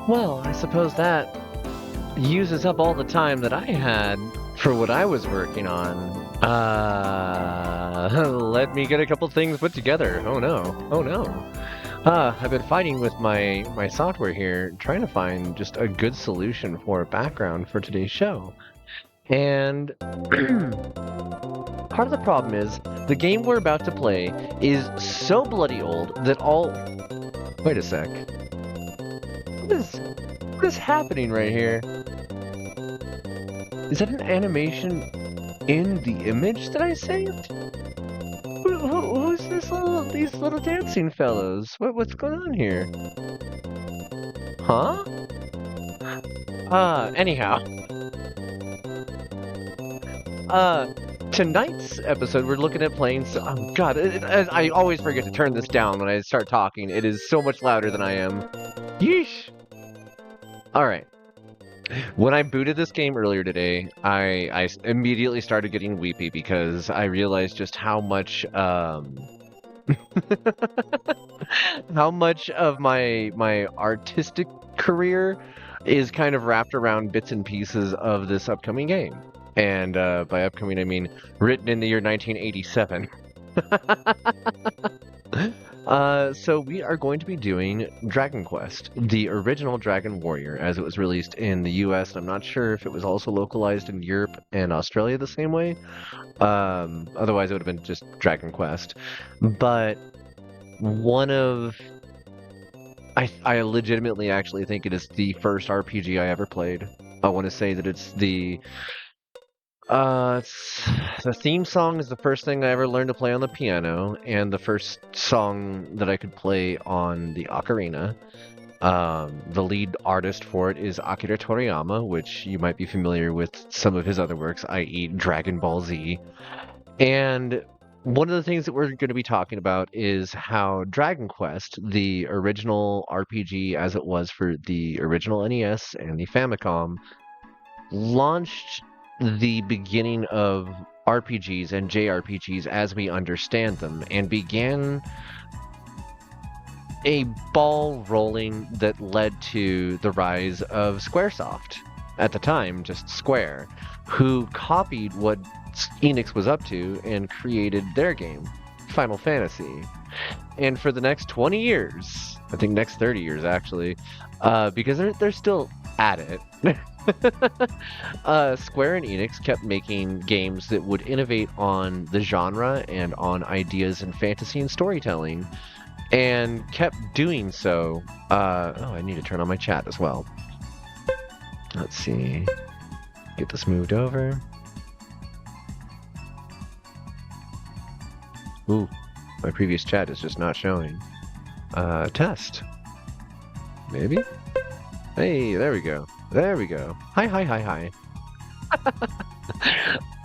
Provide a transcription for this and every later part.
Well, I suppose that uses up all the time that I had for what I was working on. Let me get a couple things put together. Oh no. Oh no. I've been fighting with my software here, trying to find just a good solution for a background for today's show. And part of the problem is the game we're about to play is so bloody old that all. Wait a sec. What is happening right here? Is that an animation in the image that I saved? Who's these little dancing fellows? What's going on here? Huh? Anyhow. Uh, Tonight's episode, we're looking at playing. Oh God, I always forget to turn this down when I start talking. It is so much louder than I am. Yeesh. All right. When I booted this game earlier today, I immediately started getting weepy because I realized just how much how much of my artistic career is kind of wrapped around bits and pieces of this upcoming game. And by upcoming, I mean written in the year 1987. So we are going to be doing Dragon Quest, the original Dragon Warrior, as it was released in the US. And I'm not sure if it was also localized in Europe and Australia the same way. Otherwise, it would have been just Dragon Quest. But one of I legitimately actually think it is the first RPG I ever played. I want to say that it's the the theme song is the first thing I ever learned to play on the piano, and the first song that I could play on the ocarina. The lead artist for it is Akira Toriyama, which you might be familiar with some of his other works, i.e. Dragon Ball Z. And one of the things that we're going to be talking about is how Dragon Quest, the original RPG as it was for the original NES and the Famicom, launched the beginning of RPGs and JRPGs as we understand them, and began a ball rolling that led to the rise of Squaresoft. At the time, just Square, who copied what Enix was up to and created their game, Final Fantasy. And for the next 20 years, I think next 30 years actually, because they're still at it. Square and Enix kept making games that would innovate on the genre and on ideas in fantasy and storytelling, and kept doing so. Oh, I need to turn on my chat as well. Let's see. Get this moved over. Ooh, my previous chat is just not showing. Test. Maybe? Hey, there we go. There we go. Hi, hi, hi,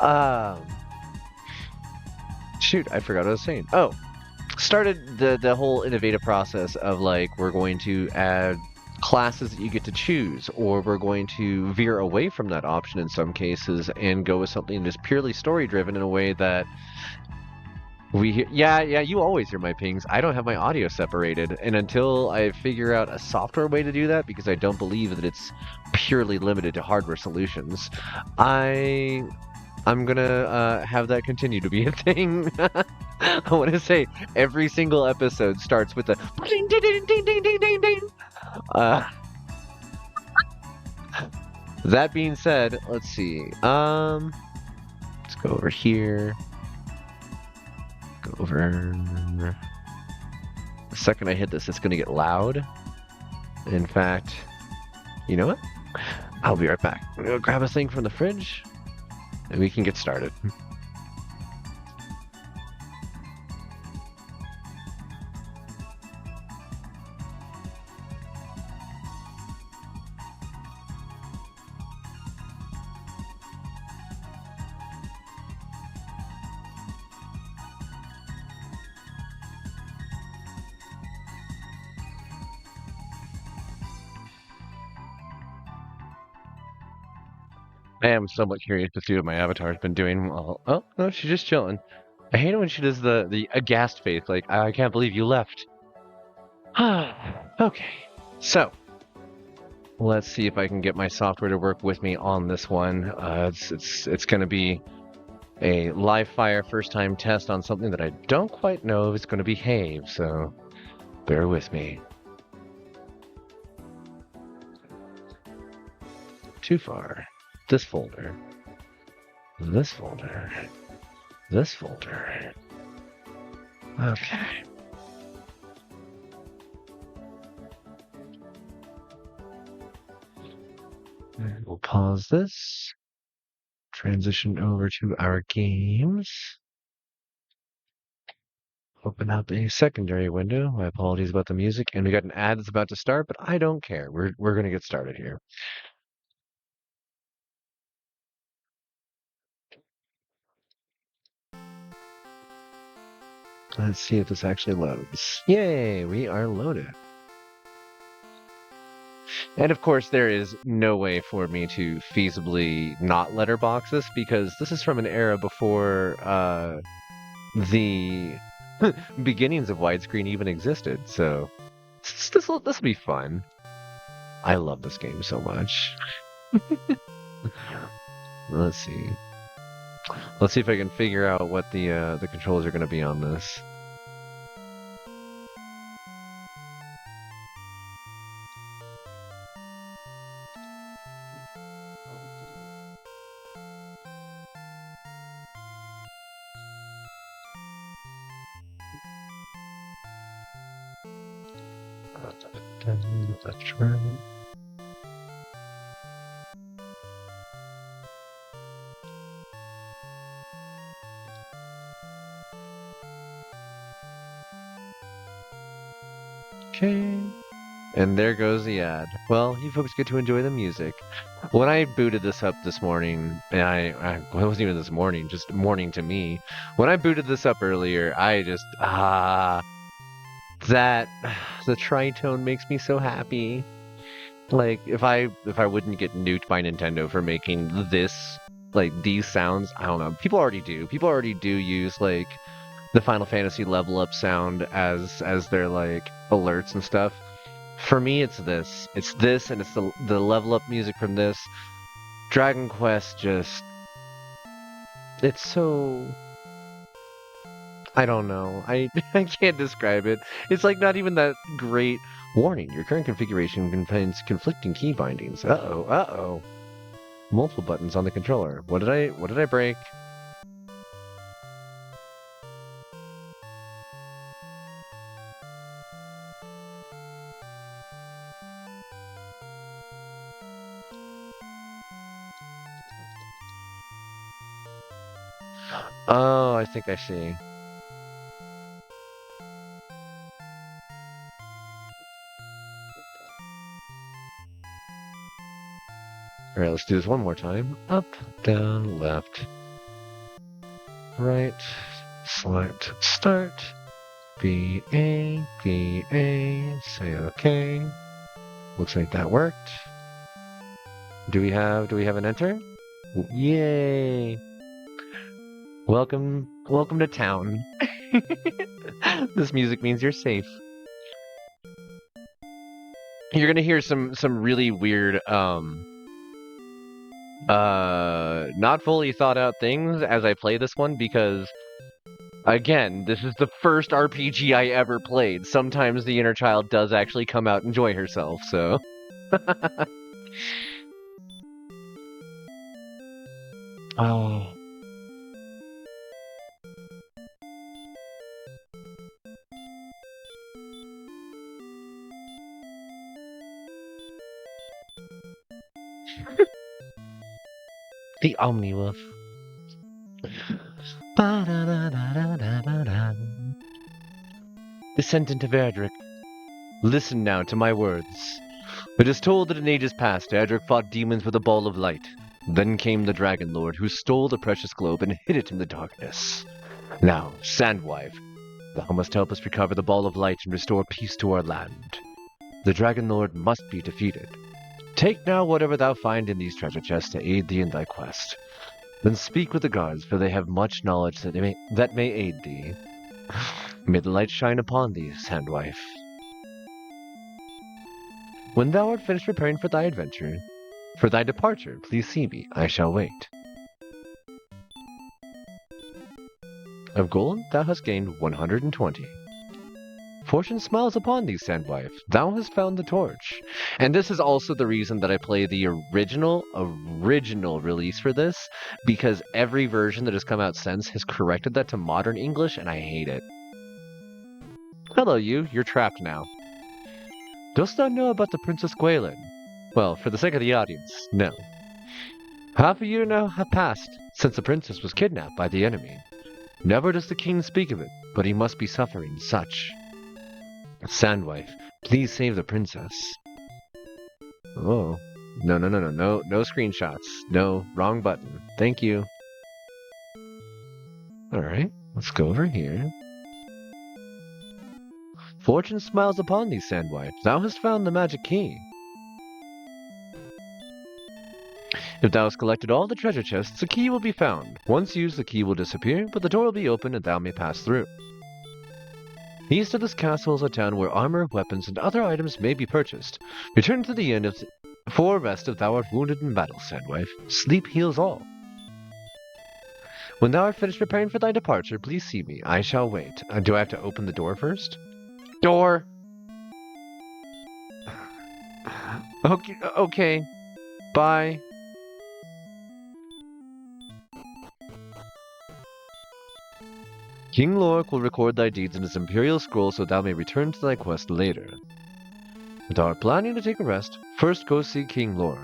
hi. Shoot, I forgot what I was saying. Oh, started the whole innovative process of like, we're going to add classes that you get to choose, or we're going to veer away from that option in some cases and go with something that's purely story driven in a way that yeah, you always hear my pings. I don't have my audio separated, and until I figure out a software way to do that, because I don't believe that it's purely limited to hardware solutions, I'm gonna have that continue to be a thing. I want to say every single episode starts with a ding ding ding ding ding ding ding ding. That being said, let's see. Let's go over here. Go over. The second I hit this, it's going to get loud. In fact, you know what? I'll be right back. I'm going to grab a thing from the fridge, and we can get started. I am somewhat curious to see what my avatar's been doing. Well, oh, no, she's just chilling. I hate it when she does the aghast face, like, I can't believe you left. Okay, so, Let's see if I can get my software to work with me on this one. It's going to be a live fire first time test on something that I don't quite know if it's going to behave, so bear with me. Too far. This folder. This folder. This folder. Okay. And we'll pause this. Transition over to our games. Open up a secondary window. My apologies about the music. And we got an ad that's about to start, but I don't care. We're gonna get started here. Let's see if this actually loads. Yay, we are loaded. And of course, there is no way for me to feasibly not letterbox this because this is from an era before the beginnings of widescreen even existed. So this will be fun. I love this game so much. Let's see. Let's see if I can figure out what the controls are going to be on this. That's right. Okay. And there goes the ad. Well, you folks get to enjoy the music. When I booted this up this morning, and well, it wasn't even this morning, just morning to me. When I booted this up earlier, I just, that, the tritone makes me so happy. Like, if I wouldn't get nuked by Nintendo for making this, like, these sounds, I don't know. People already do. People already do use, like, the Final Fantasy level up sound as their, like, alerts and stuff. For me, it's this. It's this, and it's the level up music from this. Dragon Quest just... It's so... I don't know. I can't describe it. It's like not even that great. Warning, your current configuration contains conflicting key bindings. Uh-oh, uh-oh. Multiple buttons on the controller. What did I break? Oh, I think I see. Alright, let's do this one more time. Up, down, left, right, select, start, B-A, B-A, say okay. Looks like that worked. Do we have an enter? Yay! Welcome to town. This music means you're safe. You're gonna hear some really weird not fully thought out things as I play this one because again, this is the first RPG I ever played. Sometimes the inner child does actually come out and enjoy herself, so oh. The Omniwolf. Descendant of Erdrick, listen now to my words. It is told that in ages past, Erdrick fought demons with a ball of light. Then came the Dragon Lord, who stole the precious globe and hid it in the darkness. Now, Sandwife, thou must help us recover the ball of light and restore peace to our land. The Dragon Lord must be defeated. Take now whatever thou find in these treasure chests to aid thee in thy quest. Then speak with the guards, for they have much knowledge that may aid thee. May the light shine upon thee, Sandwife. When thou art finished preparing for thy departure, please see me. I shall wait. Of gold, thou hast gained 120. Fortune smiles upon thee, Sandwife. Thou hast found the torch. And this is also the reason that I play the original release for this, because every version that has come out since has corrected that to modern English, and I hate it. Hello, you. You're trapped now. Dost thou know about the Princess Gwaelin? Well, for the sake of the audience, no. Half a year now have passed since the princess was kidnapped by the enemy. Never does the king speak of it, but he must be suffering such. Sandwife, please save the princess. Oh. No screenshots. No, wrong button. Thank you. Alright, let's go over here. Fortune smiles upon thee, Sandwife. Thou hast found the magic key. If thou hast collected all the treasure chests, the key will be found. Once used, the key will disappear, but the door will be open and thou may pass through. East of this castle is a town where armor, weapons, and other items may be purchased. Return to the inn for rest if thou art wounded in battle, Sandwife. Sleep heals all. When thou art finished preparing for thy departure, please see me. I shall wait. Do I have to open the door first? Door! Okay. Bye. King Lork will record thy deeds in his imperial scroll so thou may return to thy quest later. If thou art planning to take a rest, first go see King Lork.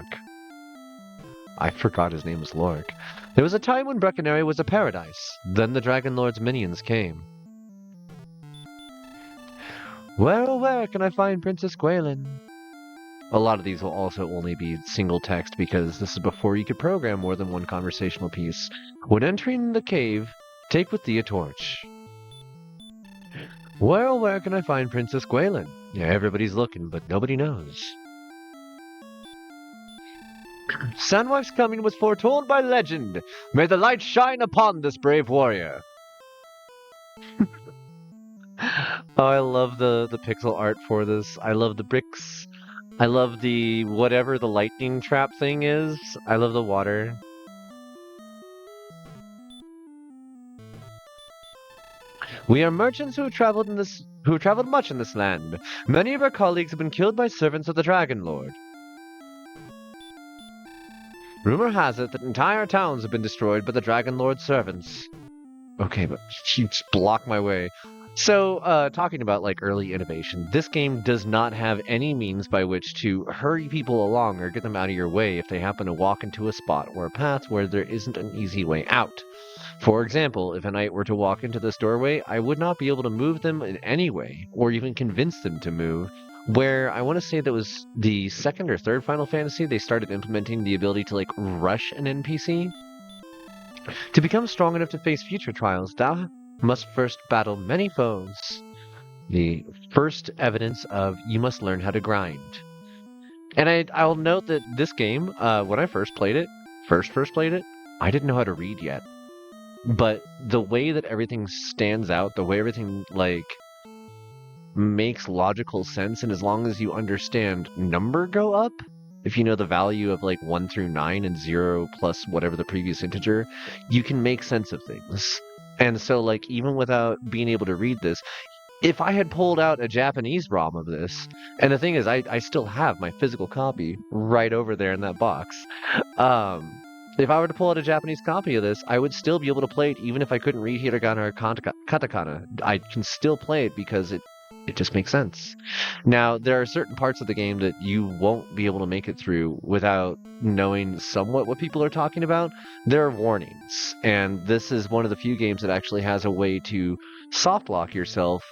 I forgot his name was Lork. There was a time when Breckenary was a paradise. Then the Dragon Lord's minions came. Where can I find Princess Gwaelin? A lot of these will also only be single text because this is before you could program more than one conversational piece. When entering the cave, take with thee a torch. Where can I find Princess Gwaelin? Yeah, everybody's looking, but nobody knows. Sandwife's coming was foretold by legend. May the light shine upon this brave warrior. Oh, I love the pixel art for this. I love the bricks. I love the whatever the lightning trap thing is. I love the water. We are merchants who have traveled much in this land. Many of our colleagues have been killed by servants of the Dragon Lord. Rumor has it that entire towns have been destroyed by the Dragon Lord's servants. Okay, but you just block my way. So, talking about like early innovation, this game does not have any means by which to hurry people along or get them out of your way if they happen to walk into a spot or a path where there isn't an easy way out. For example, if a knight were to walk into this doorway, I would not be able to move them in any way, or even convince them to move, where I want to say that was the second or third Final Fantasy, they started implementing the ability to like rush an NPC. To become strong enough to face future trials, thou must first battle many foes. The first evidence of you must learn how to grind. And I'll note that this game, when I first played it, I didn't know how to read yet. But the way that everything stands out, the way everything, like, makes logical sense, and as long as you understand number go up, if you know the value of, like, 1 through 9 and 0 plus whatever the previous integer, you can make sense of things. And so, like, even without being able to read this, if I had pulled out a Japanese ROM of this, and the thing is, I still have my physical copy right over there in that box, if I were to pull out a Japanese copy of this, I would still be able to play it even if I couldn't read hiragana or katakana. I can still play it because it just makes sense. Now, there are certain parts of the game that you won't be able to make it through without knowing somewhat what people are talking about. There are warnings, and this is one of the few games that actually has a way to soft lock yourself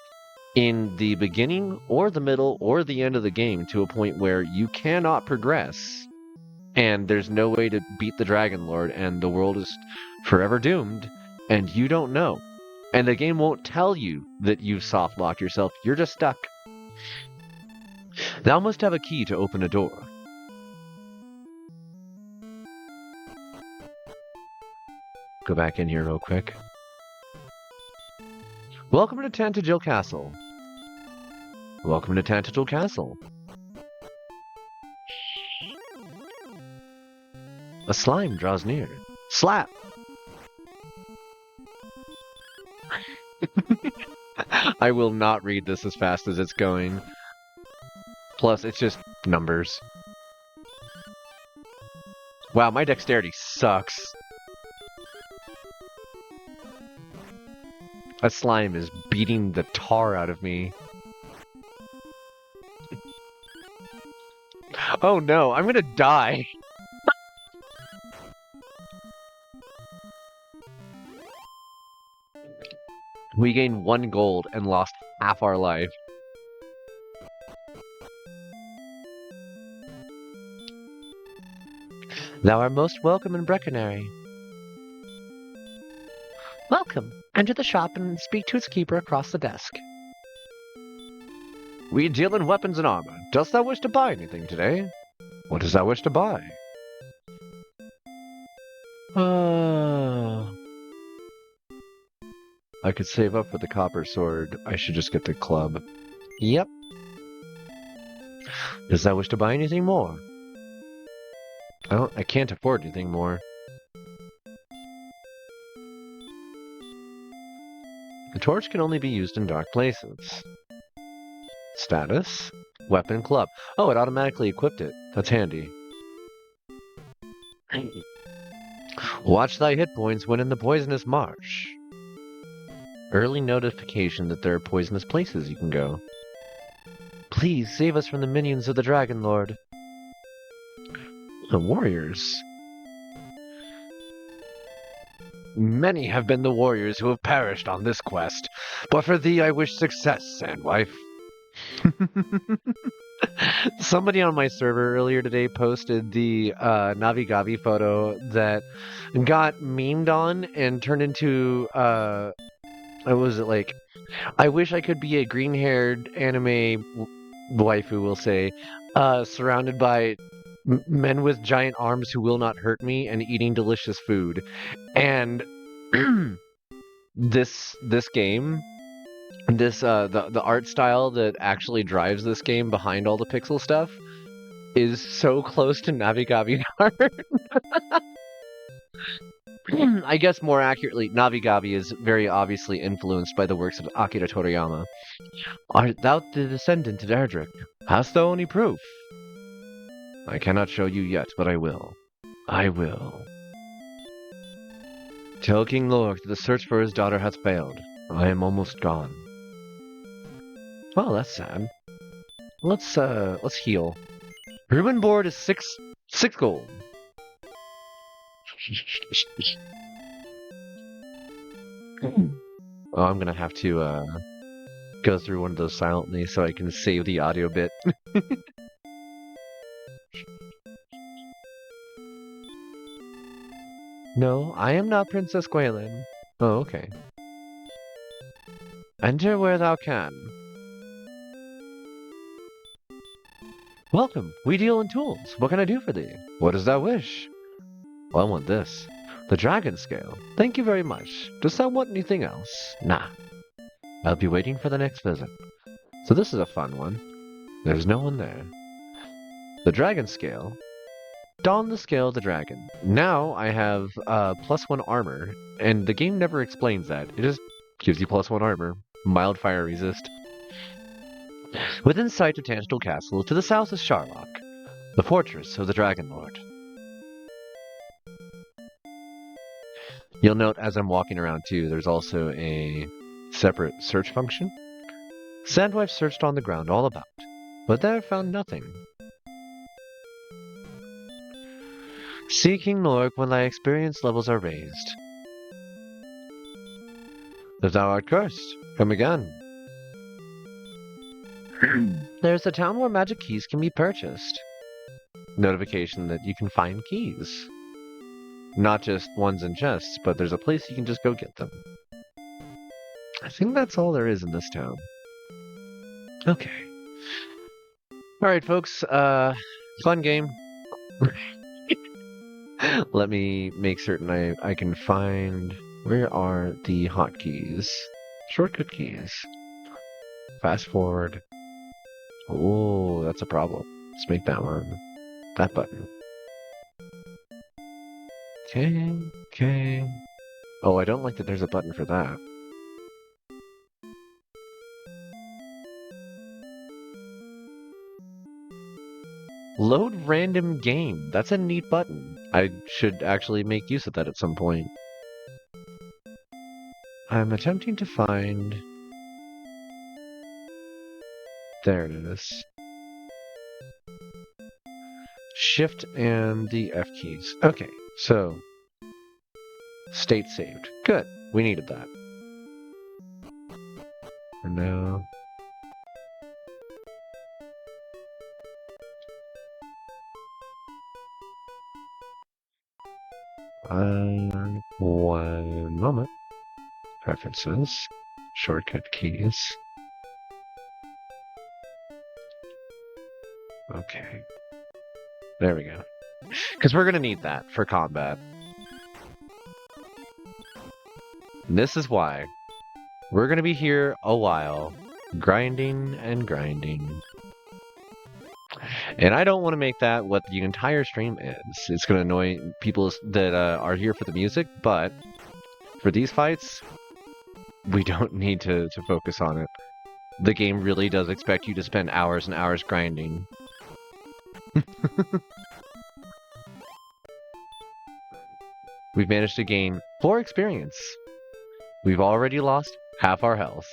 in the beginning or the middle or the end of the game to a point where you cannot progress. And there's no way to beat the Dragon Lord, and the world is forever doomed, and you don't know. And the game won't tell you that you've soft-locked yourself, you're just stuck. Thou must have a key to open a door. Go back in here real quick. Welcome to Tantagel Castle. Welcome to Tantagel Castle. A slime draws near. Slap! I will not read this as fast as it's going. Plus, it's just numbers. Wow, my dexterity sucks. That slime is beating the tar out of me. Oh no, I'm gonna die. We gained 1 gold and lost half our life. Thou art most welcome in Brecconary. Welcome. Enter the shop and speak to its keeper across the desk. We deal in weapons and armor. Dost thou wish to buy anything today? What does thou wish to buy? I could save up for the copper sword. I should just get the club. Yep. Does thou wish to buy anything more? I can't afford anything more. The torch can only be used in dark places. Status? Weapon club. Oh, it automatically equipped it. That's handy. Watch thy hit points when in the poisonous marsh. Early notification that there are poisonous places you can go. Please save us from the minions of the Dragon Lord. The warriors. Many have been the warriors who have perished on this quest, but for thee I wish success, Sandwife. Somebody on my server earlier today posted the Navigavi photo that got memed on and turned into, what was it like? I wish I could be a green-haired anime waifu, we'll say, surrounded by men with giant arms who will not hurt me and eating delicious food. And this game, the art style that actually drives this game behind all the pixel stuff is so close to Navigavi art. I guess more accurately, Navigavi is very obviously influenced by the works of Akira Toriyama. Art thou the descendant of Erdrick? Hast thou any proof? I cannot show you yet, but I will. I will. Tell King Lork that the search for his daughter hath failed. I am almost gone. Well, that's sad. Let's heal. Ruin board is six gold. Oh, I'm gonna have to go through one of those silently so I can save the audio bit. No, I am not Princess Gwaelin. Oh, okay. Enter where thou can. Welcome. We deal in tools. What can I do for thee? What does thou wish? Well, I want this. The dragon scale. Thank you very much. Does thou want anything else? Nah. I'll be waiting for the next visit. So this is a fun one. There's no one there. The dragon scale. Don the scale of the dragon. Now I have +1 armor, and the game never explains that. It just gives you +1 armor. Mild fire resist. Within sight of Tangital Castle, to the south is Sharlock, the fortress of the Dragon Lord. You'll note as I'm walking around too, there's also a separate search function. Sandwife searched on the ground all about, but there found nothing. See King Lork when thy experience levels are raised. If thou art cursed, come again. There's a town where magic keys can be purchased. Notification that you can find keys. Not just ones in chests, but there's a place you can just go get them. I think that's all there is in this town. Okay. Alright, folks. Fun game. Let me make certain I can find... Where are the hotkeys? Shortcut keys. Fast forward. Oh, that's a problem. Let's make that one. That button. Okay, okay. Oh, I don't like that there's a button for that. Load random game. That's a neat button. I should actually make use of that at some point. I'm attempting to find... There it is. Shift and the F keys. Okay, so... State saved. Good. We needed that. And now... one moment. Preferences. Shortcut keys. Okay. There we go. Because we're going to need that for combat. And this is why. We're going to be here a while. Grinding and grinding. And I don't want to make that what the entire stream is. It's going to annoy people that are here for the music, but for these fights, we don't need to focus on it. The game really does expect you to spend hours and hours grinding. We've managed to gain 4 experience. We've already lost half our health.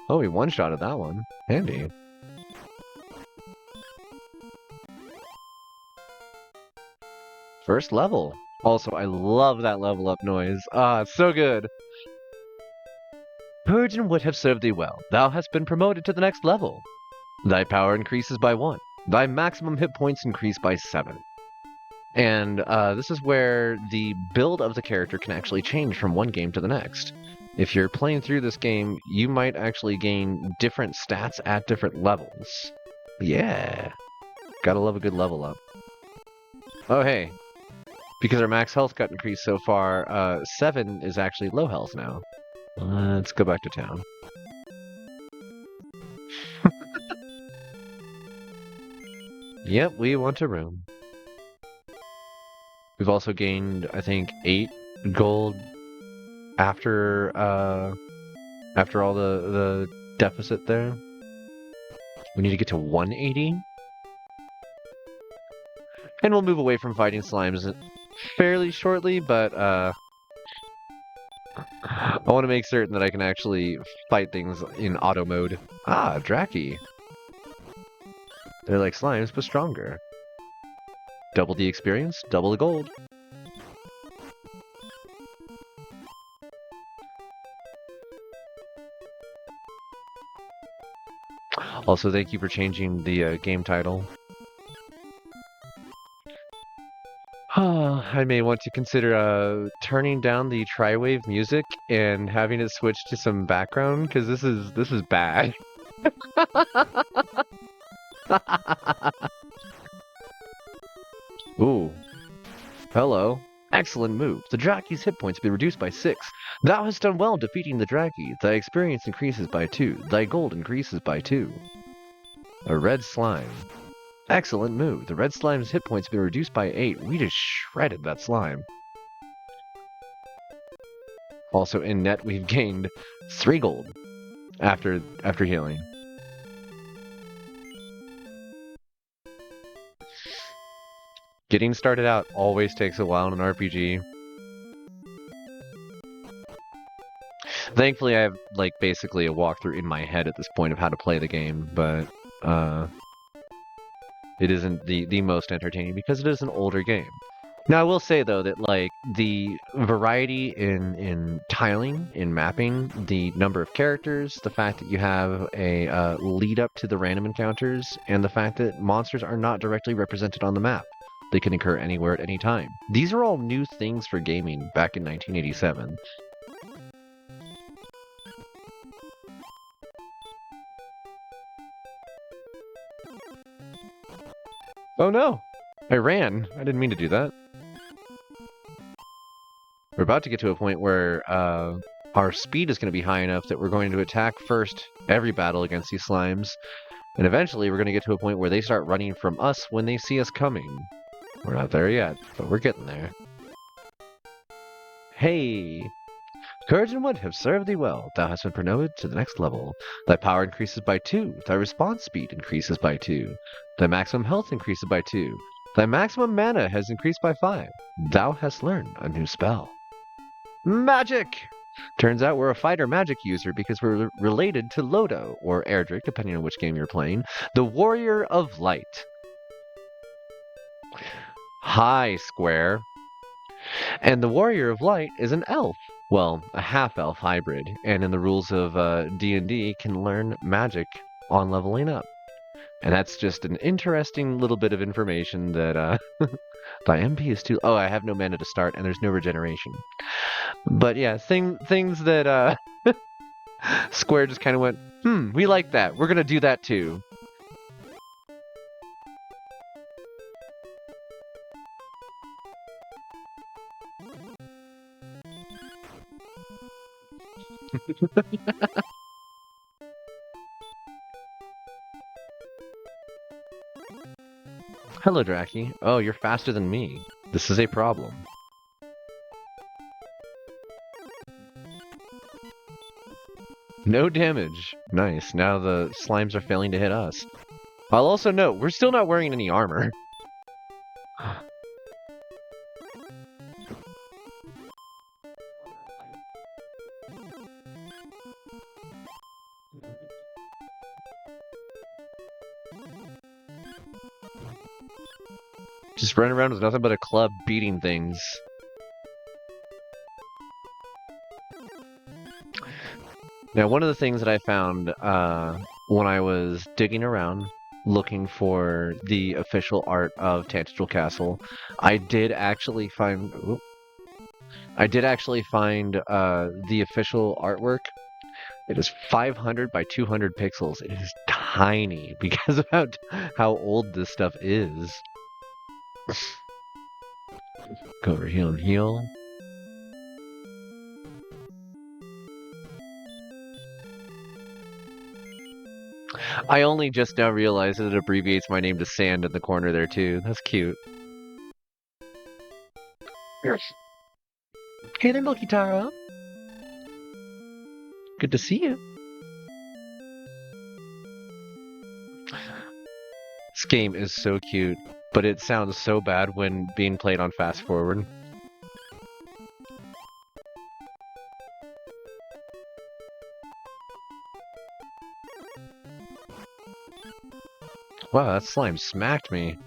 Oh, we one-shotted that one. Handy. First level. Also, I love that level up noise. Ah, it's so good. Purgeon would have served thee well. Thou hast been promoted to the next level. Thy power increases by 1. Thy maximum hit points increase by 7. And this is where the build of the character can actually change from one game to the next. If you're playing through this game, you might actually gain different stats at different levels. Yeah. Gotta love a good level up. Oh, hey. Because our max health got increased so far, 7 is actually low health now. Let's go back to town. Yep, we want a room. We've also gained, I think, 8 gold after all the deficit there. We need to get to 180. And we'll move away from fighting slimes fairly shortly, but I want to make certain that I can actually fight things in auto mode. Ah, Draki. They're like slimes, but stronger. Double the experience, double the gold. Also, thank you for changing the game title. I may want to consider turning down the tri-wave music and having it switch to some background, because this is bad. Ooh. Hello. Excellent move. The Draki's hit points have been reduced by 6. Thou hast done well defeating the Draki. Thy experience increases by 2. Thy gold increases by 2. A red slime. Excellent move. The red slime's hit points have been reduced by 8. We just shredded that slime. Also, in net, we've gained 3 gold after healing. Getting started out always takes a while in an RPG. Thankfully, I have, like, basically a walkthrough in my head at this point of how to play the game, but, it isn't the most entertaining because it is an older game. Now, I will say, though, that, like, the variety in tiling, in mapping, the number of characters, the fact that you have a lead up to the random encounters, and the fact that monsters are not directly represented on the map. They can occur anywhere at any time. These are all new things for gaming back in 1987. Oh no! I ran! I didn't mean to do that. We're about to get to a point where our speed is going to be high enough that we're going to attack first every battle against these slimes, And eventually we're going to get to a point where they start running from us when they see us coming. We're not there yet, but we're getting there. Hey! Courage and wit have served thee well. Thou hast been promoted to the next level. Thy power increases by 2. Thy response speed increases by 2. Thy maximum health increases by 2. Thy maximum mana has increased by 5. Thou hast learned a new spell. Magic! Turns out we're a fighter magic user because we're related to Lodo, or Erdrick, depending on which game you're playing, the Warrior of Light. Hi, Square. And the Warrior of Light is an elf. Well, a half-elf hybrid, and in the rules of D&D can learn magic on leveling up. And that's just an interesting little bit of information that my MP is too... Oh, I have no mana to start, and there's no regeneration. But yeah, things that Square just kind of went, we like that. We're going to do that too. Hello, Draki. Oh, you're faster than me. This is a problem. No damage. Nice. Now the slimes are failing to hit us. I'll also note, we're still not wearing any armor. Just running around with nothing but a club beating things. Now, one of the things that I found when I was digging around looking for the official art of Tantagel Castle, I did actually find the official artwork. It is 500 by 200 pixels. It is tiny because of how old this stuff is. Go over heal and heal. I only just now realized that it abbreviates my name to Sand in the corner there too. That's cute. Hey there, Milky-Taro. Good to see you. This game is so cute, but it sounds so bad when being played on fast forward. Wow, that slime smacked me.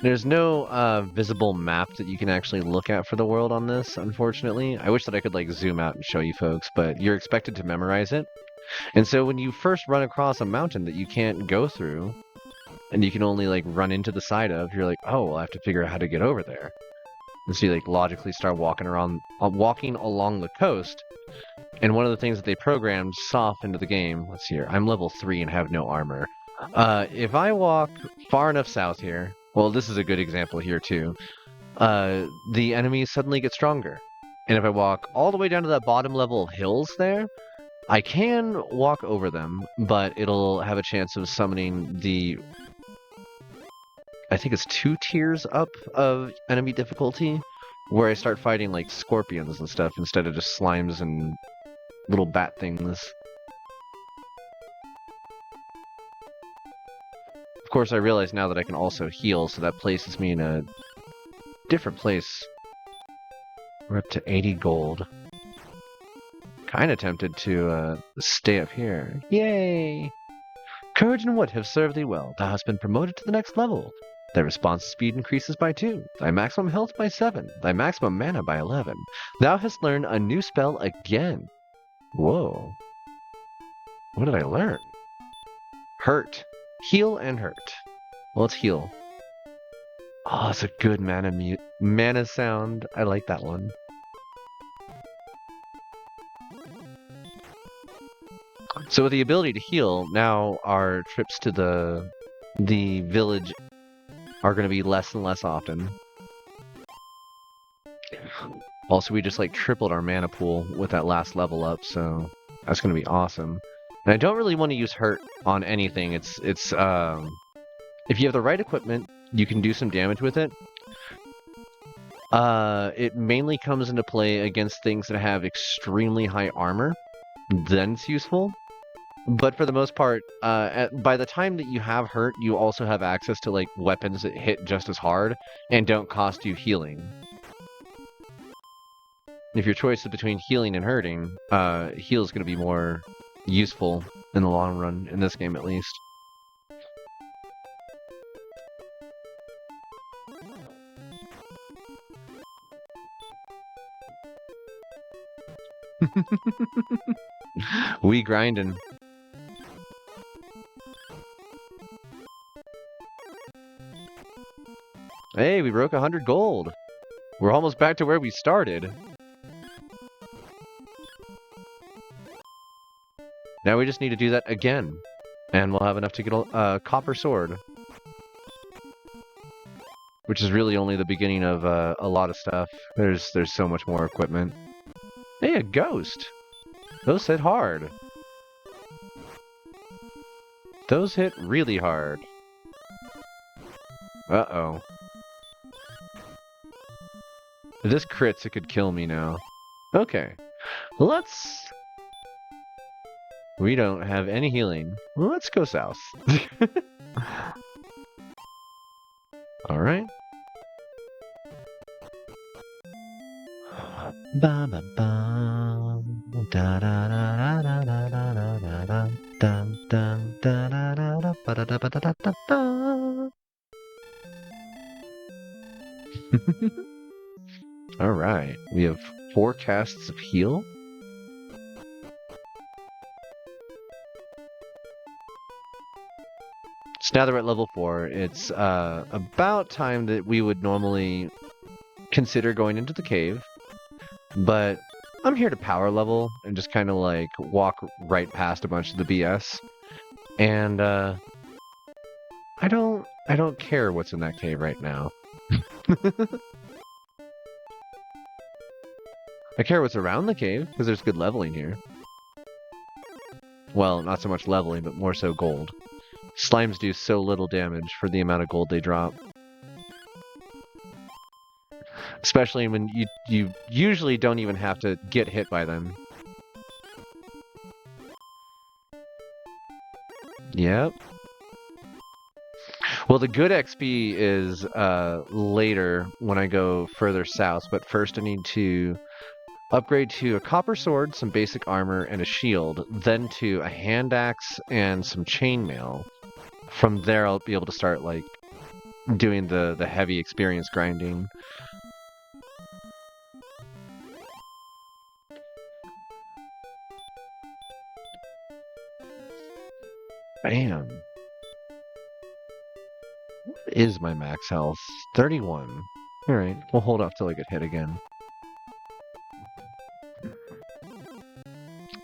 There's no visible map that you can actually look at for the world on this, unfortunately. I wish that I could like zoom out and show you folks, but you're expected to memorize it. And so when you first run across a mountain that you can't go through, and you can only like run into the side of, you're like, oh, well, I have to figure out how to get over there. And so you like logically start walking along the coast. And one of the things that they programmed soft into the game, let's see here, I'm level 3 and have no armor. If I walk far enough south here, well, this is a good example here too, the enemies suddenly get stronger. And if I walk all the way down to that bottom level of hills there, I can walk over them, but it'll have a chance of summoning the... I think it's 2 tiers up of enemy difficulty, where I start fighting like scorpions and stuff instead of just slimes and little bat things. Of course, I realize now that I can also heal, so that places me in a different place. We're up to 80 gold. Kinda tempted to stay up here. Yay! Courage and wit have served thee well. Thou hast been promoted to the next level. Thy response speed increases by 2, thy maximum health by 7, thy maximum mana by 11. Thou hast learned a new spell again. Whoa. What did I learn? Hurt. Heal and hurt. Well, let's heal. Oh, it's a good mana sound. I like that one. So with the ability to heal, now our trips to the village are going to be less and less often. Also, we just like tripled our mana pool with that last level up, so that's gonna be awesome. And I don't really want to use hurt on anything. It's if you have the right equipment, you can do some damage with it. It mainly comes into play against things that have extremely high armor. Then it's useful. But for the most part, by the time that you have hurt, you also have access to like weapons that hit just as hard and don't cost you healing. If your choice is between healing and hurting, heal is going to be more useful in the long run, in this game at least. We grinding. Hey, we broke 100 gold. We're almost back to where we started. Now we just need to do that again. And we'll have enough to get a copper sword. Which is really only the beginning of a lot of stuff. There's so much more equipment. Hey, a ghost! Those hit hard. Those hit really hard. Uh-oh. If this crits, it could kill me now. Okay. Let's... We don't have any healing. Let's go south. Alright. Ba ba ba da da da da da da da da da dun dun da da da da ba da da ba da da da da. Alright, we have 4 casts of heal. So now that we're at level 4, it's about time that we would normally consider going into the cave. But I'm here to power level and just kind of like walk right past a bunch of the BS. And I don't care what's in that cave right now. I care what's around the cave, because there's good leveling here. Well, not so much leveling, but more so gold. Slimes do so little damage for the amount of gold they drop. Especially when you usually don't even have to get hit by them. Yep. Well, the good XP is later when I go further south, but first I need to upgrade to a copper sword, some basic armor, and a shield, then to a hand axe and some chainmail. From there, I'll be able to start, like, doing the heavy experience grinding. Bam. What is my max health? 31. Alright, we'll hold off till I get hit again.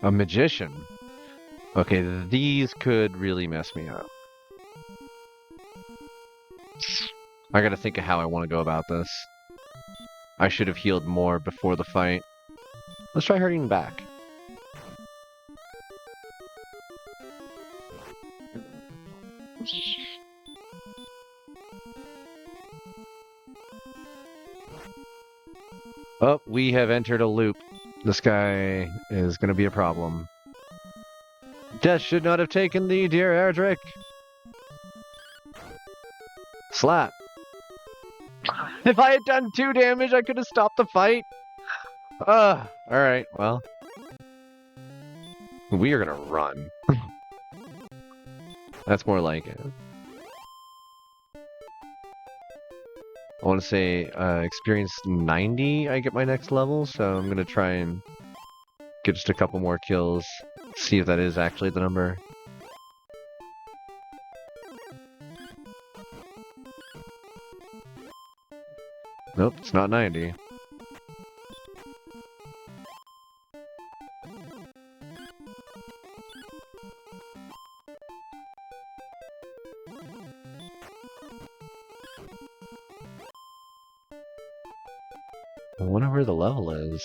A magician. Okay, these could really mess me up. I gotta think of how I want to go about this. I should have healed more before the fight. Let's try hurting back. Oh, we have entered a loop. This guy is gonna be a problem. Death should not have taken thee, dear Erdrick. Slap. If I had done 2 damage, I could have stopped the fight. Alright, well. We are gonna run. That's more like it. I want to say experience 90, I get my next level, so I'm gonna try and get just a couple more kills. See if that is actually the number. Nope, it's not 90. I wonder where the level is.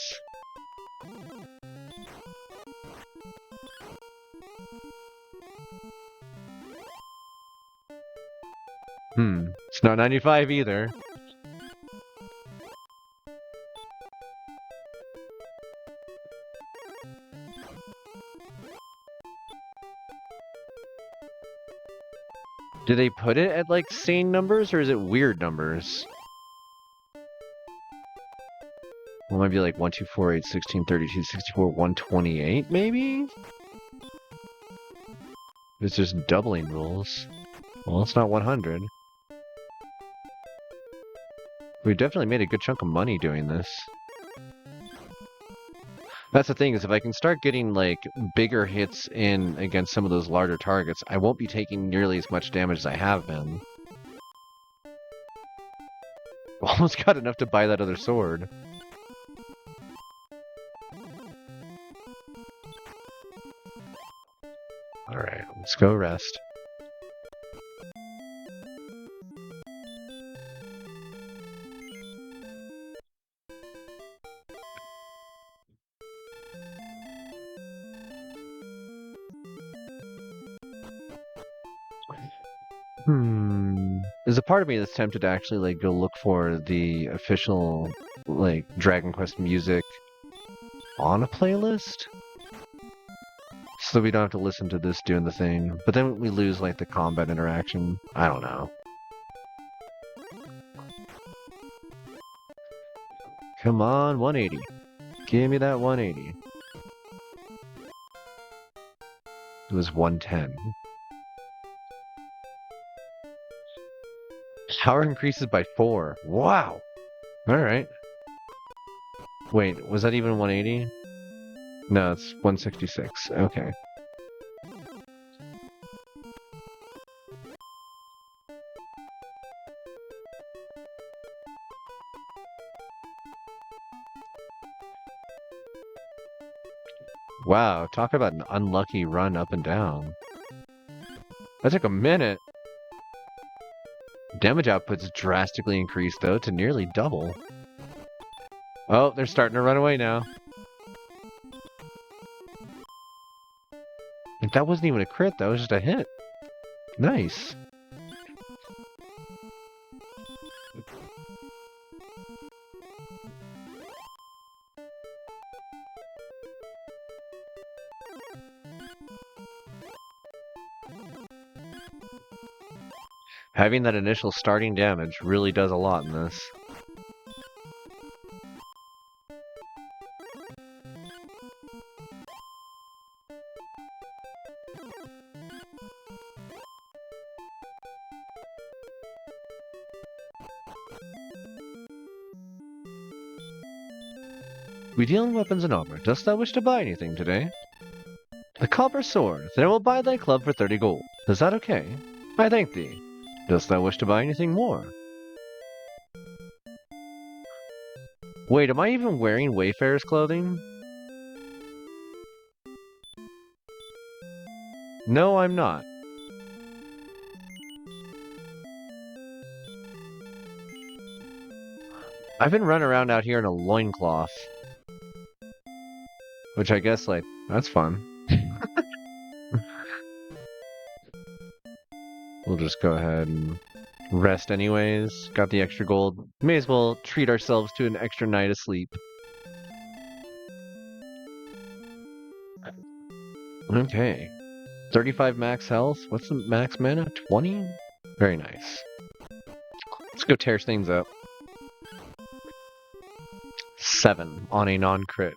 It's not 95 either. Do they put it at like sane numbers or is it weird numbers? Well, it might be like 1, 2, 4, 8, 16, 32, 64, 128 maybe? It's just doubling rules. Well, it's not 100. We definitely made a good chunk of money doing this. That's the thing, is if I can start getting like bigger hits in against some of those larger targets, I won't be taking nearly as much damage as I have been. Almost got enough to buy that other sword. Alright, let's go rest. There's a part of me that's tempted to actually like go look for the official like Dragon Quest music on a playlist, so we don't have to listen to this doing the thing. But then we lose like the combat interaction. I don't know. Come on, 180. Give me that 180. It was 110. Power increases by 4. Wow. Alright. Wait, was that even 180? No, it's 166. Okay. Wow, talk about an unlucky run up and down. That took a minute. Damage output's drastically increased, though, to nearly double. Oh, they're starting to run away now. That wasn't even a crit, that was just a hit. Nice. Having that initial starting damage really does a lot in this. We deal in weapons and armor. Dost thou wish to buy anything today? A copper sword. Then I will buy thy club for 30 gold. Is that okay? I thank thee. Dost thou wish to buy anything more? Wait, am I even wearing Wayfarer's clothing? No, I'm not. I've been running around out here in a loincloth. Which I guess, like, that's fun. We'll just go ahead and rest anyways. Got the extra gold. May as well treat ourselves to an extra night of sleep. Okay. 35 max health. What's the max mana? 20? Very nice. Let's go tear things up. 7 on a non-crit.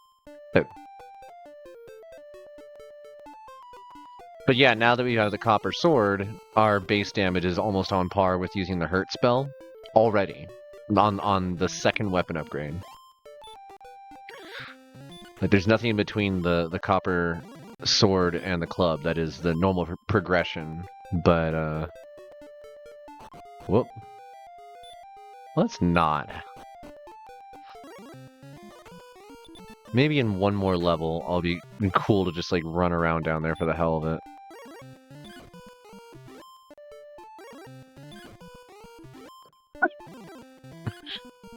But yeah, now that we have the copper sword, our base damage is almost on par with using the hurt spell already on the second weapon upgrade. Like, there's nothing in between the copper sword and the club. That is the normal progression. But whoop. Let's not. Maybe in one more level, I'll be cool to just like run around down there for the hell of it.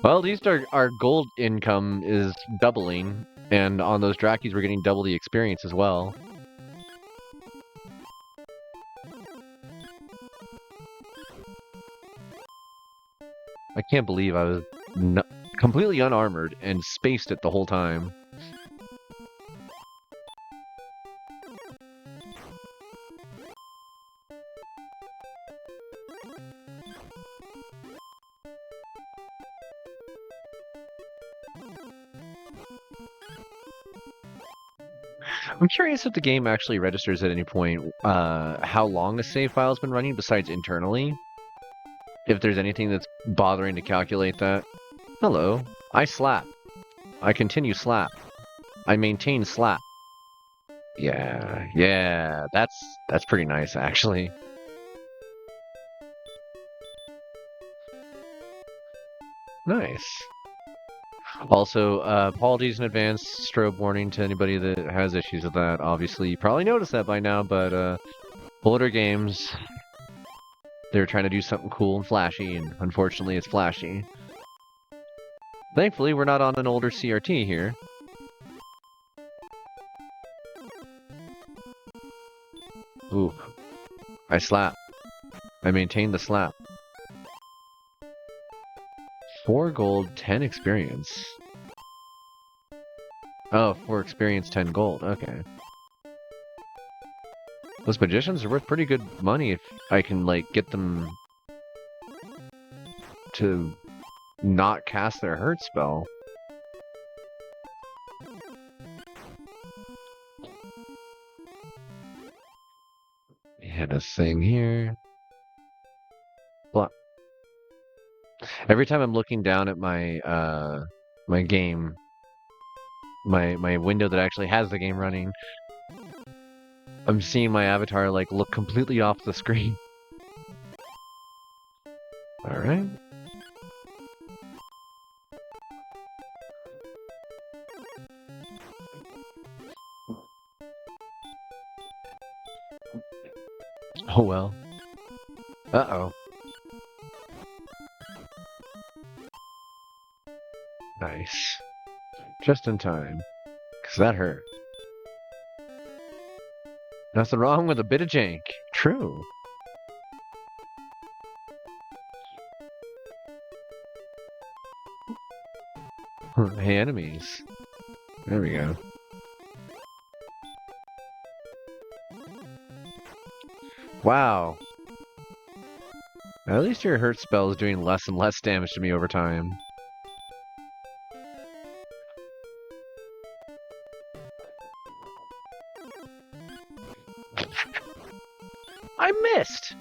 Well, at least our gold income is doubling, and on those Drakis we're getting double the experience as well. I can't believe I was completely unarmored and spaced it the whole time. I'm curious if the game actually registers at any point how long a save file's been running besides internally. If there's anything that's bothering to calculate that. Hello. I slap. I continue slap. I maintain slap. Yeah, yeah, that's pretty nice actually. Nice. Also, apologies in advance, strobe warning to anybody that has issues with that. Obviously, you probably noticed that by now, but older games, they're trying to do something cool and flashy, and unfortunately it's flashy. Thankfully, we're not on an older CRT here. Ooh, I slap. I maintain the slap. 4 gold, 10 experience. Oh, 4 experience, 10 gold. Okay. Those magicians are worth pretty good money if I can, like, get them to not cast their hurt spell. Hit a thing here. Block. Every time I'm looking down at my my game, my window that actually has the game running, I'm seeing my avatar like look completely off the screen. All right. Oh well. Uh-oh. Nice. Just in time. 'Cause that hurt. Nothing wrong with a bit of jank. True. Hey, enemies. There we go. Wow. At least your hurt spell is doing less and less damage to me over time. I missed!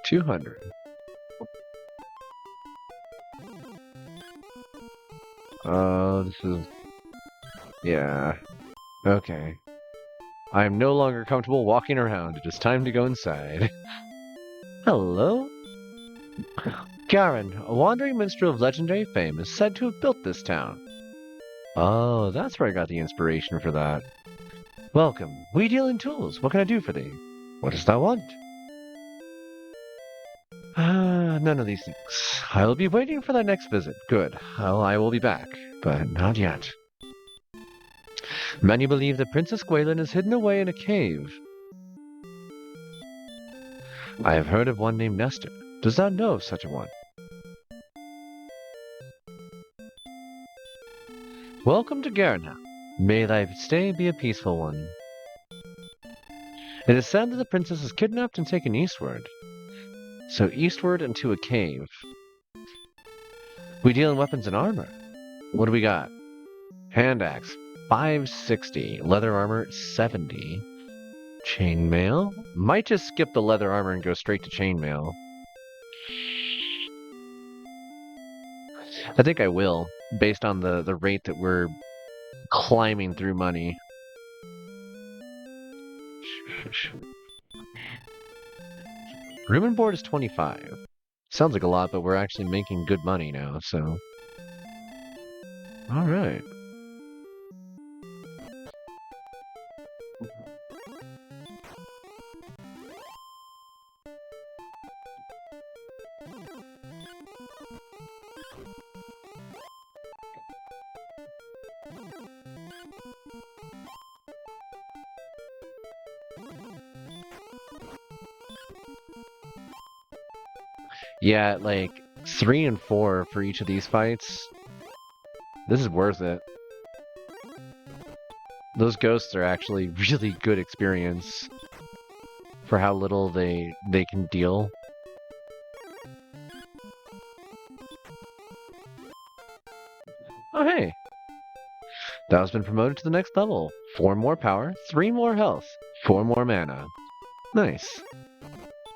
200. This is... Yeah. Okay. I am no longer comfortable walking around. It is time to go inside. Hello? Garen, a wandering minstrel of legendary fame, is said to have built this town. Oh, that's where I got the inspiration for that. Welcome. We deal in tools. What can I do for thee? What dost thou want? None of these things. I will be waiting for thy next visit. Good. Well, I will be back, but not yet. Many believe that Princess Gwaelin is hidden away in a cave. I have heard of one named Nestor. Does thou know of such a one? Welcome to Garrenham. May thy stay be a peaceful one. It is said that the princess is kidnapped and taken eastward. So eastward into a cave. We deal in weapons and armor. What do we got? Hand axe, 560. Leather armor, 70. Chainmail? Might just skip the leather armor and go straight to chainmail. I think I will, based on the rate that we're climbing through money. Room and board is 25. Sounds like a lot, but we're actually making good money now, so. Alright. Yeah, like 3 and 4 for each of these fights. This is worth it. Those ghosts are actually really good experience for how little they can deal. Oh hey, Dao's been promoted to the next level. 4 more power, 3 more health, 4 more mana. Nice.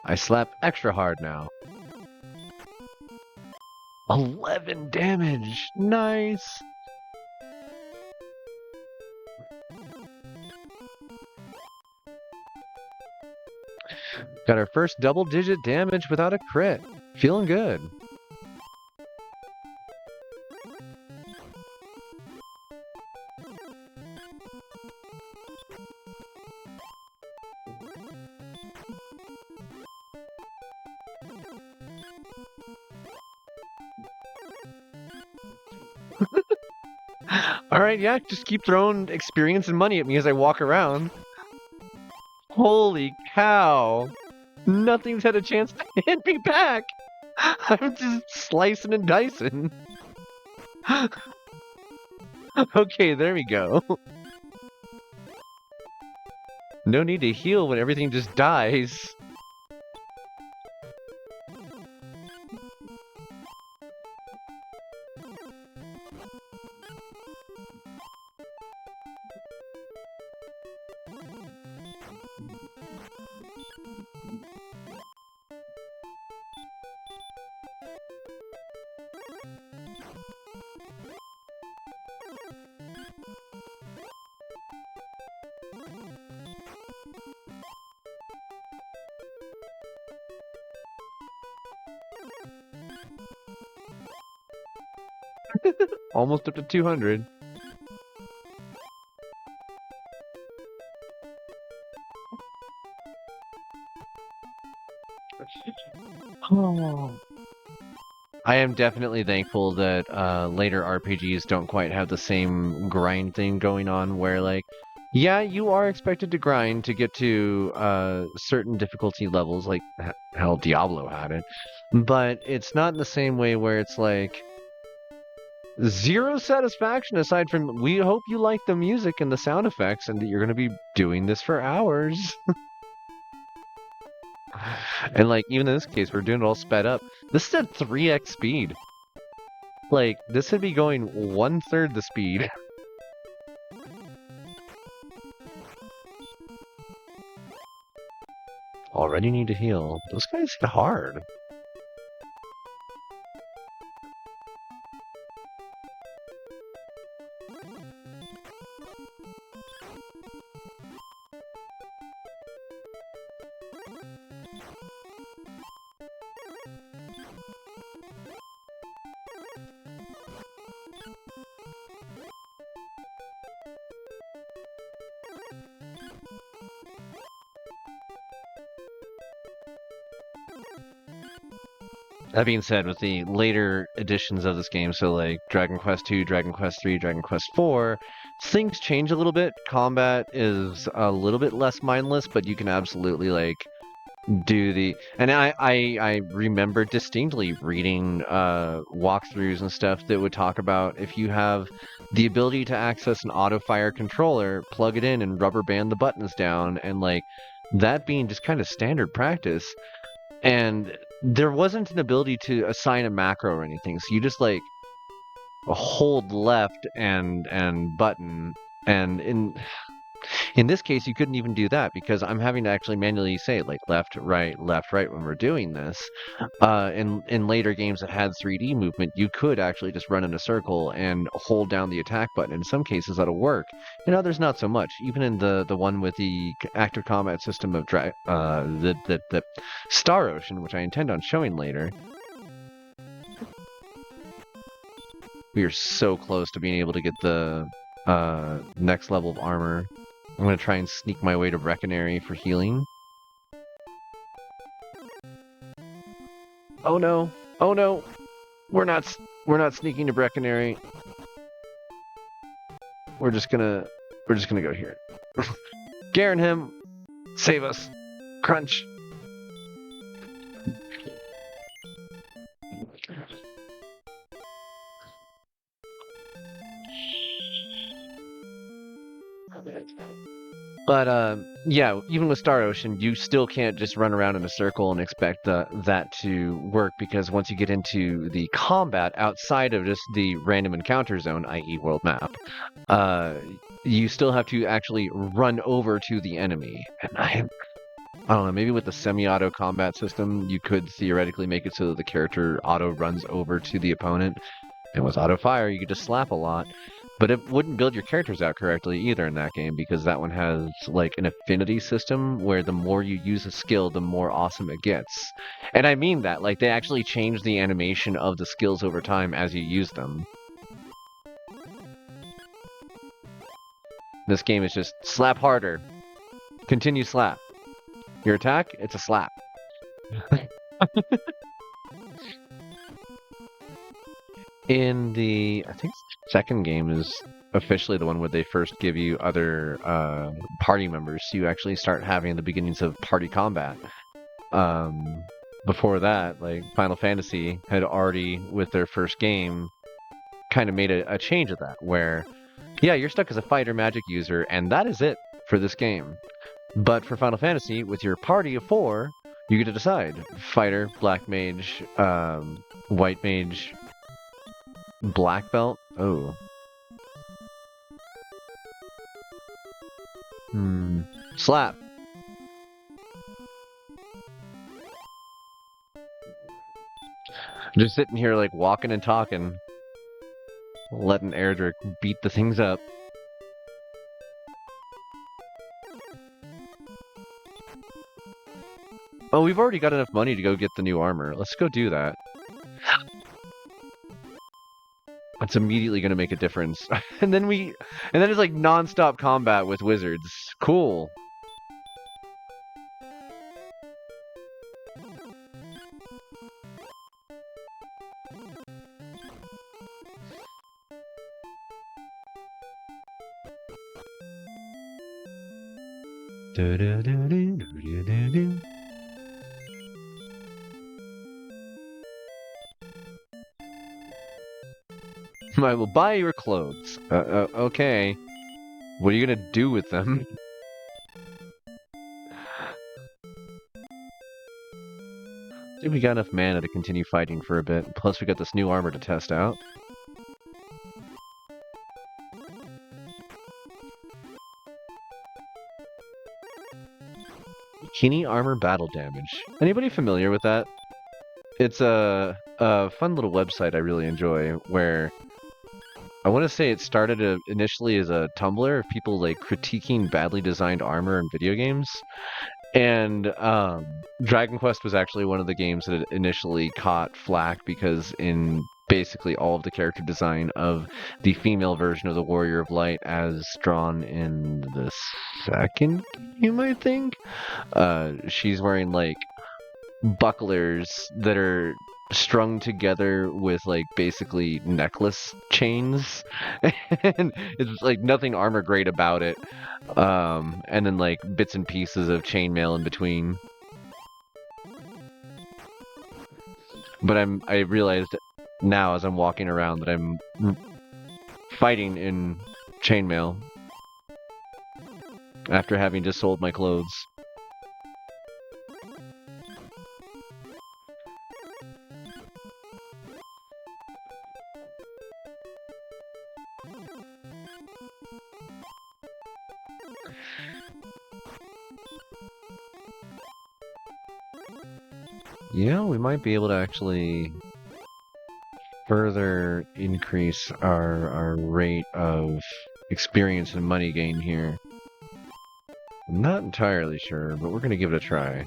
I slap extra hard now. 11 damage! Nice! Got our first double-digit damage without a crit. Feeling good. Alright, yeah, just keep throwing experience and money at me as I walk around. Holy cow! Nothing's had a chance to hit me back! I'm just slicing and dicing. Okay, there we go. No need to heal when everything just dies. Almost up to 200. Oh. I am definitely thankful that later RPGs don't quite have the same grind thing going on where, like, yeah, you are expected to grind to get to certain difficulty levels, like, hell, Diablo had it. But it's not in the same way where it's like, zero satisfaction aside from, we hope you like the music and the sound effects and that you're going to be doing this for hours. And like, even in this case, we're doing it all sped up. This is at 3x speed. Like, this would be going 1/3 the speed. Already need to heal. Those guys hit hard. That being said, with the later editions of this game, so like Dragon Quest II, Dragon Quest III, Dragon Quest IV, things change a little bit. Combat is a little bit less mindless, but you can absolutely like do the. And I remember distinctly reading walkthroughs and stuff that would talk about if you have the ability to access an auto fire controller, plug it in and rubber band the buttons down, and like that being just kind of standard practice. And there wasn't an ability to assign a macro or anything, so you just like hold left and button, and In this case, you couldn't even do that because I'm having to actually manually say like left, right when we're doing this. In later games that had 3D movement, you could actually just run in a circle and hold down the attack button. In some cases, that'll work. In others, not so much. Even in the one with the active combat system of the Star Ocean, which I intend on showing later, we are so close to being able to get the next level of armor. I'm gonna try and sneak my way to Brecconary for healing. Oh no! Oh no! We're not sneaking to Brecconary. We're just gonna go here. Garen him! Save us! Crunch! But yeah, even with Star Ocean, you still can't just run around in a circle and expect that to work because once you get into the combat outside of just the random encounter zone, i.e., world map, uh, you still have to actually run over to the enemy. And I don't know, maybe with the semi-auto combat system, you could theoretically make it so that the character auto runs over to the opponent. And with auto fire, you could just slap a lot. But it wouldn't build your characters out correctly either in that game because that one has like an affinity system where the more you use a skill, the more awesome it gets. And I mean that, like they actually change the animation of the skills over time as you use them. This game is just slap harder. Continue slap. Your attack, it's a slap. In the, I think second game is officially the one where they first give you other party members. So you actually start having the beginnings of party combat. Before that, like Final Fantasy had already, with their first game, kind of made a change of that, where, yeah, you're stuck as a fighter magic user, and that is it for this game. But for Final Fantasy, with your party of 4, you get to decide: fighter, black mage, white mage, black belt. Oh. Slap. Just sitting here like walking and talking, letting Erdrick beat the things up. Oh, we've already got enough money to go get the new armor. Let's go do that. It's immediately going to make a difference. and then it's like non-stop combat with wizards. Cool. I will buy your clothes. Okay. What are you gonna do with them? I think we got enough mana to continue fighting for a bit. Plus, we got this new armor to test out. Bikini armor battle damage. Anybody familiar with that? It's a fun little website I really enjoy where I want to say it started initially as a Tumblr of people like critiquing badly designed armor in video games. And Dragon Quest was actually one of the games that initially caught flack because in basically all of the character design of the female version of the Warrior of Light as drawn in the second game, I think, she's wearing like bucklers that are strung together with like basically necklace chains and it's like nothing armor grade about it, and then like bits and pieces of chainmail in between. But I realized now as I'm walking around that I'm fighting in chainmail after having just sold my clothes. Yeah, we might be able to actually further increase our rate of experience and money gain here. I'm not entirely sure, but we're going to give it a try.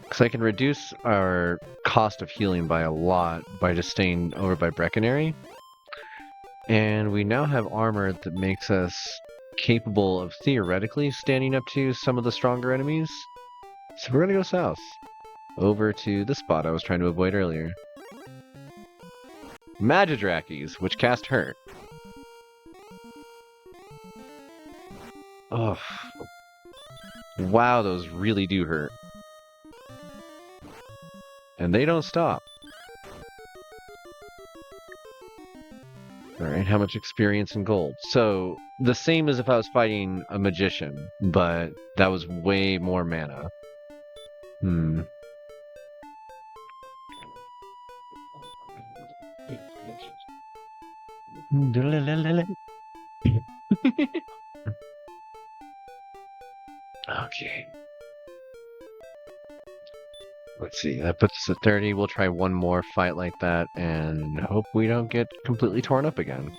Because I can reduce our cost of healing by a lot by just staying over by Brecconary. And we now have armor that makes us capable of theoretically standing up to some of the stronger enemies. So we're going to go south. Over to the spot I was trying to avoid earlier. Magidrakes, which cast Hurt. Oh. Wow, those really do hurt. And they don't stop. Alright, how much experience and gold? So, the same as if I was fighting a magician, but that was way more mana. Okay. Let's see, that puts us at 30. We'll try one more fight like that and hope we don't get completely torn up again.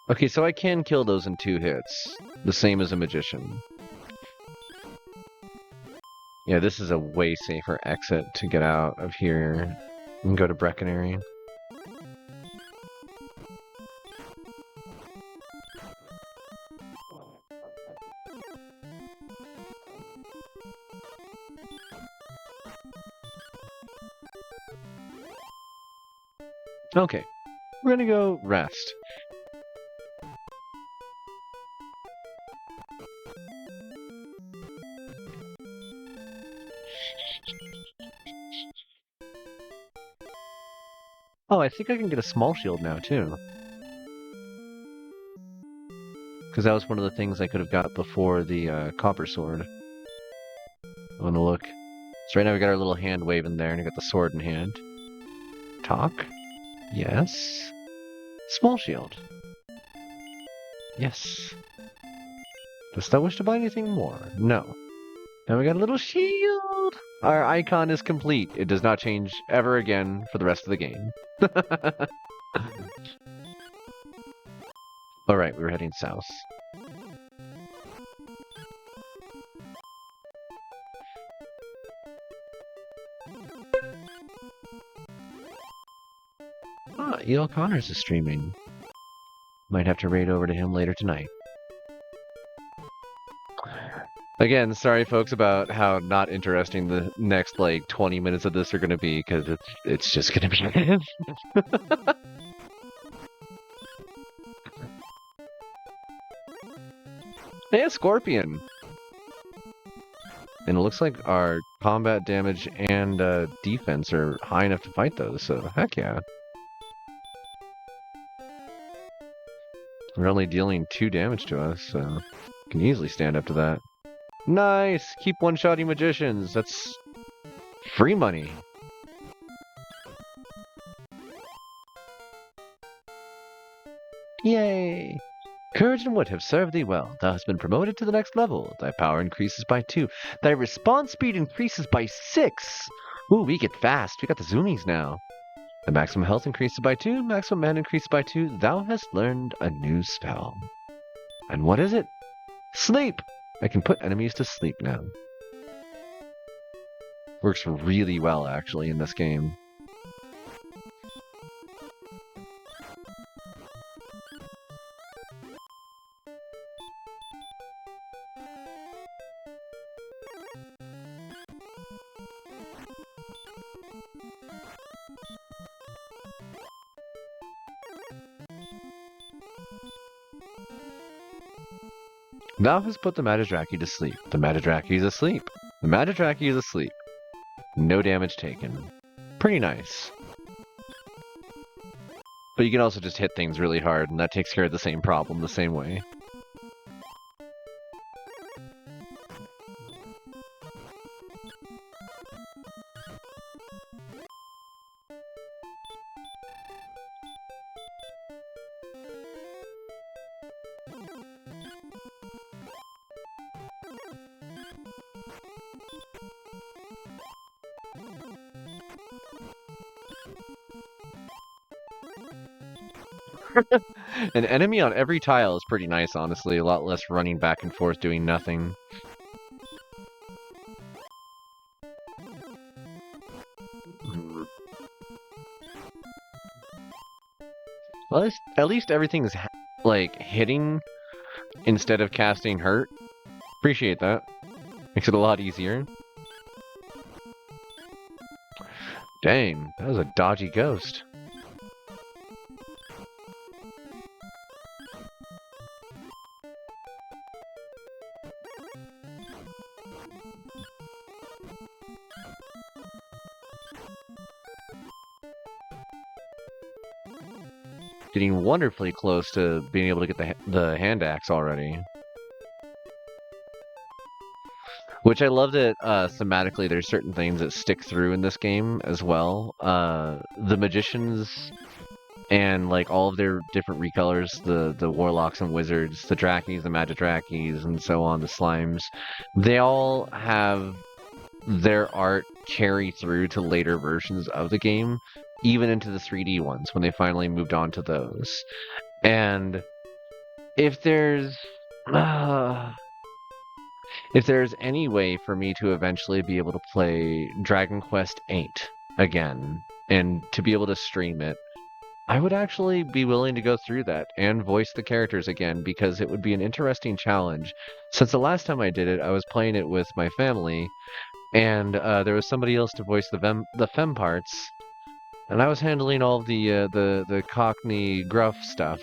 Okay, so I can kill those in 2 hits. The same as a magician. Yeah, this is a way safer exit to get out of here and go to Brecconary. Okay, we're gonna go rest. Oh, I think I can get a small shield now, too. Because that was one of the things I could have got before the copper sword. I want to look. So right now we got our little hand waving there, and we got the sword in hand. Talk? Yes. Small shield. Yes. Dost thou wish to buy anything more? No. Now we got a little shield! Our icon is complete. It does not change ever again for the rest of the game. Alright, we're heading south. Ah, E.L. Connors is streaming. Might have to raid over to him later tonight. Again, sorry folks about how not interesting the next, 20 minutes of this are gonna be, because it's just gonna be... Hey, a scorpion! And it looks like our combat damage and defense are high enough to fight those, so heck yeah. We're only dealing 2 damage to us, so can easily stand up to that. Nice! Keep one-shotting magicians. That's free money. Yay! Courage and wit have served thee well. Thou hast been promoted to the next level. Thy power increases by 2. Thy response speed increases by 6. Ooh, we get fast. We got the zoomies now. The maximum health increases by 2. Maximum mana increases by 2. Thou hast learned a new spell. And what is it? Sleep! I can put enemies to sleep now. Works really well, actually, in this game. Thou hast put the Magidraki to sleep. The Magidraki is asleep. The Magidraki is asleep. No damage taken. Pretty nice. But you can also just hit things really hard, and that takes care of the same problem the same way. An enemy on every tile is pretty nice, honestly. A lot less running back and forth doing nothing. Well, at least everything's like hitting instead of casting hurt. Appreciate that. Makes it a lot easier. Dang, that was a dodgy ghost. Getting wonderfully close to being able to get the hand axe already. Which I love that thematically there's certain things that stick through in this game as well. The magicians and like all of their different recolors, the warlocks and wizards, the drakes, the magidrakes, and so on, the slimes, they all have their art carry through to later versions of the game, even into the 3D ones when they finally moved on to those. And if there's if there's any way for me to eventually be able to play Dragon Quest VIII again and to be able to stream it, I would actually be willing to go through that and voice the characters again because it would be an interesting challenge. Since the last time I did it, I was playing it with my family, and there was somebody else to voice the fem parts, and I was handling all the Cockney gruff stuff.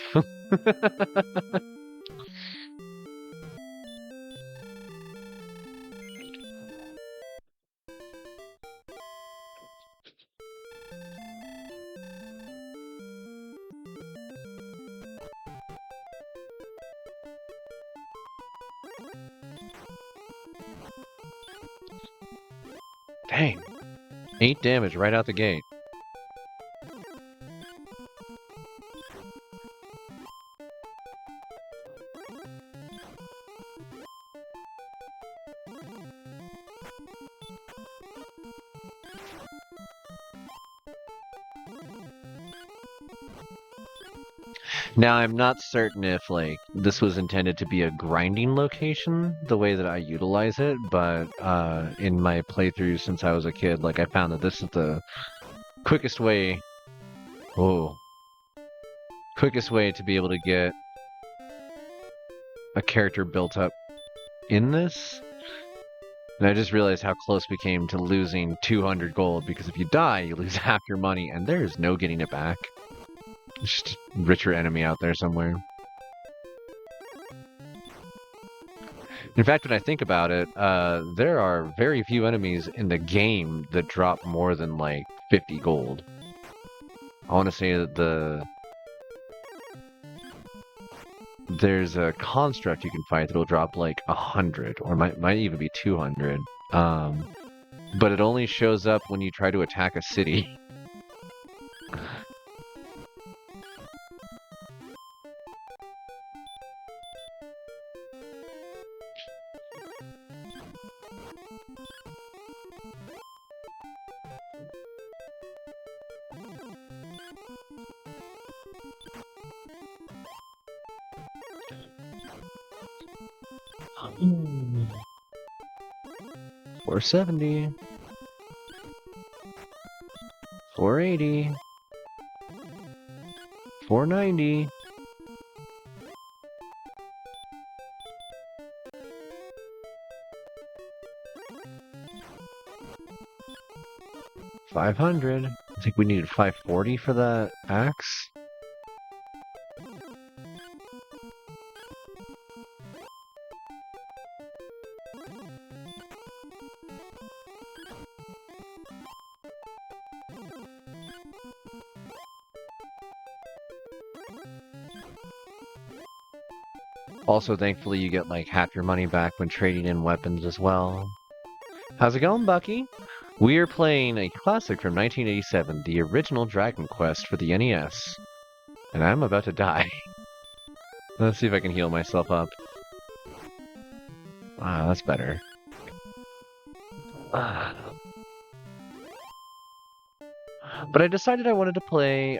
Dang, 8 damage right out the gate. Now, I'm not certain if, like, this was intended to be a grinding location, the way that I utilize it, but in my playthroughs since I was a kid, like, I found that this is the quickest way... Oh. Quickest way to be able to get a character built up in this. And I just realized how close we came to losing 200 gold, because if you die, you lose half your money, and there is no getting it back. Just richer enemy out there somewhere. In fact, when I think about it, there are very few enemies in the game that drop more than like 50 gold. I want to say that there's a construct you can fight that'll drop like 100, or might even be 200. But it only shows up when you try to attack a city. Hmm. 470. 480. 490. $500. I think we needed 540 for that axe. Also, thankfully, you get like half your money back when trading in weapons as well. How's it going, Bucky? We are playing a classic from 1987, the original Dragon Quest for the NES. And I'm about to die. Let's see if I can heal myself up. Ah, that's better. Ah. But I decided I wanted to play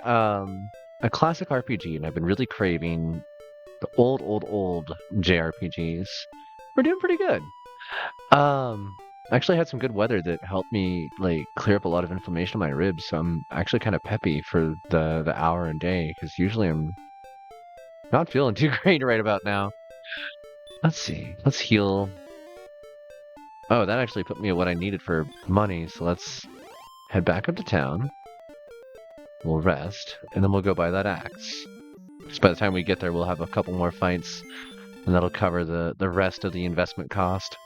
a classic RPG, and I've been really craving the old JRPGs. We're doing pretty good. I actually had some good weather that helped me like clear up a lot of inflammation in my ribs, so I'm actually kind of peppy for the hour and day because usually I'm not feeling too great right about now. Let's see. Let's heal. Oh, that actually put me at what I needed for money, so let's head back up to town. We'll rest, and then we'll go buy that axe. Because by the time we get there, we'll have a couple more fights, and that'll cover the rest of the investment cost.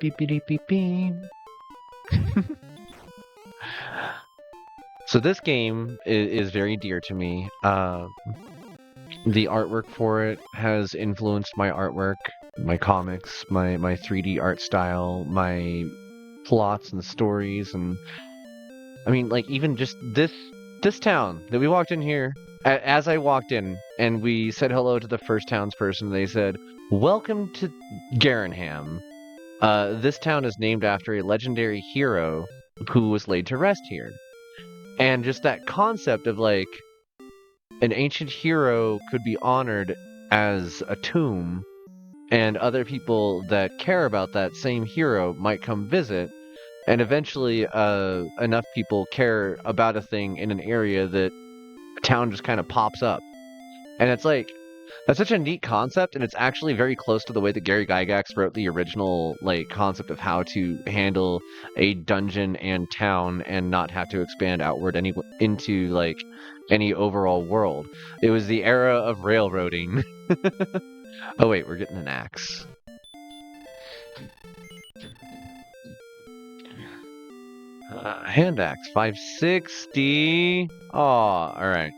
Beep beep beep beep. So this game is very dear to me. The artwork for it has influenced my artwork, my comics, my 3D art style, my plots and stories, and I mean, like even just this town that we walked in here. As I walked in and we said hello to the first townsperson, they said, "Welcome to Garenham. This town is named after a legendary hero who was laid to rest here." And just that concept of like an ancient hero could be honored as a tomb, and other people that care about that same hero might come visit, and eventually enough people care about a thing in an area that a town just kind of pops up. And it's like, that's such a neat concept, and it's actually very close to the way that Gary Gygax wrote the original like concept of how to handle a dungeon and town and not have to expand outward into like any overall world. It was the era of railroading. Oh wait, we're getting an axe. Hand axe, 560. Oh, all right.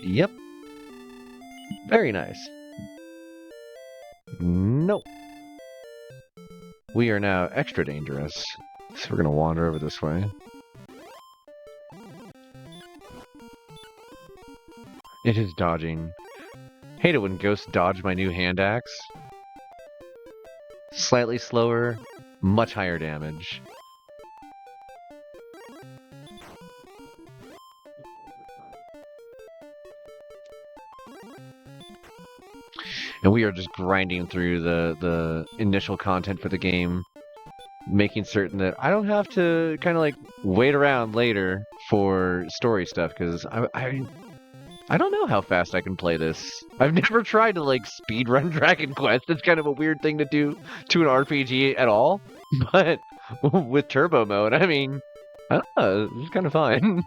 Yep. Very nice. Nope. We are now extra dangerous. So we're gonna wander over this way. It is dodging. Hate it when ghosts dodge my new hand axe. Slightly slower, much higher damage. And we are just grinding through the initial content for the game, making certain that I don't have to kind of like wait around later for story stuff, because I don't know how fast I can play this. I've never tried to like speedrun Dragon Quest. It's kind of a weird thing to do to an RPG at all, but with turbo mode, I mean, I don't know, it's kind of fun.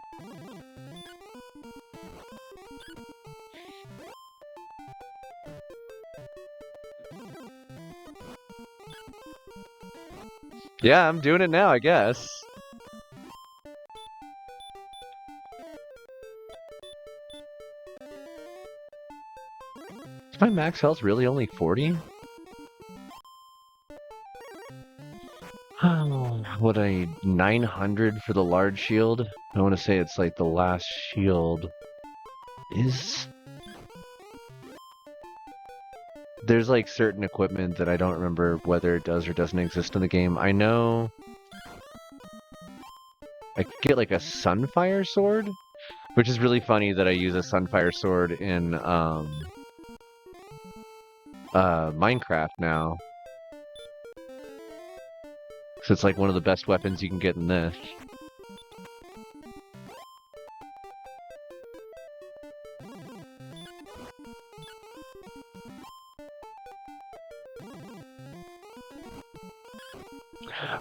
Yeah, I'm doing it now, I guess. Is my max health really only 40? What, a 900 for the large shield? I want to say it's like the last shield is... There's like certain equipment that I don't remember whether it does or doesn't exist in the game. I know I could get like a Sunfire sword, which is really funny that I use a Sunfire sword in Minecraft now. So it's like one of the best weapons you can get in this.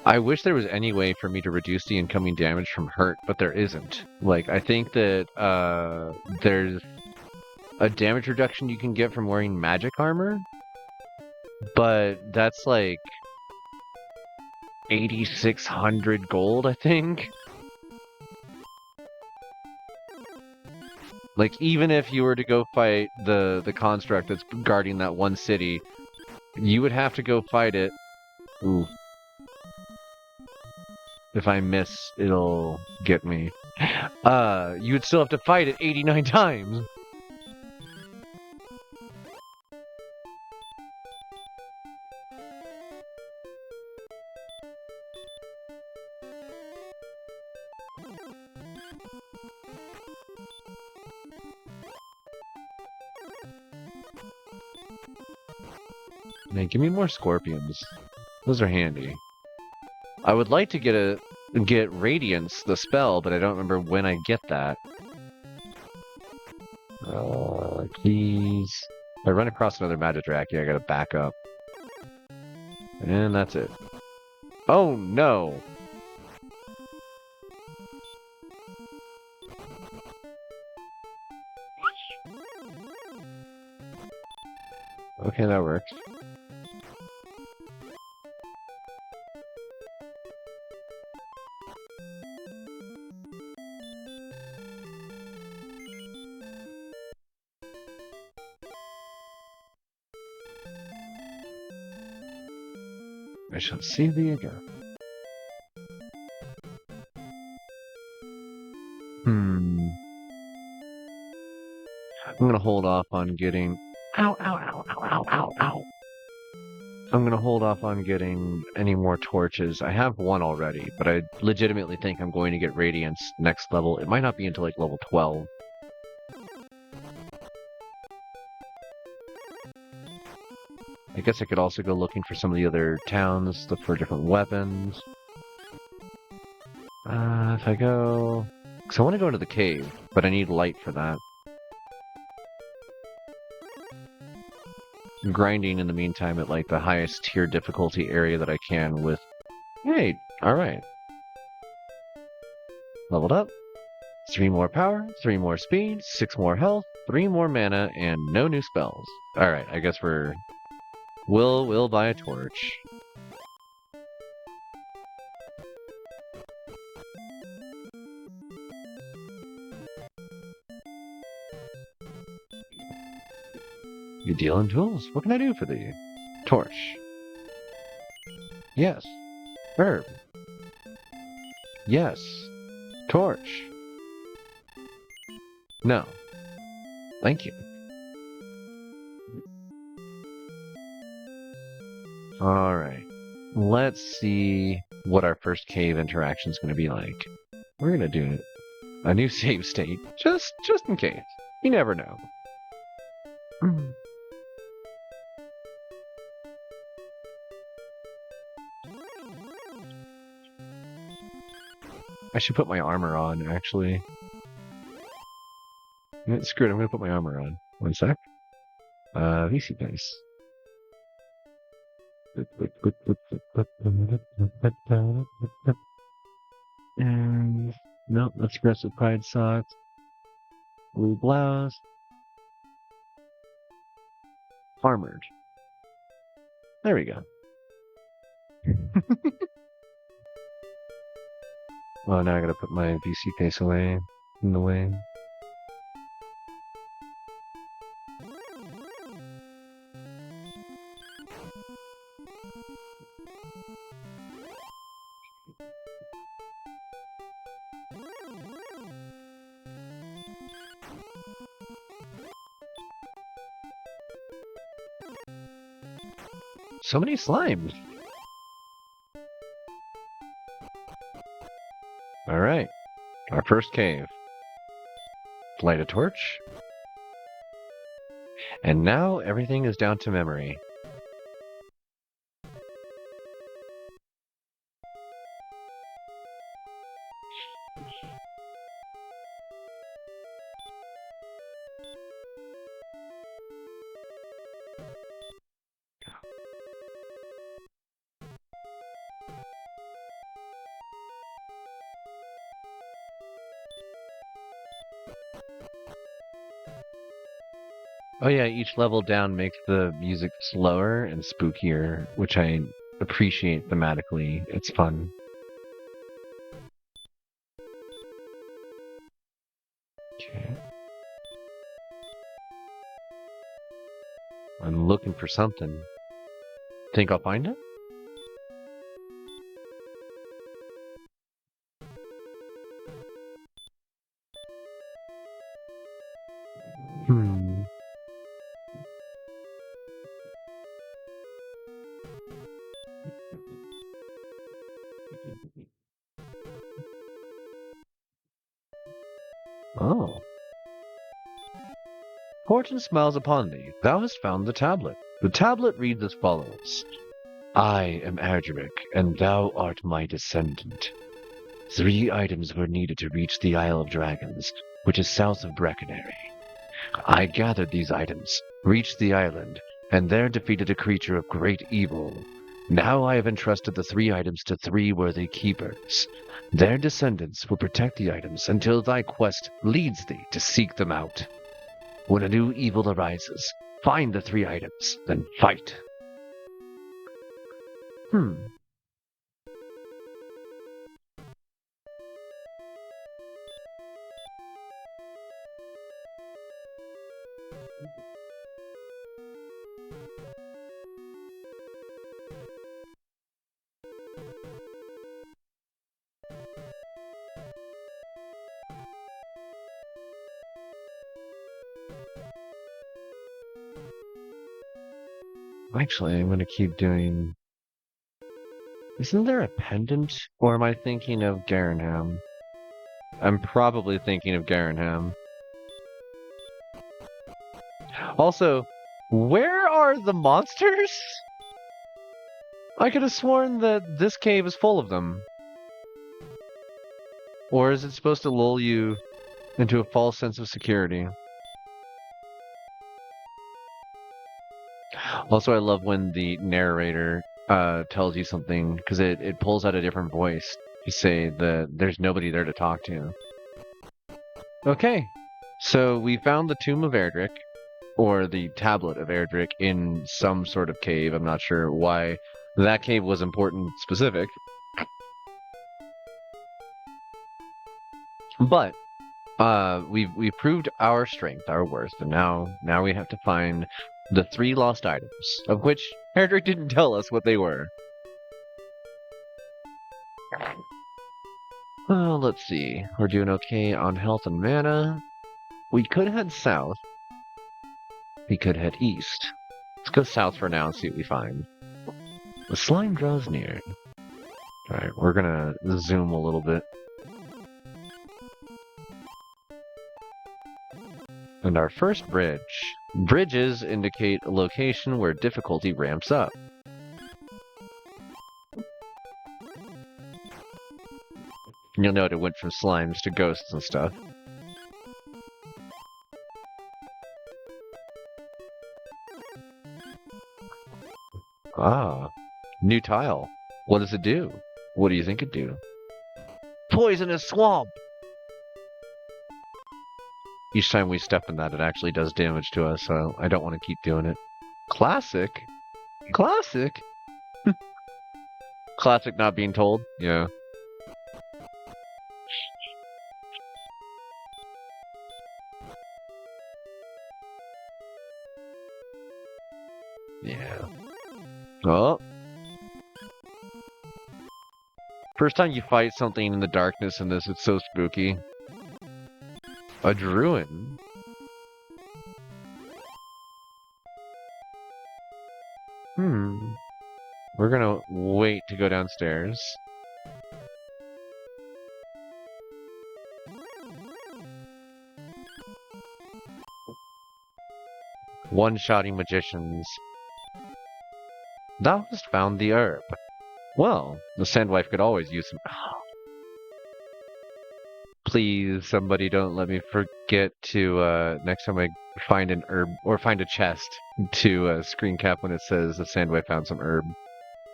I wish there was any way for me to reduce the incoming damage from hurt, but there isn't. Like, I think that there's a damage reduction you can get from wearing magic armor, but that's like 8,600 gold, I think. Like, even if you were to go fight the construct that's guarding that one city, You would have to go fight it. Ooh. If I miss, it'll get me. You would still have to fight it 89 times. Man, give me more scorpions. Those are handy. I would like to get Radiance, the spell, but I don't remember when I get that. Please. If I run across another Magidraki, I gotta back up. And that's it. Oh no! Okay, that works. I shall see thee again. I'm gonna hold off on getting... Ow, ow, ow, ow, ow, ow, ow. I'm gonna hold off on getting any more torches. I have one already, but I legitimately think I'm going to get Radiance next level. It might not be until like level 12. I guess I could also go looking for some of the other towns, look for different weapons. If I go... Because I want to go into the cave, but I need light for that. I'm grinding in the meantime at like the highest tier difficulty area that I can with... Hey, alright. Leveled up. 3 more power, 3 more speed, 6 more health, 3 more mana, and no new spells. Alright, I guess we're... We'll buy a torch. You deal in tools. What can I do for thee? Torch. Yes. Herb. Yes. Torch. No. Thank you. Alright. Let's see what our first cave interaction is going to be like. We're going to do a new save state, just in case. You never know. I should put my armor on, actually. Screw it, I'm gonna put my armor on. One sec. VC base. And nope, that's aggressive pride socks. Blue blouse. Armored. There we go. Oh, now I gotta put my VC case away in the way. So many slimes. Alright. Our first cave. Light a torch. And now everything is down to memory. Oh yeah, each level down makes the music slower and spookier, which I appreciate thematically. It's fun. Okay. I'm looking for something. Think I'll find it? Hmm. Oh. Fortune smiles upon thee. Thou hast found the tablet. The tablet reads as follows. I am Erdrick, and thou art my descendant. 3 items were needed to reach the Isle of Dragons, which is south of Breckenary. I gathered these items, reached the island, and there defeated a creature of great evil. Now I have entrusted the 3 items to 3 worthy keepers. Their descendants will protect the items until thy quest leads thee to seek them out. When a new evil arises, find the 3 items, then fight. Actually, I'm gonna keep doing... Isn't there a pendant? Or am I thinking of Garenham? I'm probably thinking of Garenham. Also, where are the monsters? I could have sworn that this cave is full of them. Or is it supposed to lull you into a false sense of security? Also, I love when the narrator tells you something, because it pulls out a different voice to say that there's nobody there to talk to. Okay, so we found the Tomb of Erdrick, or the Tablet of Erdrick, in some sort of cave. I'm not sure why that cave was important specific. But we've proved our strength, our worth, and now we have to find the 3 lost items, of which Erdrick didn't tell us what they were. Well, let's see. We're doing okay on health and mana. We could head south. We could head east. Let's go south for now and see what we find. The slime draws near. Alright, we're gonna zoom a little bit. And our first bridge. Bridges indicate a location where difficulty ramps up. You'll note it went from slimes to ghosts and stuff. Ah, new tile. What does it do? What do you think it'd do? Poisonous swamp! Each time we step in that, it actually does damage to us, so I don't want to keep doing it. Classic? Classic? Classic not being told? Yeah. Yeah. Oh. First time you fight something in the darkness in this, it's so spooky. A druid? We're gonna wait to go downstairs. One-shotting magicians. Thou hast found the herb. Well, the Sandwife could always use some... Please, somebody don't let me forget to, next time I find an herb, or find a chest, to screen cap when it says the Sandwife found some herb.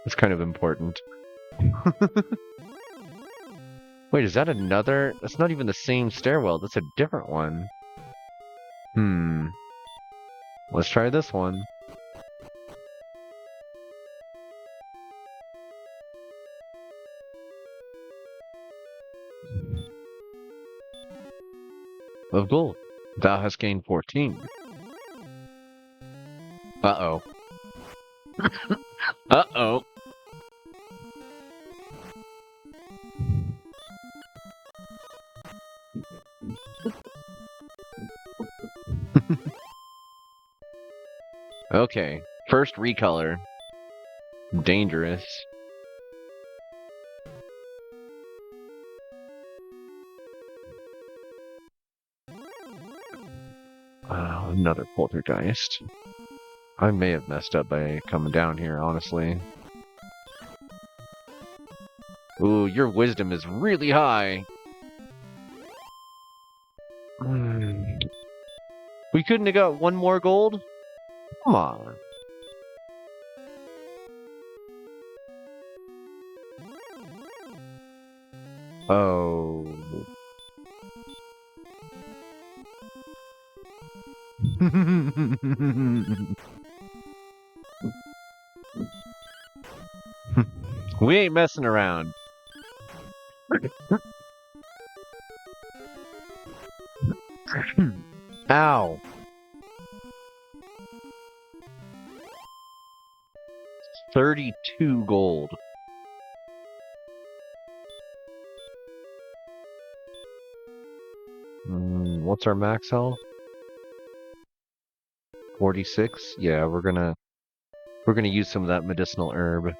It's kind of important. Wait, is that another? That's not even the same stairwell, that's a different one. Let's try this one. Of gold. Thou hast gained 14. Uh-oh. Uh-oh. Okay. First recolor. Dangerous. Another poltergeist. I may have messed up by coming down here, honestly. Ooh, your wisdom is really high. We couldn't have got one more gold? Come on. Oh. We ain't messing around. Ow. 32 gold. What's our max health? 46? Yeah, we're gonna use some of that medicinal herb.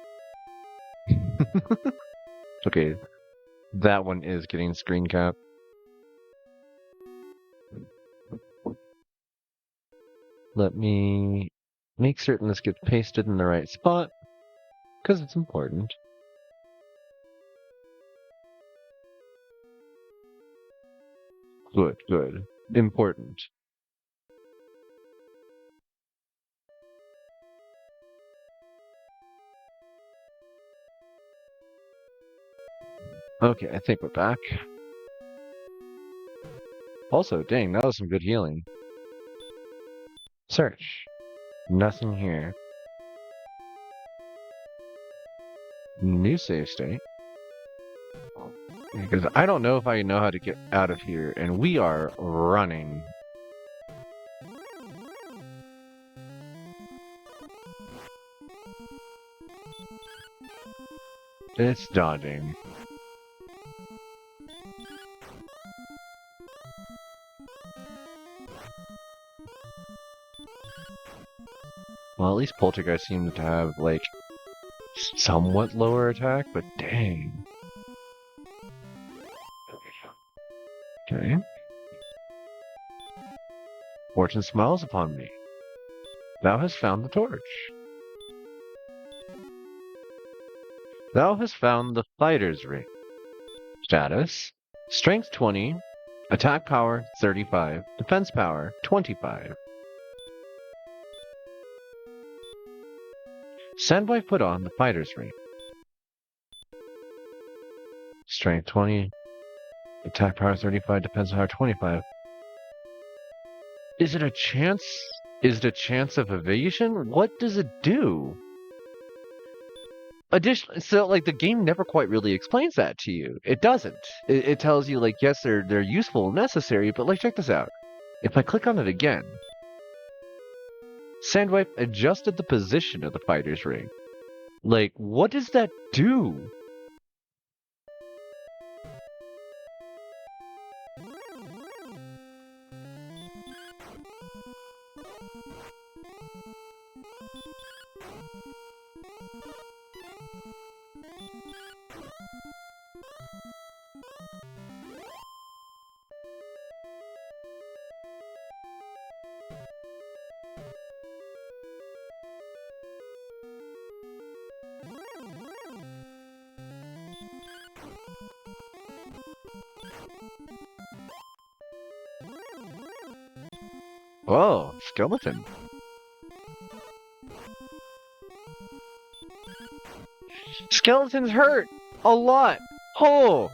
Okay, that one is getting screen cap. Let me make certain this gets pasted in the right spot, because it's important. Good, good. Important. Okay, I think we're back. Also, dang, that was some good healing. Search. Nothing here. New save state. Because I don't know if I know how to get out of here, and we are running. It's dodging. Well, at least Poltergeist seemed to have, like, somewhat lower attack, but dang. Okay. Fortune smiles upon me. Thou hast found the torch. Thou hast found the fighter's ring. Status: Strength 20, Attack Power 35, Defense Power 25. Sandwife put on the fighter's ring. Strength 20, Attack Power 35, Defense Power 25. Is it a chance? Is it a chance of evasion? What does it do? So like the game never quite really explains that to you. It doesn't. It tells you like yes, they're useful and necessary, but like check this out. If I click on it again, Sandwipe adjusted the position of the fighter's ring. Like, what does that do? Oh, skeleton. Skeletons hurt a lot. Oh,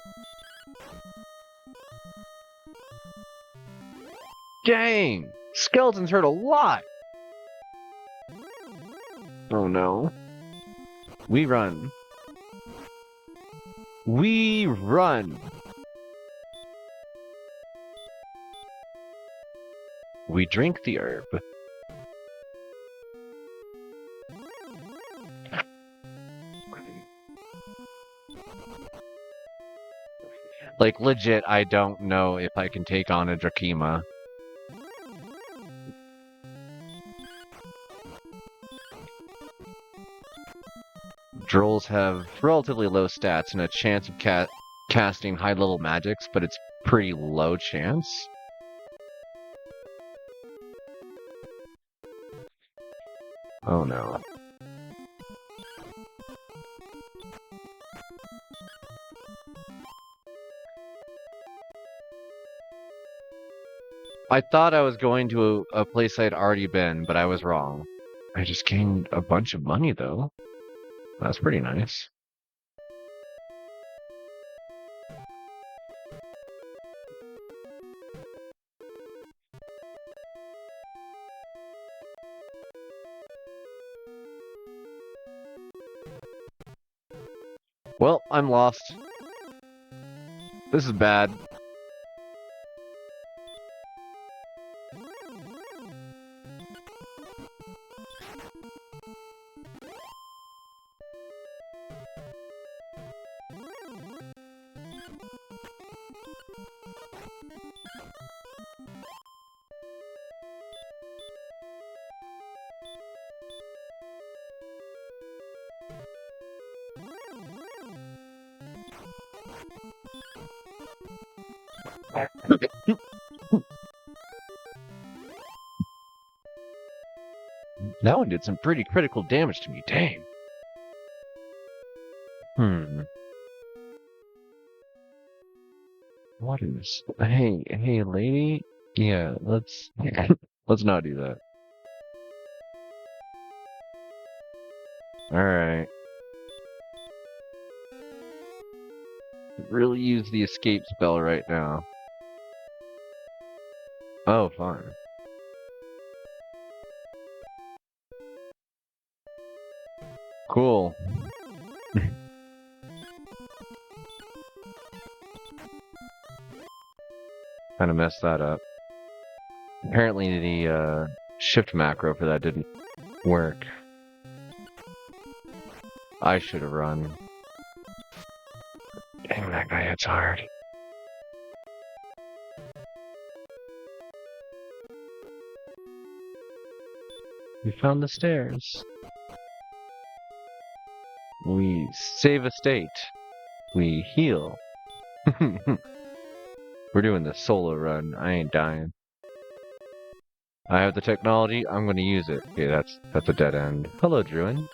dang. Skeletons hurt a lot. Oh no. We run. We run. We drink the herb. Like, legit, I don't know if I can take on a Drakima. Drolls have relatively low stats and a chance of casting high-level magics, but it's pretty low chance. Oh no. I thought I was going to a place I'd already been, but I was wrong. I just gained a bunch of money, though. That's pretty nice. Well, I'm lost. This is bad. That one did some pretty critical damage to me, dang. What is... Hey, lady? Yeah, let's... let's not do that. Alright. Really use the escape spell right now. Oh, fine. Cool. Kind of messed that up. Apparently the shift macro for that didn't work. I should have run. Dang, that guy hits hard. We found the stairs. We save a state. We heal. We're doing the solo run. I ain't dying. I have the technology. I'm going to use it. Okay, that's a dead end. Hello, Druin.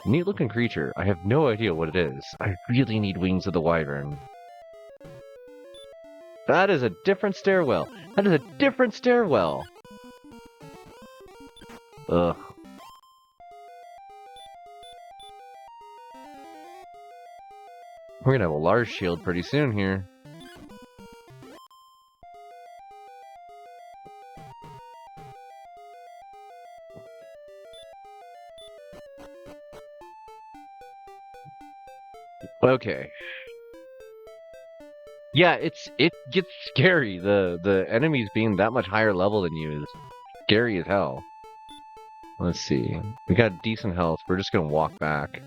Neat looking creature. I have no idea what it is. I really need wings of the wyvern. That is a different stairwell. That is a different stairwell. Ugh. We're gonna have a large shield pretty soon here. Okay. Yeah, it gets scary. The enemies being that much higher level than you is scary as hell. Let's see. We got decent health. We're just gonna walk back.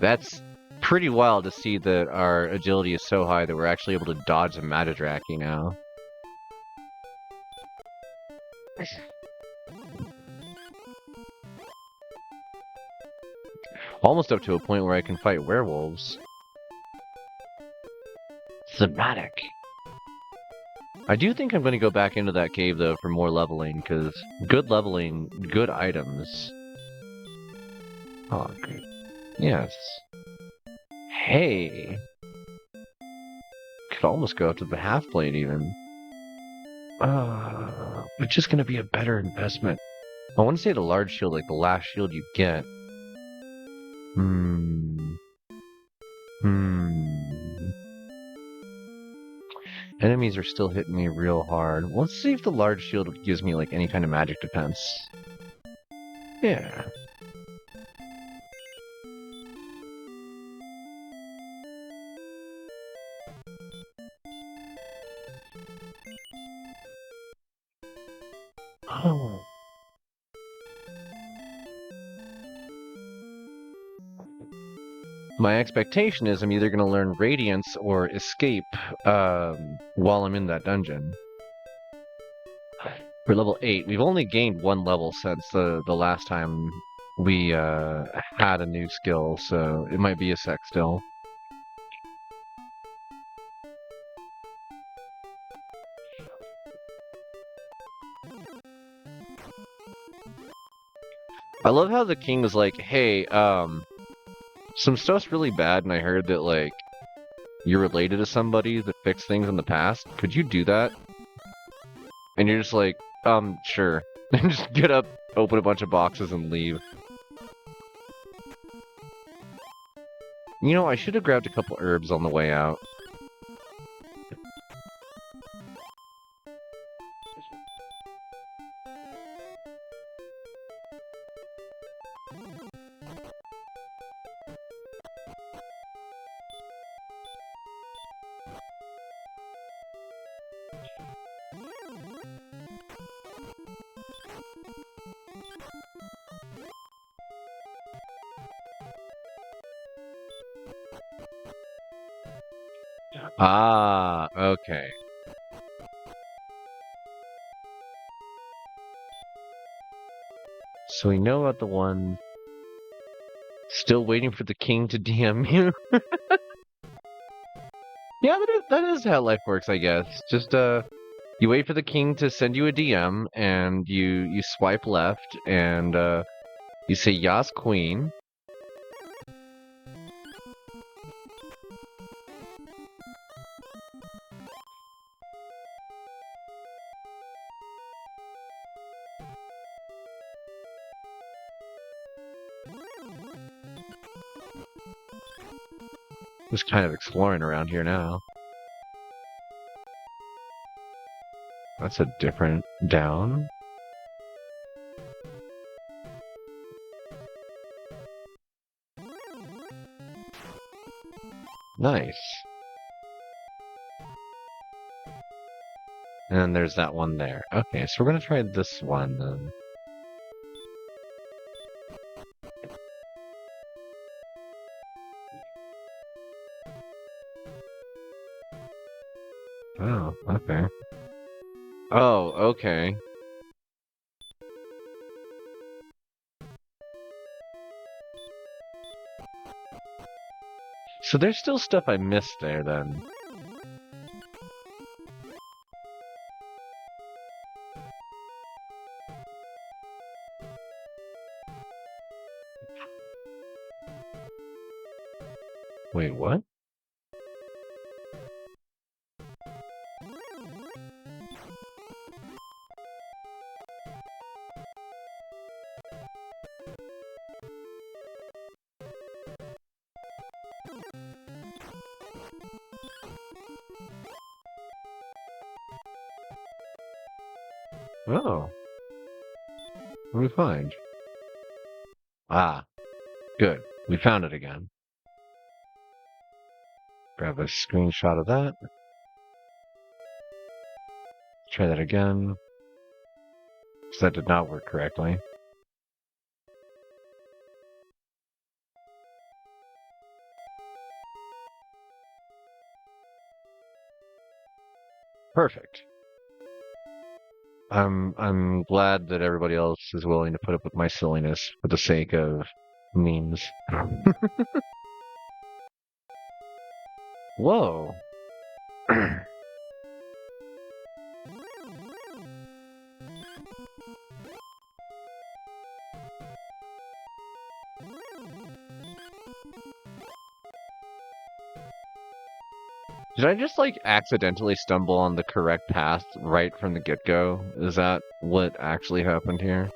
That's pretty wild to see that our agility is so high that we're actually able to dodge a Matadraki now. Almost up to a point where I can fight werewolves. Thematic. I do think I'm going to go back into that cave, though, for more leveling, because good leveling, good items. Oh, good. Yes. Hey! Could almost go up to the half plate, even. It's just going to be a better investment. I want to say the large shield, like the last shield you get. Enemies are still hitting me real hard. Let's see if the large shield gives me, like, any kind of magic defense. Yeah. Oh. My expectation is I'm either going to learn Radiance or Escape while I'm in that dungeon. We're level 8. We've only gained one level since the last time we had a new skill, so it might be a sec still. I love how the king was like, hey, some stuff's really bad, and I heard that, like, you're related to somebody that fixed things in the past. Could you do that? And you're just like, sure. And just get up, open a bunch of boxes, and leave. You know, I should have grabbed a couple herbs on the way out. Ah, okay. So we know about the one still waiting for the king to DM you. Yeah, that is how life works, I guess. Just you wait for the king to send you a DM, and you swipe left, and you say Yas Queen. Just kind of exploring around here now. That's a different down. Nice. And then there's that one there. Okay, so we're gonna try this one then. Oh, okay. Oh, okay. So there's still stuff I missed there then. Wait, what? Oh. What do we find? Ah, good. We found it again. Grab a screenshot of that. Try that again. So that did not work correctly. Perfect. I'm glad that everybody else is willing to put up with my silliness for the sake of memes. Whoa. Did I just like accidentally stumble on the correct path right from the get-go? Is that what actually happened here?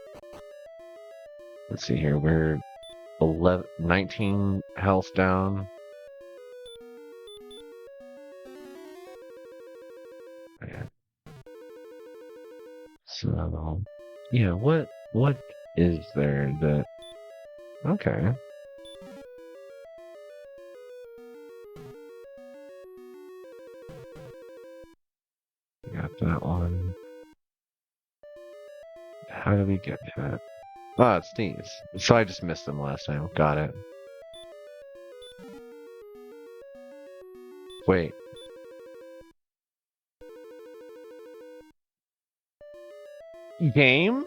Let's see here. We're 19 health down. Okay. So, yeah, what is there that... Okay. Got that one. How do we get to it? Oh, it's these. So I just missed them last time. Got it. Wait. Game?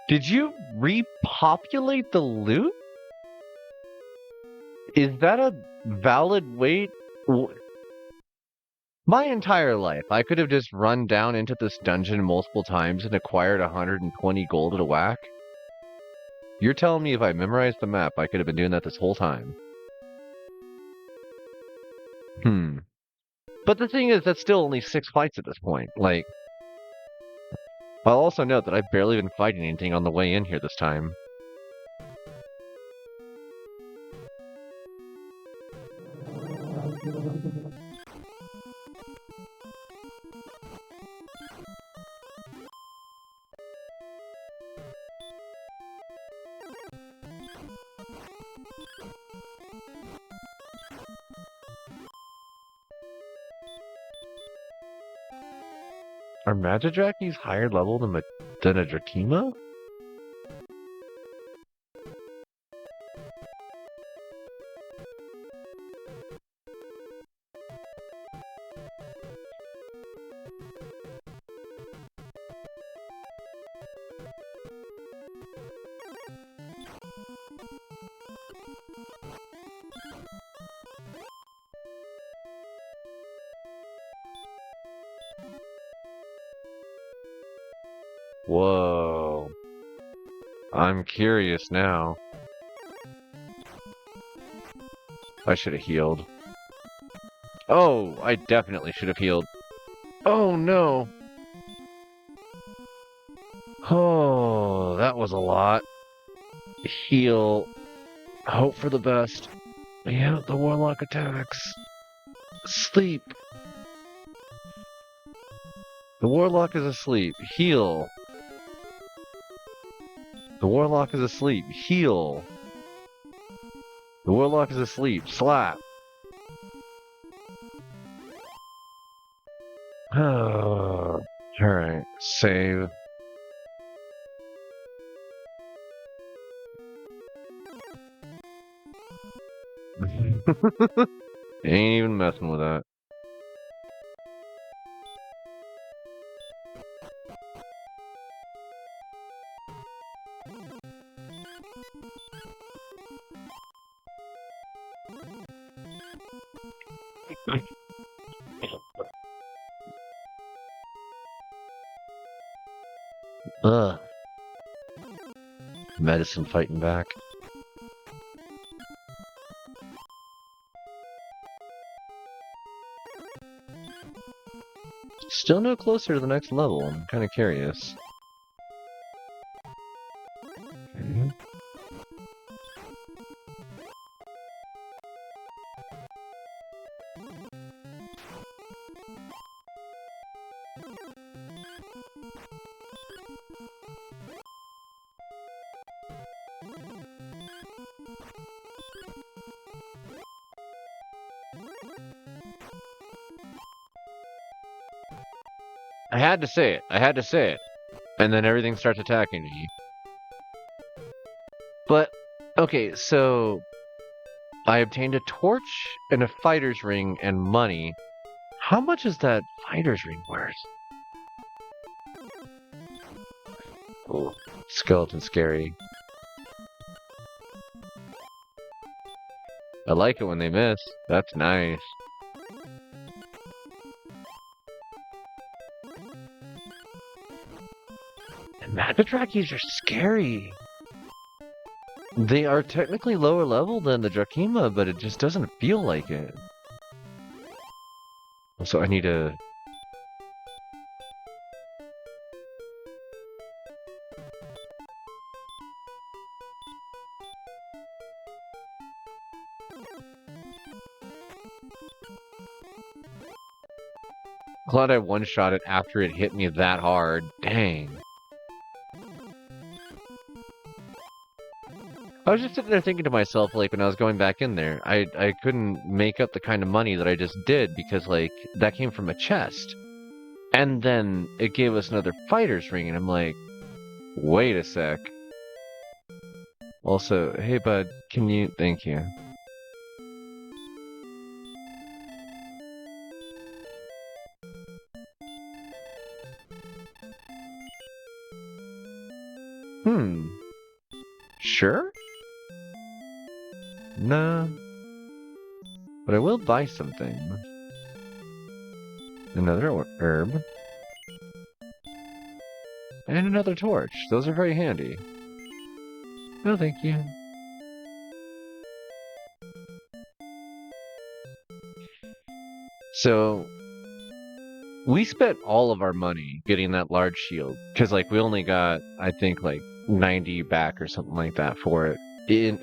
Did you repopulate the loot? Is that a valid way? My entire life, I could have just run down into this dungeon multiple times and acquired 120 gold at a whack? You're telling me if I memorized the map, I could have been doing that this whole time? Hmm. But the thing is, that's still only 6 fights at this point. Like, I'll also note that I've barely been fighting anything on the way in here this time. Are Magidrakis higher level than a Drakima? Whoa. I'm curious now. I should have healed. Oh, I definitely should have healed. Oh no. Oh, that was a lot. Heal. Hope for the best. Yeah, the warlock attacks. Sleep. The warlock is asleep. Heal. The warlock is asleep. Heal. The warlock is asleep. Slap. Alright. Save. Ain't even messing with that. Ugh. Medicine fighting back. Still no closer to the next level. I'm kind of curious. I had to say it. I had to say it. And then everything starts attacking me. But, okay, so I obtained a torch and a fighter's ring and money. How much is that fighter's ring worth? Oh, skeleton scary. I like it when they miss. That's nice. And Magidrakis are scary. They are technically lower level than the Drakima, but it just doesn't feel like it. So I need to... Glad I one-shot it after it hit me that hard. Dang. I was just sitting there thinking to myself, like, when I was going back in there, I couldn't make up the kind of money that I just did because, like, that came from a chest. And then it gave us another fighter's ring, and I'm like, wait a sec. Also, hey bud, can you... Thank you. Sure? Nah. But I will buy something. Another herb. And another torch. Those are very handy. No, thank you. So, we spent all of our money getting that large shield. Because, like, we only got, I think, like, 90 back or something like that for it.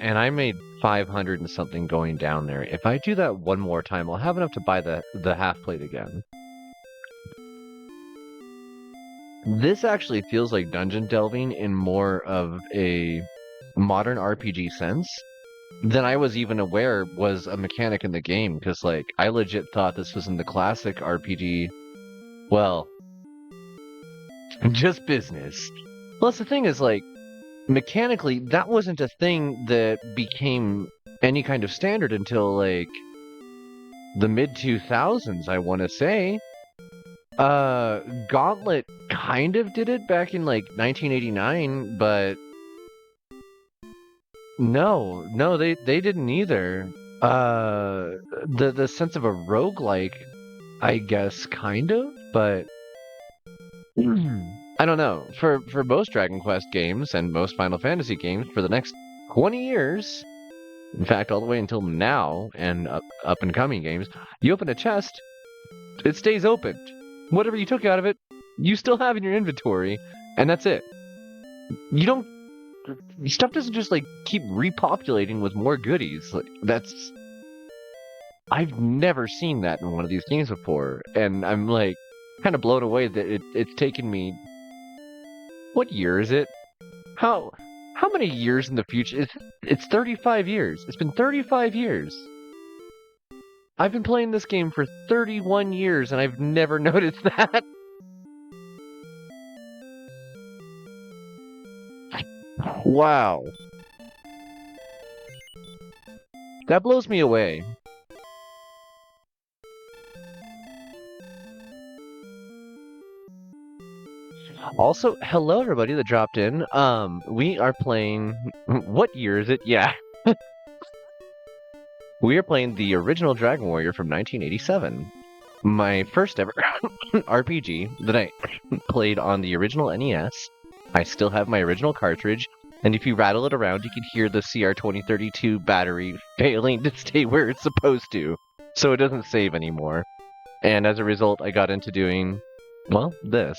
And I made 500 and something going down there. If I do that one more time, I'll have enough to buy the half plate again. This actually feels like dungeon delving in more of a modern RPG sense than I was even aware was a mechanic in the game, because, like, I legit thought this was in the classic RPG. Well, just business. Plus, the thing is, like, mechanically, that wasn't a thing that became any kind of standard until, like, the mid-2000s, I want to say. Gauntlet kind of did it back in, like, 1989, but no, they didn't either. The sense of a roguelike, I guess, kind of, but I don't know. For most Dragon Quest games and most Final Fantasy games for the next 20 years, in fact, all the way until now and up and coming games, you open a chest, it stays open. Whatever you took out of it, you still have in your inventory, and that's it. You don't. Stuff doesn't just, like, keep repopulating with more goodies. Like, that's. I've never seen that in one of these games before, and I'm, like, kind of blown away that it's taken me. What year is it? How many years in the future? It's 35 years. It's been 35 years. I've been playing this game for 31 years, and I've never noticed that. Wow. That blows me away. Also, hello everybody that dropped in. We are playing... What year is it? Yeah. We are playing the original Dragon Warrior from 1987. My first ever RPG that I played on the original NES. I still have my original cartridge, and if you rattle it around, you can hear the CR2032 battery failing to stay where it's supposed to, so it doesn't save anymore. And as a result, I got into doing, well, this.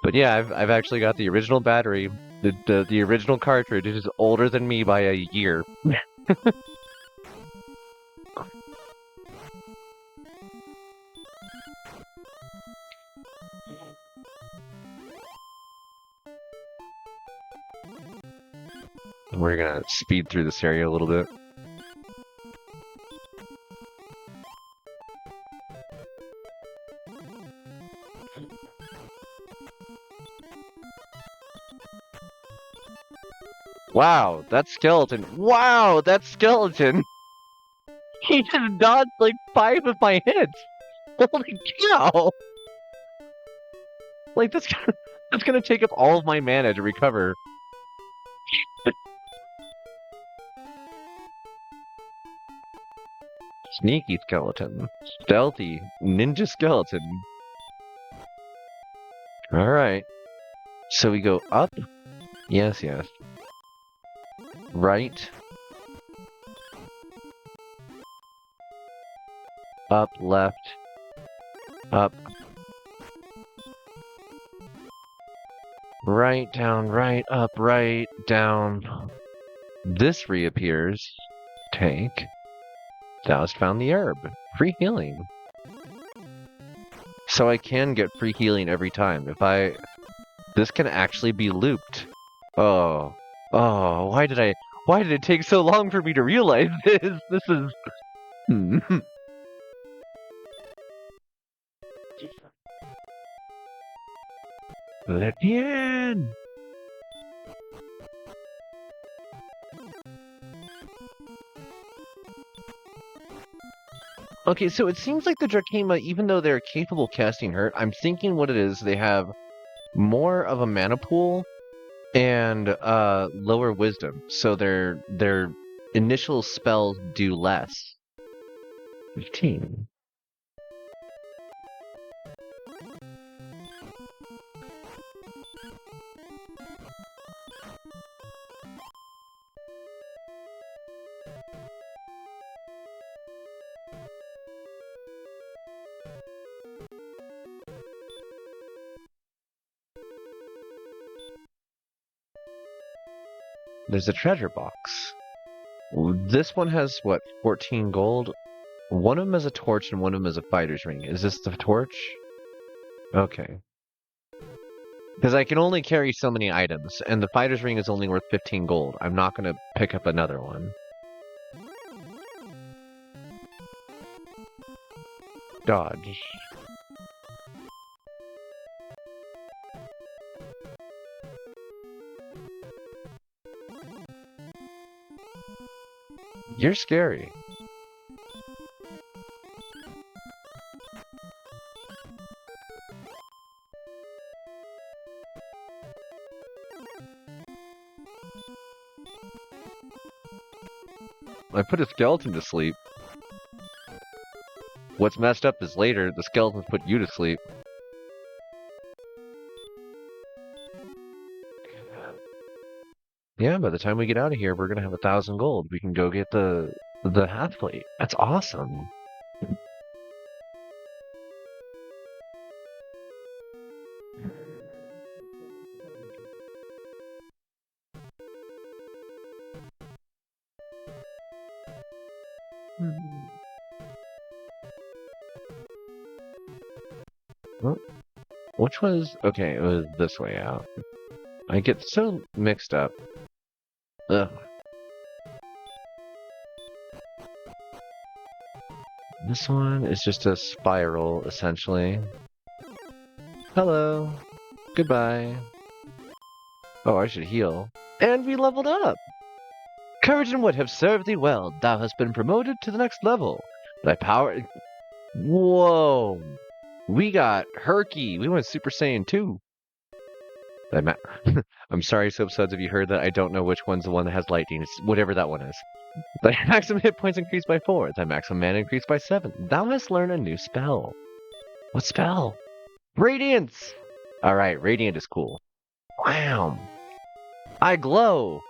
But yeah, I've actually got the original battery, the original cartridge. It is older than me by a year. We're gonna speed through this area a little bit. Wow, that skeleton. Wow, that skeleton! He just dodged like 5 of my hits! Holy cow! Like, that's gonna take up all of my mana to recover. Sneaky skeleton. Stealthy ninja skeleton. Alright. So we go up. Yes, yes. Right. Up, left. Up. Right, down, right, up, right, down. This reappears. Take. Thou hast found the herb. Free healing. So I can get free healing every time. This can actually be looped. Oh. Oh, why did it take so long for me to realize this? This is... Let me in! Okay, so it seems like the Drakema, even though they're capable of casting hurt, I'm thinking what it is, they have more of a mana pool and lower wisdom, so their initial spells do less. 15. There's a treasure box. This one has, what, 14 gold? One of them is a torch and one of them is a fighter's ring. Is this the torch? Okay. Because I can only carry so many items, and the fighter's ring is only worth 15 gold. I'm not going to pick up another one. Dodge. You're scary. I put a skeleton to sleep. What's messed up is later, the skeletons put you to sleep. Yeah, by the time we get out of here, we're gonna have 1,000 gold. We can go get the half plate. That's awesome. Well, which was okay? It was this way out. I get so mixed up. Ugh. This one is just a spiral, essentially. Hello. Goodbye. Oh, I should heal. And we leveled up! Courage and wit have served thee well. Thou hast been promoted to the next level. Thy power... Whoa! We got Herky. We went Super Saiyan 2. I'm sorry, Soapsuds, if you heard that. I don't know which one's the one that has lightning. It's whatever that one is. Thy maximum hit points increased by 4. Thy maximum mana increased by 7. Thou hast learned a new spell. What spell? Radiance! Alright, Radiant is cool. Wow. I glow!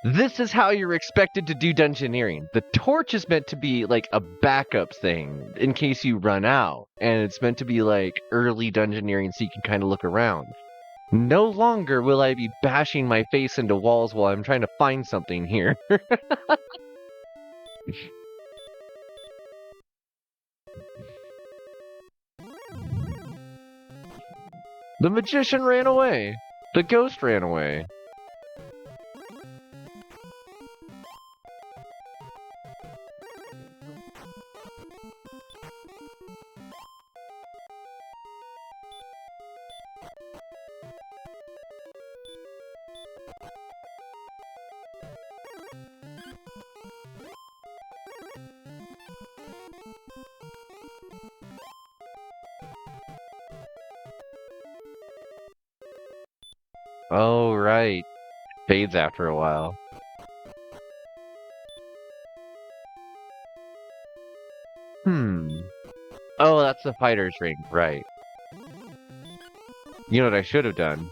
This is how you're expected to do dungeoneering. The torch is meant to be like a backup thing in case you run out. And it's meant to be like early dungeoneering so you can kind of look around. No longer will I be bashing my face into walls while I'm trying to find something here. The magician ran away. The ghost ran away. Oh, right. Fades after a while. Oh, that's the fighter's ring, right. You know what I should have done?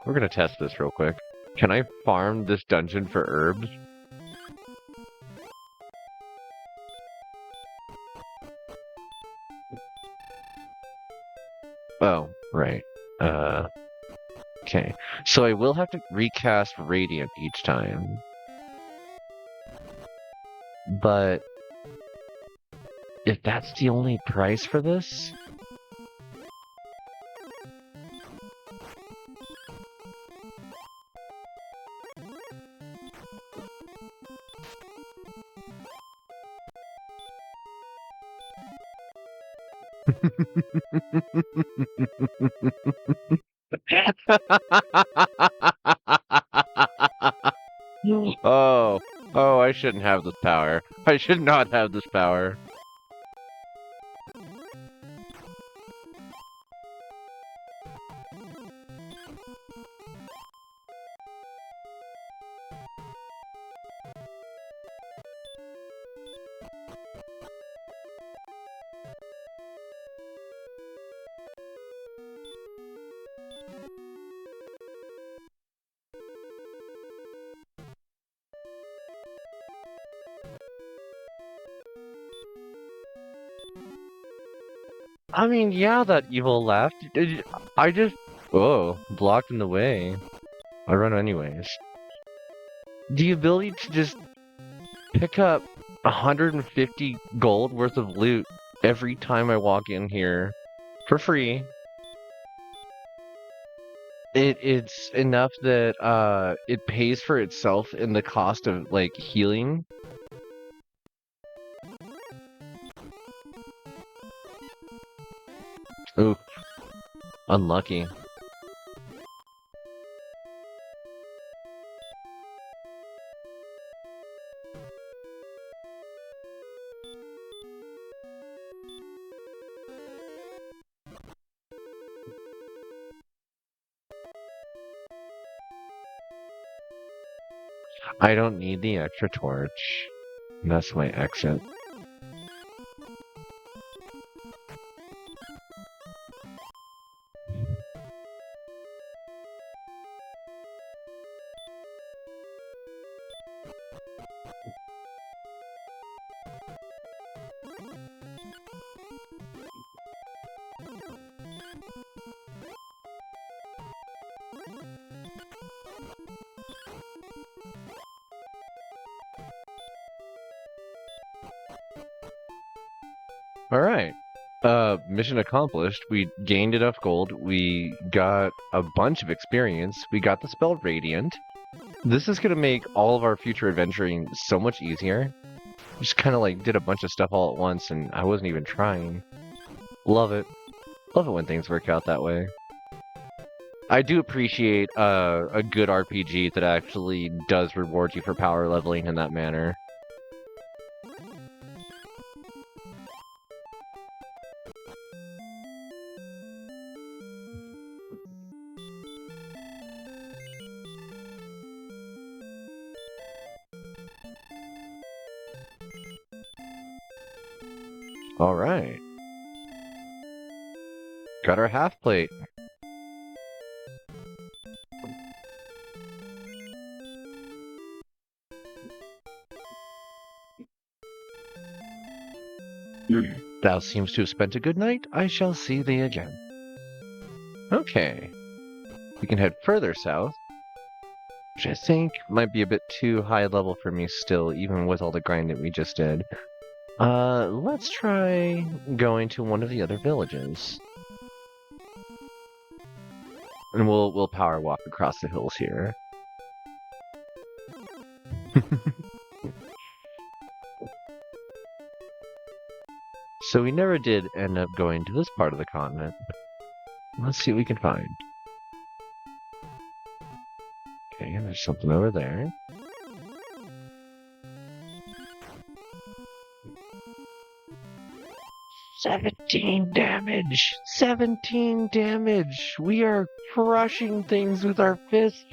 We're gonna test this real quick. Can I farm this dungeon for herbs? Oh, right. Okay. So I will have to recast Radiant each time. But if that's the only price for this... Oh, I shouldn't have this power. I should not have this power. I mean, yeah, that evil laugh. I just, whoa, blocked in the way. I run anyways. The ability to just pick up 150 gold worth of loot every time I walk in here for free. It's enough that it pays for itself in the cost of like healing. Ooh, unlucky. I don't need the extra torch. That's my exit. Alright. Mission accomplished. We gained enough gold. We got a bunch of experience. We got the spell Radiant. This is gonna make all of our future adventuring so much easier. Just kind of like did a bunch of stuff all at once and I wasn't even trying. Love it. Love it when things work out that way. I do appreciate a good RPG that actually does reward you for power leveling in that manner. Alright. Got our half plate. Thou seems to have spent a good night. I shall see thee again. Okay. We can head further south, which I think might be a bit too high level for me still, even with all the grind that we just did. Let's try going to one of the other villages. And we'll power walk across the hills here. So we never did end up going to this part of the continent. Let's see what we can find. Okay, there's something over there. "17 damage! 17 damage! We are crushing things with our fists!"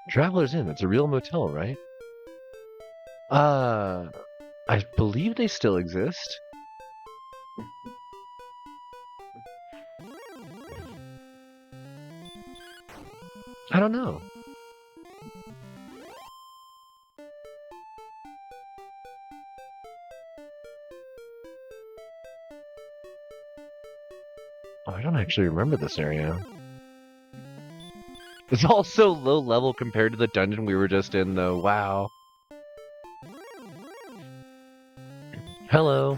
Traveler's Inn, it's a real motel, right? I believe they still exist. I don't know. Oh, I don't actually remember this area. It's all so low level compared to the dungeon we were just in, though. Wow. Hello.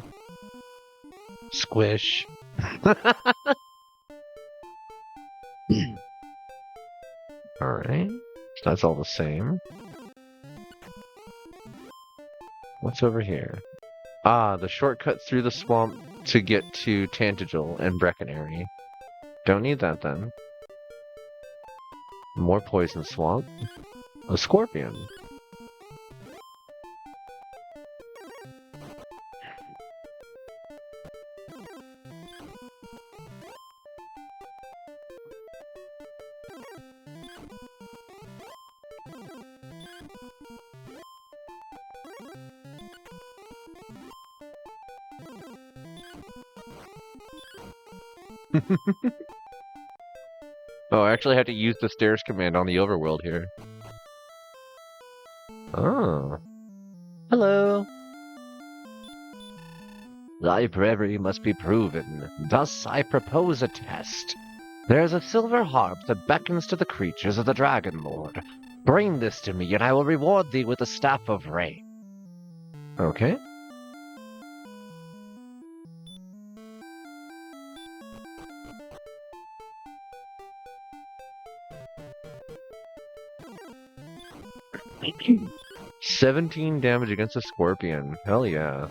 Squish. Alright. That's all the same. What's over here? Ah, the shortcut through the swamp to get to Tantagel and Breckenary. Don't need that then. More poison swamp. A scorpion. Oh, I actually have to use the stairs command on the overworld here. Oh. Hello. Library must be proven. Thus I propose a test. There is a silver harp that beckons to the creatures of the Dragon Lord. Bring this to me, and I will reward thee with the Staff of Rain. Okay. 17 damage against a scorpion. Hell yeah.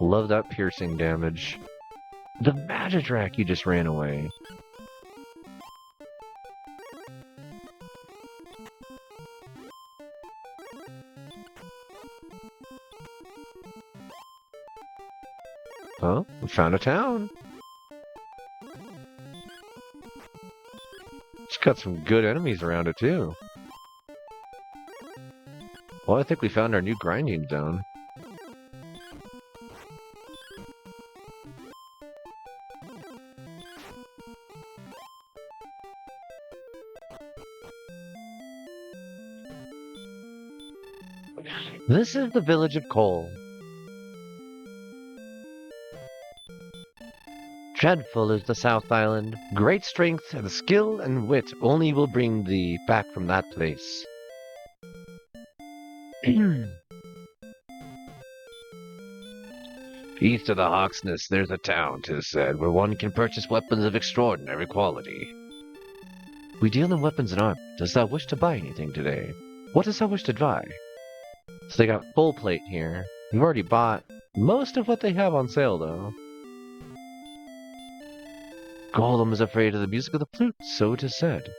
Love that piercing damage. The Magitrak, you just ran away. Oh, we found a town. It's got some good enemies around it, too. Well, I think we found our new grinding zone. This is the village of Cole. Dreadful is the South Island. Great strength and skill and wit only will bring thee back from that place. East of the Hawk's Nest, there's a town, 'tis said, where one can purchase weapons of extraordinary quality. We deal in weapons and armor. Dost thou wish to buy anything today? What dost thou wish to buy? So they got full plate here. We've already bought most of what they have on sale, though. Golem is afraid of the music of the flute, so 'tis said.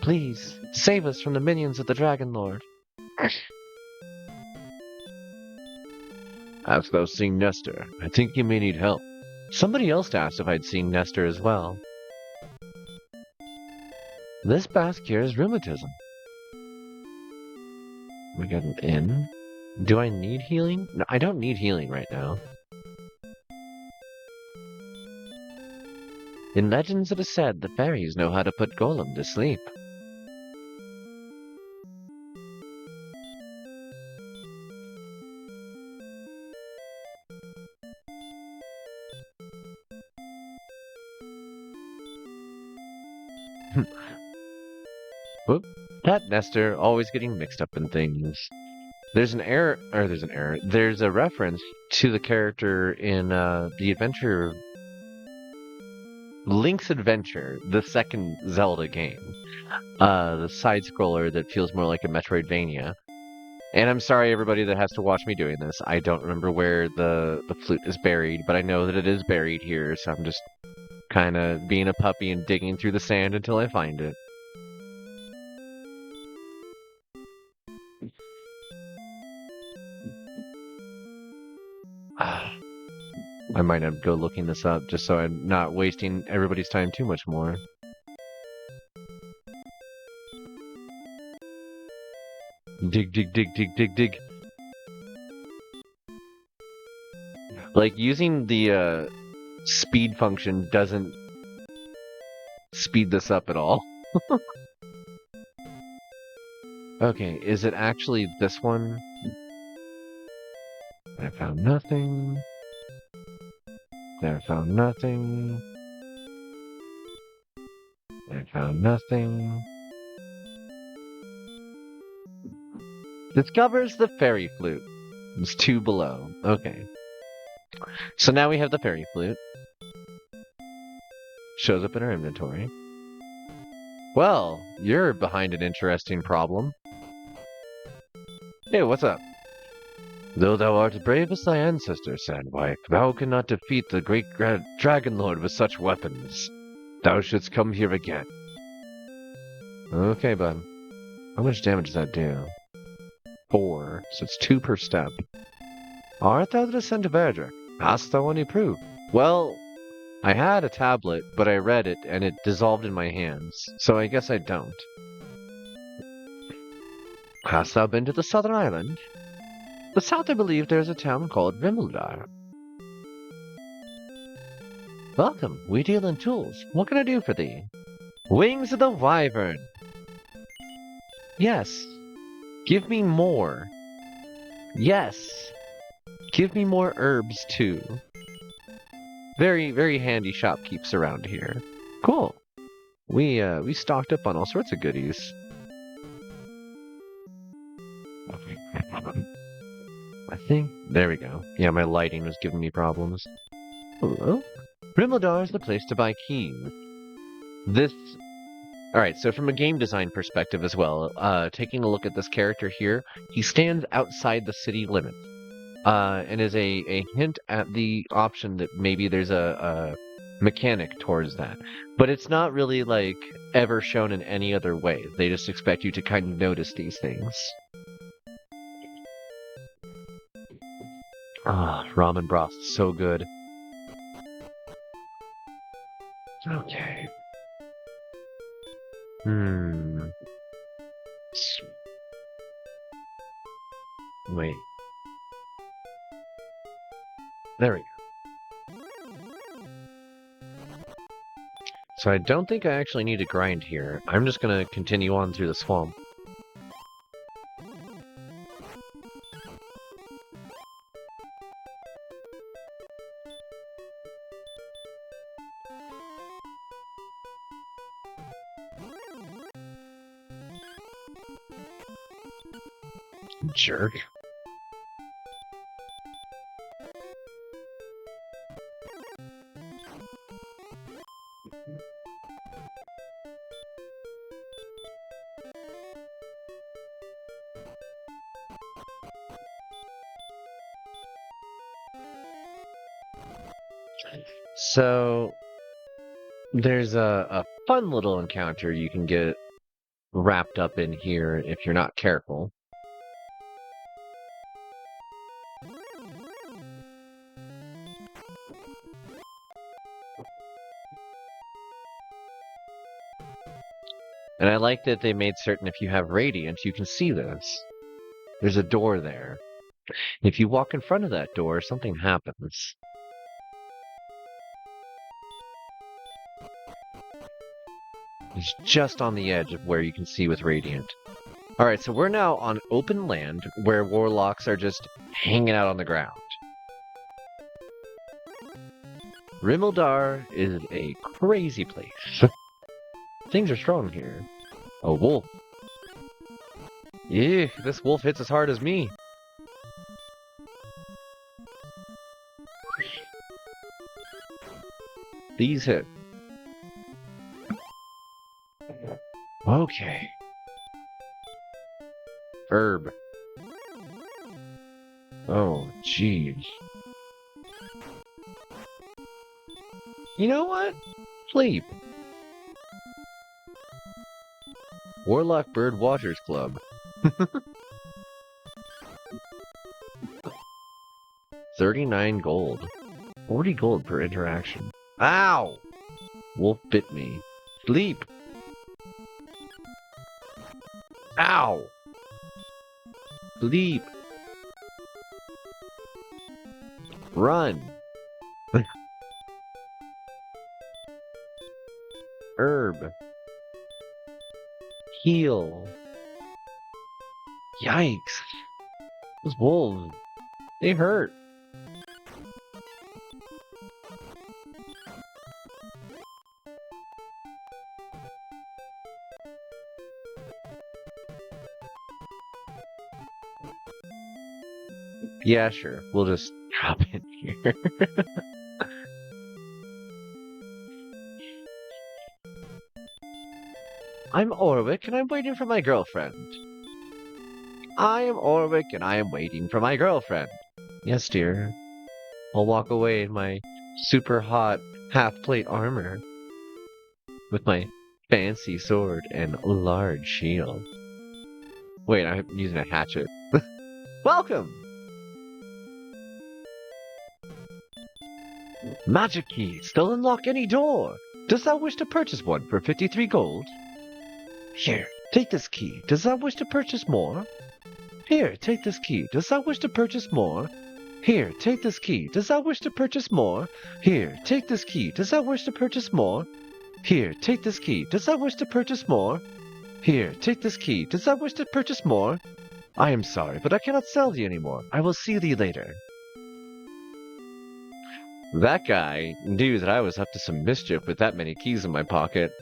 Please, save us from the minions of the Dragon Lord. Hast thou seen Nestor? I think you may need help. Somebody else asked if I'd seen Nestor as well. This bath cures rheumatism. We got an inn. Do I need healing? No, I don't need healing right now. In legends it is said the fairies know how to put Golem to sleep. Whoop. That Nestor always getting mixed up in things. There's a reference to the character in the adventure Link's Adventure, the second Zelda game. The side-scroller that feels more like a Metroidvania. And I'm sorry, everybody that has to watch me doing this. I don't remember where the flute is buried, but I know that it is buried here, so I'm just kind of being a puppy and digging through the sand until I find it. I might have to go looking this up just so I'm not wasting everybody's time too much more. Dig, dig, dig, dig, dig, dig. Like, using the speed function doesn't speed this up at all. Okay, is it actually this one? I found nothing. There, found nothing. I found nothing. Discovers the fairy flute. It's 2 below. Okay. So now we have the fairy flute. Shows up in our inventory. Well, you're behind an interesting problem. Hey, what's up? Though thou art brave as thy ancestors, Sandwife, thou cannot defeat the great Dragon Lord with such weapons. Thou shouldst come here again. Okay, bud. How much damage does that do? 4, so it's 2 per step. Art thou the descendant of Erdrick? Hast thou any proof? Well, I had a tablet, but I read it and it dissolved in my hands, so I guess I don't. Hast thou been to the southern island? The south, I believe, there's a town called Rimuldar. Welcome, we deal in tools. What can I do for thee? Wings of the Wyvern! Yes. Give me more. Yes. Give me more herbs, too. Very, very handy shopkeeps around here. Cool. We stocked up on all sorts of goodies. I think... There we go. Yeah, my lighting was giving me problems. Hello? Rimuldar is the place to buy keys. This... Alright, so from a game design perspective as well, taking a look at this character here, he stands outside the city limits. And is a hint at the option that maybe there's a mechanic towards that. But it's not really, like, ever shown in any other way. They just expect you to kind of notice these things. Ah, ramen broth, so good. Okay. Wait. There we go. So I don't think I actually need to grind here. I'm just gonna continue on through the swamp. Jerk. So, there's a fun little encounter you can get wrapped up in here if you're not careful. And I like that they made certain if you have Radiant, you can see this. There's a door there. If you walk in front of that door, something happens. It's just on the edge of where you can see with Radiant. Alright, so we're now on open land where warlocks are just hanging out on the ground. Rimuldar is a crazy place. Things are strong here. A wolf. Yeah, this wolf hits as hard as me. These hit. Okay. Herb. Oh, jeez. You know what? Sleep. Warlock Bird Watchers Club. 39 gold. 40 gold per interaction. Ow! Wolf bit me. Sleep! Ow! Sleep! Run! Herb. Heal. Yikes. Those wolves. They hurt. Yeah, sure. We'll just drop in here. I'm Orwick, and I'm waiting for my girlfriend. I am Orwick, and I am waiting for my girlfriend. Yes, dear. I'll walk away in my super hot half-plate armor. With my fancy sword and large shield. Wait, I'm using a hatchet. Welcome! Magic key. Still unlock any door. Dost thou wish to purchase one for 53 gold? Here, Take this key. Does thou wish to purchase more? Here, take this key. Does thou wish to purchase more? Here, take this key. Does thou wish to purchase more? Here, take this key. Does thou wish to purchase more? Here, take this key. Does thou wish to purchase more? Here, take this key. Does thou wish to purchase more? I am sorry, but I cannot sell thee any more. I will see thee later. That guy knew that I was up to some mischief with that many keys in my pocket.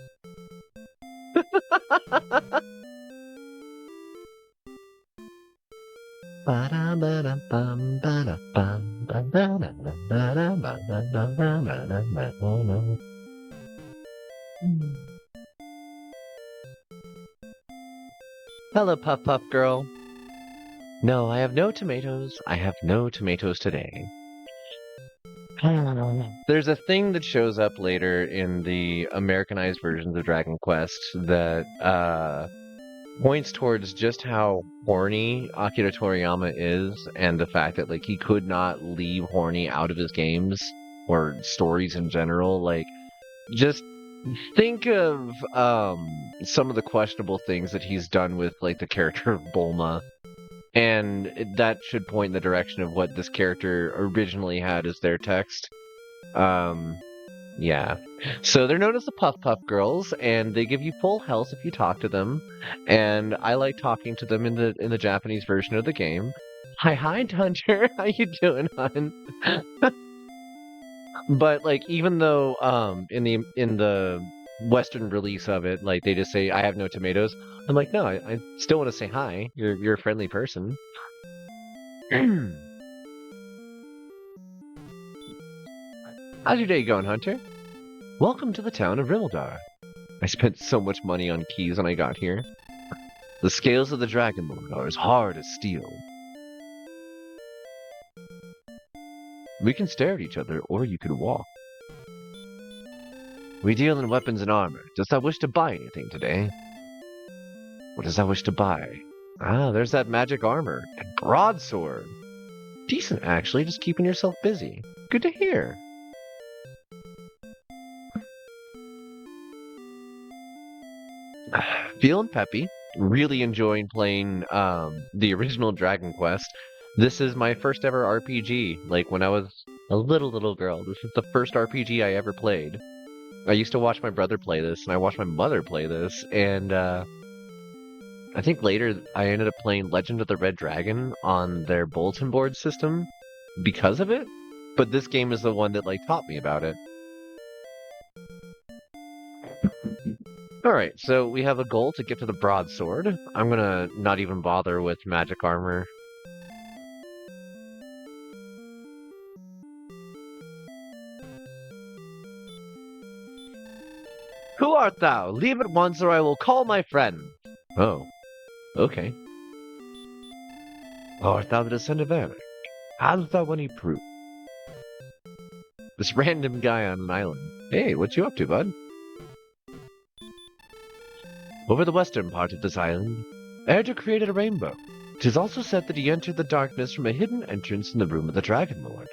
Hello, Puff Puff Girl. No, I have no tomatoes. I have no tomatoes today. There's a thing that shows up later in the Americanized versions of Dragon Quest that points towards just how horny Akira Toriyama is, and the fact that like he could not leave horny out of his games or stories in general. Like, just think of some of the questionable things that he's done with like the character of Bulma. And that should point in the direction of what this character originally had as their text. Yeah. So they're known as the Puff Puff Girls, and they give you full health if you talk to them. And I like talking to them in the Japanese version of the game. Hi, Hunter. How you doing, hun? But like, even though in the Western release of it, like they just say, "I have no tomatoes." I'm like, no, I still want to say hi. You're a friendly person. How's your day going, Hunter? Welcome to the town of Rimildar. I spent so much money on keys when I got here. The scales of the Dragon Lord are as hard as steel. We can stare at each other, or you could walk. We deal in weapons and armor. Does thou wish to buy anything today? What does thou wish to buy? Ah, there's that magic armor and broadsword. Decent, actually, just keeping yourself busy. Good to hear. Feeling peppy. Really enjoying playing the original Dragon Quest. This is my first ever RPG. Like, when I was a little girl, this is the first RPG I ever played. I used to watch my brother play this, and I watched my mother play this, and I think later I ended up playing Legend of the Red Dragon on their bulletin board system because of it, but this game is the one that like taught me about it. Alright, so we have a goal to get to the broadsword. I'm gonna not even bother with magic armor. Who art thou? Leave at once or I will call my friend. Oh. Okay. Art thou the descendant of Eric? Hast thou any proof? This random guy on an island. Hey, what you up to, bud? Over the western part of this island, Erda created a rainbow. 'Tis also said that he entered the darkness from a hidden entrance in the room of the Dragon Lord.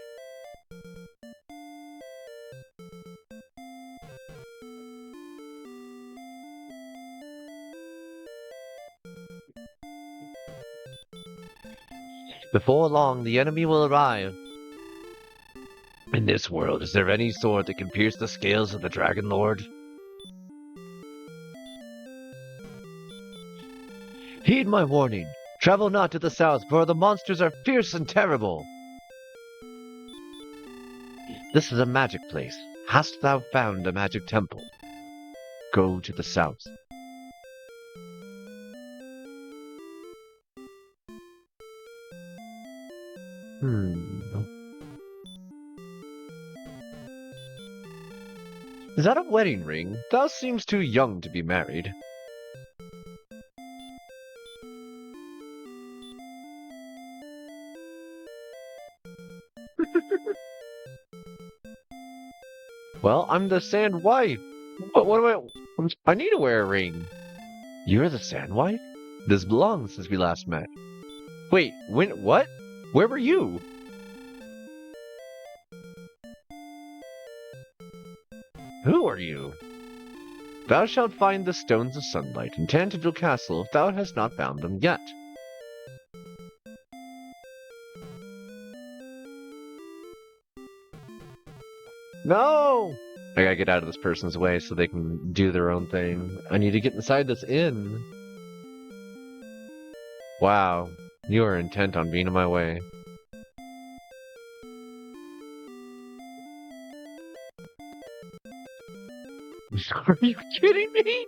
Before long, the enemy will arrive. In this world, is there any sword that can pierce the scales of the Dragon Lord? Heed my warning. Travel not to the south, for the monsters are fierce and terrible. This is a magic place. Hast thou found a magic temple? Go to the south. Is that a wedding ring? Thou seems too young to be married. Well, I'm the sand wife. What do I need to wear a ring. You're the sand wife? This belongs since we last met. Wait, what? Where were you? Who are you? Thou shalt find the stones of sunlight in Tangential Castle if thou hast not found them yet. No! I gotta get out of this person's way so they can do their own thing. I need to get inside this inn. Wow, you are intent on being in my way. Are you kidding me?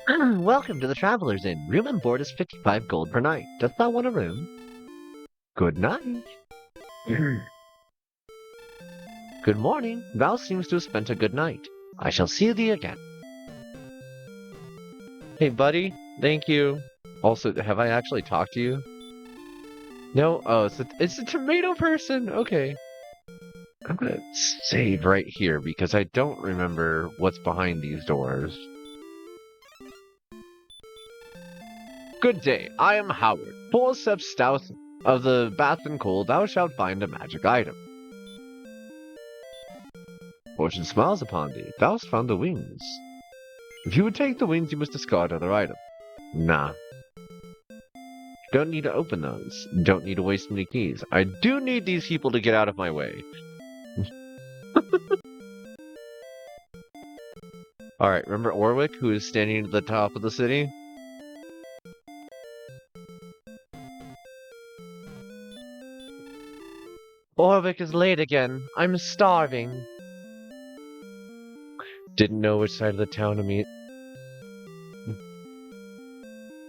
Welcome to the Traveler's Inn. Room and board is 55 gold per night. Dost thou want a room? Good night. Good morning. Thou seems to have spent a good night. I shall see thee again. Hey, buddy. Thank you. Also, have I actually talked to you? No? Oh, it's a tomato person. Okay. I'm gonna save right here because I don't remember what's behind these doors. Good day. I am Howard. 4 steps south of the Bath and Coal, thou shalt find a magic item. Fortune smiles upon thee. Thou hast found the wings. If you would take the wings, you must discard other item. Nah. Don't need to open those. Don't need to waste any keys. I do need these people to get out of my way. Alright, remember Orwick, who is standing at the top of the city? Orwick is late again. I'm starving. Didn't know which side of the town to meet.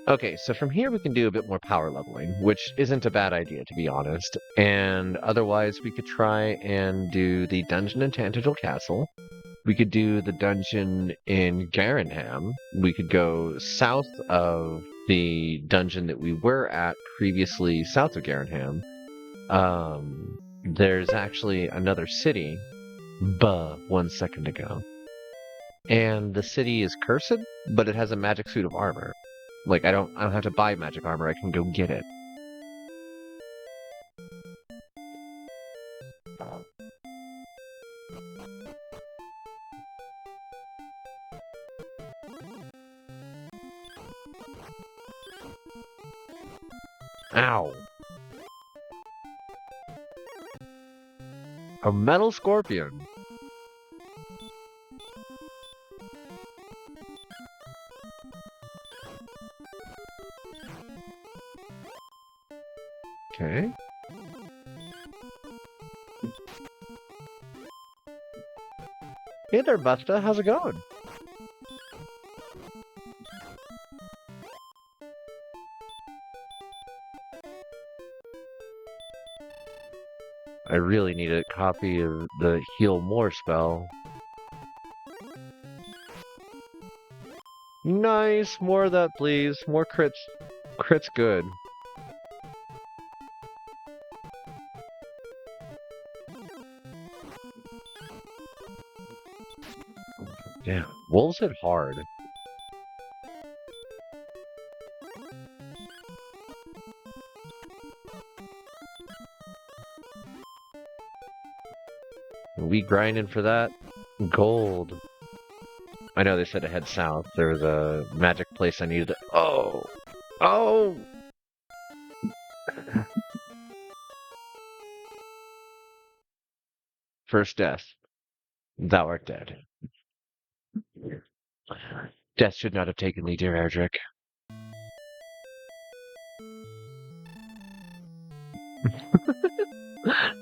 Okay, so from here we can do a bit more power leveling, which isn't a bad idea, to be honest. And otherwise, we could try and do the dungeon in Tangential Castle. We could do the dungeon in Garenham. We could go south of the dungeon that we were at previously, south of Garenham. There's actually another city, 1 second ago. And the city is cursed, but it has a magic suit of armor. Like, I don't have to buy magic armor, I can go get it. Ow. A metal scorpion. Okay. Hey there, Busta. How's it going? I really need a copy of the Heal More spell. Nice! More of that, please. More crits. Crits good. Damn, wolves hit hard. We grinding for that gold. I know they said to head south. There was a magic place I needed to... Oh! Oh! First death. Thou art dead. Death should not have taken thee, dear Erdrick.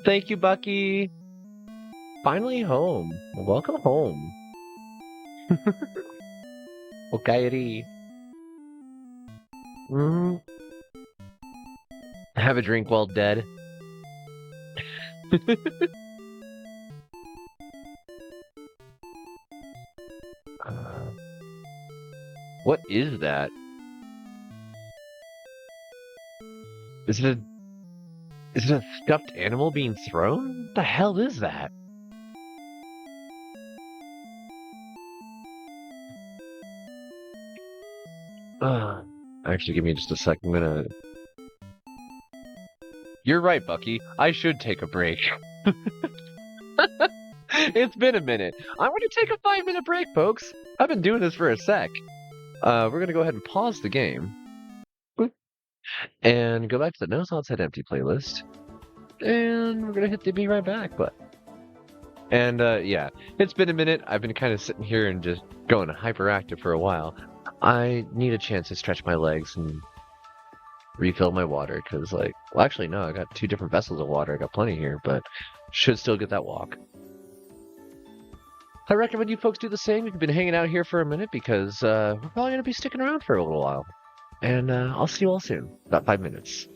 Thank you, Bucky! Finally home. Welcome home. Okay. Have a drink while dead. What is that? Is it a stuffed animal being thrown? What the hell is that? Actually, give me just a second. I'm gonna... You're right, Bucky. I should take a break. It's been a minute. I'm going to take a 5-minute break, folks. I've been doing this for a sec. We're going to go ahead and pause the game and go back to the No Thoughts Head Empty playlist. And we're going to hit the Be Right Back button. And yeah, it's been a minute. I've been kind of sitting here and just going hyperactive for a while. I need a chance to stretch my legs and refill my water because, like, well, actually, no, I got 2 different vessels of water. I got plenty here, but should still get that walk. I recommend you folks do the same if you've been hanging out here for a minute because we're probably going to be sticking around for a little while. And I'll see you all soon. About 5 minutes.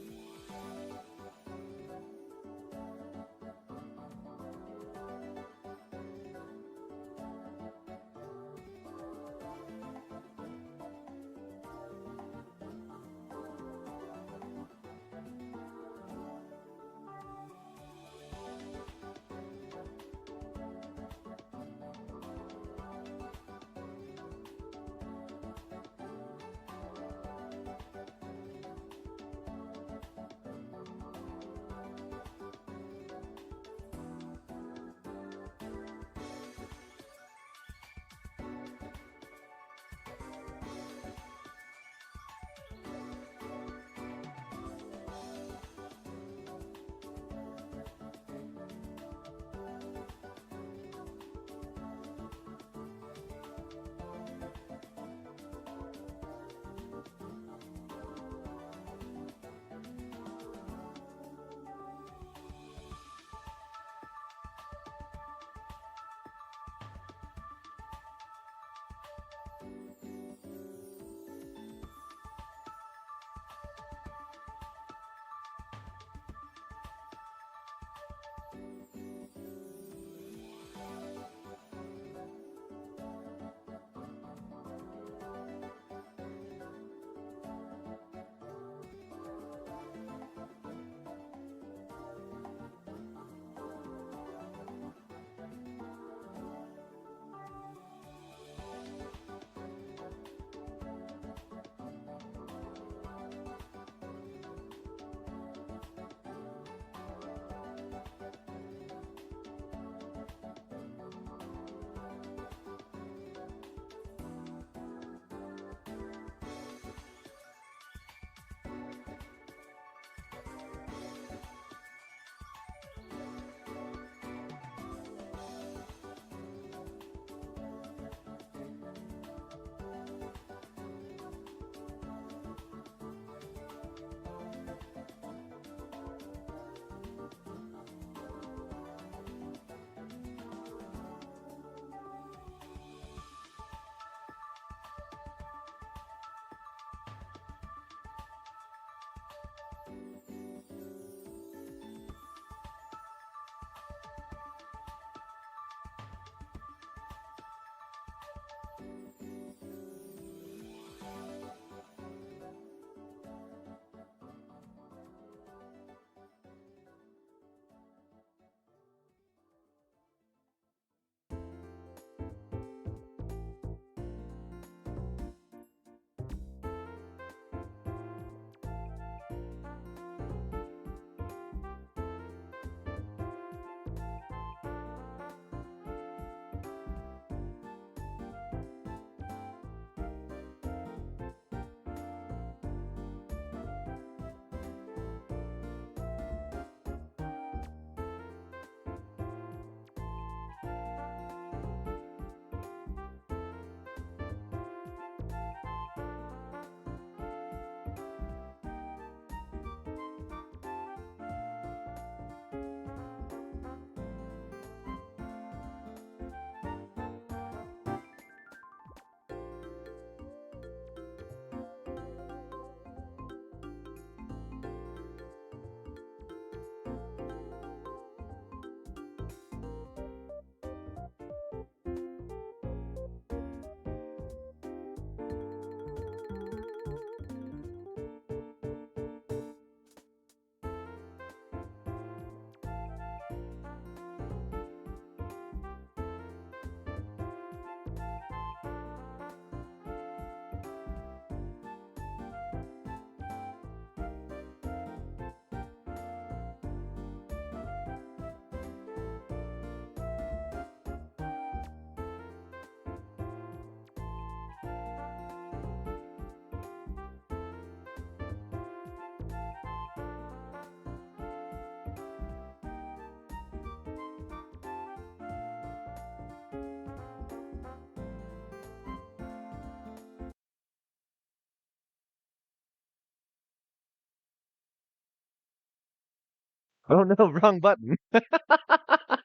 Oh no, wrong button.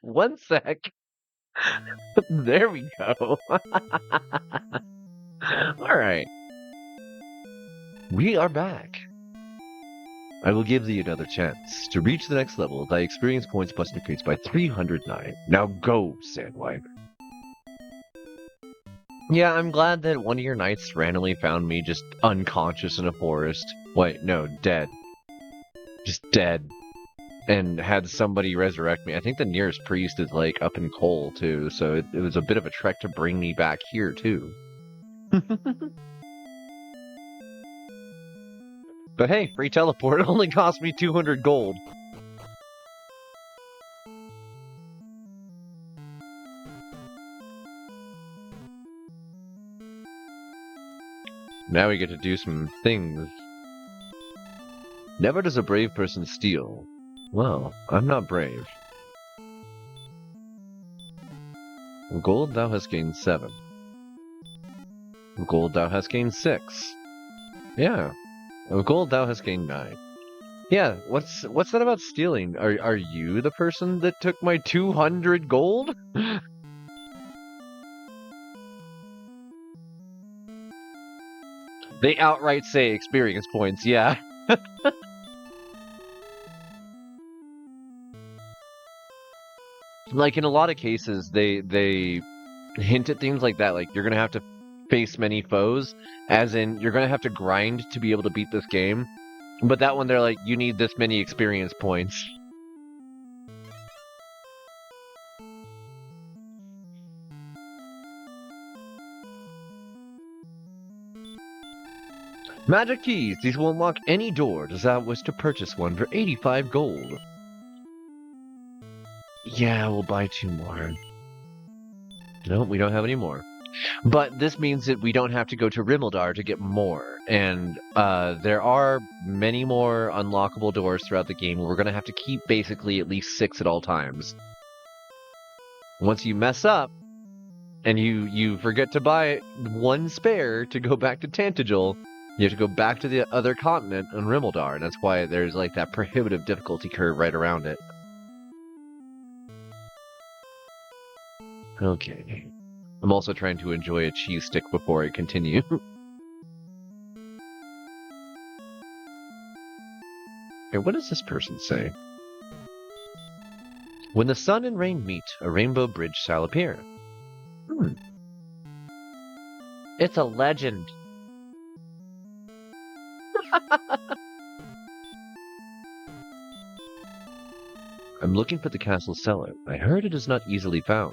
One sec. There we go. Alright. We are back. I will give thee another chance. To reach the next level, thy experience points must increase by 309. Now go, Sandwipe. Yeah, I'm glad that one of your knights randomly found me just unconscious in a forest. Wait, no, dead. Just dead. And had somebody resurrect me. I think the nearest priest is, like, up in Cole, too, so it was a bit of a trek to bring me back here, too. But hey, free teleport only cost me 200 gold. Now we get to do some things. Never does a brave person steal. Well, I'm not brave. Of gold thou hast gained 7. Of gold thou hast gained 6. Yeah. Of gold thou hast gained 9. Yeah, what's that about stealing? Are you the person that took my 200 gold? They outright say experience points, yeah. Like, in a lot of cases, they hint at things like that, like, you're gonna have to face many foes, as in, you're gonna have to grind to be able to beat this game. But that one, they're like, you need this many experience points. Magic keys! These will unlock any door does thou wish to purchase one for 85 gold. Yeah, we'll buy 2 more. No, we don't have any more. But this means that we don't have to go to Rimildar to get more. And there are many more unlockable doors throughout the game. We're going to have to keep basically at least 6 at all times. Once you mess up, and you forget to buy 1 spare to go back to Tantagel, you have to go back to the other continent on Rimildar. And that's why there's like that prohibitive difficulty curve right around it. Okay. I'm also trying to enjoy a cheese stick before I continue. Okay, what does this person say? When the sun and rain meet, a rainbow bridge shall appear. It's a legend. I'm looking for the castle cellar. I heard it is not easily found.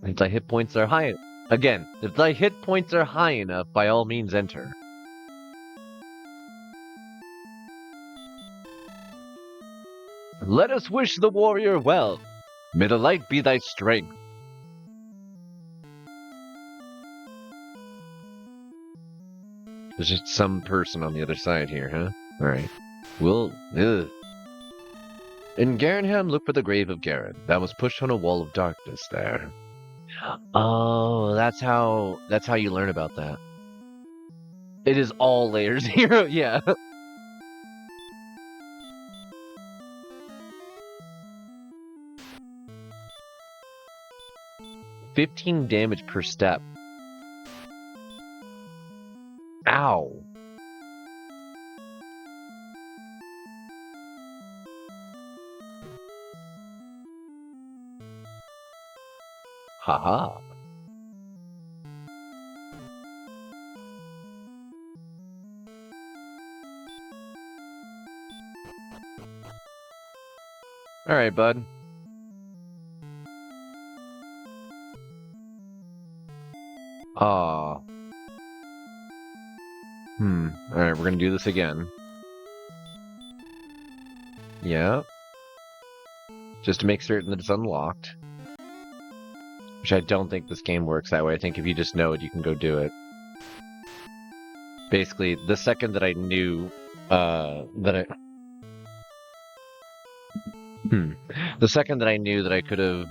If thy hit points are high... Again, if thy hit points are high enough, by all means enter. Let us wish the warrior well. May the light be thy strength. There's just some person on the other side here, huh? Alright. We'll... In Garenham, look for the grave of Garen. That was pushed on a wall of darkness there. Oh, that's how you learn about that. It is all layer 0, yeah. $15 damage per step. Ow. Haha. Alright, bud. Aw. Alright, we're gonna do this again. Yeah. Just to make certain that it's unlocked. Which I don't think this game works that way. I think if you just know it, you can go do it. Basically, the second that I knew, The second that I knew that I could have,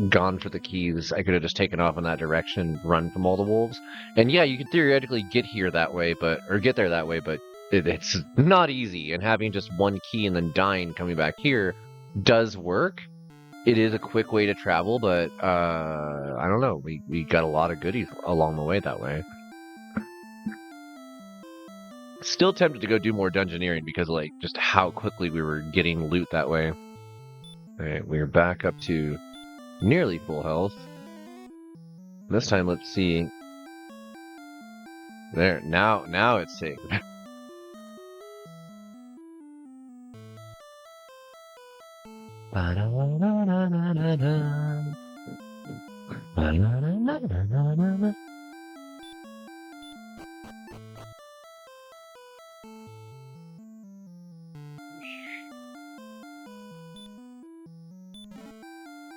gone for the keys, I could have just taken off in that direction, run from all the wolves. And yeah, you could theoretically get here that way, or get there that way, but it's not easy, and having just one key and then dying coming back here does work. It is a quick way to travel, but I don't know. We got a lot of goodies along the way that way. Still tempted to go do more dungeoneering because like just how quickly we were getting loot that way. Alright, we're back up to nearly full health. This time let's see. There, now it's safe.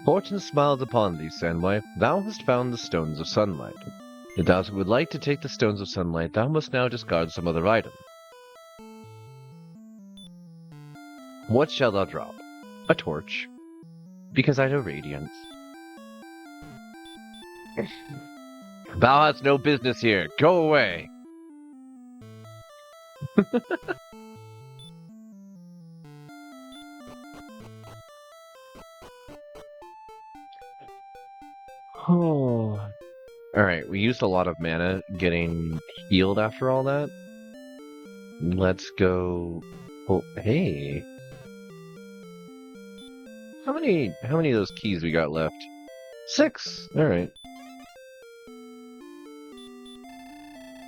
Fortune smiles upon thee, Sandwife. Thou hast found the stones of sunlight. If thou would like to take the stones of sunlight, thou must now discard some other item. What shall thou drop? A torch. Because I know radiance. Thou hast no business here. Go away. Oh. Alright, we used a lot of mana getting healed after all that. Let's go... Oh, hey. How many of those keys we got left? 6! Alright.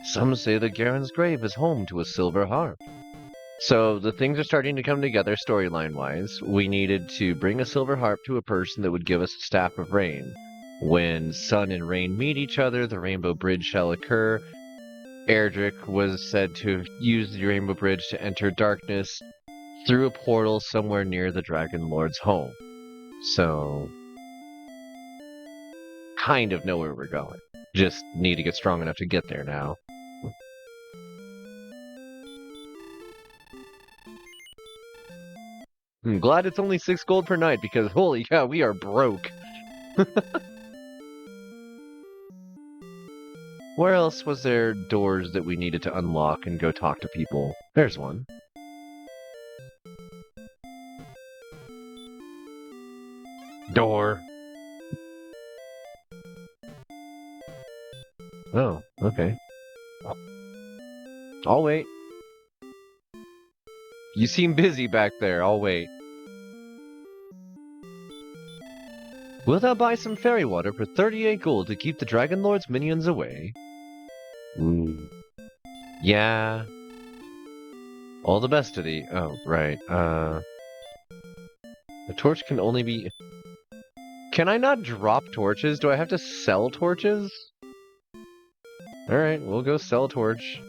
Some say that Garen's grave is home to a silver harp. So the things are starting to come together storyline-wise. We needed to bring a silver harp to a person that would give us a Staff of Rain. When sun and rain meet each other, the Rainbow Bridge shall occur. Erdrick was said to have used the Rainbow Bridge to enter darkness through a portal somewhere near the Dragon Lord's home. So, kind of know where we're going. Just need to get strong enough to get there now. I'm glad it's only 6 gold per night because holy cow, we are broke. Where else was there doors that we needed to unlock and go talk to people? There's one. Door. Oh, okay. I'll wait. You seem busy back there. I'll wait. Will thou buy some fairy water for 38 gold to keep the Dragon Lord's minions away? Ooh. Yeah. All the best to thee. Oh, right. The torch can only be... Can I not drop torches? Do I have to sell torches? Alright, we'll go sell a torch.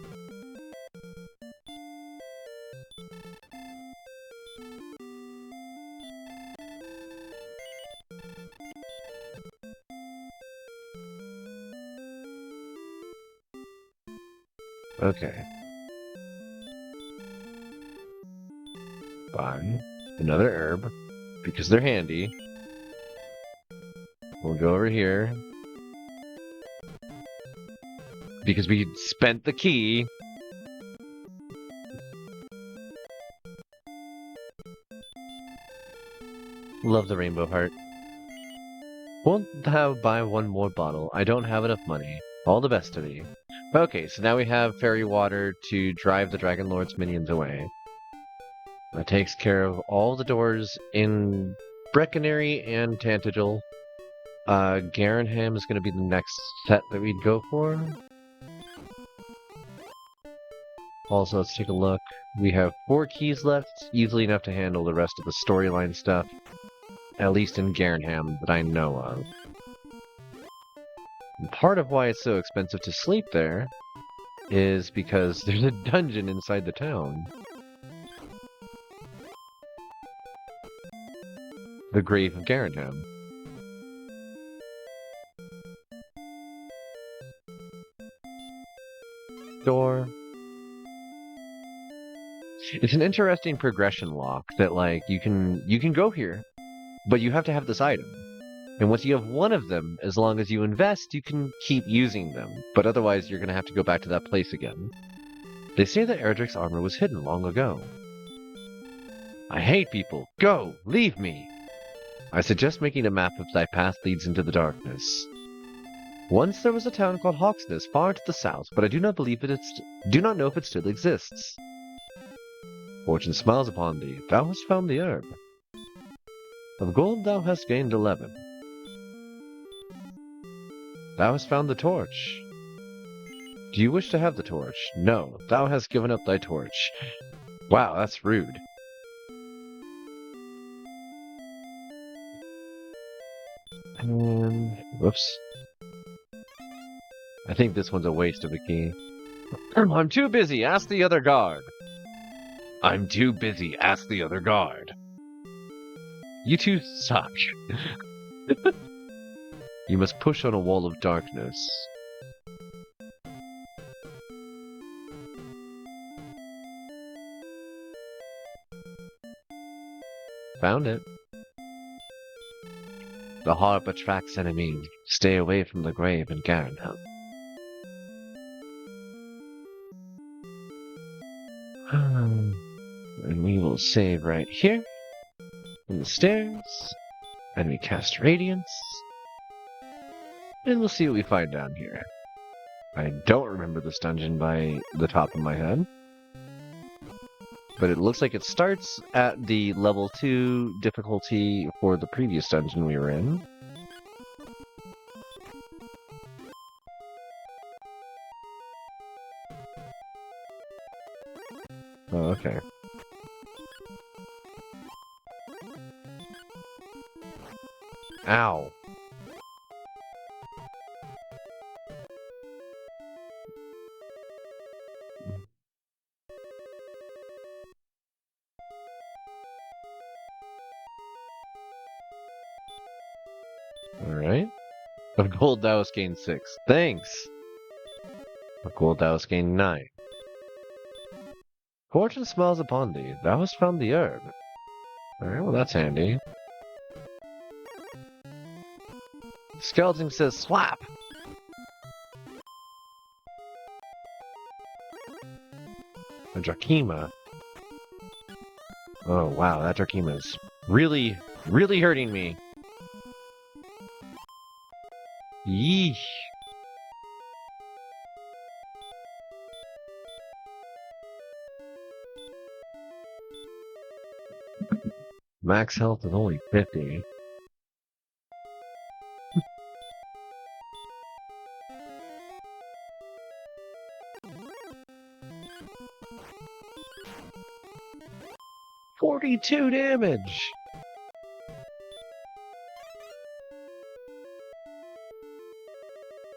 Okay. Buy another herb, because they're handy. We'll go over here. Because we spent the key. Love the rainbow heart. Won't thou buy one more bottle? I don't have enough money. All the best to thee. Okay, so now we have fairy water to drive the Dragon Lord's minions away. That takes care of all the doors in Brecconary and Tantagel. Garenham is going to be the next set that we'd go for. Also, let's take a look. We have 4 keys left, easily enough to handle the rest of the storyline stuff. At least in Garenham that I know of. And part of why it's so expensive to sleep there is because there's a dungeon inside the town. The Grave of Garenham. Door. It's an interesting progression lock that like you can go here, but you have to have this item. And once you have one of them, as long as you invest, you can keep using them. But otherwise, you're going to have to go back to that place again. They say that Erdrick's armor was hidden long ago. I hate people. Go! Leave me! I suggest making a map if thy path leads into the darkness. Once there was a town called Hawksness far to the south, but I do not believe do not know if it still exists. Fortune smiles upon thee. Thou hast found the herb. Of gold thou hast gained 11. Thou hast found the torch. Do you wish to have the torch? No, thou hast given up thy torch. Wow, that's rude. Whoops. I think this one's a waste of a key. I'm too busy, ask the other guard. I'm too busy, ask the other guard. You two suck. You must push on a wall of darkness. Found it. The harp attracts enemies. Stay away from the grave in Garenham. And we will save right here. In the stairs. And we cast Radiance. And we'll see what we find down here. I don't remember this dungeon by the top of my head. But it looks like it starts at the level 2 difficulty for the previous dungeon we were in. Oh, okay. Ow. Alright. Of gold thou hast gained 6. Thanks! Of gold thou hast gained 9. Fortune smiles upon thee. Thou hast found the herb. Alright, well that's handy. Skeleton says slap! A Drakima. Oh wow, that Drakima's really, really hurting me. Yeesh. Max health is only 50. $42 damage!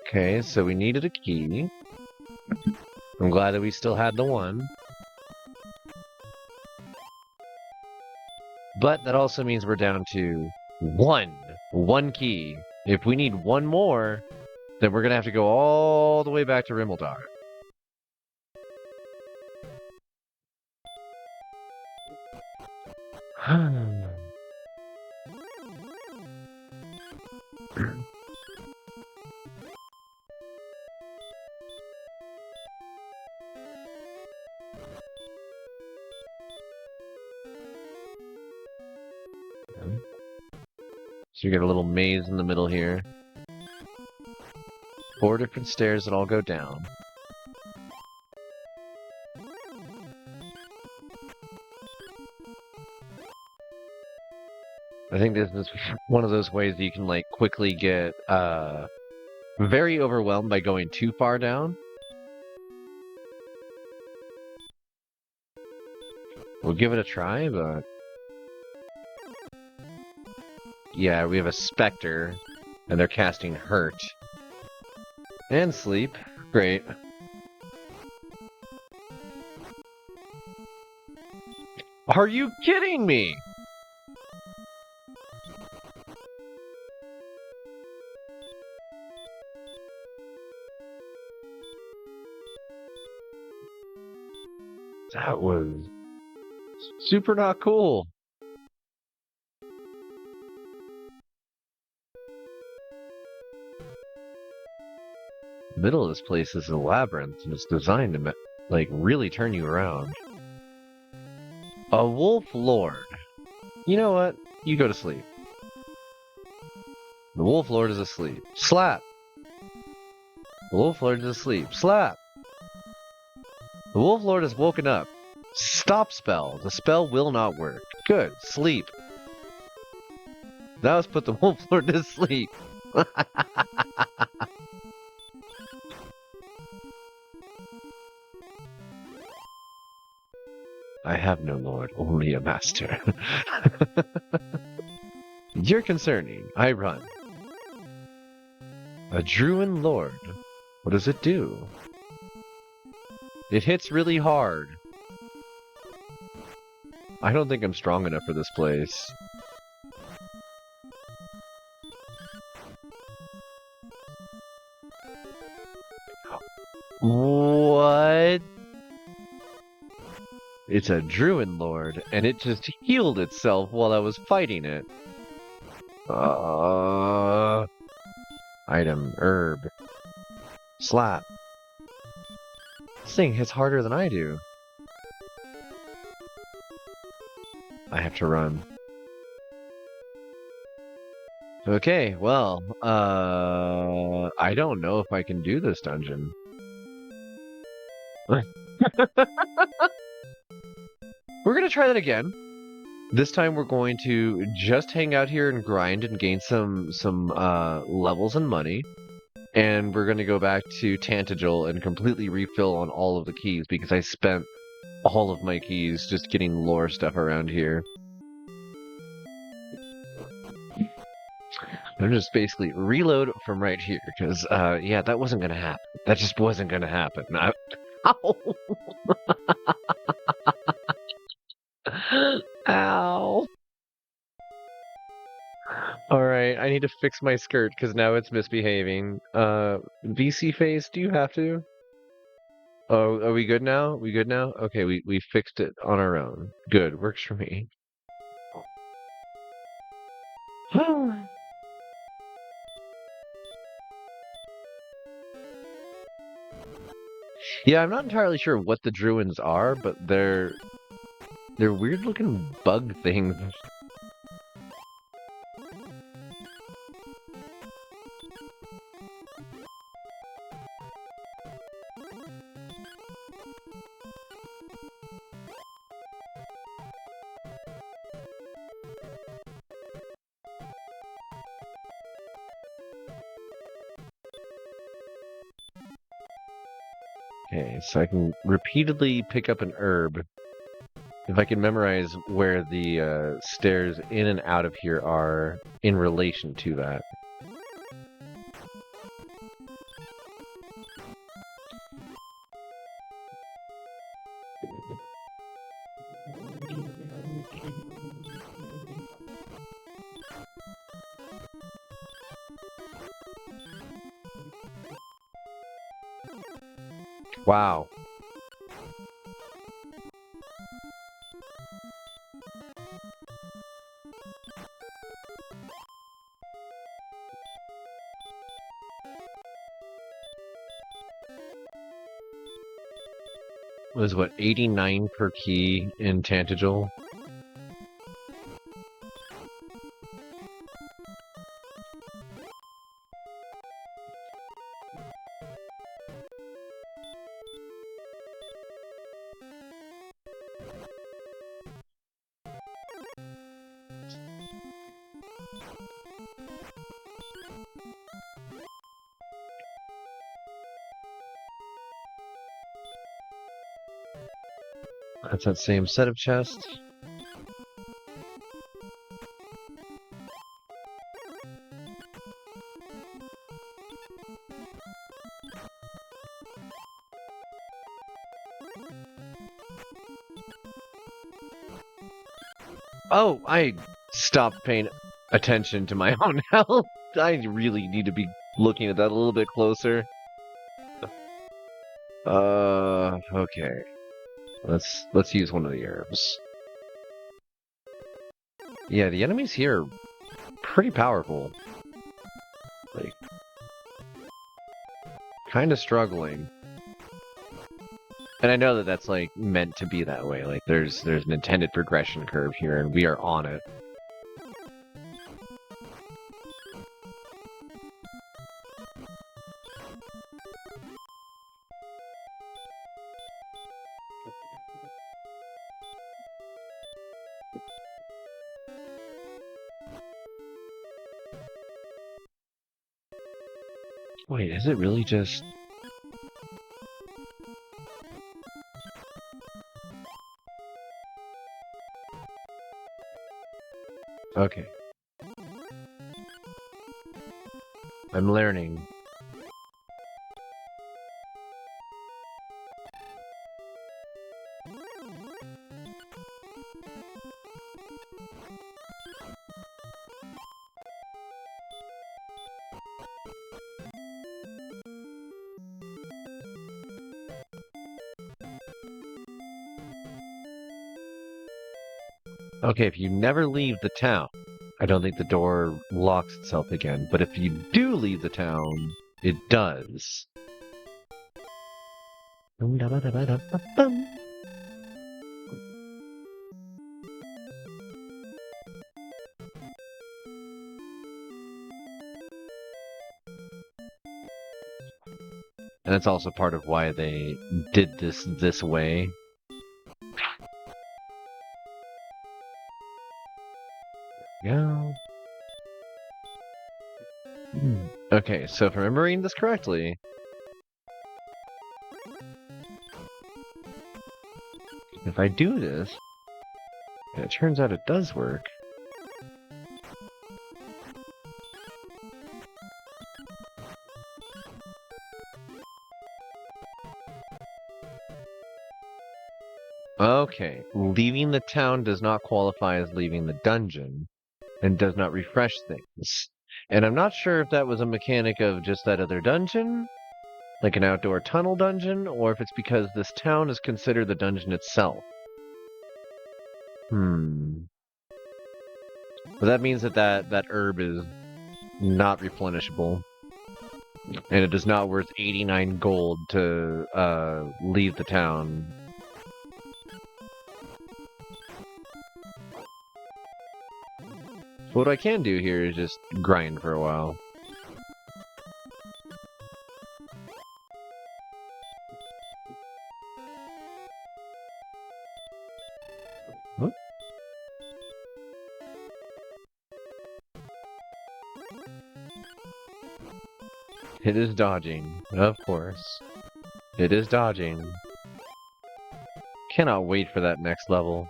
Okay, so we needed a key. I'm glad that we still had the one. But that also means we're down to one key. If we need one more, then we're gonna have to go all the way back to Rimmildar. So you get a little maze in the middle here. 4 different stairs that all go down. I think this is one of those ways that you can like quickly get very overwhelmed by going too far down. We'll give it a try, but yeah, we have a Spectre, and they're casting Hurt. And Sleep. Great. Are you kidding me? That was super not cool. The middle of this place is a labyrinth, and it's designed to like, really turn you around. A wolf lord. You know what? You go to sleep. The wolf lord is asleep. Slap! The wolf lord is asleep. Slap! The wolf lord has woken up. Stop spell. The spell will not work. Good. Sleep. Now let's put the wolf lord to sleep. I have no lord, only a master. You're concerning. I run. A Druin lord. What does it do? It hits really hard. I don't think I'm strong enough for this place. What? It's a Druin lord, and it just healed itself while I was fighting it. Item, herb. Slap. This thing hits harder than I do. I have to run. Okay, well, I don't know if I can do this dungeon. We're gonna try that again. This time we're going to just hang out here and grind and gain some levels and money. And we're going to go back to Tantagel and completely refill on all of the keys because I spent all of my keys just getting lore stuff around here. I'm just basically reload from right here because, yeah, that wasn't going to happen. That just wasn't going to happen. Ow! Ow! Alright, I need to fix my skirt because now it's misbehaving. VC face, do you have to? Oh, are we good now? We good now? Okay, we fixed it on our own. Good, works for me. Yeah, I'm not entirely sure what the Druins are, but they're weird looking bug things. Okay, so I can repeatedly pick up an herb. If I can memorize where the stairs in and out of here are in relation to that. Wow. Was what, 89 per key in Tantagel? That's that same set of chests. Oh, I stopped paying attention to my own health. I really need to be looking at that a little bit closer. Okay. Let's use one of the herbs. Yeah, the enemies here are pretty powerful. Like, kind of struggling. And I know that that's like meant to be that way. Like there's an intended progression curve here, and we are on it. Wait, is it really just... Okay. I'm learning. Okay, if you never leave the town, I don't think the door locks itself again. But if you do leave the town, it does. And that's also part of why they did this way. Yeah. Okay, so if I'm remembering this correctly, if I do this, and it turns out it does work. Okay, leaving the town does not qualify as leaving the dungeon, and does not refresh things. And I'm not sure if that was a mechanic of just that other dungeon, like an outdoor tunnel dungeon, or if it's because this town is considered the dungeon itself. But that means that herb is not replenishable, and it is not worth 89 gold to leave the town. What I can do here is just grind for a while. What? It is dodging, of course. It is dodging. Cannot wait for that next level.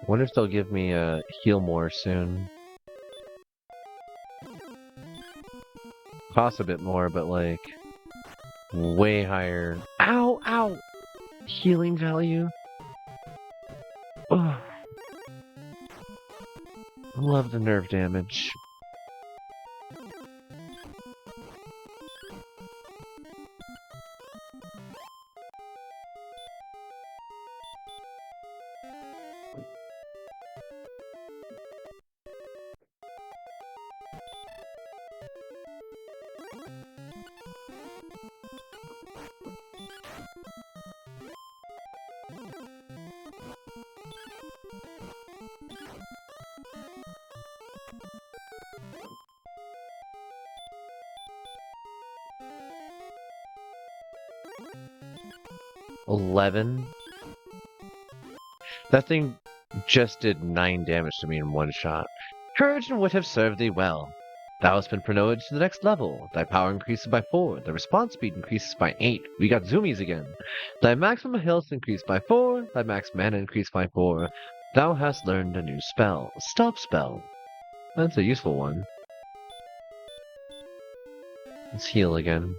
Wonder if they'll give me a heal more soon. Costs a bit more, but like way higher. Ow, ow! Healing value. Oh, love the nerve damage. $11? That thing just did 9 damage to me in one shot. Courage and wit have served thee well. Thou hast been promoted to the next level. Thy power increases by 4. Thy response speed increases by 8. We got zoomies again. Thy maximum health increased by 4. Thy max mana increased by 4. Thou hast learned a new spell. Stop spell. That's a useful one. Let's heal again.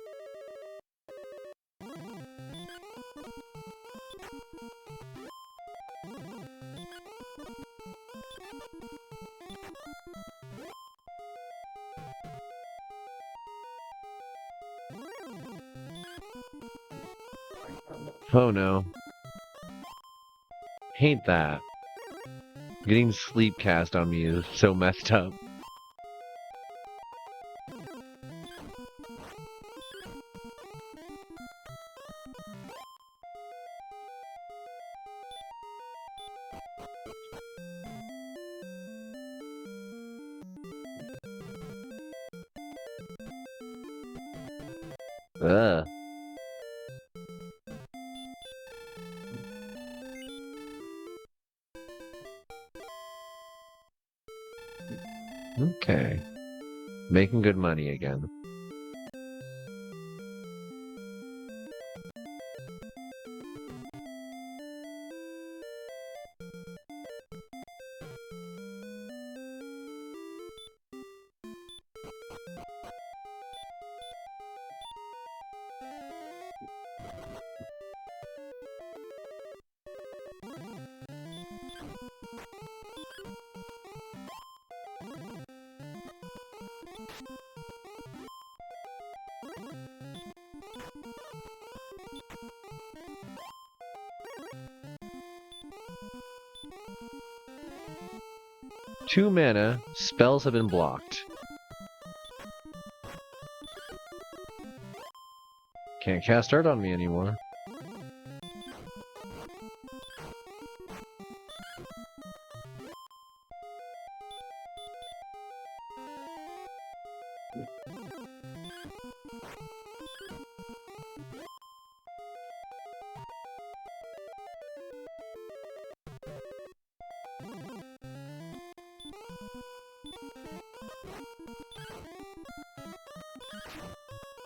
Oh no. Hate that. Getting sleep cast on me is so messed up. Ugh. Okay. Making good money again. Two mana, spells have been blocked. Can't cast art on me anymore.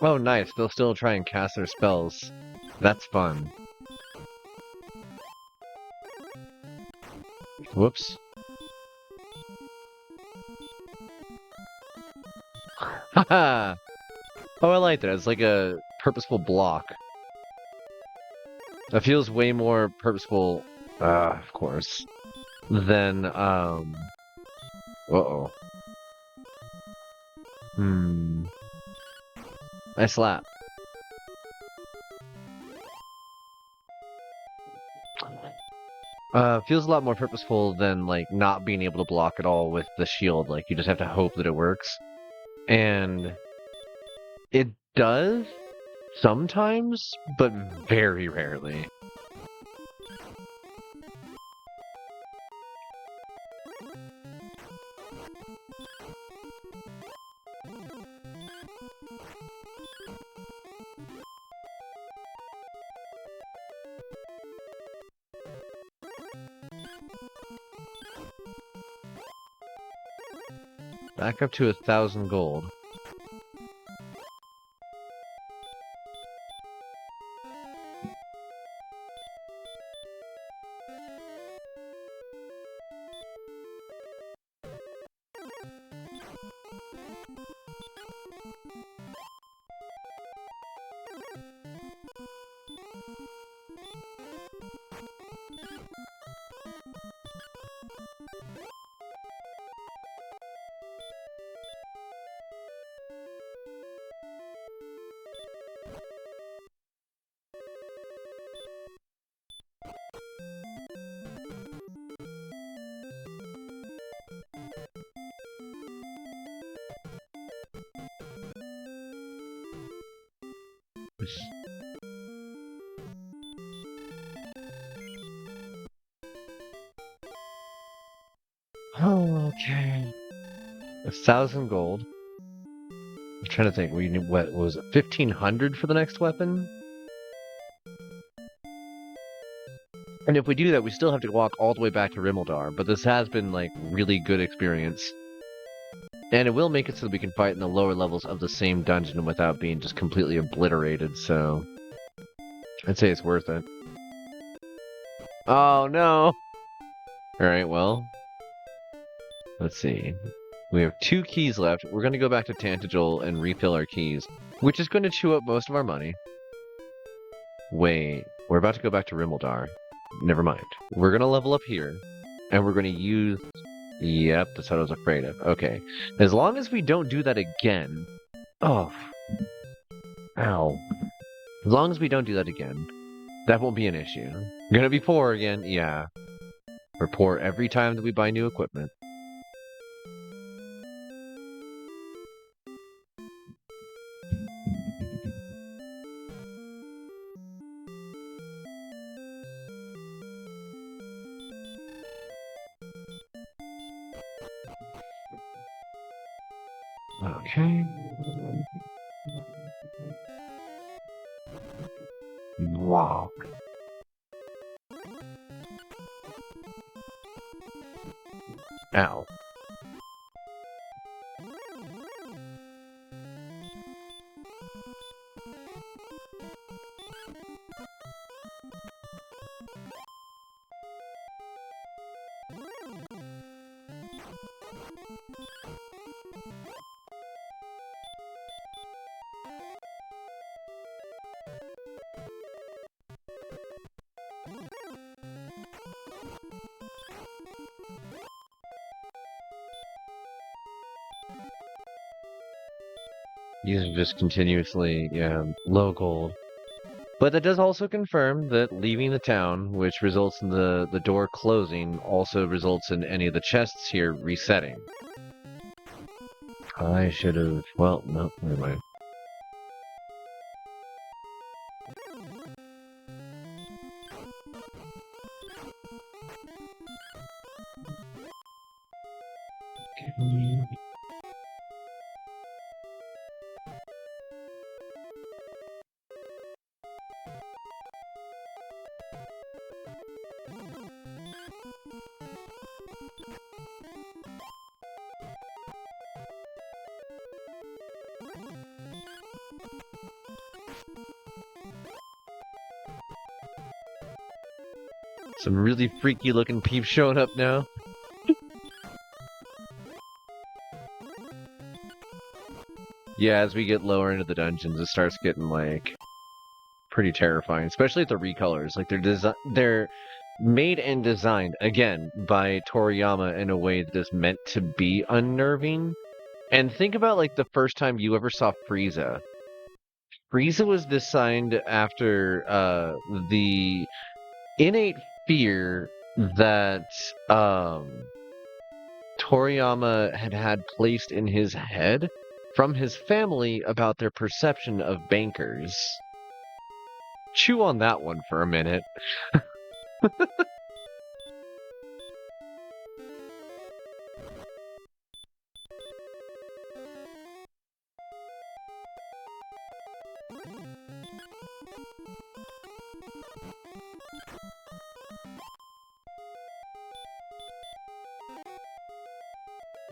Oh, nice. They'll still try and cast their spells. That's fun. Whoops. Haha! Oh, I like that. It's like a purposeful block. That feels way more purposeful, of course, than, uh-oh. I slap. Feels a lot more purposeful than, like, not being able to block at all with the shield. Like, you just have to hope that it works. And it does sometimes, but very rarely. Back up to 1,000 gold. Oh, okay. 1,000 gold. I'm trying to think. We need, what was it? 1,500 for the next weapon? And if we do that, we still have to walk all the way back to Rimmeldar, but this has been, like, really good experience. And it will make it so that we can fight in the lower levels of the same dungeon without being just completely obliterated, so... I'd say it's worth it. Oh, no! Alright, well... Let's see. We have 2 keys left. We're going to go back to Tantagel and refill our keys, which is going to chew up most of our money. Wait, we're about to go back to Rimmeldar. Never mind. We're going to level up here, and we're going to use... Yep, that's what I was afraid of. Okay. As long as we don't do that again... Oh. Ow. As long as we don't do that again, That won't be an issue. Gonna be poor again? Yeah. We're poor every time that we buy new equipment. Okay. Wow. Ow. These are just continuously, yeah, low gold. But that does also confirm that leaving the town, which results in the door closing, also results in any of the chests here resetting. I should have... Well, no, never mind. Some really freaky looking peeps showing up now. Yeah, as we get lower into the dungeons, it starts getting, like, pretty terrifying, especially at the recolors. Like, they're made and designed, again, by Toriyama in a way that is meant to be unnerving. And think about, like, the first time you ever saw Frieza. Frieza was designed after the innate fear that Toriyama had placed in his head from his family about their perception of bankers. Chew on that one for a minute.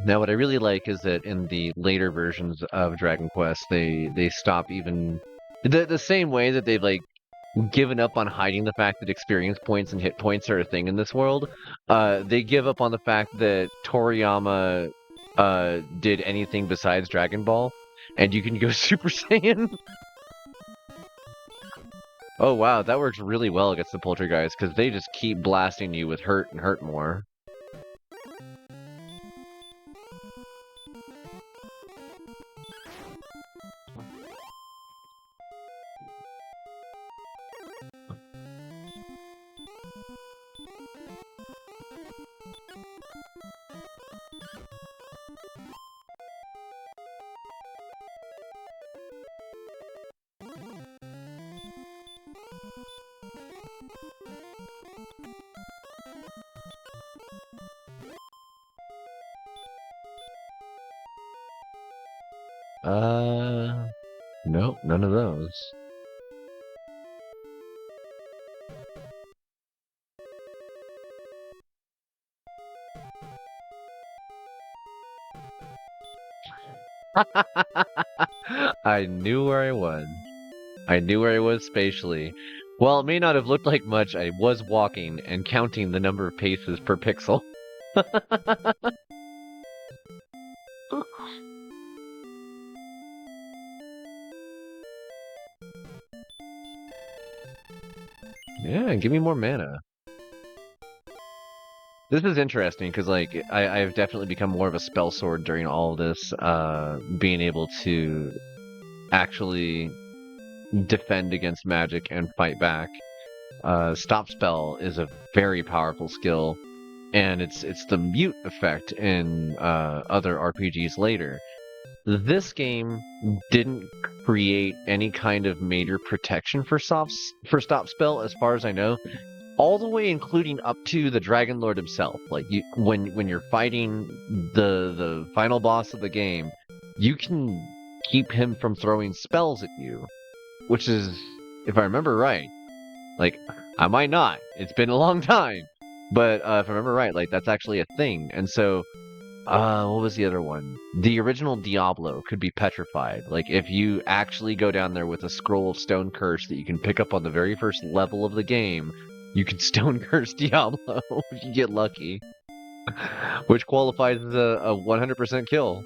Now, what I really like is that in the later versions of Dragon Quest, they stop even the same way that they've like given up on hiding the fact that experience points and hit points are a thing in this world. They give up on the fact that Toriyama did anything besides Dragon Ball, and you can go Super Saiyan. Oh wow, that works really well against the Poltergeist because they just keep blasting you with hurt and hurt more. Nope, none of those. I knew where I was. I knew where I was spatially. While it may not have looked like much, I was walking and counting the number of paces per pixel. Yeah, give me more mana. This is interesting because, like, I've definitely become more of a spell sword during all of this, being able to actually defend against magic and fight back. Stop spell is a very powerful skill, and it's the mute effect in other RPGs later. This game didn't create any kind of major protection for stop spell, as far as I know, all the way including up to the Dragon Lord himself. Like when you're fighting the final boss of the game, you can keep him from throwing spells at you, which is, if I remember right, like I might not. It's been a long time, but if I remember right, like that's actually a thing. And so what was the other one? The original Diablo could be petrified. Like, if you actually go down there with a scroll of stone curse that you can pick up on the very first level of the game, you can stone curse Diablo if you get lucky. Which qualifies as a 100% kill.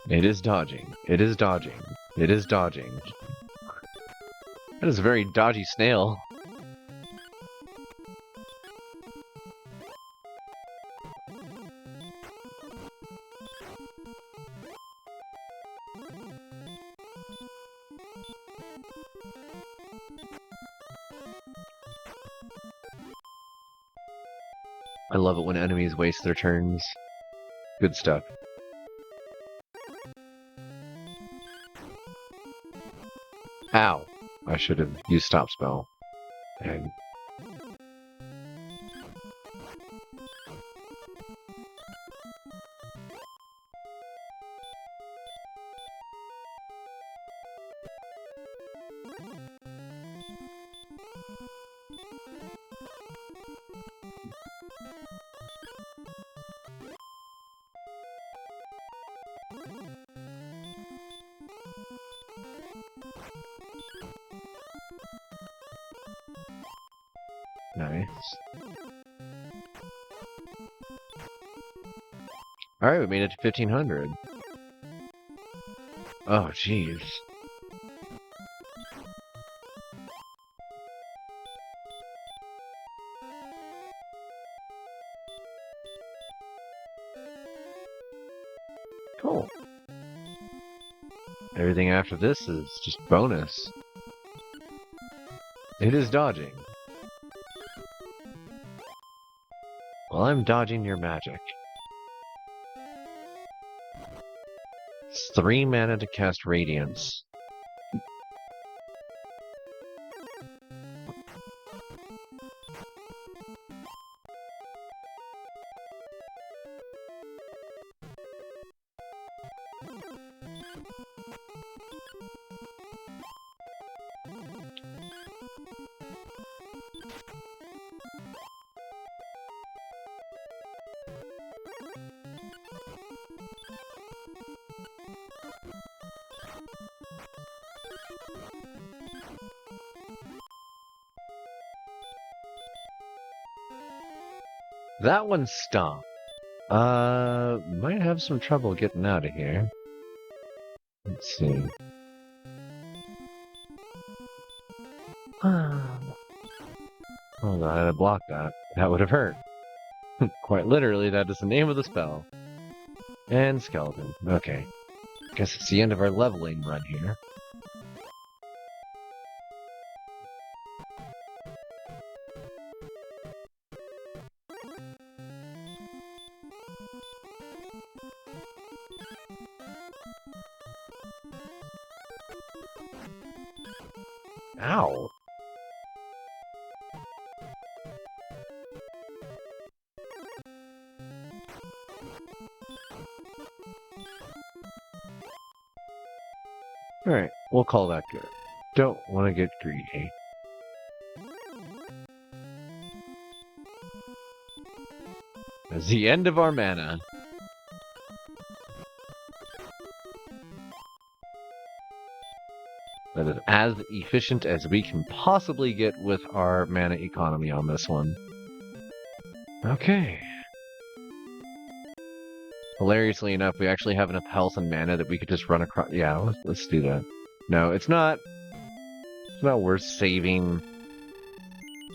It is dodging. It is dodging. It is dodging. That is a very dodgy snail. I love it when enemies waste their turns. Good stuff. Ow. I should have used stop spell. And nice. Alright, we made it to 1500. Oh, jeez. Cool. Everything after this is just bonus. It is dodging. Well, I'm dodging your magic. It's 3 mana to cast Radiance. That one stunk. Might have some trouble getting out of here. Let's see. Hold on, I had to block that. That would have hurt. Quite literally, that is the name of the spell. And skeleton. Okay. Guess it's the end of our leveling run here. Ow. Alright, we'll call that good. Don't want to get greedy. That's the end of our mana. That is as efficient as we can possibly get with our mana economy on this one. Okay. Hilariously enough, we actually have enough health and mana that we could just run across. Yeah, let's do that. No, it's not. It's not worth saving.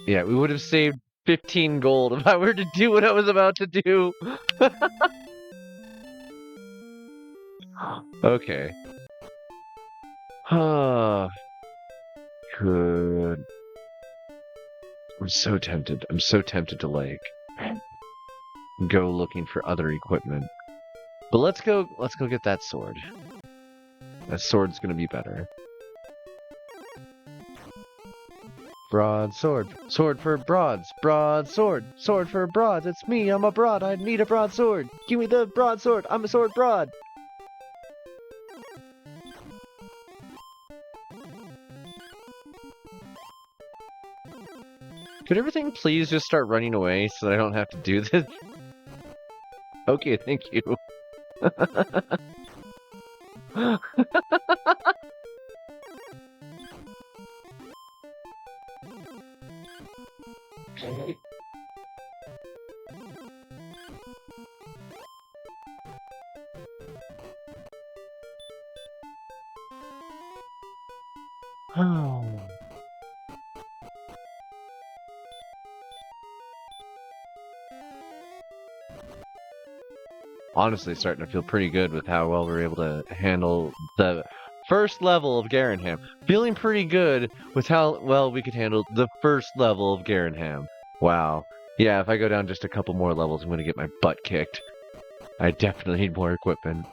Yeah, we would have saved 15 gold if I were to do what I was about to do. Okay. Good. I'm so tempted. I'm so tempted to like go looking for other equipment. But let's go get that sword. That sword's gonna be better. Broadsword. Sword for broads. Broadsword. Sword for broads. It's me. I'm a broad. I need a broadsword. Give me the broadsword. I'm a sword broad. Could everything please just start running away so that I don't have to do this? Okay, thank you. Oh. Honestly, starting to feel pretty good with how well we're able to handle the first level of Garanham. Feeling pretty good with how well we could handle the first level of Garanham. Wow. Yeah, if I go down just a couple more levels, I'm going to get my butt kicked. I definitely need more equipment.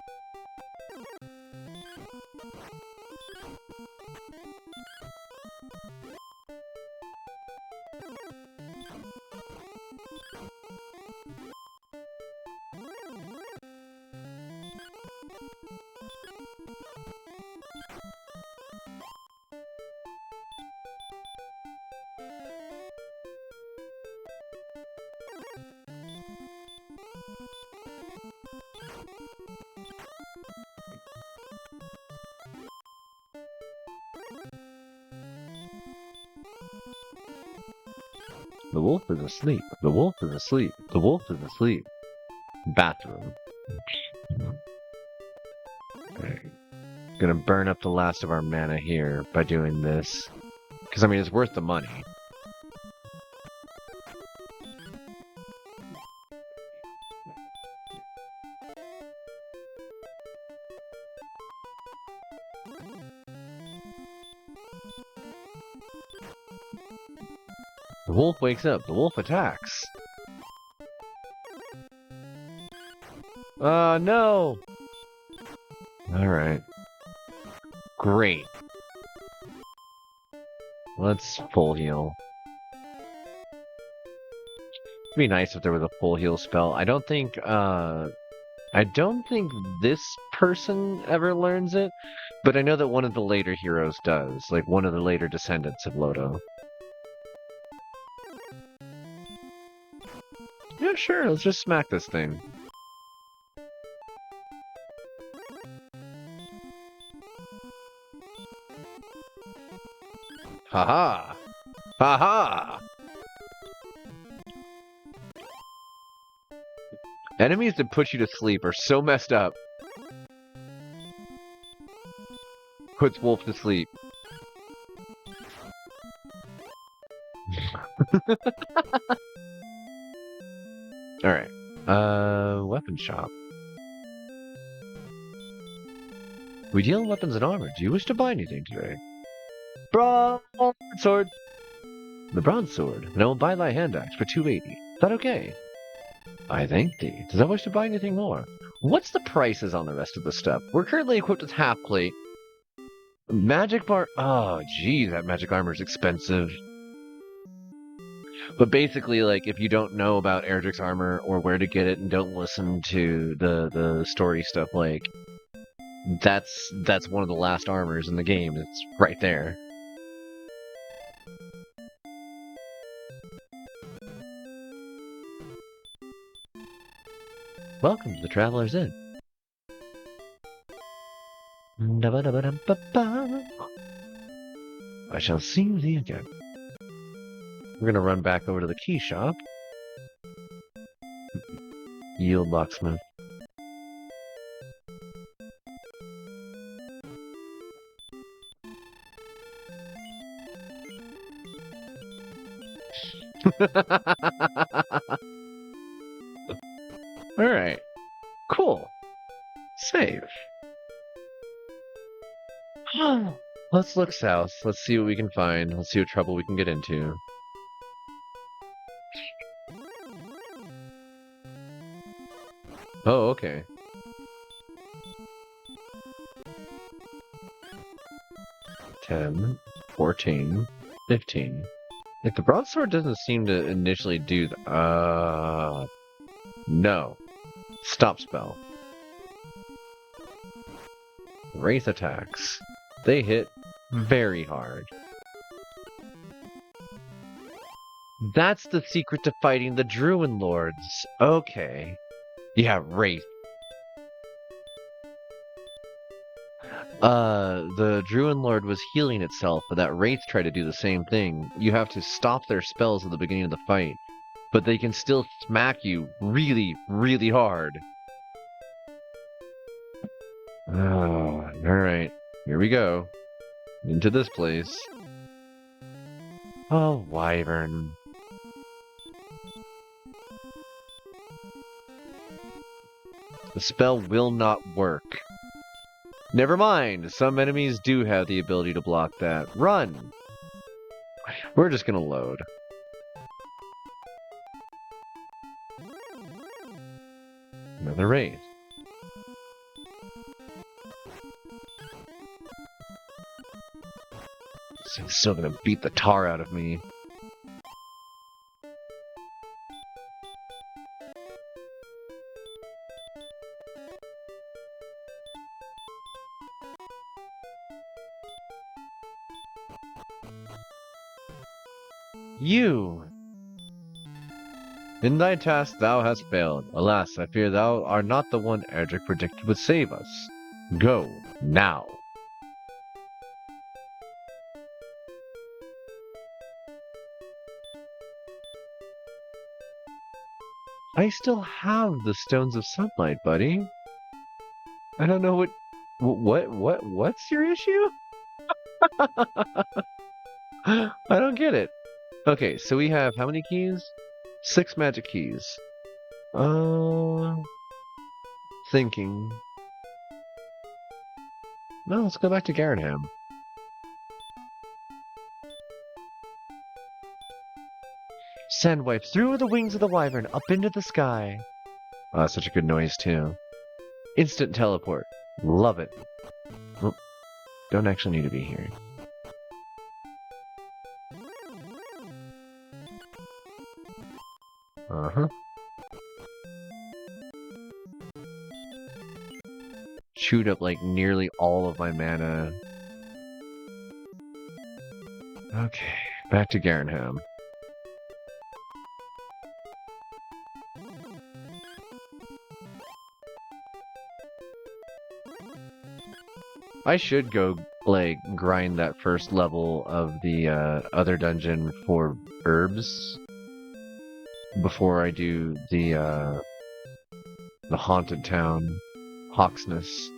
The wolf is asleep. The wolf is asleep. The wolf is asleep. Bathroom. Okay. Gonna burn up the last of our mana here by doing this. Because, I mean, it's worth the money. The wolf wakes up. The wolf attacks. No! Alright. Great. Let's full heal. It'd be nice if there was a full heal spell. I don't think this person ever learns it, but I know that one of the later heroes does. Like, one of the later descendants of Lodo. Yeah, sure, let's just smack this thing. Haha! Haha! Enemies that put you to sleep are so messed up. Puts Wolf to sleep. Alright. Weapon shop. We deal in weapons and armor. Do you wish to buy anything today? Broadsword! The broadsword. And I will buy thy hand axe for 280. Is that okay? I thank thee. Does thou wish to buy anything more? What's the prices on the rest of the stuff? We're currently equipped with half plate. Magic bar. Oh, geez, that magic armor is expensive. But basically, like, if you don't know about Erdrick's armor or where to get it and don't listen to the story stuff, like, that's one of the last armors in the game. It's right there. Welcome to the Traveler's Inn. I shall see thee again. We're gonna run back over to the key shop. Yield locksmith. Alright. Cool. Save. Let's look south. Let's see what we can find. Let's see what trouble we can get into. Oh, okay. $10, $14, $15. Like, the broadsword doesn't seem to initially do no. Stop spell. Wraith attacks. They hit very hard. That's the secret to fighting the Druid Lords. Okay. Yeah, Wraith. The Druid Lord was healing itself, but that Wraith tried to do the same thing. You have to stop their spells at the beginning of the fight, but they can still smack you really, really hard. Oh, alright. Here we go. Into this place. Oh, Wyvern. The spell will not work. Never mind, some enemies do have the ability to block that. Run! We're just gonna load. Another Wraith. It's still gonna beat the tar out of me. You! In thy task thou hast failed. Alas, I fear thou art not the one Erdrick predicted would save us. Go, now! I still have the Stones of Sunlight, buddy. I don't know what's your issue? I don't get it. Okay, so we have how many keys? 6 magic keys. Thinking. No, let's go back to Garanham. Sand wipes through the wings of the wyvern up into the sky. Oh, that's such a good noise, too. Instant teleport. Love it. Oh, don't actually need to be here. Uh-huh. Chewed up like nearly all of my mana. Okay, back to Garanham. I should go, like, grind that first level of the other dungeon for herbs before I do the Haunted Town, Hawksness.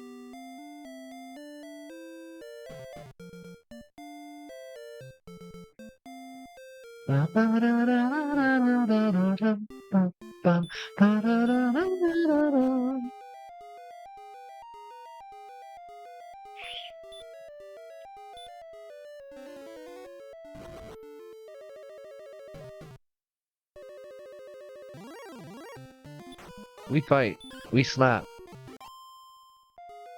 We fight. We slap.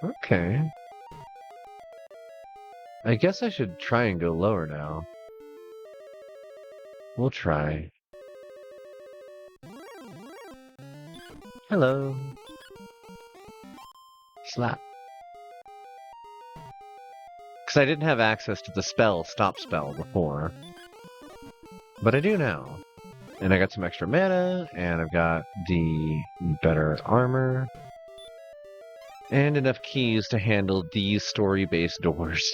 Okay. I guess I should try and go lower now. We'll try. Hello. Slap. Because I didn't have access to the spell, stop spell, before. But I do now. And I got some extra mana, and I've got the better armor, and enough keys to handle these story-based doors,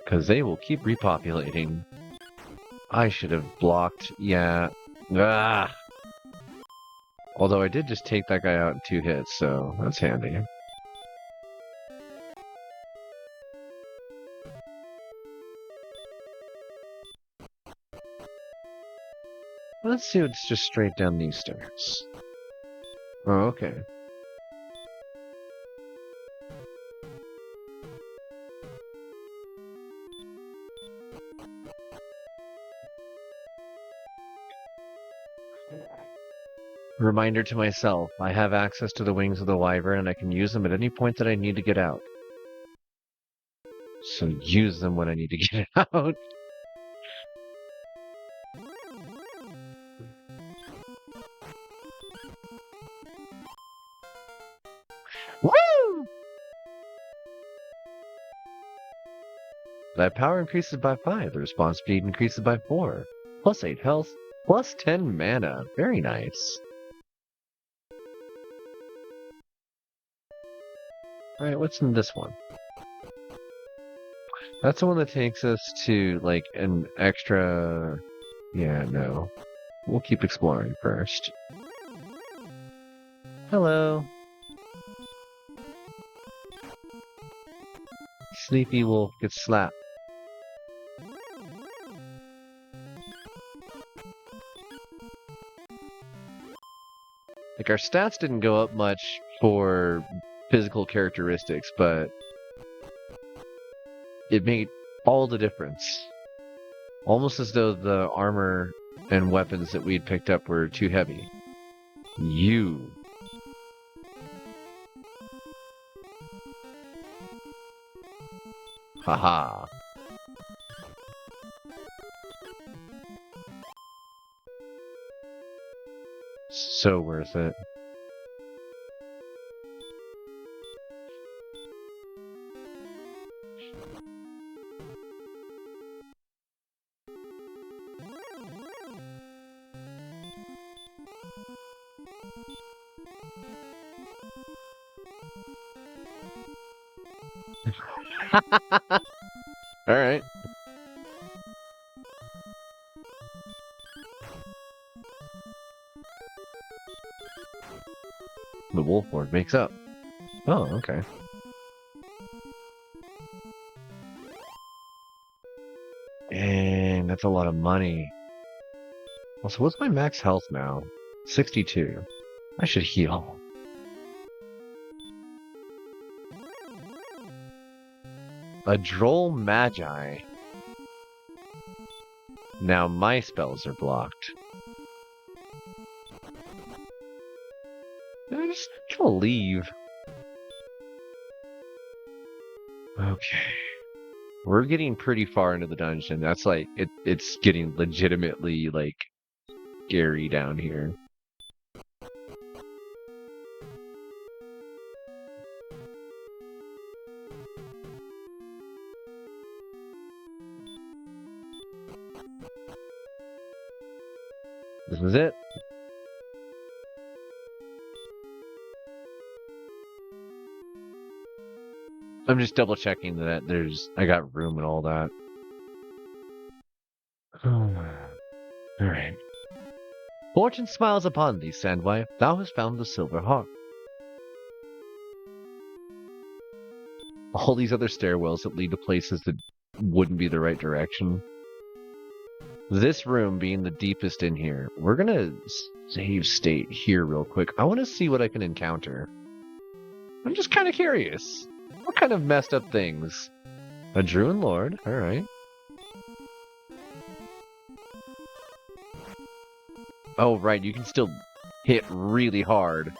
because they will keep repopulating. I should have blocked, yeah. Ah! Although I did just take that guy out in 2 hits, so that's handy. let's see what's just straight down these stairs. Oh, okay. Reminder to myself, I have access to the wings of the wyvern and I can use them at any point that I need to get out. So use them when I need to get out. Woo! That power increases by 5. The response speed increases by 4. Plus 8 health. Plus 10 mana. Very nice. Alright, what's in this one? That's the one that takes us to, like, an extra... Yeah, no. We'll keep exploring first. Hello. Sleepy wolf gets slapped. Like, our stats didn't go up much for physical characteristics, but it made all the difference. Almost as though the armor and weapons that we'd picked up were too heavy. You. Haha. So worth it. Alright. The wolf lord makes up. Oh, okay. Dang, that's a lot of money. Also, what's my max health now? 62. I should heal. A droll magi. Now my spells are blocked. I'm just gonna leave. Okay. We're getting pretty far into the dungeon. That's like, it's getting legitimately, like, scary down here. This is it. I'm just double checking that I got room and all that. Alright. Fortune smiles upon thee, Sandwife. Thou hast found the silver heart. All these other stairwells that lead to places that wouldn't be the right direction. This room being the deepest in here, we're gonna save state here real quick. I want to see what I can encounter. I'm just kind of curious. What kind of messed up things? A Druid Lord, alright. Oh, right, you can still hit really hard.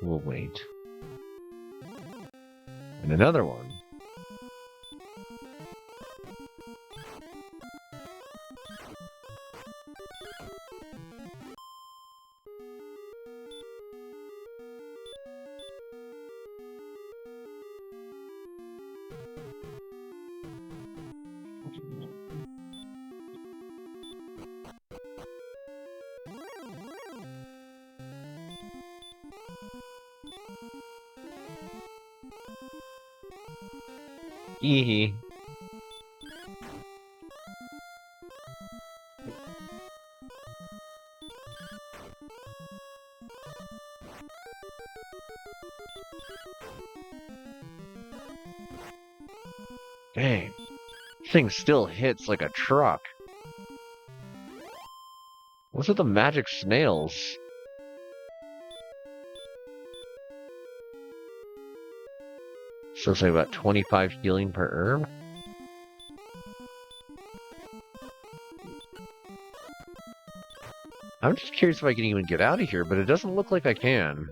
We'll wait. And another one. Eehee. Dang. thing still hits like a truck. What's with the magic snails? So it's like about 25 healing per herb? I'm just curious if I can even get out of here, but it doesn't look like I can.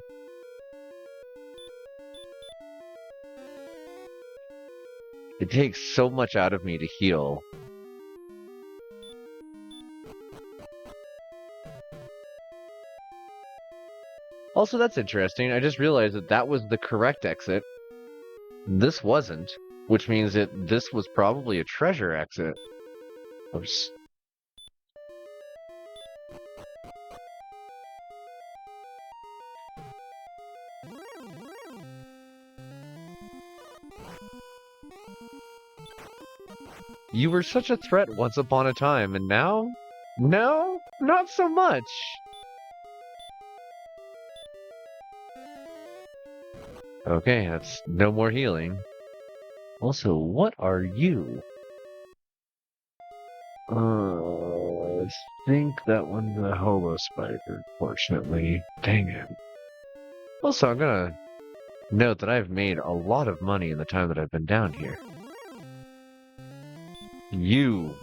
It takes so much out of me to heal. Also, that's interesting. I just realized that that was the correct exit. This wasn't, which means that this was probably a treasure exit. Oops. You were such a threat once upon a time, and now? No, not so much. Okay, that's no more healing. Also, what are you? I think that one's a holo spider, fortunately. Dang it. Also, I'm gonna note that I've made a lot of money in the time that I've been down here. You.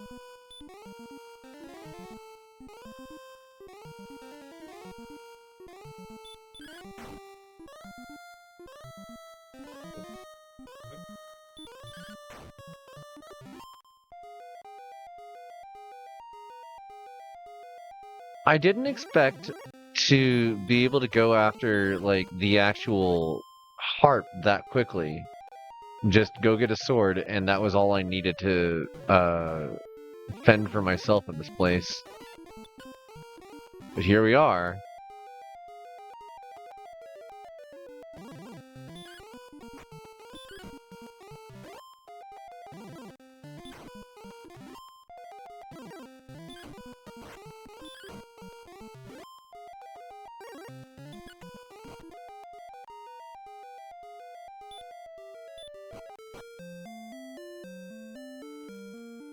I didn't expect to be able to go after, like, the actual harp that quickly. Just go get a sword, and that was all I needed to, fend for myself in this place. But here we are.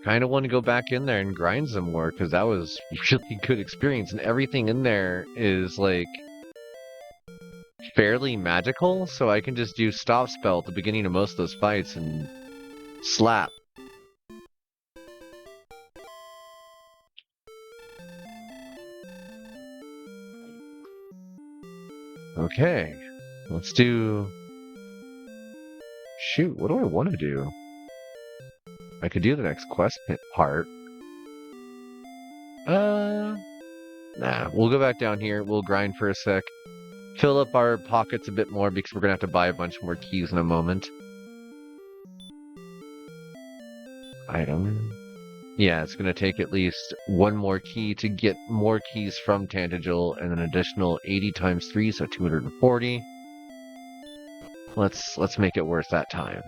Kind of want to go back in there and grind some more, because that was a really good experience, and everything in there is, like, fairly magical, so I can just do stop spell at the beginning of most of those fights and slap. Okay, let's do... Shoot, what do I want to do? I could do the next quest part. Nah, we'll go back down here, we'll grind for a sec. Fill up our pockets a bit more because we're gonna have to buy a bunch more keys in a moment. Item. Yeah, it's gonna take at least one more key to get more keys from Tantagel, and an additional 80 times 3, so 240. Let's make it worth that time.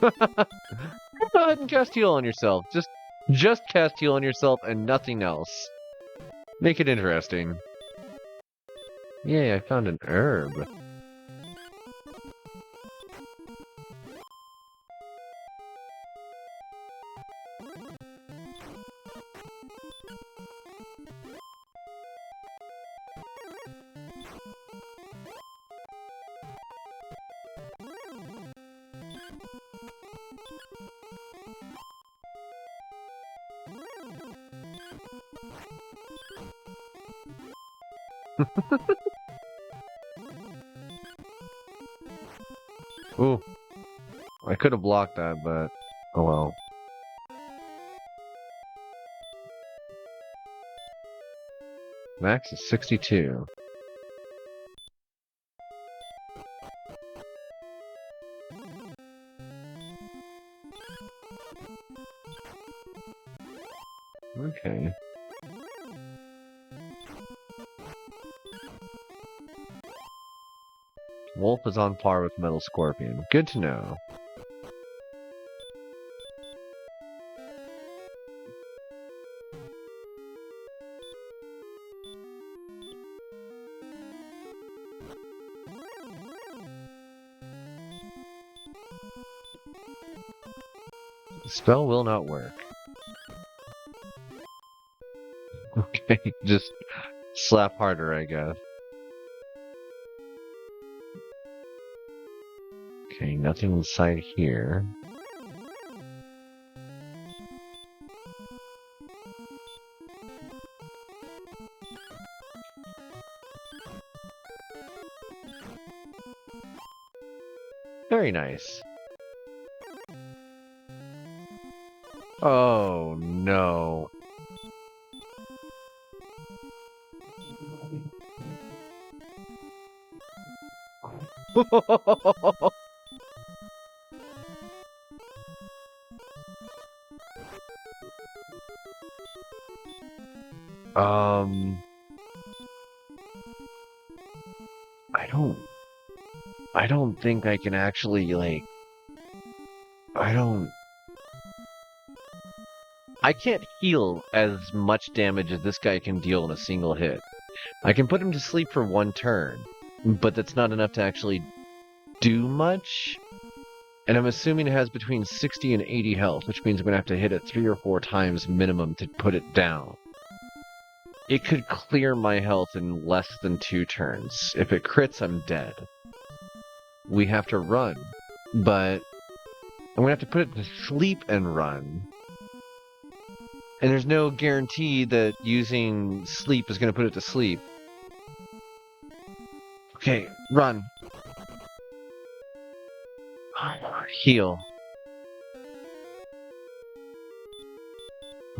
Go ahead and cast heal on yourself. Just cast heal on yourself and nothing else. Make it interesting. Yay, I found an herb. Ooh. I could have blocked that, but oh well. Max is 62. Okay. Wolf is on par with Metal Scorpion. Good to know. The spell will not work. Okay, just slap harder, I guess. Okay, nothing inside here. Very nice. Oh, no. Um, I don't think I can actually, like, I can't heal as much damage as this guy can deal in a single hit. I can put him to sleep for one turn, but that's not enough to actually do much. And I'm assuming it has between 60 and 80 health, which means I'm going to have to hit it 3 or 4 times minimum to put it down. It could clear my health in less than 2 turns. If it crits, I'm dead. We have to run, but I'm going to have to put it to sleep and run. And there's no guarantee that using sleep is going to put it to sleep. Okay, run. Heal.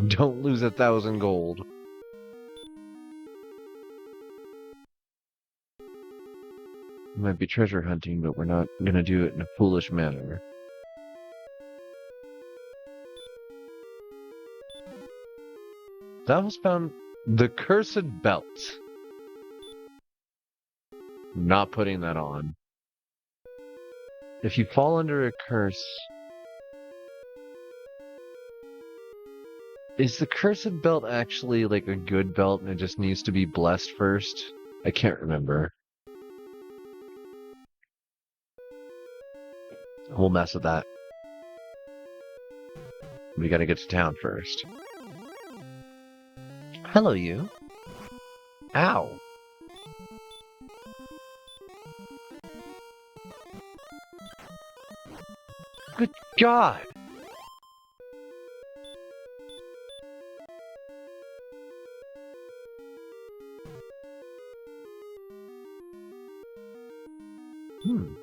Don't lose 1,000 gold. We might be treasure hunting, but we're not going to do it in a foolish manner. That was found the Cursed Belt. Not putting that on. If you fall under a curse... Is the Cursed Belt actually like a good belt and it just needs to be blessed first? I can't remember. We'll mess with that. We gotta get to town first. Hello, you. Ow. Good God.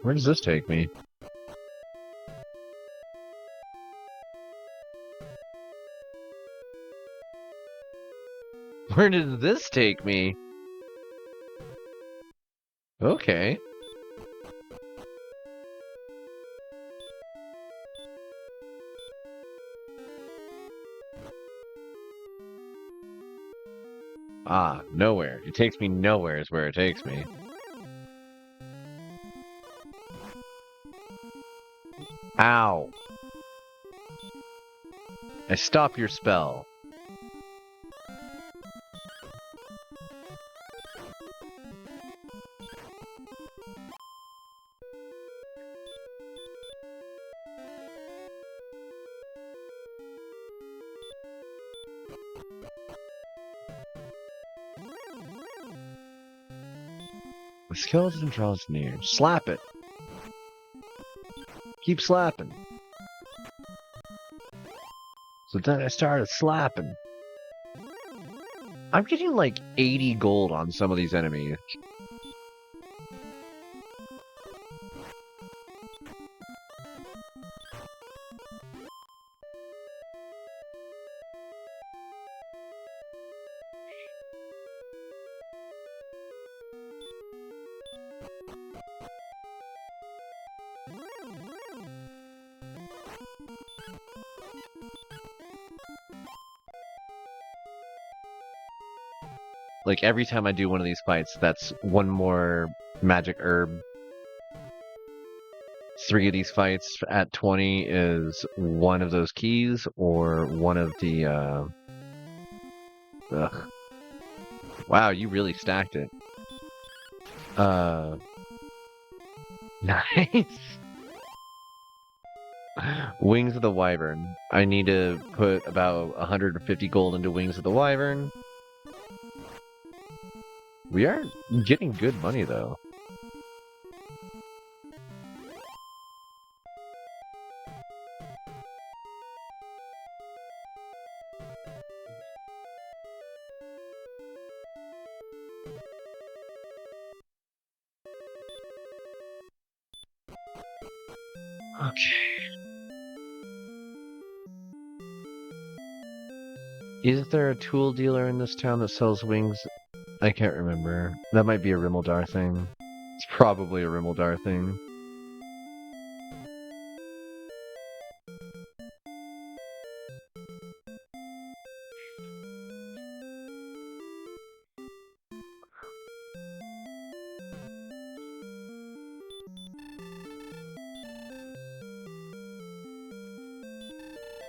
Where does this take me? Where did this take me? Okay. Ah, nowhere. It takes me nowhere is where it takes me. Ow. I stop your spell. The skeleton draws near. Slap it. Keep slapping. So then I started slapping. I'm getting like 80 gold on some of these enemies. Like, every time I do one of these fights, that's one more magic herb. 3 of these fights at 20 is one of those keys, or one of the, Ugh. Wow, you really stacked it. Nice! Wings of the Wyvern. I need to put about 150 gold into Wings of the Wyvern. We are getting good money, though. Okay. Is there a tool dealer in this town that sells wings? I can't remember. That might be a Rimmildar thing. It's probably a Rimmildar thing.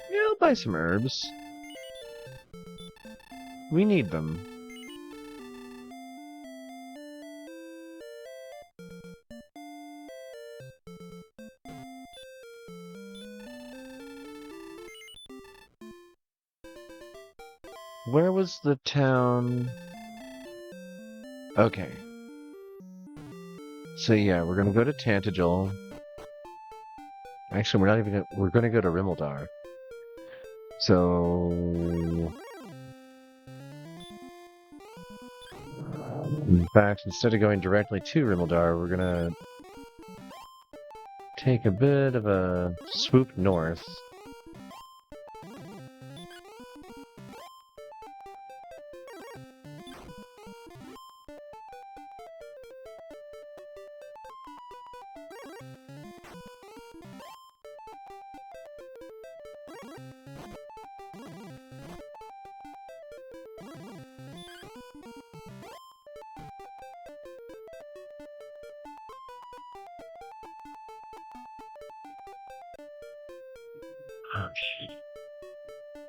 Yeah, I'll buy some herbs. We need them. Where was the town? Okay. So yeah, we're gonna go to Tantagel. Actually, we're not even gonna, we're gonna go to Rimmildar. So in fact, instead of going directly to Rimmildar, we're gonna take a bit of a swoop north.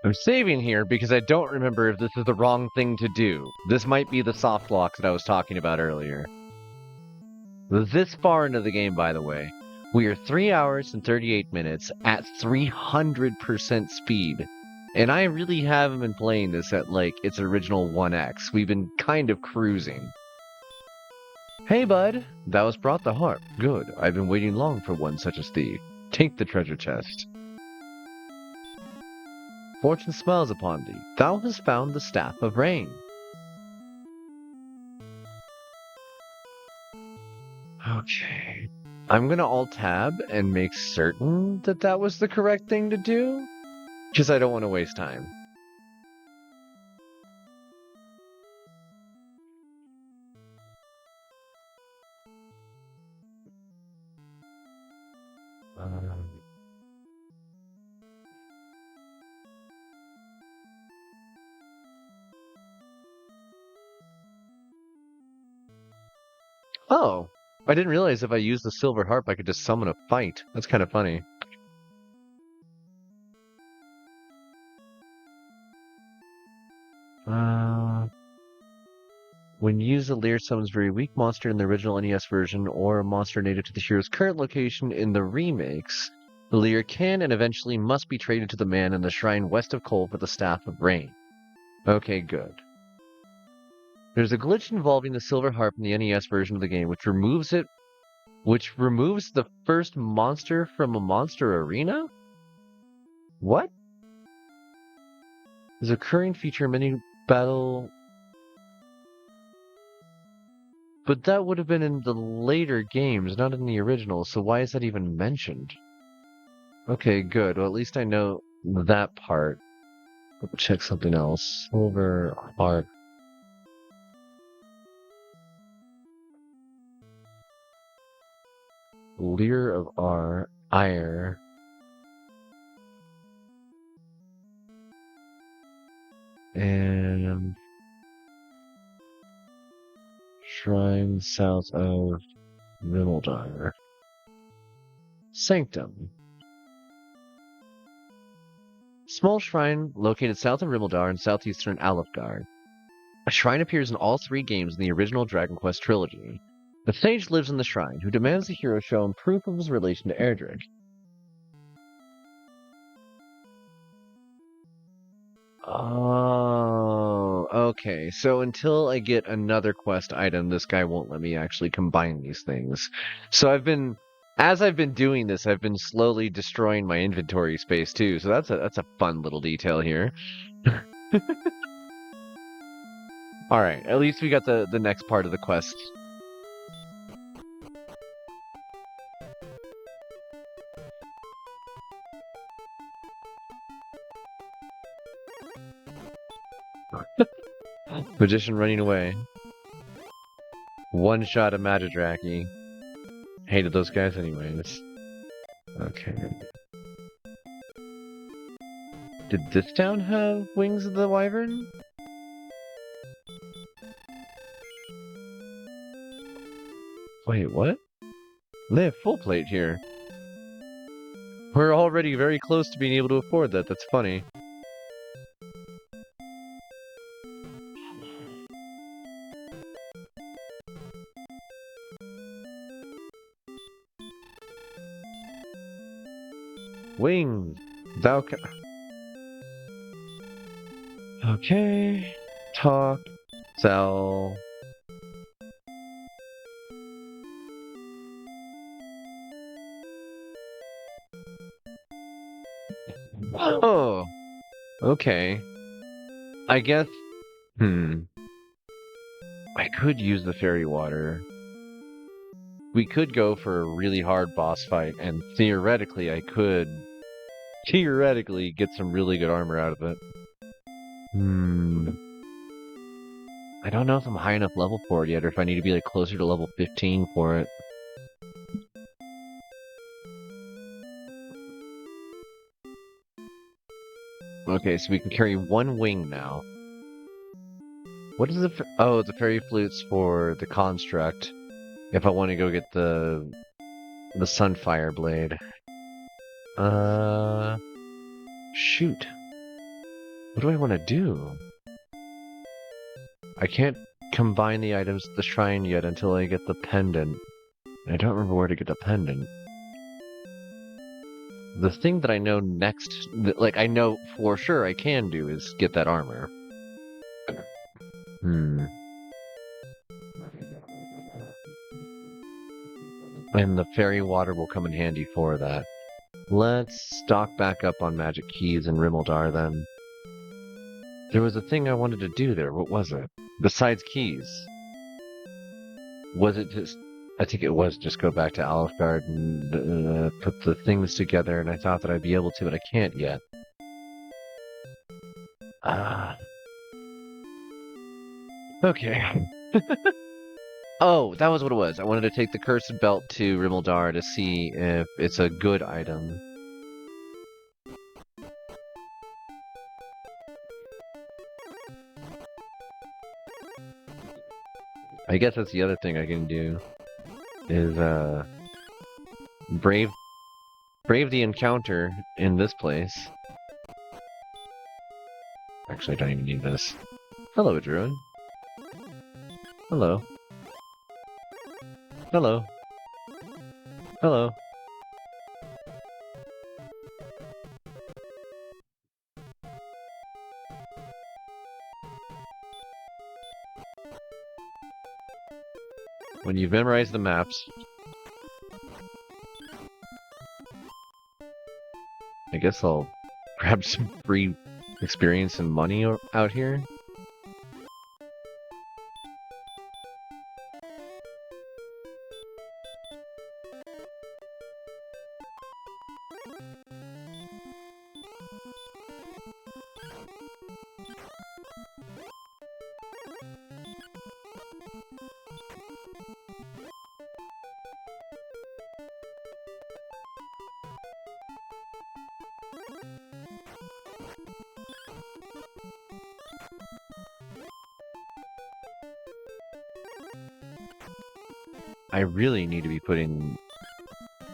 I'm saving here because I don't remember if this is the wrong thing to do. This might be the soft lock that I was talking about earlier. This far into the game, by the way, we are 3 hours and 38 minutes at 300% speed. And I really haven't been playing this at, like, its original 1x. We've been kind of cruising. Hey, bud. Thou hast brought the harp. Good. I've been waiting long for one such as thee. Take the treasure chest. Fortune smiles upon thee. Thou hast found the staff of rain. Okay. I'm gonna alt-tab and make certain that that was the correct thing to do, because I don't want to waste time. Oh, I didn't realize if I used the silver harp I could just summon a fight. That's kind of funny. When used, the Leer summons very weak monster in the original NES version or a monster native to the hero's current location in the remakes. The Leer can and eventually must be traded to the man in the shrine west of Cole for the Staff of Rain. Okay, good. There's a glitch involving the silver harp in the NES version of the game, which removes the first monster from a monster arena? What? There's a recurring feature in many battle... But that would have been in the later games, not in the original, so why is that even mentioned? Okay, good. Well, at least I know that part. Let me check something else. Silver harp. Leer of R. Ire. And... Shrine south of Rimmildar. Sanctum. Small shrine located south of Rimmildar and southeastern Alefgard. A shrine appears in all 3 games in the original Dragon Quest trilogy. The sage lives in the shrine, who demands the hero show him proof of his relation to Erdrick. Oh, okay. So until I get another quest item, this guy won't let me actually combine these things. So as I've been doing this, I've been slowly destroying my inventory space too. So that's a fun little detail here. All right, at least we got the next part of the quest. Magician running away. One shot of Magidraki. Hated those guys anyways. Okay. Did this town have Wings of the Wyvern? Wait, what? They have full plate here. We're already very close to being able to afford that. That's funny. Wings! Thou ca- Okay. Talk. Sell. Oh! Okay. I guess... I could use the fairy water. We could go for a really hard boss fight, and theoretically I could... Theoretically get some really good armor out of it. I don't know if I'm high enough level for it yet, or if I need to be like closer to level 15 for it. Okay, so we can carry one wing now. What is the... Oh, the fairy flute's for the construct. If I want to go get the Sunfire blade. Shoot. What do I want to do? I can't combine the items at the shrine yet until I get the pendant. I don't remember where to get the pendant. The thing that I know next, like I know for sure I can do, is get that armor. And the fairy water will come in handy for that. Let's stock back up on magic keys in Rimmeldar then. There was a thing I wanted to do there. What was it? Besides keys. Was it just... I think it was just go back to Alfgard and put the things together, and I thought that I'd be able to, but I can't yet. Okay. Oh, that was what it was. I wanted to take the Cursed Belt to Rimmeldar to see if it's a good item. I guess that's the other thing I can do. Is, brave the encounter in this place. Actually, I don't even need this. Hello, Druid. Hello. Hello. Hello. When you've memorized the maps, I guess I'll grab some free experience and money out here. I really need to be putting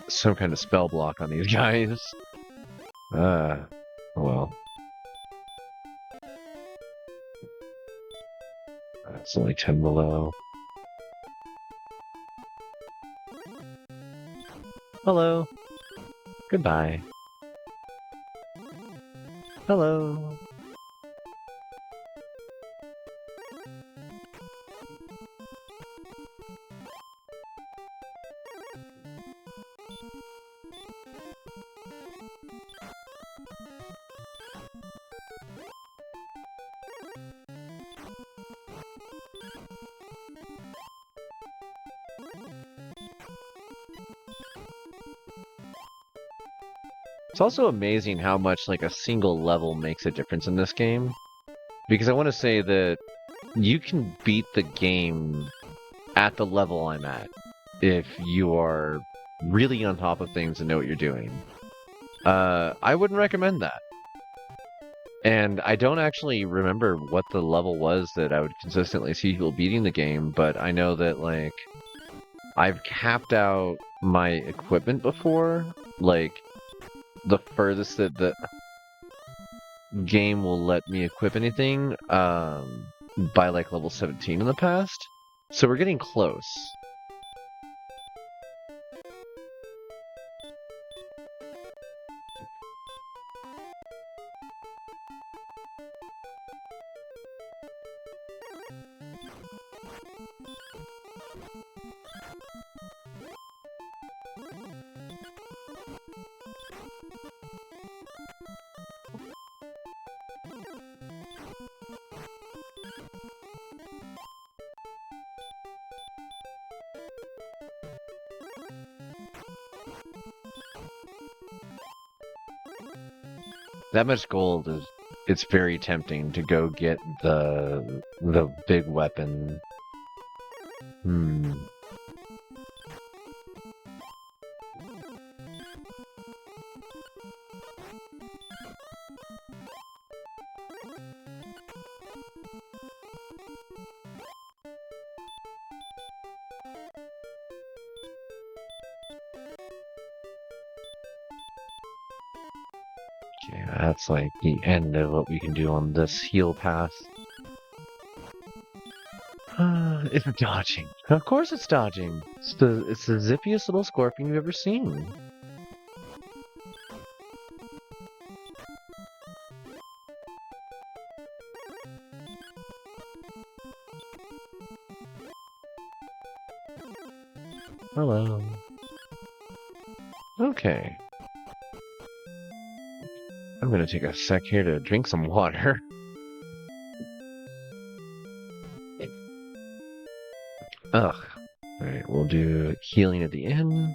some kind of spell block on these guys. Well. It's only 10 below. Hello. Goodbye. Hello. It's also amazing how much like a single level makes a difference in this game. Because I want to say that you can beat the game at the level I'm at if you are really on top of things and know what you're doing. I wouldn't recommend that. And I don't actually remember what the level was that I would consistently see people beating the game, but I know that, like, I've capped out my equipment before. Like, the furthest that the game will let me equip anything, by, like, level 17 in the past. So we're getting close. That much gold is it's very tempting to go get the big weapon. Hmm. Okay, that's like the end of what we can do on this heal path. It's dodging. Of course it's dodging. It's the zippiest little scorpion you've ever seen. Hello. Okay. I'm gonna take a sec here to drink some water. Ugh. Alright, we'll do healing at the end.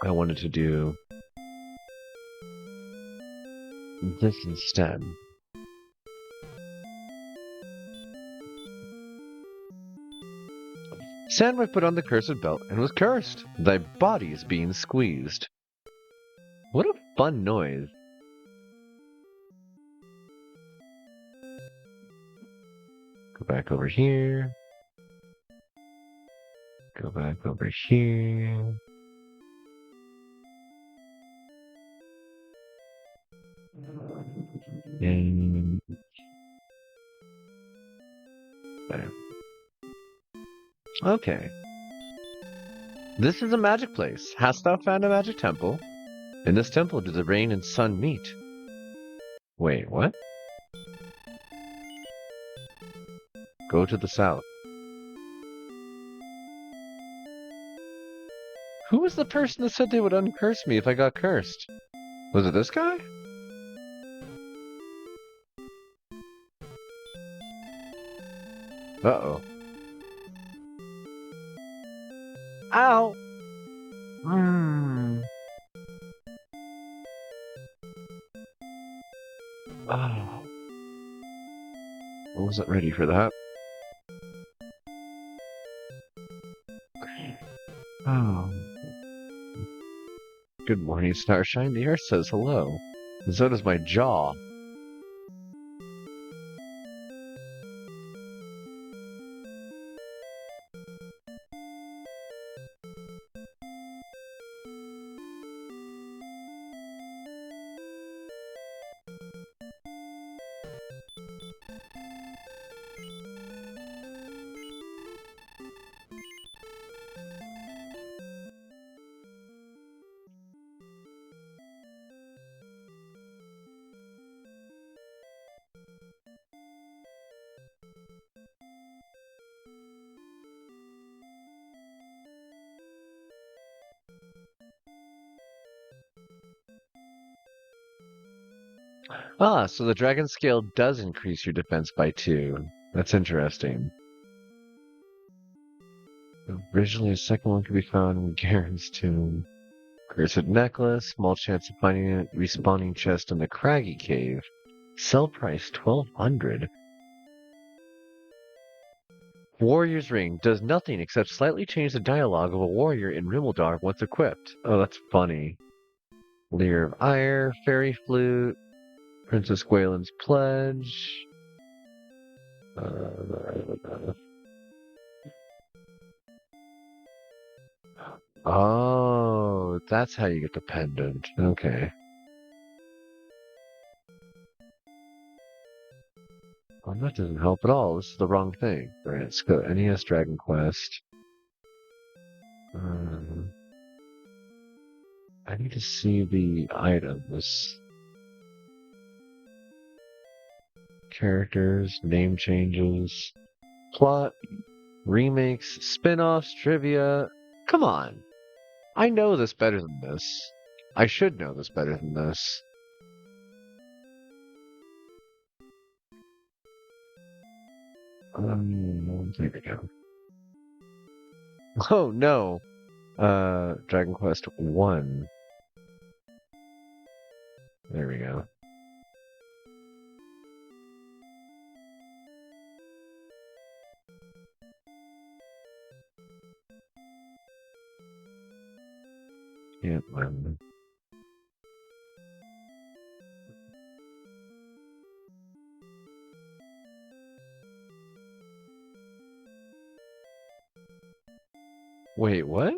I wanted to do this instead. Sandwich put on the cursed belt and was cursed. Thy body is being squeezed. What a fun noise. Go back over here. Go back over here. And there. Okay. This is a magic place. Hast thou found a magic temple? In this temple do the rain and sun meet. Wait, what? Go to the south. Who was the person that said they would uncurse me if I got cursed? Was it this guy? Uh-oh. Ow! Hmm. Oh. I wasn't ready for that. Oh. Good morning, Starshine. The earth says hello. And so does my jaw. Ah, so the dragon scale does increase your defense by 2. That's interesting. Originally, a second one could be found in Garen's tomb. Cursed necklace, small chance of finding a respawning chest in the Craggy Cave. Sell price 1200. Warrior's Ring does nothing except slightly change the dialogue of a warrior in Rimmelsdorf once equipped. Oh, that's funny. Lyre of Ire, Fairy Flute, Princess Gwaelin's Pledge. Oh, that's how you get the pendant. Okay. Well, that doesn't help at all. This is the wrong thing. Alright, let's go NES Dragon Quest. I need to see the items. Characters, name changes, plot, remakes, spin-offs, trivia. Come on. I know this better than this. I should know this better than this. There we go. Oh no. Dragon Quest 1. There we go. Can't win. Wait, what?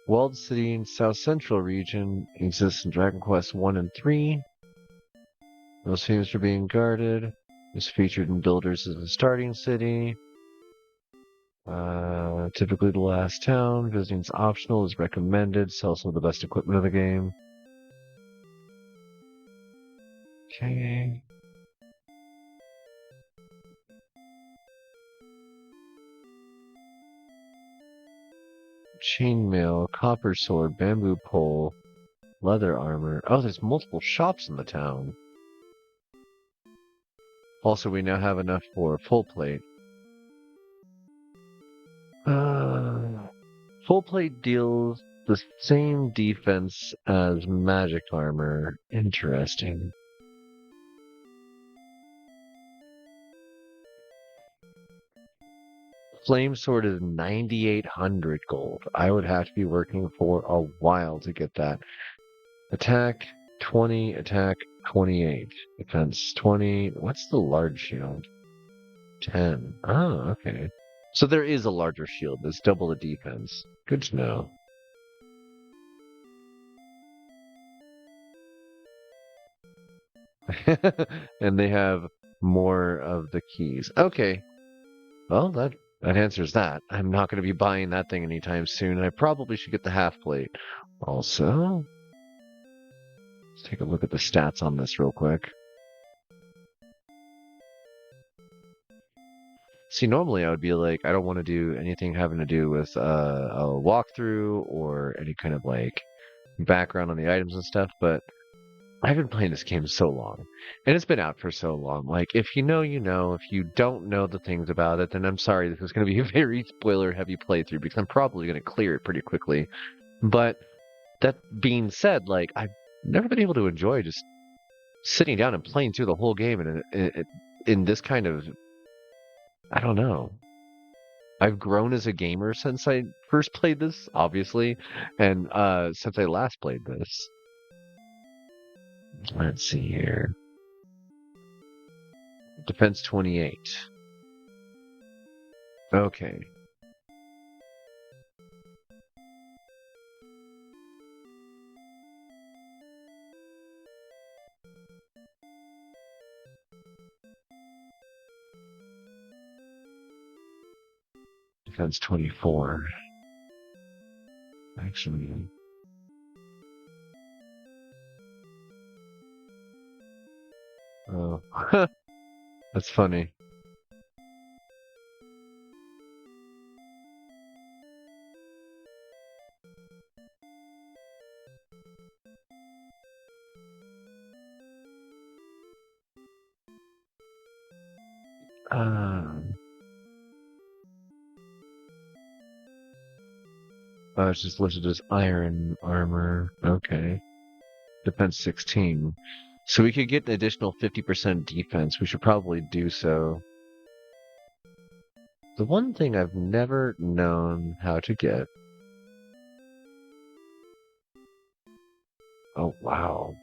Walled City in South Central region exists in Dragon Quest 1 and 3. Most famous for being guarded. Is featured in builders as a starting city. Typically the last town. Visiting is optional. Is recommended. Sells some of the best equipment of the game. Okay. Chainmail, copper sword, bamboo pole, leather armor. Oh, there's multiple shops in the town. Also, we now have enough for full plate. Full plate deals the same defense as magic armor. Interesting. Flame sword is 9,800 gold. I would have to be working for a while to get that. Attack 20, attack 28. Defense 20. What's the large shield? 10. Oh, okay. So there is a larger shield that's double the defense. Good to know. And they have more of the keys. Okay. Well, that answers that. I'm not going to be buying that thing anytime soon. I probably should get the half plate. Also, let's take a look at the stats on this real quick. See, normally I would be like, I don't want to do anything having to do with a walkthrough or any kind of like background on the items and stuff, but I've been playing this game so long, and it's been out for so long. Like, if you know, you know. If you don't know the things about it, then I'm sorry, this is going to be a very spoiler-heavy playthrough, because I'm probably going to clear it pretty quickly. But that being said, like, I've never been able to enjoy just sitting down and playing through the whole game in this kind of, I don't know. I've grown as a gamer since I first played this, obviously, and since I last played this. Let's see here. Defense 28. Okay. Defense 24. Actually. Oh. That's funny. Um, It's just listed as iron armor. Okay. Defense 16. So we could get an additional 50% defense. We should probably do so. The one thing I've never known how to get. Oh, wow.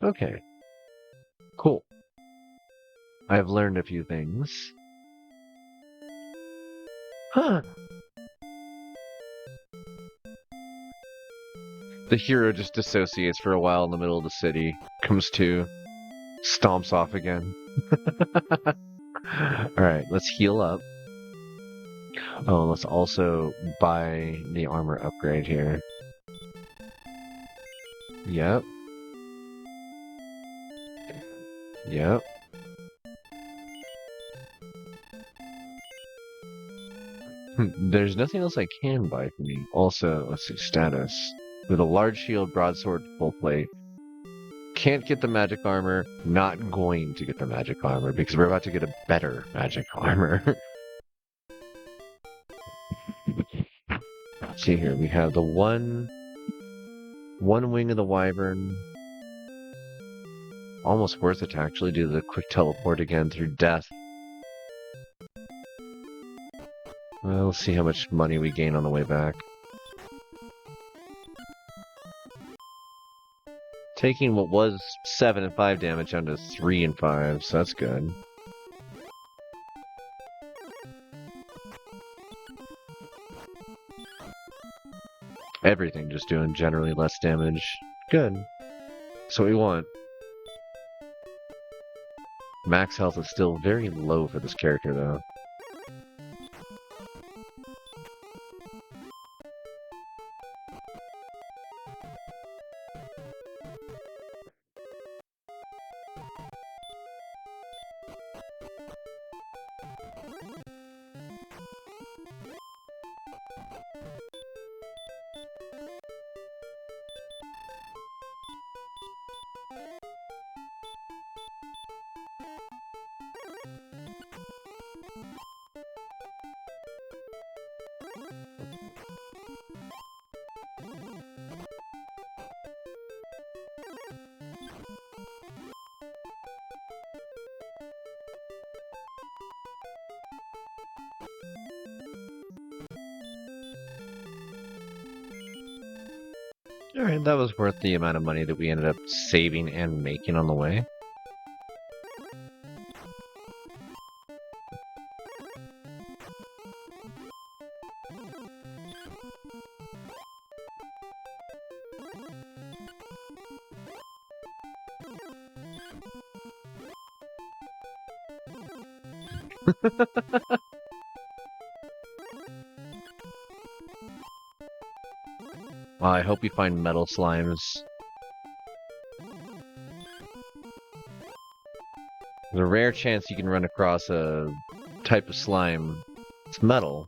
Okay. Cool. I've learned a few things. Huh. The hero just dissociates for a while in the middle of the city, comes to, stomps off again. Alright, let's heal up. Oh, let's also buy the armor upgrade here. Yep. Yep. There's nothing else I can buy for me. Also, let's see, status. With a large shield, broadsword, full plate. Can't get the magic armor. Not going to get the magic armor because we're about to get a better magic armor. Let's see here. We have the one wing of the wyvern. Almost worth it to actually do the quick teleport again through death. Well, let's see how much money we gain on the way back. Taking what was 7 and 5 damage down to 3 and 5, so that's good. Everything just doing generally less damage. Good. That's what we want. Max health is still very low for this character, though. Alright, that was worth the amount of money that we ended up saving and making on the way. Well, I hope you find metal slimes. There's a rare chance you can run across a type of slime. It's metal,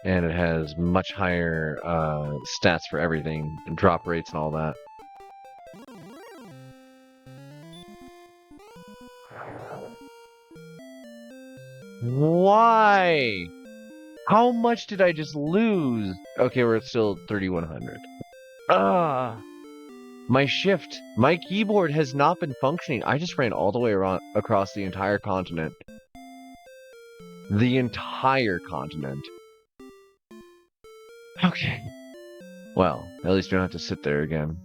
and it has much higher stats for everything, and drop rates and all that. Why? How much did I just lose? Okay, we're still 3,100. Ah, my shift, my keyboard has not been functioning. I just ran all the way around across the entire continent. The entire continent. Okay. Well, at least we don't have to sit there again.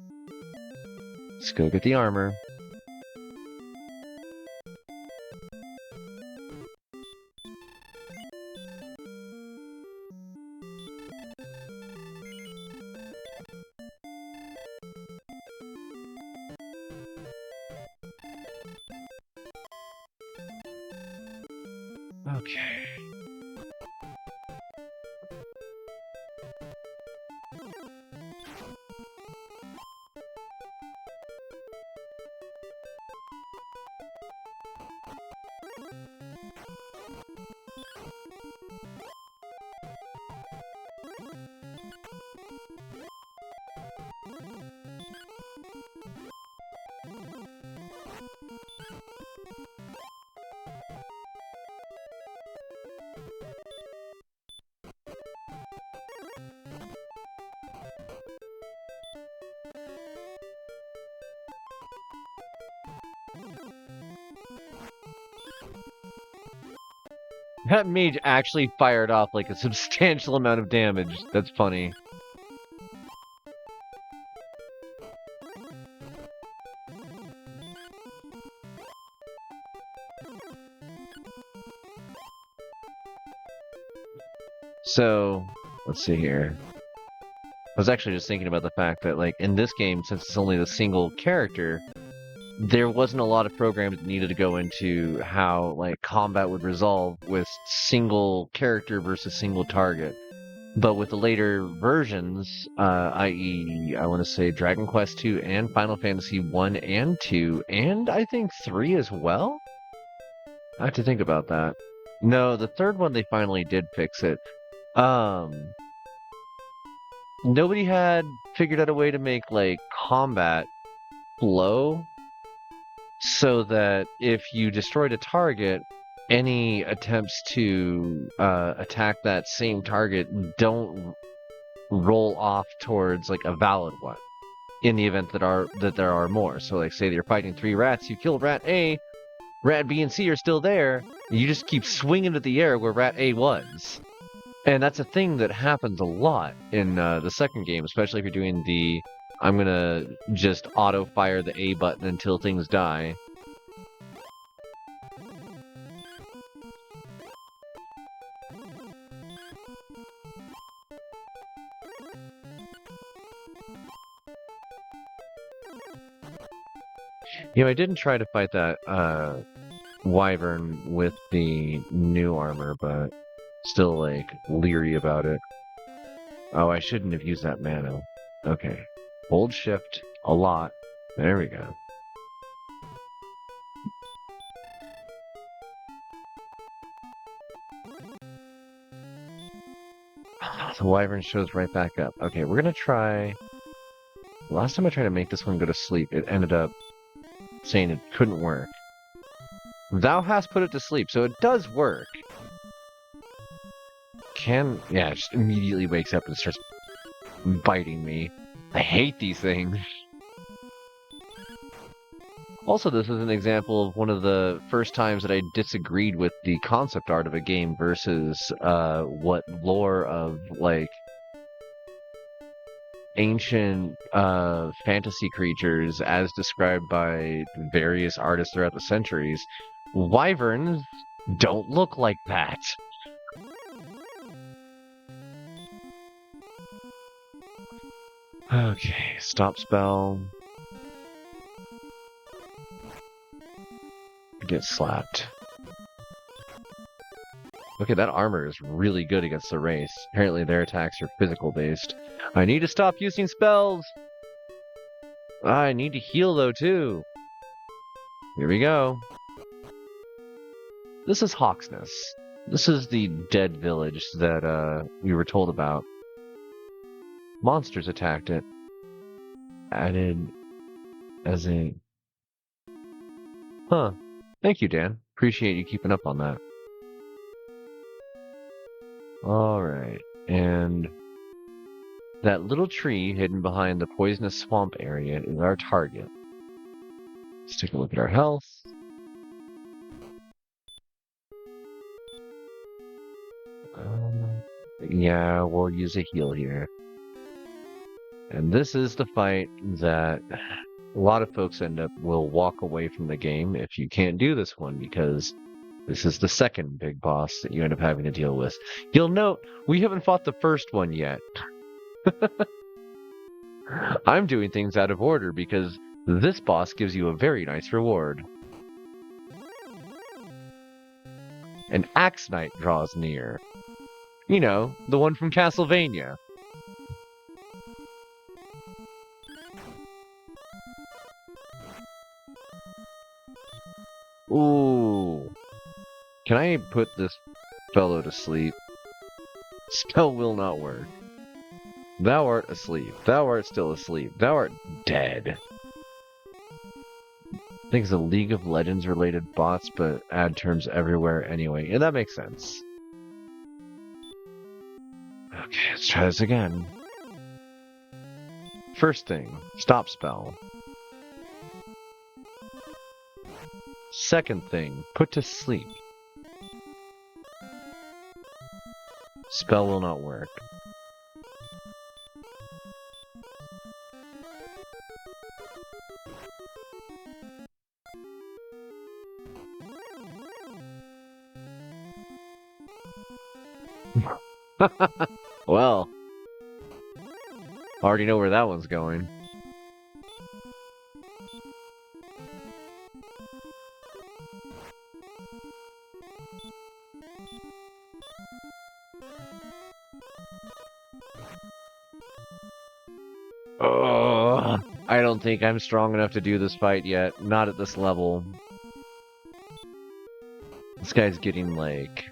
Let's go get the armor. Okay. That mage actually fired off like a substantial amount of damage. That's funny. So, let's see here. I was actually just thinking about the fact that, like, in this game, since it's only the single character, there wasn't a lot of programs that needed to go into how, like, combat would resolve with single character versus single target. But with the later versions, i.e., I want to say Dragon Quest II and Final Fantasy 1 and 2, and I think 3 as well? I have to think about that. No, the third one they finally did fix it. Um, Nobody had figured out a way to make like combat flow so that if you destroyed a target, any attempts to attack that same target don't roll off towards like a valid one in the event that there are more. So like say that you're fighting 3 rats, you killed rat A, rat B and C are still there, and you just keep swinging at the air where rat A was. And that's a thing that happens a lot in the second game, especially if you're doing the I'm gonna just auto fire the A button until things die. You know, I didn't try to fight that wyvern with the new armor, but still like leery about it. Oh, I shouldn't have used that mana. Okay. Hold shift a lot. There we go. The wyvern shows right back up. Okay, we're gonna try... Last time I tried to make this one go to sleep, it ended up saying it couldn't work. Thou hast put it to sleep, so it does work. Yeah, it just immediately wakes up and starts biting me. I hate these things. Also, this is an example of one of the first times that I disagreed with the concept art of a game versus what lore of, like, ancient fantasy creatures as described by various artists throughout the centuries. Wyverns don't look like that. Okay, stop spell. Get slapped. Okay, that armor is really good against the race. Apparently their attacks are physical based. I need to stop using spells! I need to heal though too. Here we go. This is Hawksness. This is the dead village that we were told about. Monsters attacked it. Added as a... Huh. Thank you, Dan. Appreciate you keeping up on that. Alright, and that little tree hidden behind the poisonous swamp area is our target. Let's take a look at our health. Yeah, we'll use a heal here. And this is the fight that a lot of folks will walk away from the game if you can't do this one, because this is the second big boss that you end up having to deal with. You'll note, we haven't fought the first one yet. I'm doing things out of order because this boss gives you a very nice reward. An Axe Knight draws near. You know, the one from Castlevania. Ooh. Can I put this fellow to sleep? Spell will not work. Thou art asleep. Thou art still asleep. Thou art dead. I think it's a League of Legends related bots, but add terms everywhere anyway. And that makes sense. Okay, let's try this again. First thing, stop spell. Second thing, put to sleep. Spell will not work. Well, already know where that one's going. Oh, I don't think I'm strong enough to do this fight yet. Not at this level. This guy's getting, like,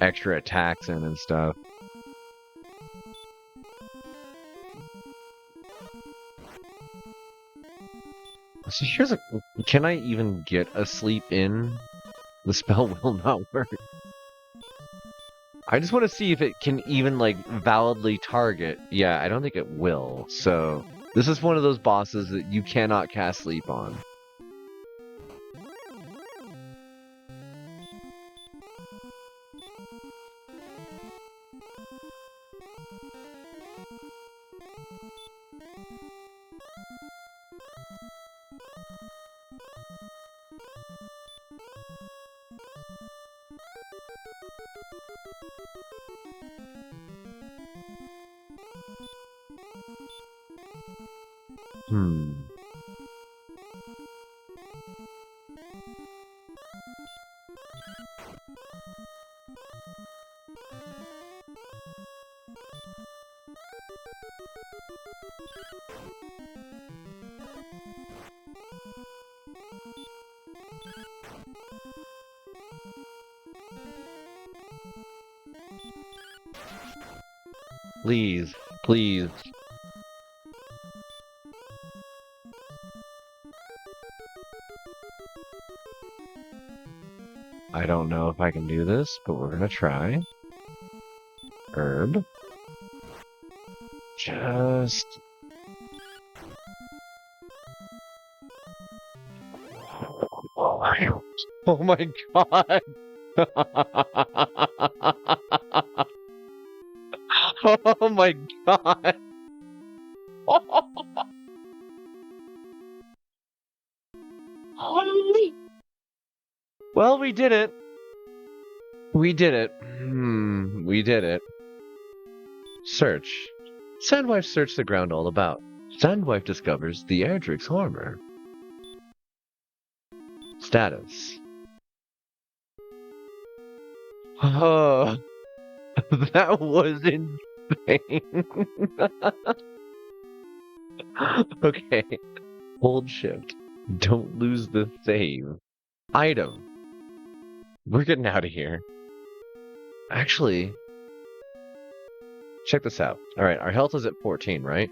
extra attacks in and stuff. So here's a... Can I even get a sleep in? The spell will not work. I just want to see if it can even, like, validly target. Yeah, I don't think it will. So, this is one of those bosses that you cannot cast sleep on. Please, please. I don't know if I can do this, but we're gonna try. Herb. Just... Oh my god! Oh my god! Well, we did it. We did it. We did it. Search. Sandwife searched the ground all about. Sandwife discovers the Erdrick's armor. Status. Oh, that was insane. Okay. Hold shift. Don't lose the save. Item. We're getting out of here. Actually, check this out. Alright, our health is at 14, right?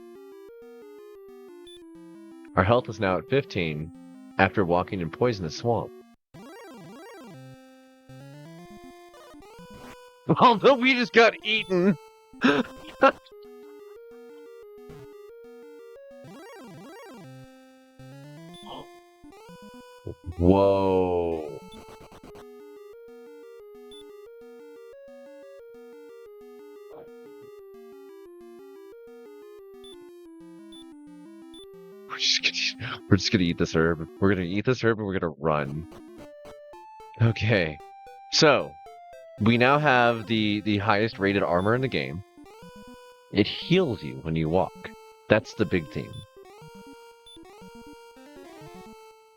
Our health is now at 15 after walking in poisonous swamp. Although we just got eaten! Whoa. We're just gonna eat this herb. We're gonna eat this herb and we're gonna run. Okay. So, we now have the highest rated armor in the game. It heals you when you walk. That's the big thing.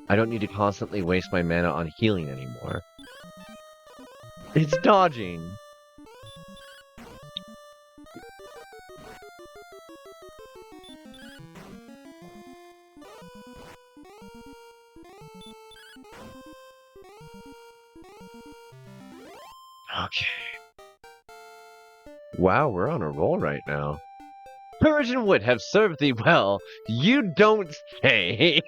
I don't need to constantly waste my mana on healing anymore. It's dodging! Okay. Wow, we're on a roll right now. Courage and wit have served thee well. You don't say.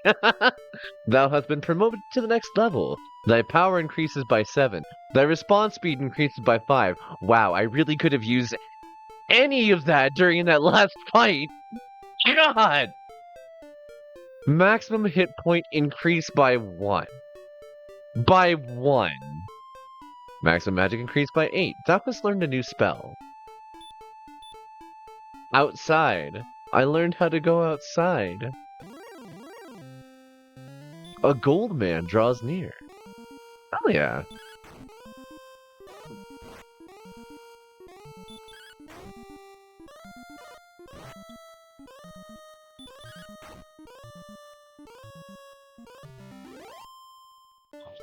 Thou hast been promoted to the next level. Thy power increases by 7. Thy response speed increases by 5. Wow, I really could have used any of that during that last fight. God! Maximum hit point increased by 1. By 1. Maximum magic increased by 8. Thou hast learned a new spell. Outside. I learned how to go outside. A gold man draws near. Oh yeah.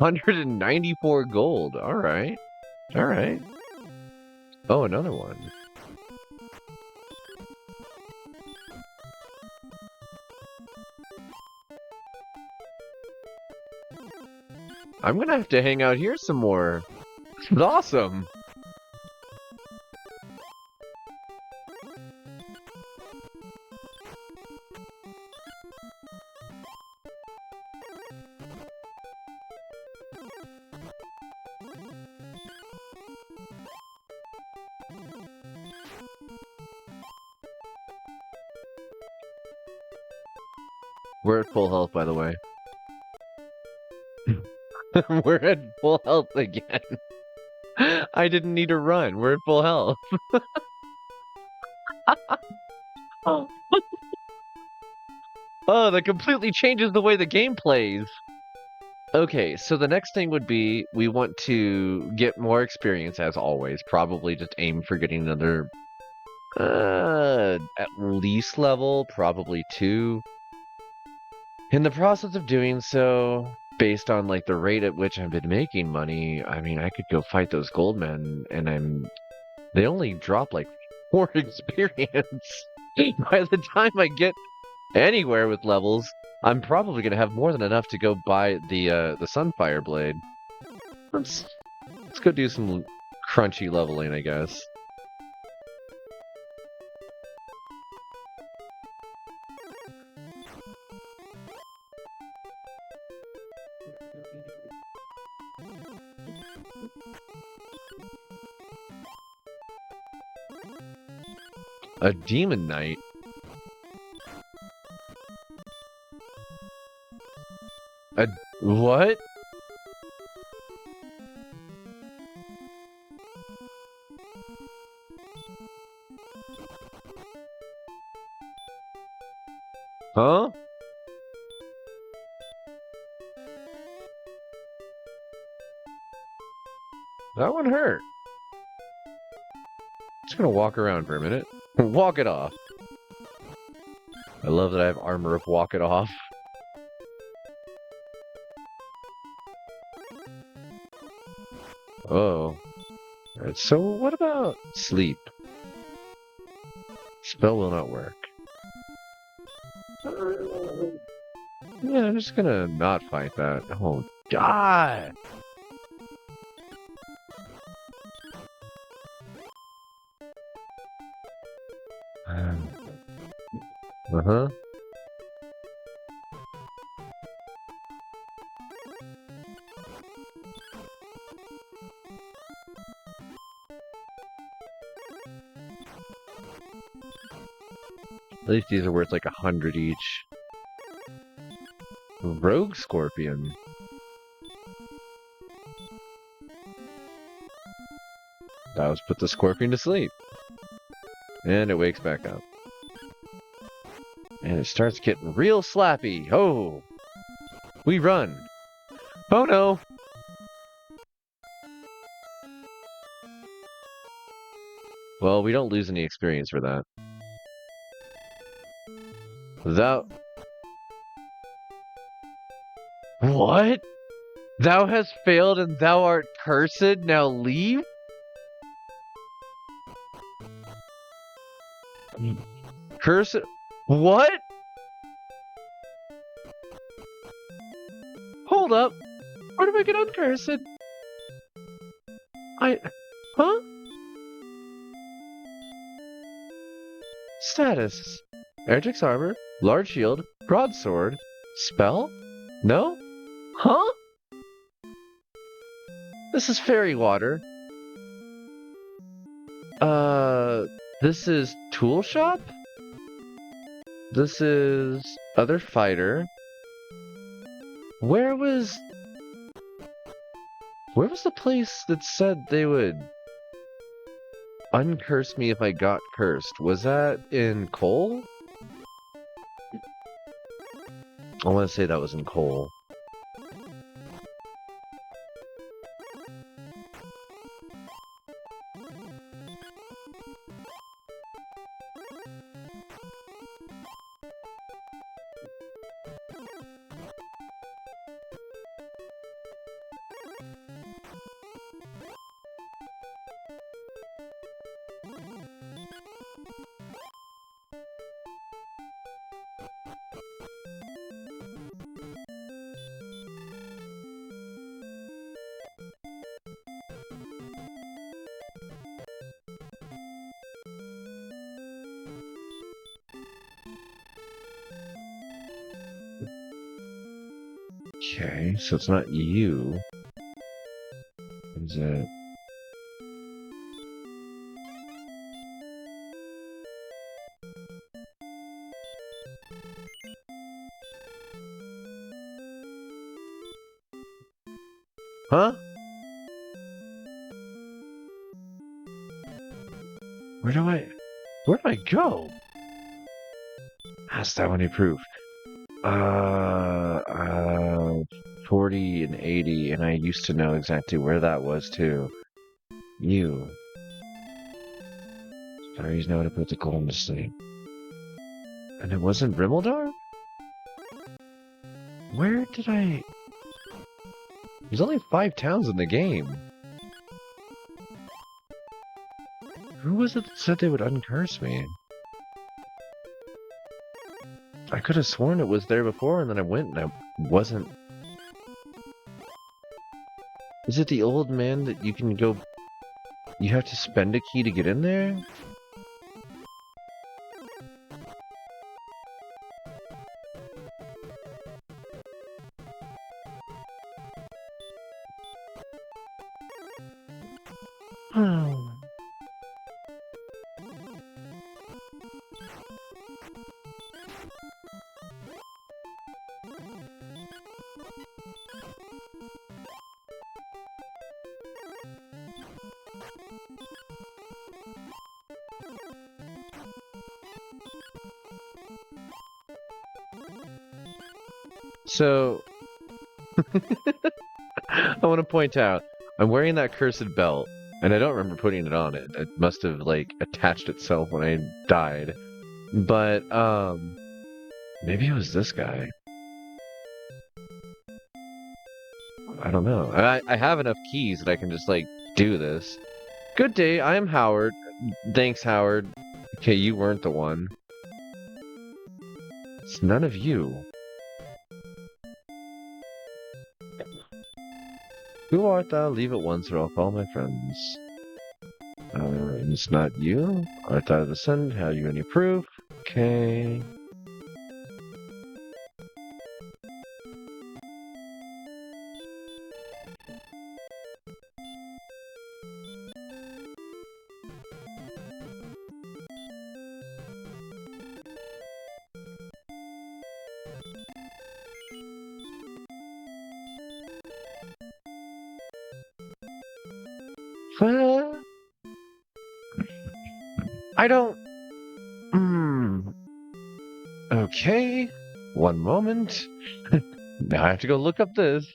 $194 gold. Alright. Alright. Oh, another one. I'm gonna have to hang out here some more. This is awesome. We're at full health, by the way. We're at full health again. I didn't need to run. We're at full health. Oh, that completely changes the way the game plays. Okay, so the next thing would be we want to get more experience, as always. Probably just aim for getting another, at least level, probably 2. In the process of doing so, based on like the rate at which I've been making money, I mean, I could go fight those gold men, and they only drop like 4 experience. By the time I get anywhere with levels, I'm probably gonna have more than enough to go buy the Sunfire Blade. Let's go do some crunchy leveling, I guess. A Demon Knight? A what? Huh? That one hurt. Just gonna walk around for a minute. Walk it off. I love that I have armor of walk it off. Oh. Alright, so what about sleep? Spell will not work. Yeah, I'm just gonna not fight that. Oh, God! Uh-huh. At least these are worth like 100 each. Rogue Scorpion. That was put the scorpion to sleep. And it wakes back up. And it starts getting real slappy. Oh! We run! Oh no! Well, we don't lose any experience for that. Thou... What? Thou hast failed and thou art cursed, now leave? Cursed? What? Hold up. Where do I get uncursed? Huh? Status. Eric's armor, large shield, broadsword, spell? No? Huh? This is fairy water. This is tool shop? This is other fighter. Where was... Where was the place that said they would uncurse me if I got cursed? Was that in Cole? I want to say that was in Cole. Okay, so it's not you. Is it? Huh? Where do I go? Ask that one proof. 40 and 80, and I used to know exactly where that was too. You. Fairies know how to put the golem to sleep. And it wasn't Rimmildar? Where did I... There's only 5 towns in the game. Who was it that said they would uncurse me? I could have sworn it was there before, and then I went and I wasn't. Is it the old man that you can go... You have to spend a key to get in there? Hmm. So, I want to point out, I'm wearing that cursed belt, and I don't remember putting it on it. It must have, like, attached itself when I died. But, maybe it was this guy. I don't know. I have enough keys that I can just, like, do this. Good day, I am Howard. Thanks, Howard. Okay, you weren't the one. It's none of you. Who art thou? Leave at once, or I'll call my friends. It's not you? Art thou the son? Have you any proof? Okay. I don't... Okay. One moment. Now I have to go look up this.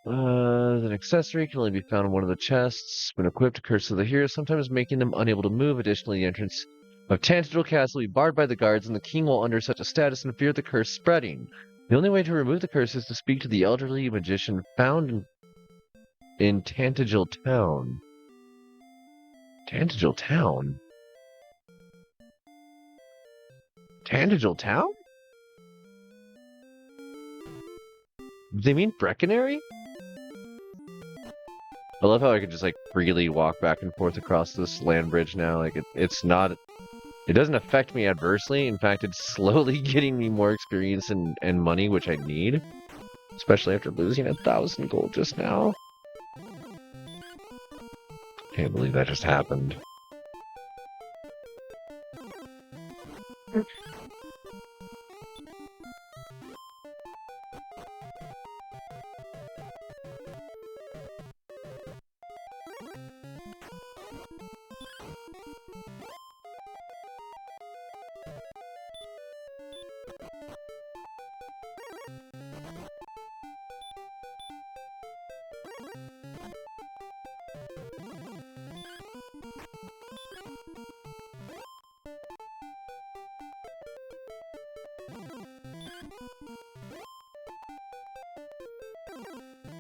An accessory can only be found in one of the chests. When equipped, a curse of the hero, sometimes making them unable to move. Additionally, the entrance of Tantagel Castle will be barred by the guards, and the king will under such a status and fear the curse spreading. The only way to remove the curse is to speak to the elderly magician found in Tantagel Town. Tantagel Town? Tantagel Town? Do they mean Breckenary? I love how I can just, like, freely walk back and forth across this land bridge now. Like, it's not... It doesn't affect me adversely. In fact, it's slowly getting me more experience and money, which I need. Especially after losing 1,000 gold just now. Can't believe that just happened.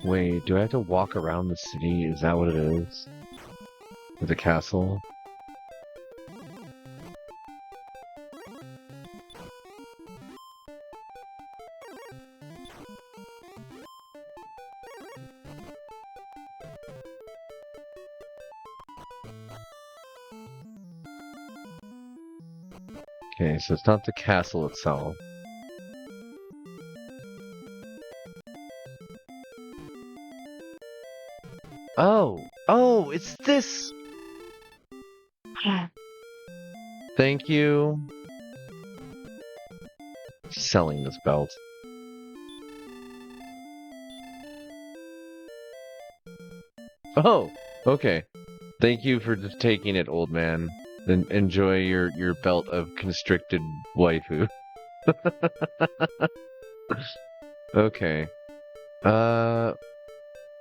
Wait, do I have to walk around the city? Is that what it is? The castle? Okay, so it's not the castle itself. Oh! Oh, it's this! Thank you. Selling this belt. Oh, okay. Thank you for just taking it, old man. Enjoy your belt of constricted waifu. Okay. Uh,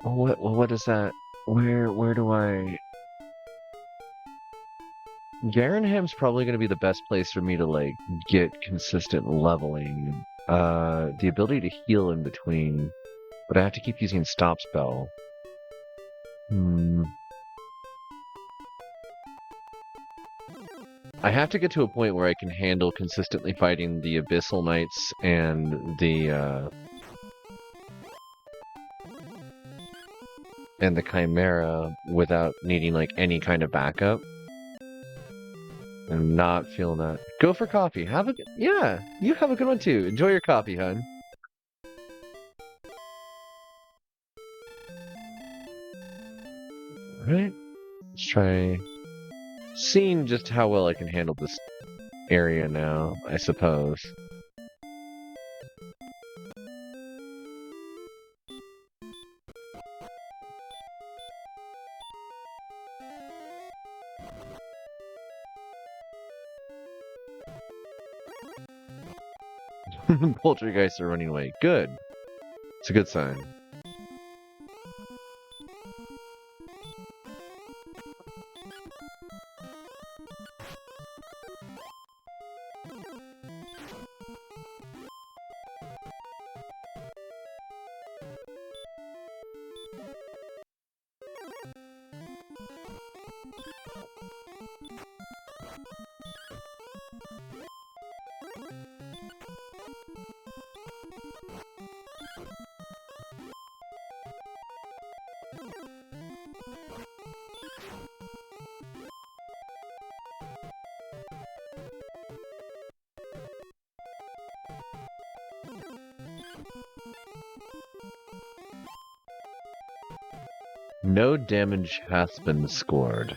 what is that? Where do I? Garenham's probably going to be the best place for me to like get consistent leveling. The ability to heal in between, but I have to keep using stop spell. Hmm. I have to get to a point where I can handle consistently fighting the Abyssal Knights and the Chimera without needing like any kind of backup. I'm not feeling that. Go for coffee. Yeah, you have a good one too. Enjoy your coffee, hun. Alright. Let's try seeing just how well I can handle this area now, I suppose. Poltergeists are running away. Good. It's a good sign. No damage has been scored.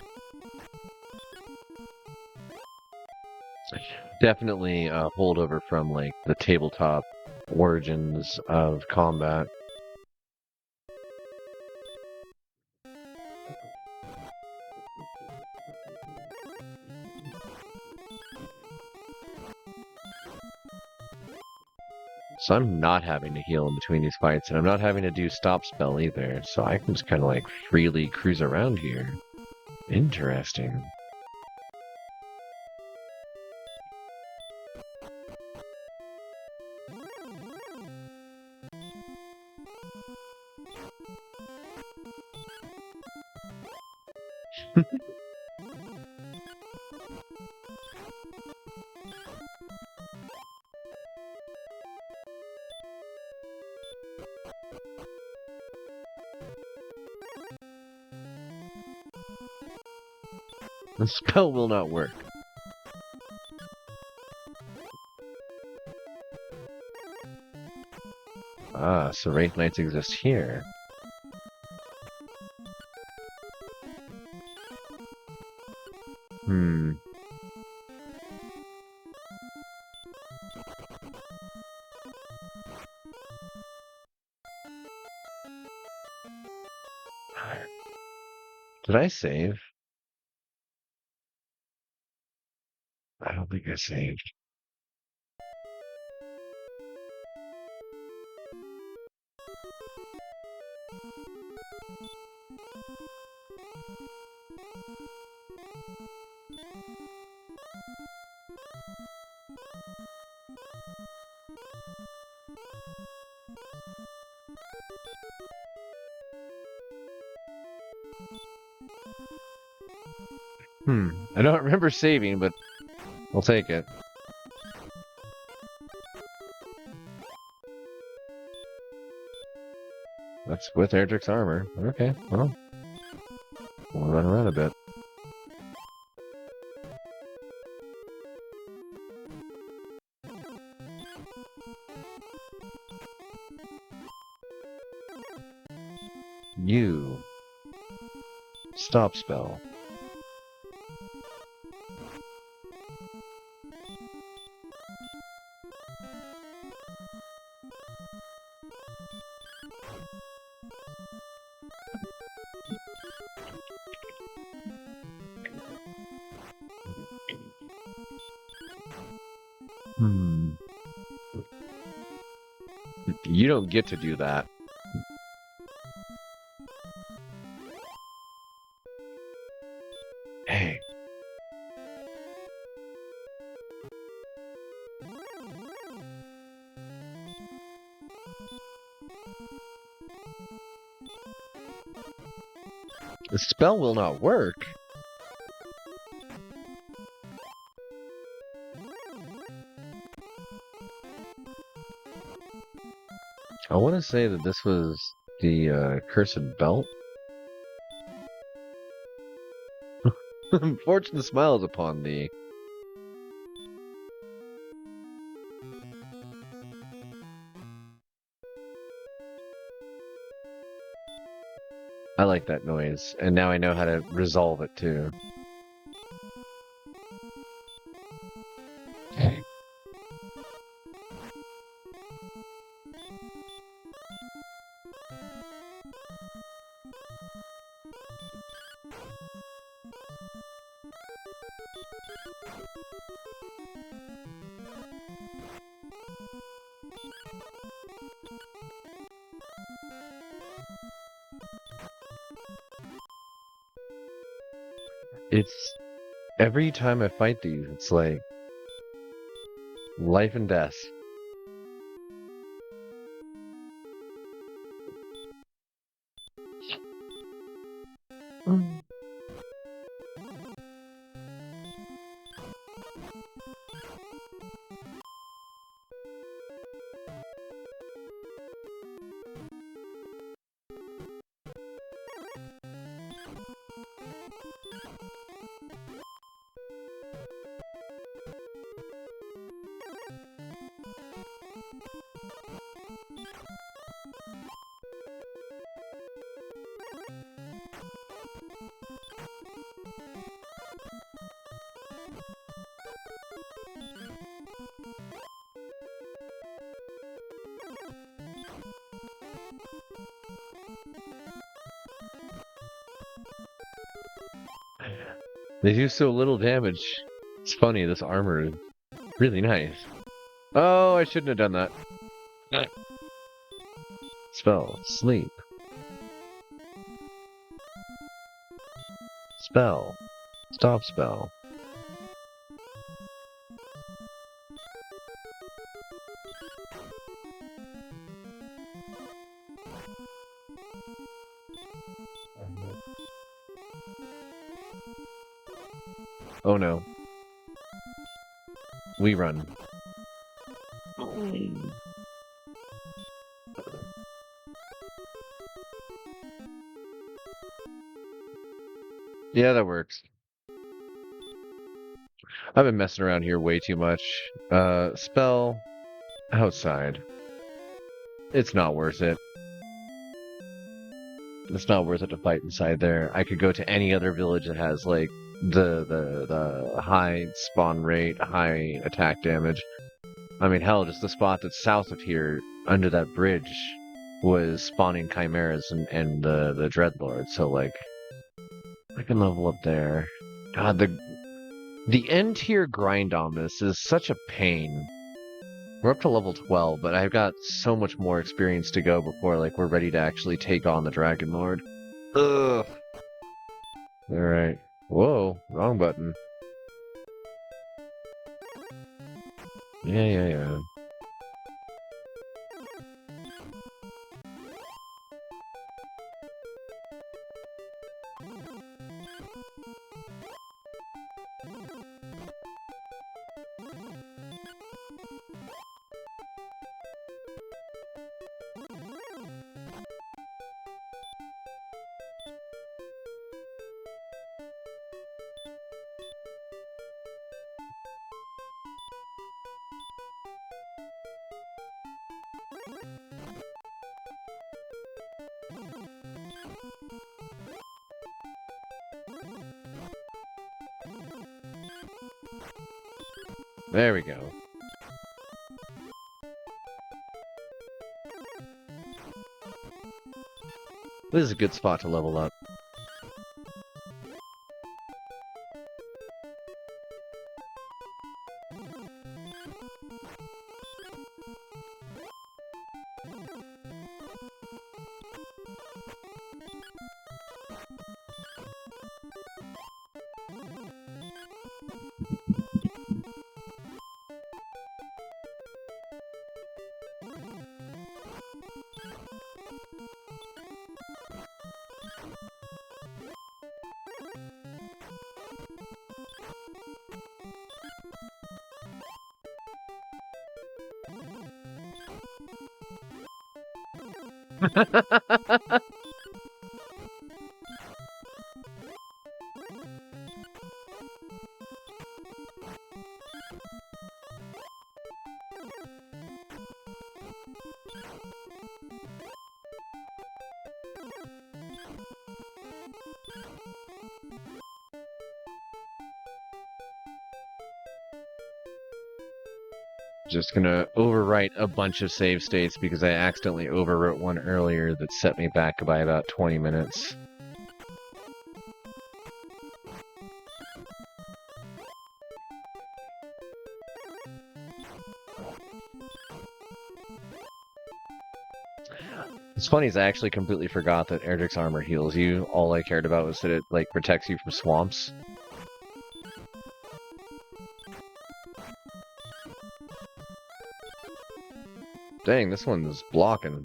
Definitely a holdover from like the tabletop origins of combat. So I'm not having to heal in between these fights, and I'm not having to do stop spell either, so I can just kind of like freely cruise around here. Interesting. The spell will not work. Ah, so Wraith Knights exist here. Hmm. Did I save? I don't think I saved. I don't remember saving, but I'll take it. That's with Erdrick's armor. Okay, well, we'll run around a bit. You. Stop spell. You don't get to do that. Hey. The spell will not work. I want to say that this was the Cursed Belt. Fortune smiles upon thee. I like that noise, and now I know how to resolve it too. It's every time I fight these, it's like life and death. They do so little damage. It's funny, this armor is really nice. Oh, I shouldn't have done that. Spell. Sleep. Spell. Stop spell. Oh no. We run. Yeah, that works. I've been messing around here way too much. Spell outside. It's not worth it. It's not worth it to fight inside there. I could go to any other village that has like the high spawn rate, high attack damage. I mean, hell, just the spot that's south of here, under that bridge, was spawning chimeras and the dreadlords. So like, I can level up there. God, the end tier grind on this is such a pain. We're up to level 12, but I've got so much more experience to go before like we're ready to actually take on the Dragon Lord. Ugh. Alright. Whoa, wrong button. Yeah. There we go. This is a good spot to level up. Just gonna overwrite a bunch of save states because I accidentally overwrote one earlier that set me back by about 20 minutes. It's funny is I actually completely forgot that Erdrick's armor heals you. All I cared about was that it like protects you from swamps. Dang, this one's blocking.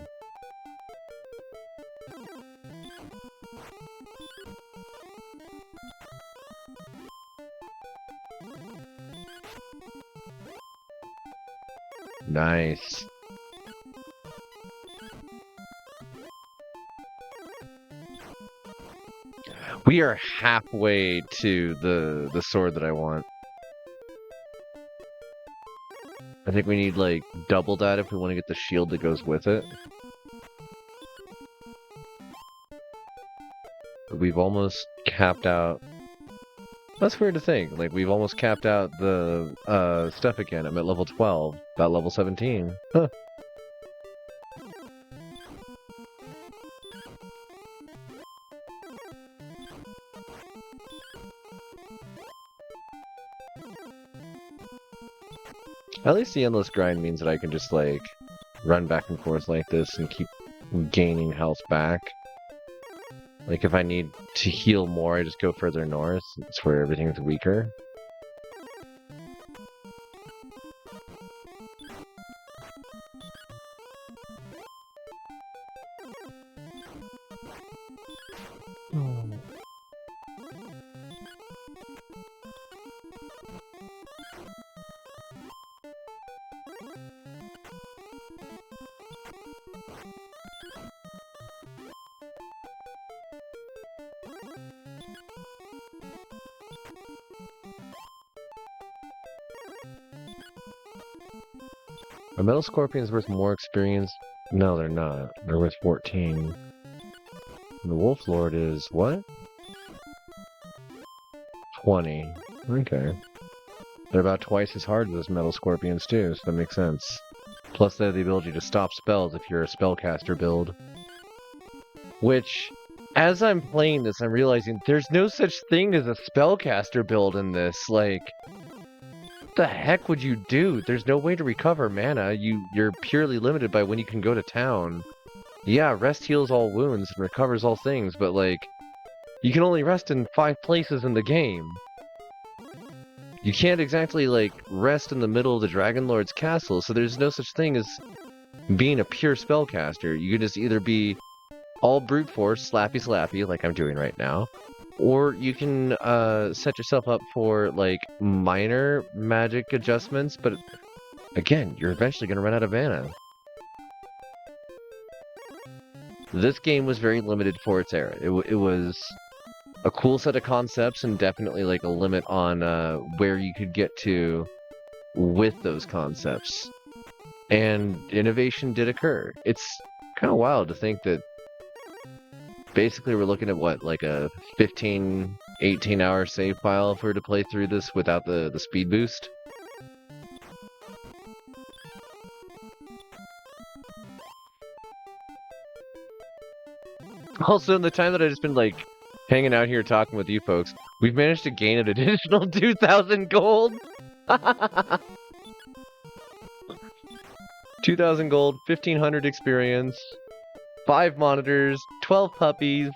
Nice. We are halfway to the sword that I want. I think we need like double that if we want to get the shield that goes with it. We've almost capped out. That's weird to think. Like we've almost capped out the stuff again. I'm at level 12, about level 17. Huh. At least the endless grind means that I can just like run back and forth like this and keep gaining health back. Like if I need to heal more, I just go further north. It's where everything's weaker. Are metal scorpions worth more experience? No, they're not. They're worth 14. And the wolf lord is what? 20. Okay. They're about twice as hard as those metal scorpions too, so that makes sense. Plus they have the ability to stop spells if you're a spellcaster build. Which as I'm playing this, I'm realizing there's no such thing as a spellcaster build in this. Like, what the heck would you do? There's no way to recover mana. You're purely limited by when you can go to town. Yeah, rest heals all wounds and recovers all things, but like, you can only rest in 5 places in the game. You can't exactly, like, rest in the middle of the Dragon Lord's castle, so there's no such thing as being a pure spellcaster. You can just either be all brute force, slappy slappy, like I'm doing right now, or you can set yourself up for, like, minor magic adjustments, but again, you're eventually going to run out of mana. This game was very limited for its era. It was a cool set of concepts and definitely like a limit on where you could get to with those concepts. And innovation did occur. It's kind of wild to think that basically we're looking at what, like a 15, 18-hour save file if we were to play through this without the speed boost. Also, in the time that I've just been like hanging out here talking with you folks, we've managed to gain an additional 2,000 gold. 2,000 gold, 1,500 experience, 5 monitors, 12 puppies.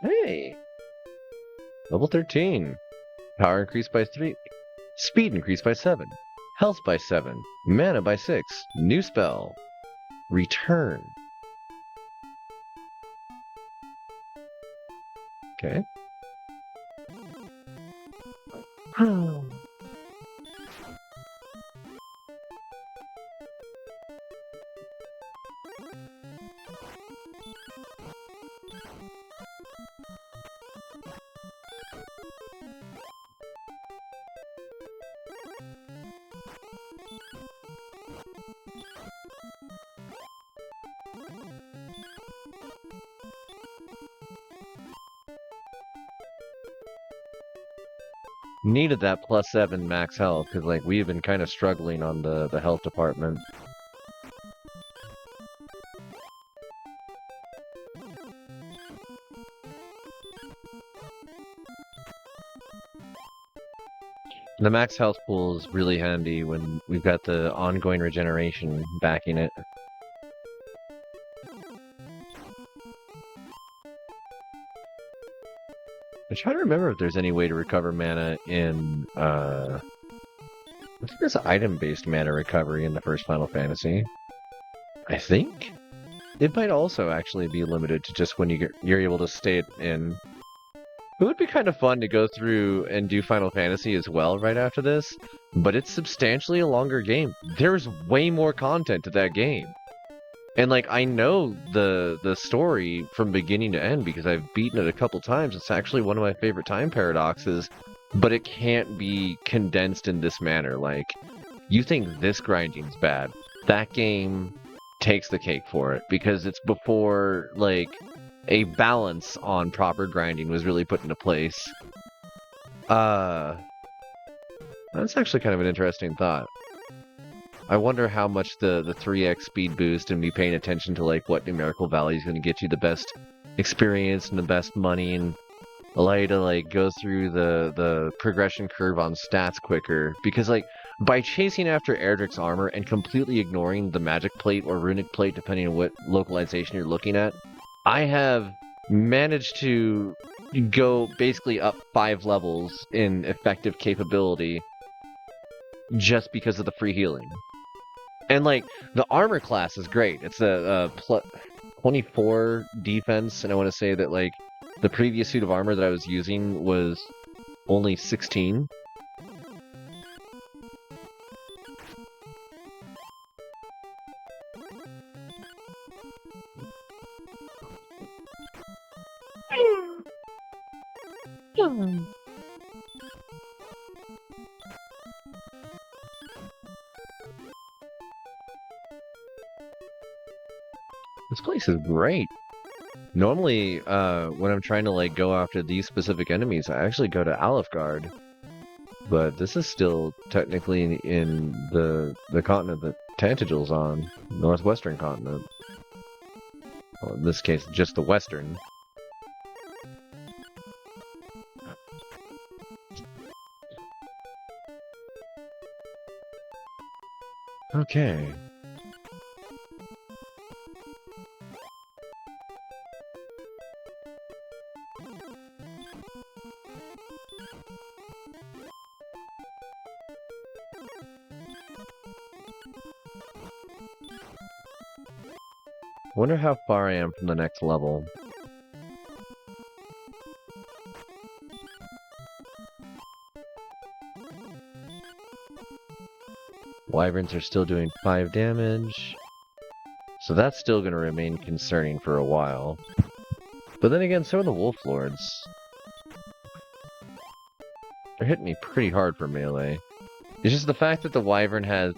Hey! Level 13. Power increased by 3. Speed increased by 7. Health by 7. Mana by 6. New spell. Return. Okay. Needed that plus 7 max health, because like we've been kind of struggling on the health department. The max health pool is really handy when we've got the ongoing regeneration backing it. I'm trying to remember if there's any way to recover mana in, I think there's item-based mana recovery in the first Final Fantasy. I think? It might also actually be limited to just when you're able to stay in. It would be kind of fun to go through and do Final Fantasy as well right after this, but it's substantially a longer game. There's way more content to that game. And like I know the story from beginning to end because I've beaten it a couple times. It's actually one of my favorite time paradoxes, but it can't be condensed in this manner. Like, you think this grinding's bad. That game takes the cake for it because it's before like a balance on proper grinding was really put into place. That's actually kind of an interesting thought. I wonder how much the 3x speed boost and me paying attention to like what numerical value is going to get you the best experience and the best money and allow you to like go through the progression curve on stats quicker. Because like by chasing after Erdrick's armor and completely ignoring the magic plate or runic plate depending on what localization you're looking at, I have managed to go basically up 5 levels in effective capability just because of the free healing. And like the armor class is great. It's a 24 defense, and I want to say that like the previous suit of armor that I was using was only 16. This place is great. Normally, when I'm trying to like go after these specific enemies, I actually go to Alefgard. But this is still technically in the continent that Tantagil's on, northwestern continent. Well, in this case, just the western. Okay. Wonder how far I am from the next level. Wyverns are still doing 5 damage. So that's still going to remain concerning for a while. But then again, so are the Wolf Lords. They're hitting me pretty hard for melee. It's just the fact that the Wyvern has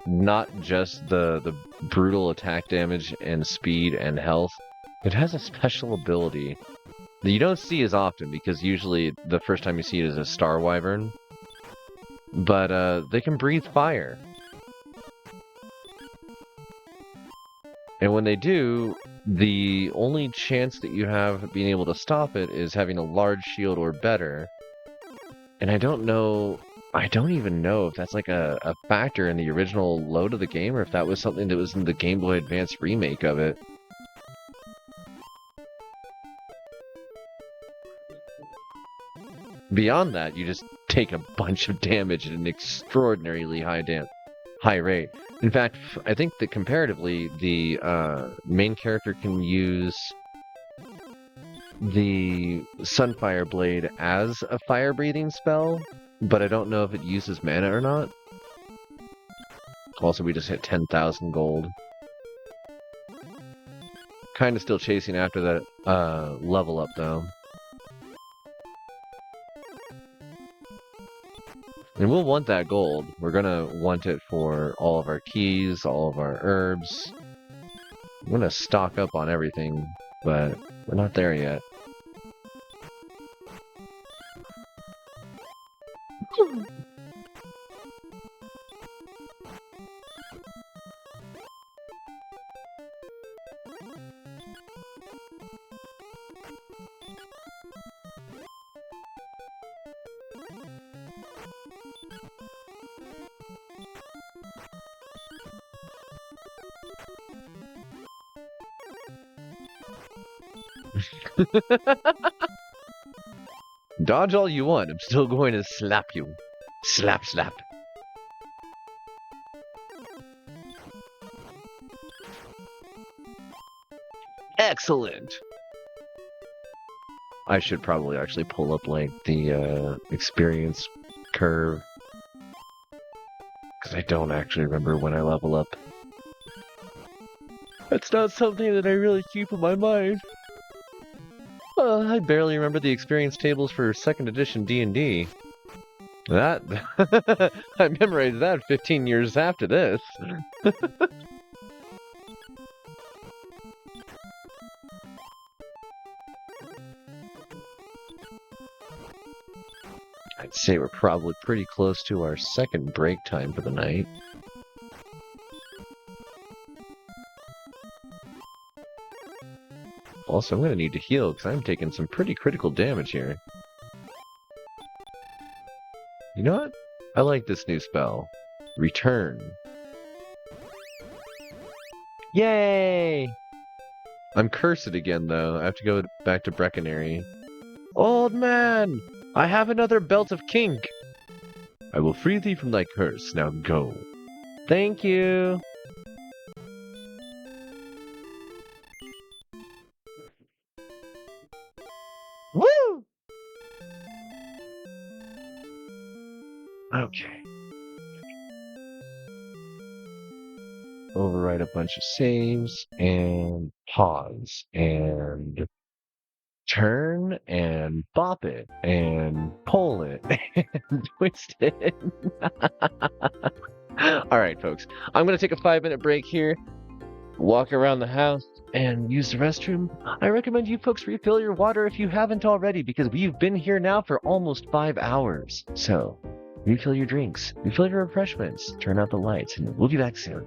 not just the brutal attack damage and speed and health. It has a special ability that you don't see as often because usually the first time you see it is a Star Wyvern. But they can breathe fire. And when they do, the only chance that you have of being able to stop it is having a large shield or better. And I don't even know if that's like a factor in the original load of the game or if that was something that was in the Game Boy Advance remake of it. Beyond that, you just take a bunch of damage at an extraordinarily high rate. In fact, I think that comparatively, the main character can use the Sunfire Blade as a fire-breathing spell, but I don't know if it uses mana or not. Also, we just hit 10,000 gold. Kind of still chasing after that level up, though. And we'll want that gold. We're gonna want it for all of our keys, all of our herbs. I'm gonna stock up on everything, but we're not there yet. Dodge all you want, I'm still going to slap you. Slap, slap. Excellent! I should probably actually pull up, like, the experience curve. Because I don't actually remember when I level up. That's not something that I really keep in my mind. I barely remember the experience tables for 2nd edition D&D. That... I memorized that 15 years after this. I'd say we're probably pretty close to our 2nd break time for the night. Also, I'm going to need to heal because I'm taking some pretty critical damage here. You know what? I like this new spell. Return. Yay! I'm cursed again, though. I have to go back to Breckenary. Old man! I have another belt of kink! I will free thee from thy curse. Now go. Thank you! Woo! Okay. Overwrite a bunch of saves, and pause, and turn, and bop it, and pull it, and twist it. Alright, folks. I'm going to take a 5-minute break here. walk around the house and use the restroom, I recommend you folks refill your water if you haven't already, because we've been here now for almost 5 hours. So, refill your drinks, refill your refreshments, turn out the lights, and we'll be back soon.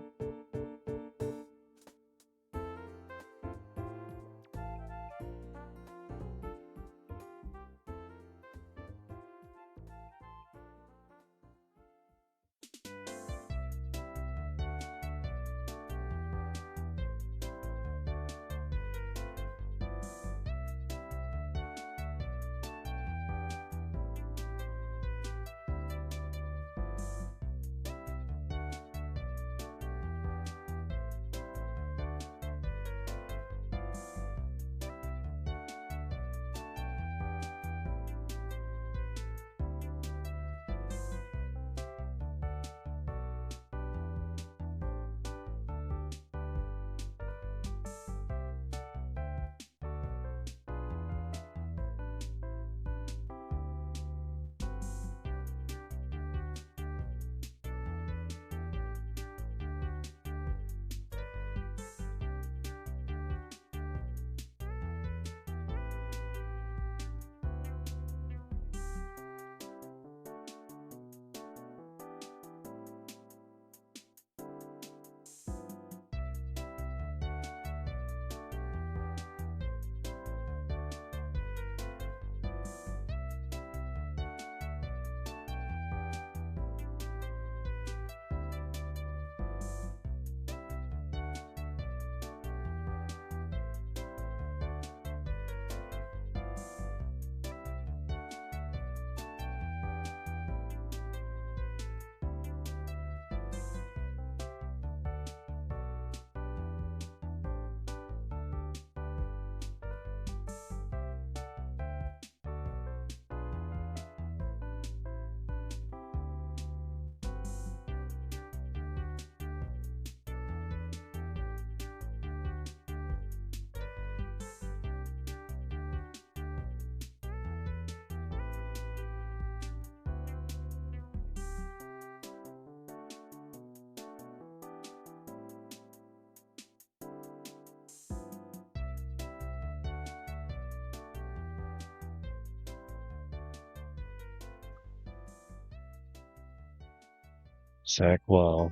Sackwell.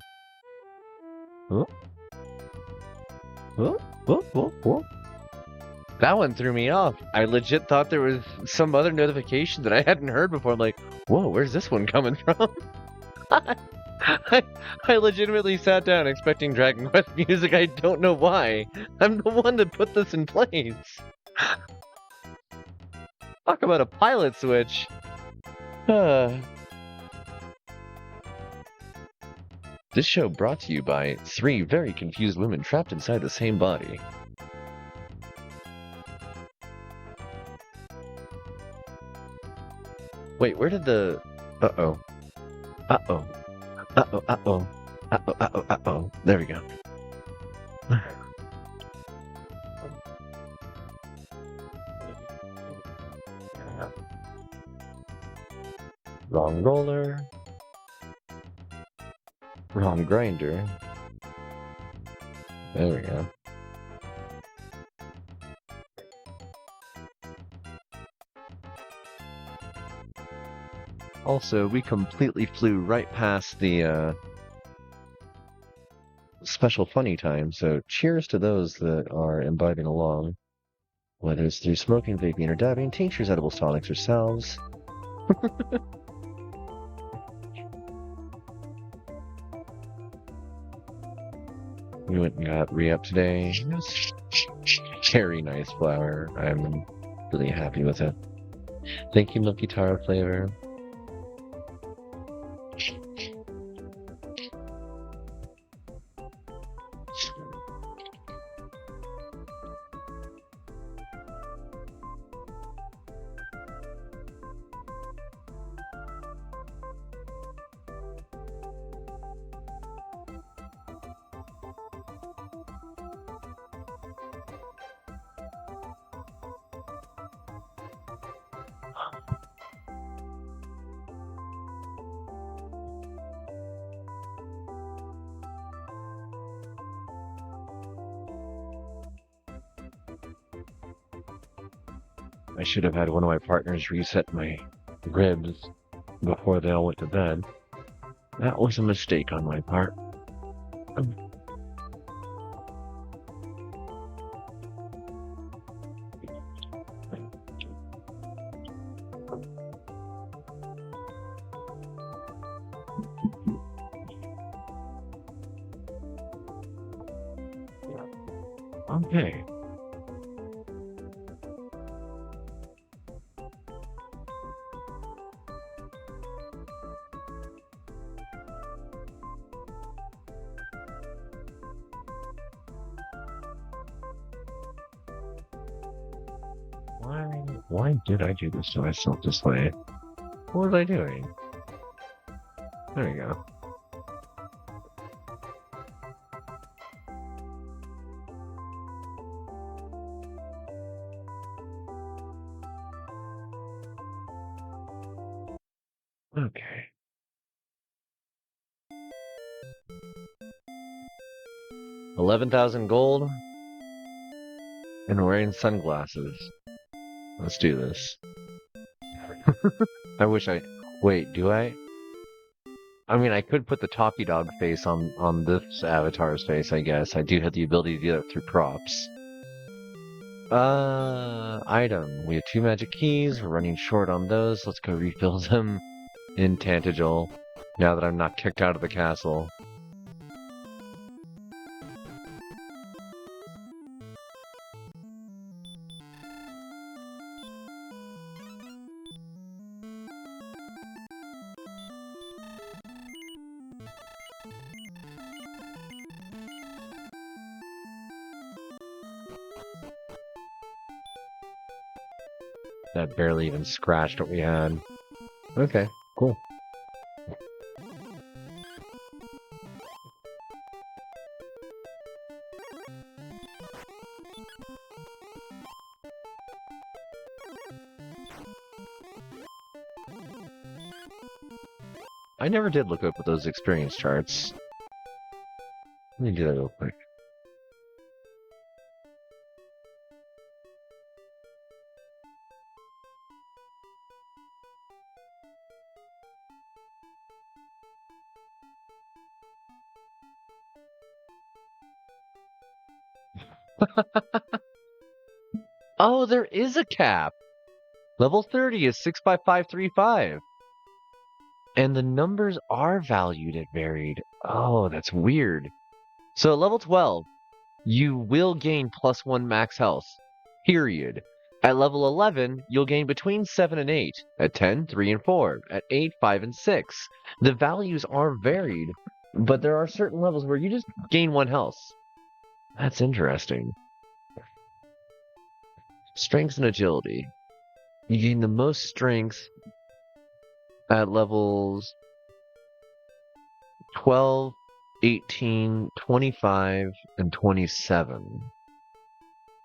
Oh, oh, oh, oh, oh. That one threw me off. I legit thought there was some other notification that I hadn't heard before. I'm like, whoa, where's this one coming from? I legitimately sat down expecting Dragon Quest music. I don't know why. I'm the one that put this in place. Talk about a pilot switch. This show brought to you by 3 very confused women trapped inside the same body. Wait, where did the... Uh-oh. Uh-oh. Uh-oh, uh-oh. Uh-oh, uh-oh, uh-oh. There we go. Wrong roller. Wrong grinder. There we go. Also, we completely flew right past the special funny time, so cheers to those that are imbibing along. Whether it's through smoking, vaping, or dabbing, tinctures, edibles, tonics, or salves. We went and got re-up today. It was very nice flower. I'm really happy with it. Thank you, Milky Taro flavor. I should have had one of my partners reset my ribs before they all went to bed. That was a mistake on my part. Okay. Why did I do this to myself this way? What was I doing? There we go. Okay. 11,000 gold and wearing sunglasses. Let's do this. I wish I... Wait, do I? I mean, I could put the talkie dog face on this avatar's face, I guess. I do have the ability to do that through props. Item. We have 2 magic keys. We're running short on those. Let's go refill them in Tantegel, now that I'm not kicked out of the castle. That barely even scratched what we had. Okay, cool. I never did look up at those experience charts. Let me do that real quick. Oh, there is a cap! Level 30 is 65535. And the numbers are valued at varied. Oh, that's weird. So at level 12, you will gain +1 max health. Period. At level 11, you'll gain between 7 and 8. At 10, 3 and 4. At 8, 5 and 6. The values are varied, but there are certain levels where you just gain 1 health. That's interesting. Strength and agility. You gain the most strength at levels 12, 18, 25, and 27.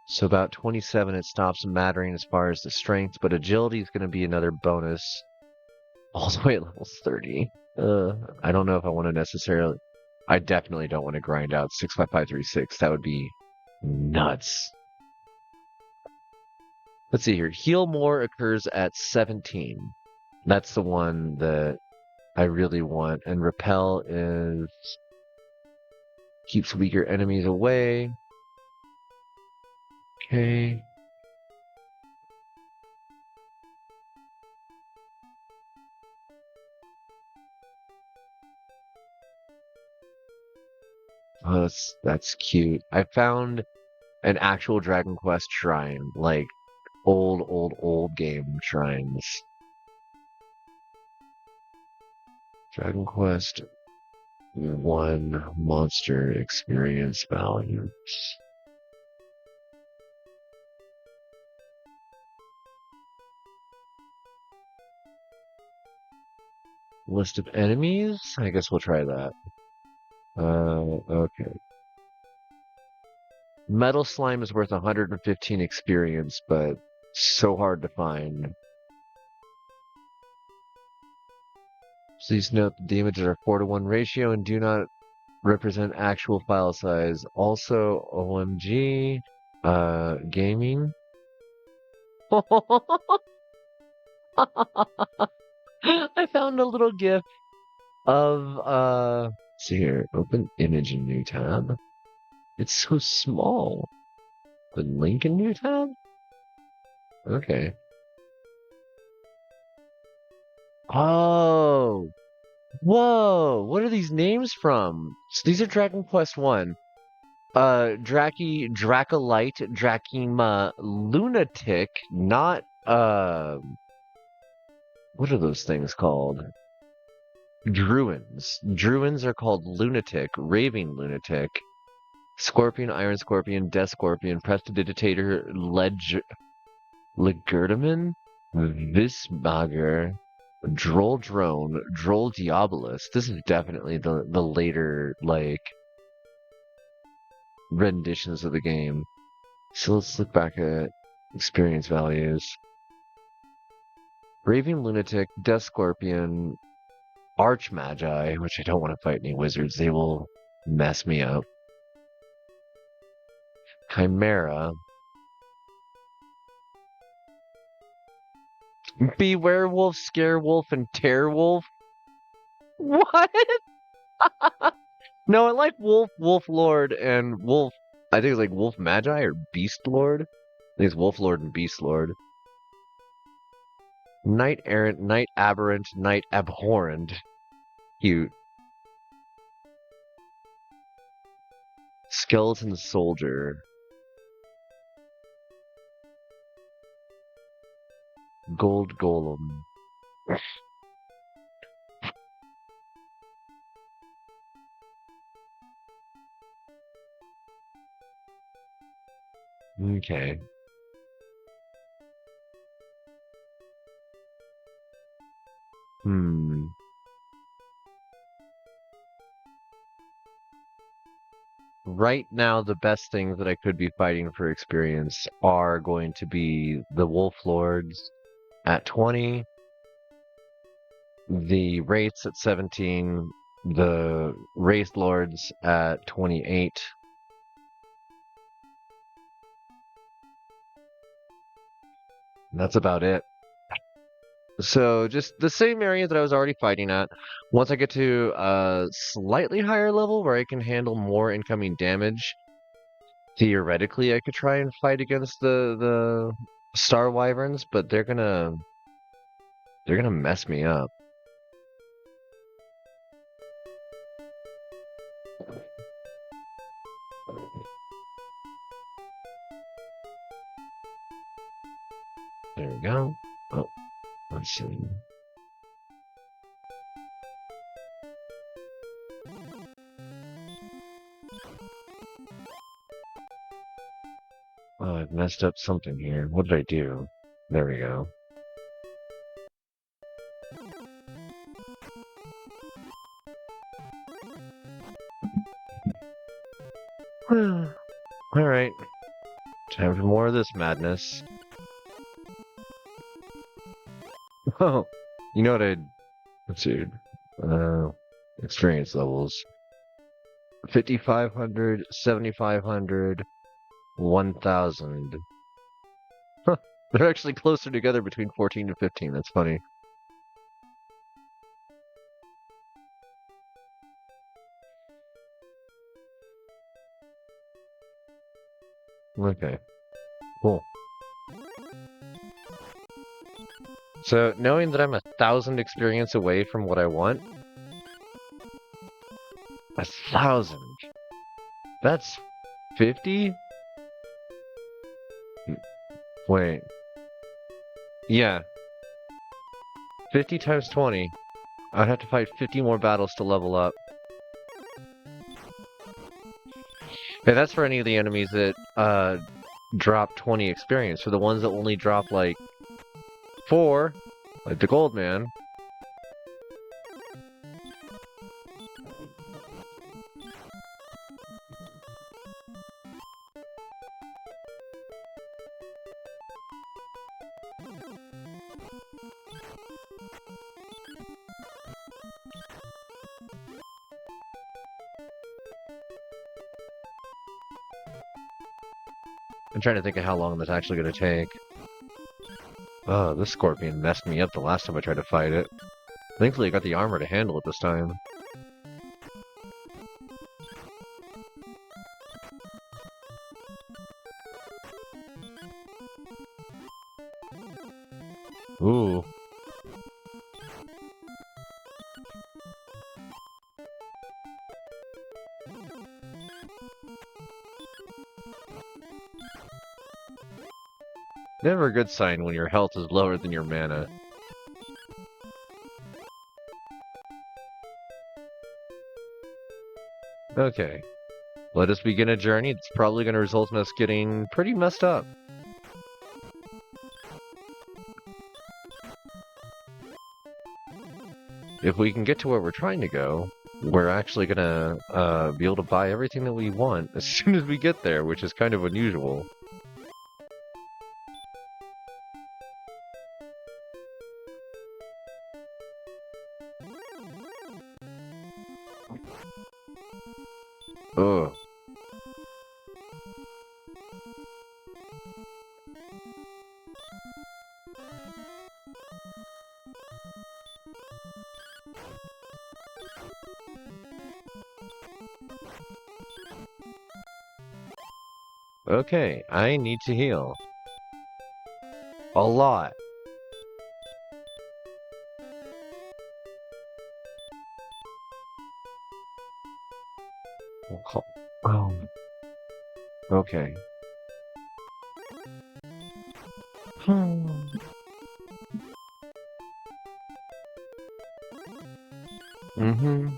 So about 27 it stops mattering as far as the strength, but agility is going to be another bonus all the way at level 30. I don't know if I want to necessarily... I definitely don't want to grind out 65536. That would be nuts. Let's see here. Heal more occurs at 17. That's the one that I really want. And repel is... keeps weaker enemies away. Okay. Oh, that's cute. I found an actual Dragon Quest shrine, like old game shrines. Dragon Quest 1 monster experience values. List of enemies? I guess we'll try that. Okay. Metal Slime is worth 115 experience, but so hard to find. Please note the images are 4:1 ratio and do not represent actual file size. Also, OMG, gaming. I found a little gif of let's see here, open image in new tab. It's so small. The link in new tab? Okay. Oh, whoa! What are these names from? These are Dragon Quest 1. Dracolite, Drakima, Lunatic, not, what are those things called? Druins. Druins are called Lunatic, Raving Lunatic, Scorpion, Iron Scorpion, Death Scorpion, Prestidigitator, Legerdman, Visbagger, Droll Drone, Droll Diabolus. This is definitely the later, like, renditions of the game. So let's look back at experience values. Raving Lunatic, Death Scorpion, Arch Magi, which I don't want to fight any wizards. They will mess me up. Chimera. Beware Wolf, Scare Wolf, and Tear Wolf. What? No, I like Wolf, Wolf Lord, and Wolf. I think it's like Wolf Magi or Beast Lord. I think it's Wolf Lord and Beast Lord. Knight Errant, Knight Aberrant, Knight Abhorrent. Cute. Skeleton Soldier. Gold Golem. Okay. Hmm. Right now, the best things that I could be fighting for experience are going to be the Wolf Lords at 20, the Wraiths at 17, the Wraith Lords at 28. That's about it. So just the same area that I was already fighting at. Once I get to a slightly higher level where I can handle more incoming damage, theoretically I could try and fight against the Star Wyverns, but they're gonna mess me up. There we go. Oh, let's see. Oh, I've messed up something here. What did I do? There we go. Alright. Time for more of this madness. Oh, you know what I'd... Let's see. Experience levels. 5,500, 7,500, 1,000. Huh, they're actually closer together between 14 and 15. That's funny. Okay, cool. So, knowing that I'm 1,000 experience away from what I want, 1,000. That's 50? Wait. Yeah. 50 times 20. I'd have to fight 50 more battles to level up. Hey, that's for any of the enemies that drop 20 experience. For the ones that only drop like 4, like the Gold Man. I'm trying to think of how long that's actually going to take. Oh, this scorpion messed me up the last time I tried to fight it. Thankfully, I got the armor to handle it this time. Ooh. Never a good sign when your health is lower than your mana. Okay. Let us begin a journey that's probably going to result in us getting pretty messed up. If we can get to where we're trying to go, we're actually going to be able to buy everything that we want as soon as we get there, which is kind of unusual. Ugh. Okay, I need to heal. A lot. Oh. Okay. Mm-hmm.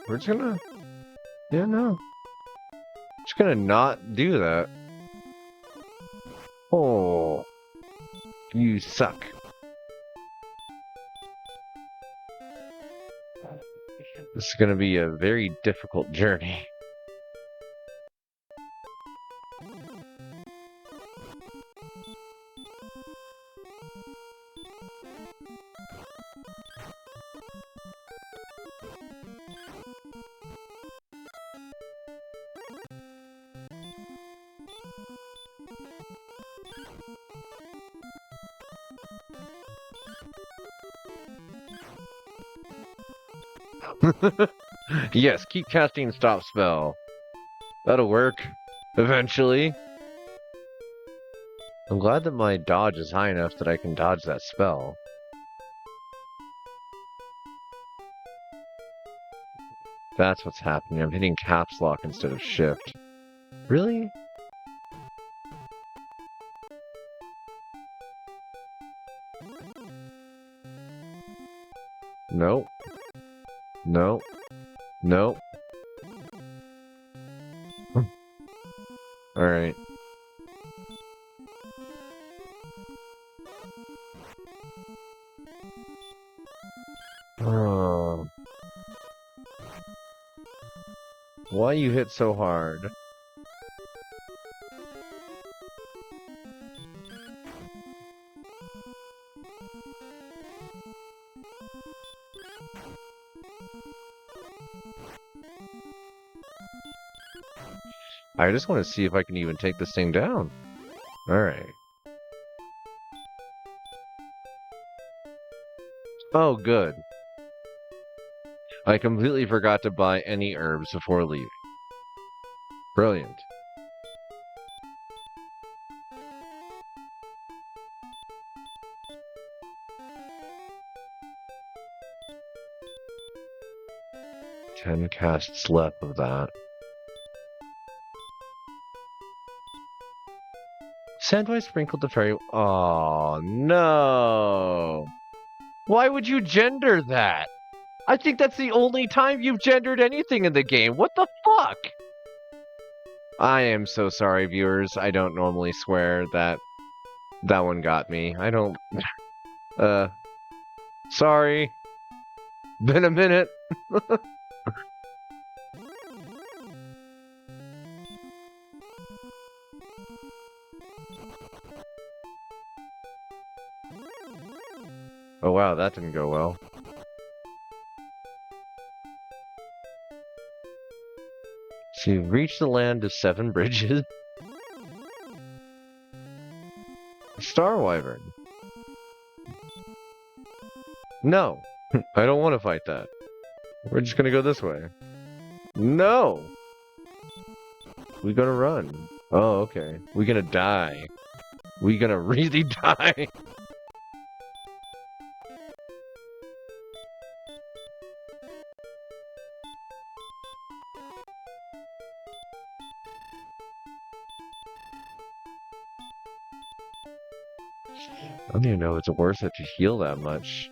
We're just gonna... Yeah, no. Just gonna not do that. Oh. You suck. This is gonna be a very difficult journey. Yes, keep casting stop spell. That'll work. Eventually. I'm glad that my dodge is high enough that I can dodge that spell. That's what's happening. I'm hitting caps lock instead of shift. Really? Nope. Nope. Nope. Alright. Oh. Why you hit so hard? I just want to see if I can even take this thing down. Alright. Oh, good. I completely forgot to buy any herbs before leaving. Brilliant. Ten casts left of that. Sandwich sprinkled the fairy. Oh no! Why would you gender that? I think that's the only time you've gendered anything in the game. What the fuck? I am so sorry, viewers. I don't normally swear. That one got me. I don't. Uh, sorry. Been a minute. Oh wow, that didn't go well. So you've reached the land of 7 bridges. Star Wyvern. No. I don't want to fight that. We're just gonna go this way. No! We gotta run. Oh, okay. We gonna die. We gonna really die. I don't even know if it's worth it to heal that much.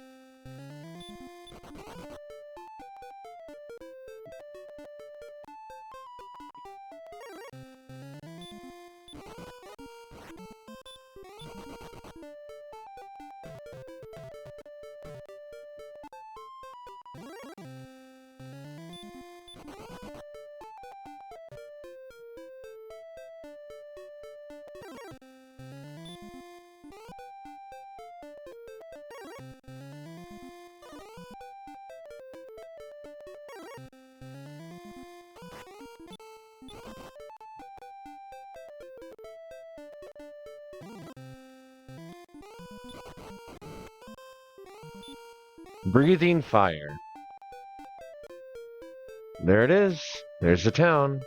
Breathing fire. There it is. There's the town.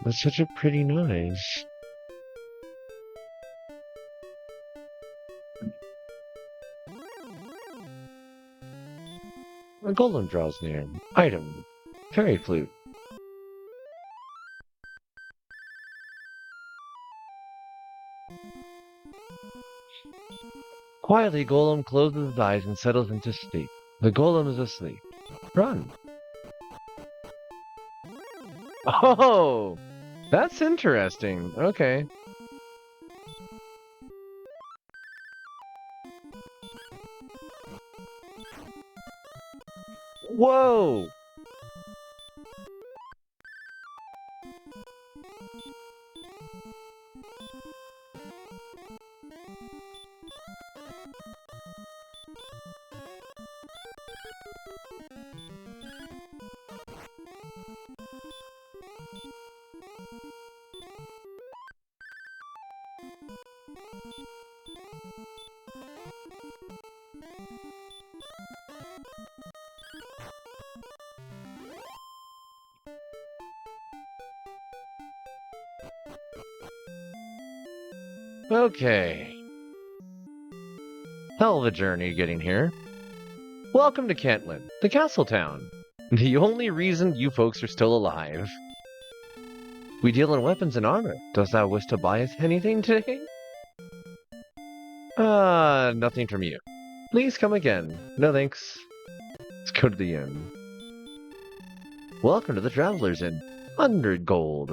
That's such a pretty noise. A golem draws near. Item. Fairy flute. Quietly, Golem closes his eyes and settles into sleep. The Golem is asleep. Run. Oh! That's interesting. Okay. Whoa! Okay. Hell of a journey getting here. Welcome to Cantlin, the castle town. The only reason you folks are still alive. We deal in weapons and armor. Dost thou wish to buy us anything today? Nothing from you. Please come again. No thanks. Let's go to the inn. Welcome to the Traveler's Inn. 100 gold.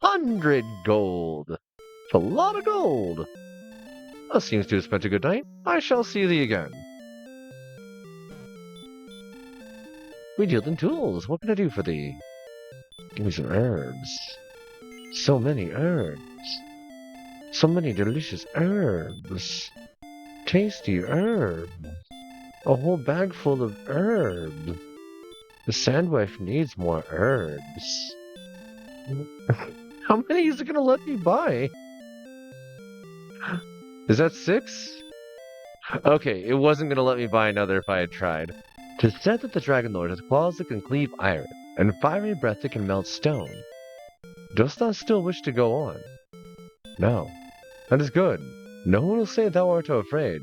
100 gold. It's a lot of gold. Well, seems to have spent a good night. I shall see thee again. We deal in tools. What can I do for thee? Give me some herbs. So many herbs. So many delicious herbs. Tasty herbs. A whole bag full of herbs. The Sandwife needs more herbs. How many is it gonna let me buy? Is that 6? Okay, it wasn't gonna let me buy another if I had tried. 'Tis said that the Dragon Lord has claws that can cleave iron, and fiery breath that can melt stone. Dost thou still wish to go on? No. That is good. No one will say thou art afraid.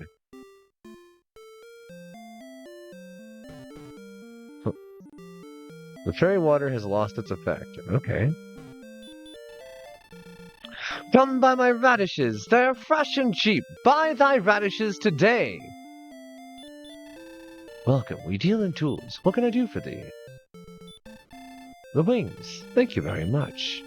The fairy water has lost its effect. Okay. Come buy my radishes. They're fresh and cheap. Buy thy radishes today. Welcome. We deal in tools. What can I do for thee? The wings. Thank you very much.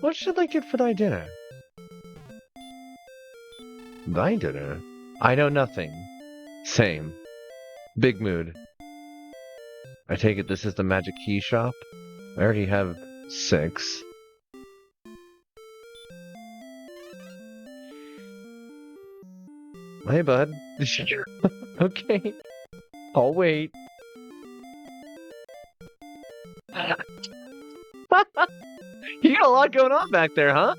What should I get for thy dinner? Thy dinner? I know nothing. Same. Big mood. I take it this is the magic key shop? I already have 6. Hey, bud. Okay. I'll wait. You got a lot going on back there, huh?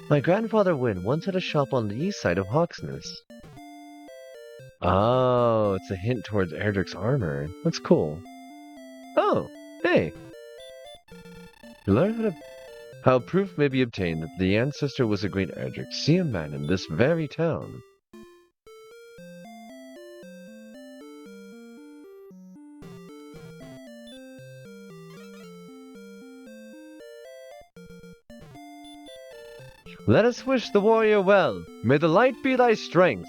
My grandfather Wynne once had a shop on the east side of Hawksness. Oh, it's a hint towards Erdrick's armor. That's cool. Oh, hey. You learn how proof may be obtained that the ancestor was a great Erdrick. See a man in this very town. Let us wish the warrior well. May the light be thy strength.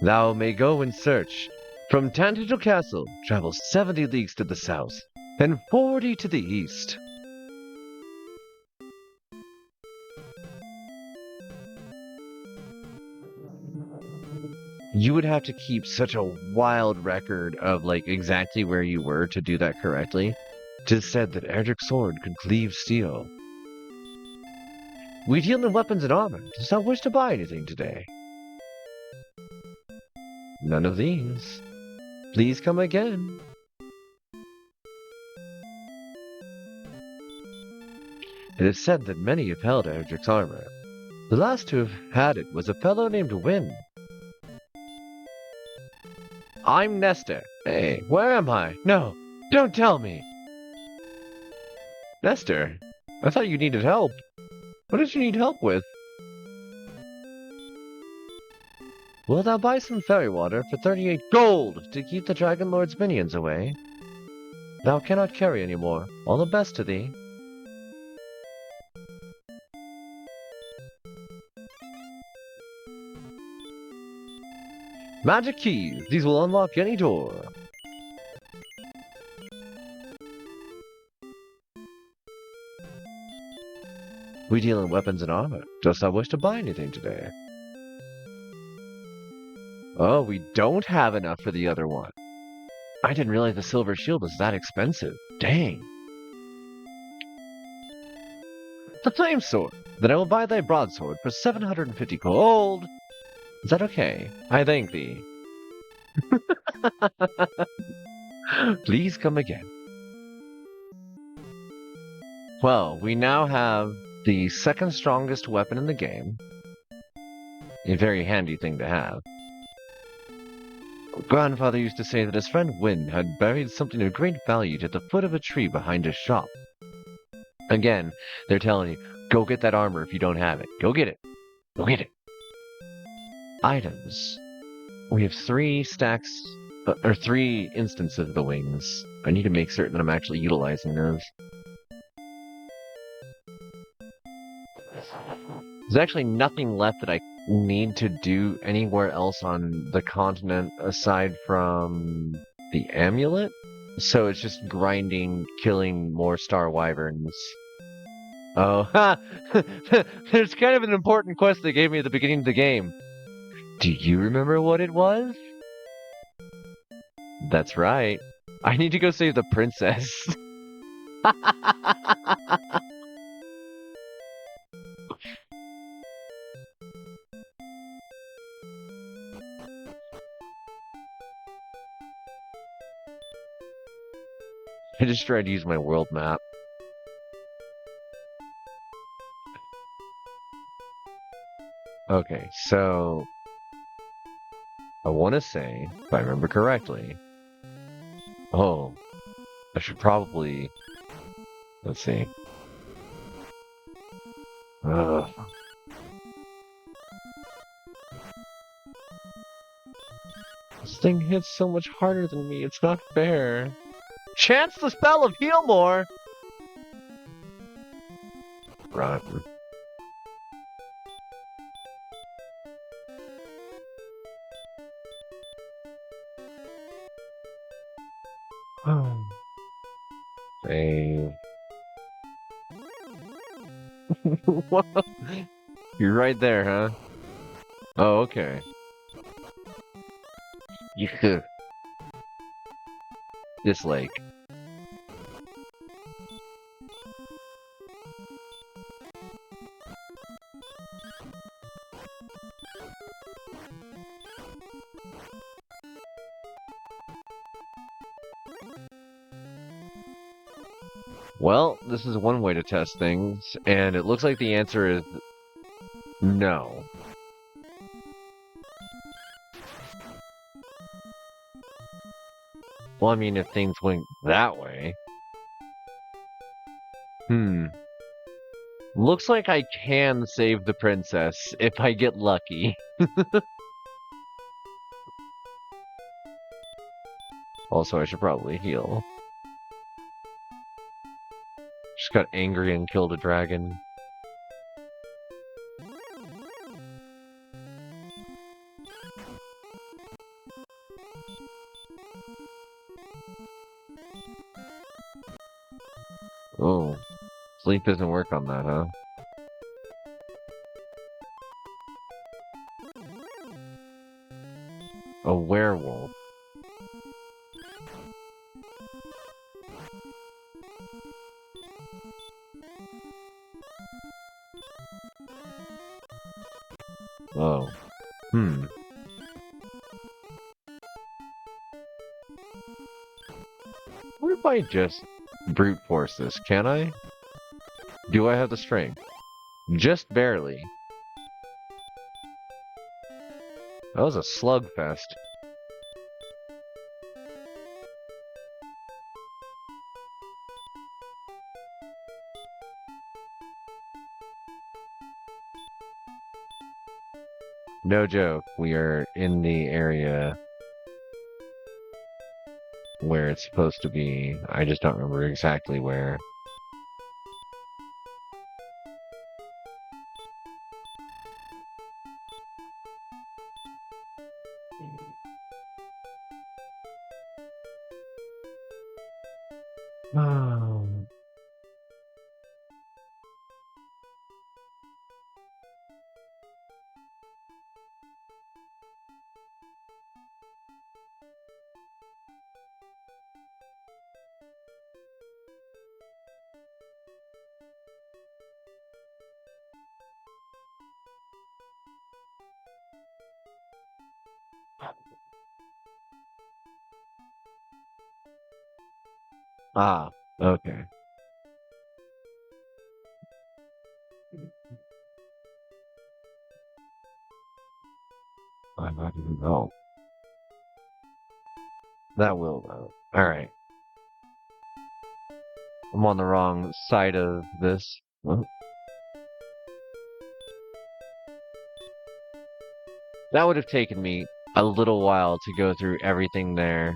Thou may go in search. From Tantigel Castle, travel 70 leagues to the south, and 40 to the east. You would have to keep such a wild record of, like, exactly where you were to do that correctly. 'Tis said that Erdrick's sword could cleave steel. We deal in weapons and armor. Does not wish to buy anything today. None of these. Please come again. It is said that many have held Erdrick's armor. The last to have had it was a fellow named Wynne. I'm Nestor. Hey, where am I? No, don't tell me. Nestor, I thought you needed help. What did you need help with? Will thou buy some fairy water for 38 gold to keep the Dragon Lord's minions away? Thou cannot carry any more. All the best to thee. Magic keys. These will unlock any door. We deal in weapons and armor. Dost thou wish to buy anything today? Oh, we don't have enough for the other one. I didn't realize the silver shield was that expensive. Dang. The flame sword. Then I will buy thy broadsword for 750 gold. Is that okay? I thank thee. Please come again. Well, we now have the second strongest weapon in the game. A very handy thing to have. Grandfather used to say that his friend Wynne had buried something of great value at the foot of a tree behind his shop. Again, they're telling you, go get that armor if you don't have it. Go get it. Go get it. Items. We have 3 stacks, or 3 instances of the wings. I need to make certain that I'm actually utilizing those. There's actually nothing left that I need to do anywhere else on the continent aside from the amulet. So it's just grinding, killing more star wyverns. Oh, ha! There's kind of an important quest they gave me at the beginning of the game. Do you remember what it was? That's right. I need to go save the princess. I just tried to use my world map. Okay, so I want to say, if I remember correctly, oh, I should probably, let's see. Ugh. This thing hits so much harder than me, it's not fair. Chance the spell of heal more! Run. What? You're right there, huh? Oh, okay. Yeah. This lake. Well, this is one way to test things, and it looks like the answer is no. Well, I mean, if things went that way. Hmm. Looks like I can save the princess if I get lucky. Also, I should probably heal. Just got angry and killed a dragon. Oh, sleep doesn't work on that, huh? A werewolf. Oh. Hmm. What if I just brute force this? Can I? Do I have the strength? Just barely. That was a slugfest. No joke. We are in the area where it's supposed to be. I just don't remember exactly where. Oh. Ah, okay. I'm not even know. That will though. Alright. I'm on the wrong side of this. Well, that would have taken me a little while to go through everything there.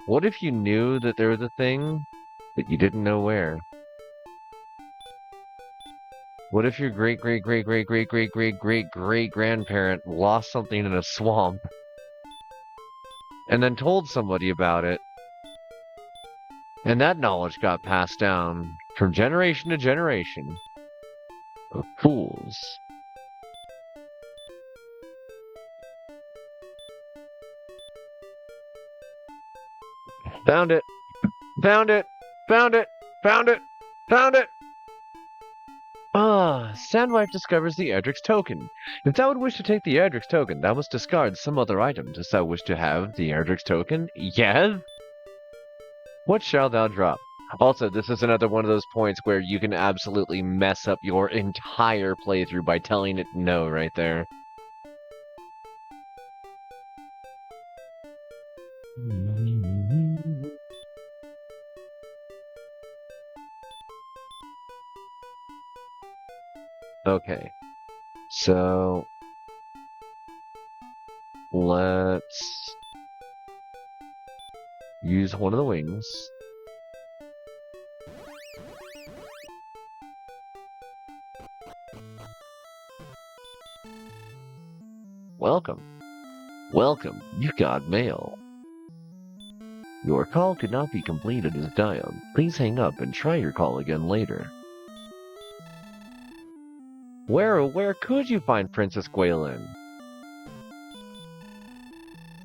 What if you knew that there was a thing, but you didn't know where? What if your great great great great great great great great great grandparent lost something in a swamp and then told somebody about it, and that knowledge got passed down from generation to generation? Fools. Found it! Found it! Found it! Found it! Found it! Ah, Sandwife discovers the Erdrick's token. If thou would wish to take the Erdrick's token, thou must discard some other item. Dost thou wish to have the Erdrick's token? Yes? What shall thou drop? Also, this is another one of those points where you can absolutely mess up your entire playthrough by telling it no right there. Okay, so let's use one of the wings. Welcome. Welcome, you got mail. Your call could not be completed as dialed. Please hang up and try your call again later. Where could you find Princess Gwaelin?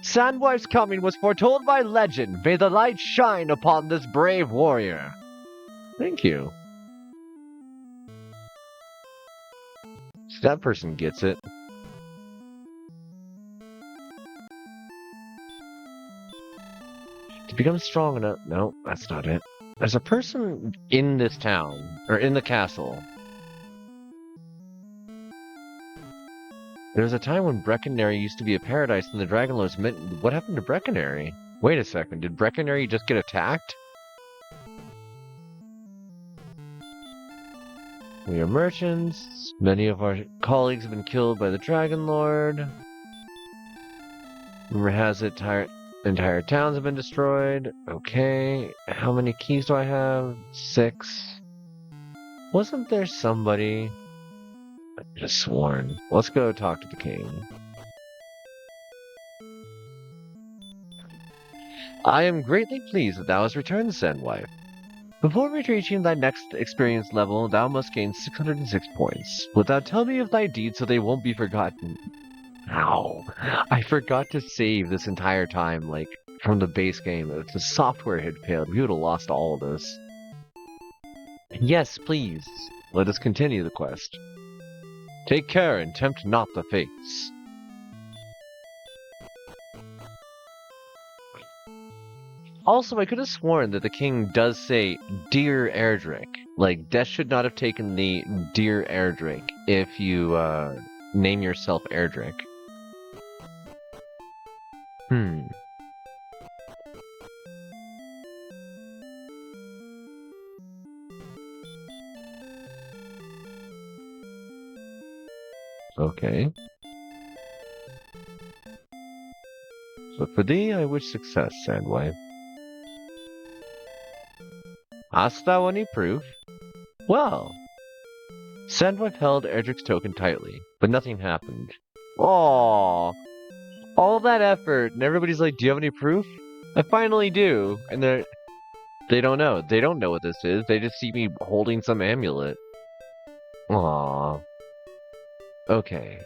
Sandwife's coming was foretold by legend. May the light shine upon this brave warrior. Thank you. That person gets it. To become strong enough... No, that's not it. There's a person in this town, or in the castle. There was a time when Brecconary used to be a paradise and the Dragonlords meant... What happened to Brecconary? Wait a second, did Brecconary just get attacked? We are merchants. Many of our colleagues have been killed by the Dragonlord. Rumor has it entire towns have been destroyed. Okay. How many keys do I have? 6. Wasn't there somebody... I could have sworn. Let's go talk to the king. I am greatly pleased that thou hast returned, Sandwife. Before reaching thy next experience level, thou must gain 606 points. Wilt thou tell me of thy deeds so they won't be forgotten? Ow. I forgot to save this entire time, like, from the base game. If the software had failed, we would have lost all of this. Yes, please. Let us continue the quest. Take care and tempt not the fates. Also, I could have sworn that the king does say, Dear Erdrick. Like, Death should not have taken the Dear Erdrick if you, name yourself Erdrick. Okay. So for thee, I wish success, Sandwife. Hast thou any proof? Well, Sandwife held Erdrick's token tightly, but nothing happened. Aww. All that effort, and everybody's like, do you have any proof? I finally do. And they don't know. They don't know what this is. They just see me holding some amulet. Aww. Okay.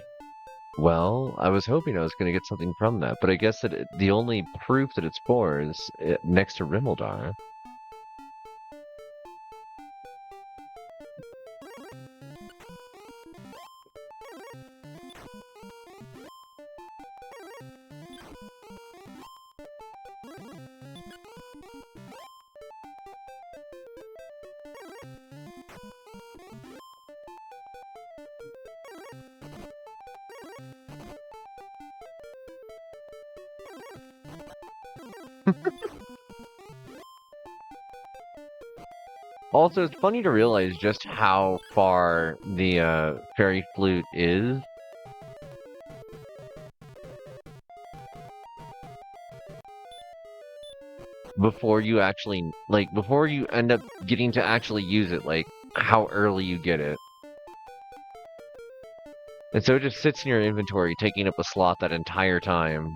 Well, I was hoping I was going to get something from that, but I guess that the only proof that it's for is next to Rimeldar. Also, it's funny to realize just how far the fairy flute is. Before you actually, like, before you end up getting to actually use it, like, how early you get it. And so it just sits in your inventory, taking up a slot that entire time.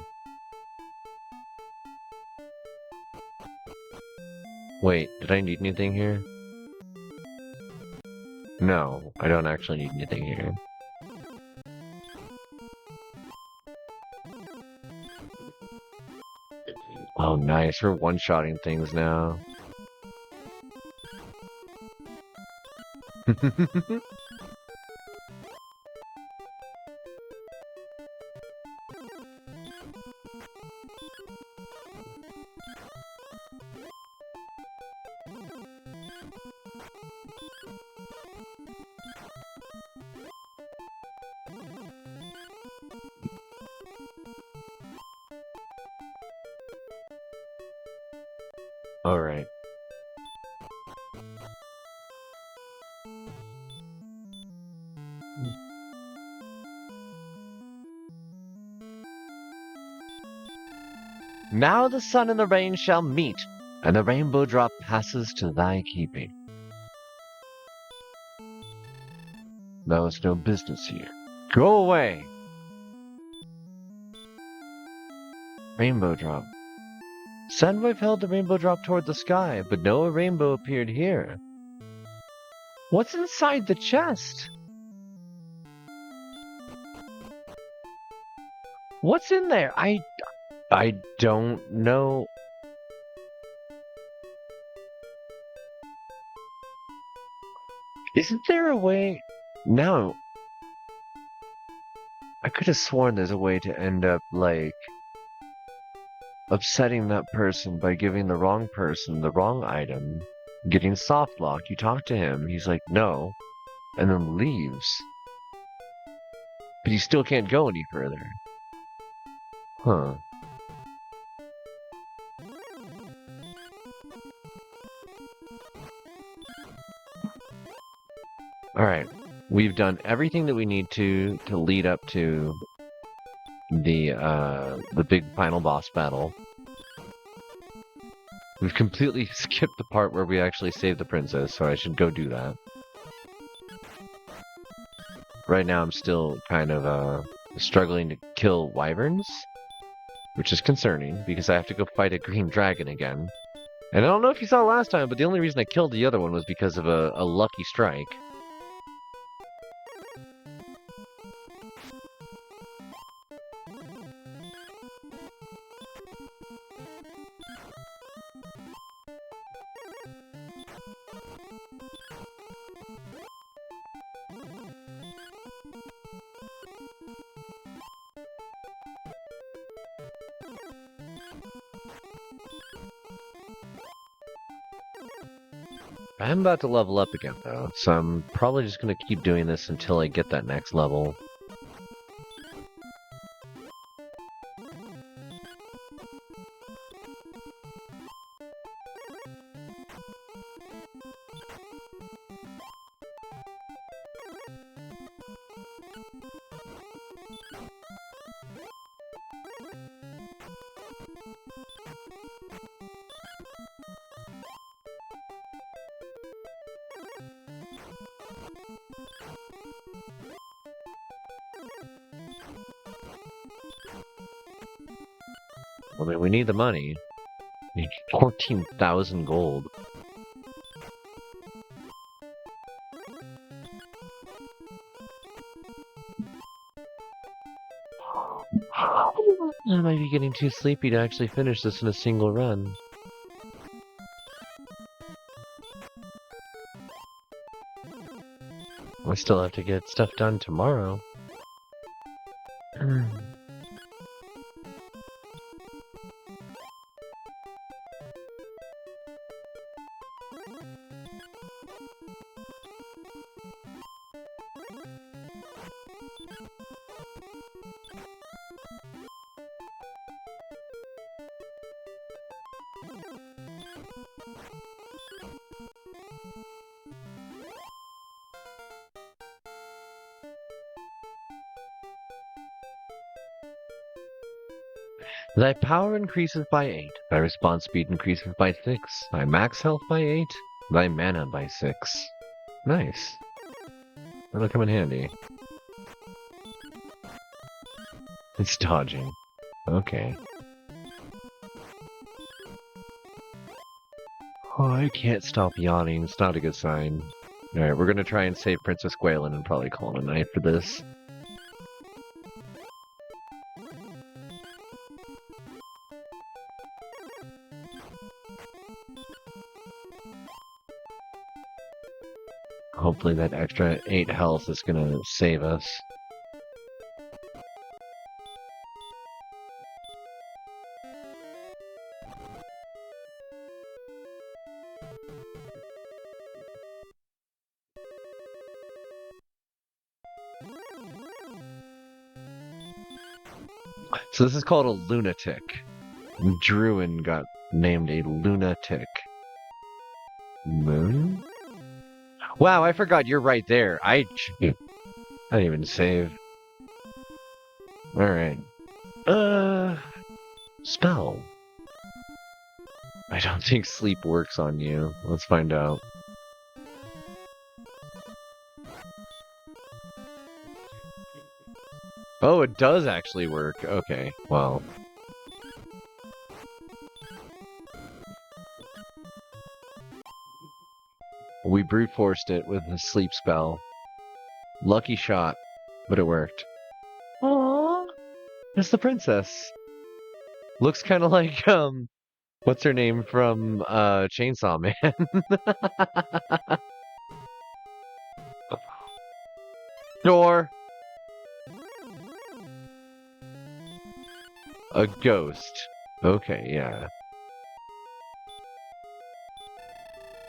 Wait, did I need anything here? No, I don't actually need anything here. Oh, nice. We're one-shotting things now. Alright. Now the sun and the rain shall meet, and the rainbow drop passes to thy keeping. Thou hast no business here. Go away! Rainbow drop. Sandwave held the rainbow drop toward the sky, but no rainbow appeared here. What's inside the chest? What's in there? I don't know. Isn't there a way? No. I could have sworn there's a way to end up, like, upsetting that person by giving the wrong person the wrong item, getting soft locked. You talk to him, he's like, no, and then leaves. But you still can't go any further. Huh. Alright. We've done everything that we need to lead up to the big final boss battle. We've completely skipped the part where we actually saved the princess, so I should go do that. Right now I'm still kind of struggling to kill wyverns, which is concerning, because I have to go fight a green dragon again. And I don't know if you saw last time, but the only reason I killed the other one was because of a lucky strike. I'm about to level up again, though, so I'm probably just going to keep doing this until I get that next level. I mean, we need the money. We need 14,000 gold. I might be getting too sleepy to actually finish this in a single run. I still have to get stuff done tomorrow. Thy power increases by 8, thy response speed increases by 6, thy max health by 8, thy mana by 6. Nice. That'll come in handy. It's dodging. Okay. Oh, I can't stop yawning. It's not a good sign. Alright, we're gonna try and save Princess Gwaelin and probably call it a night for this. Hopefully that extra 8 health is gonna save us. So this is called a lunatic. Druin got named a lunatic. Moon? Wow, I forgot you're right there. I didn't even save. Alright. Spell. I don't think sleep works on you. Let's find out. Oh, it does actually work. Okay, well. We brute forced it with a sleep spell. Lucky shot, but it worked. Aww. It's the princess. Looks kind of like, what's her name from, Chainsaw Man? Door. A ghost. Okay, yeah.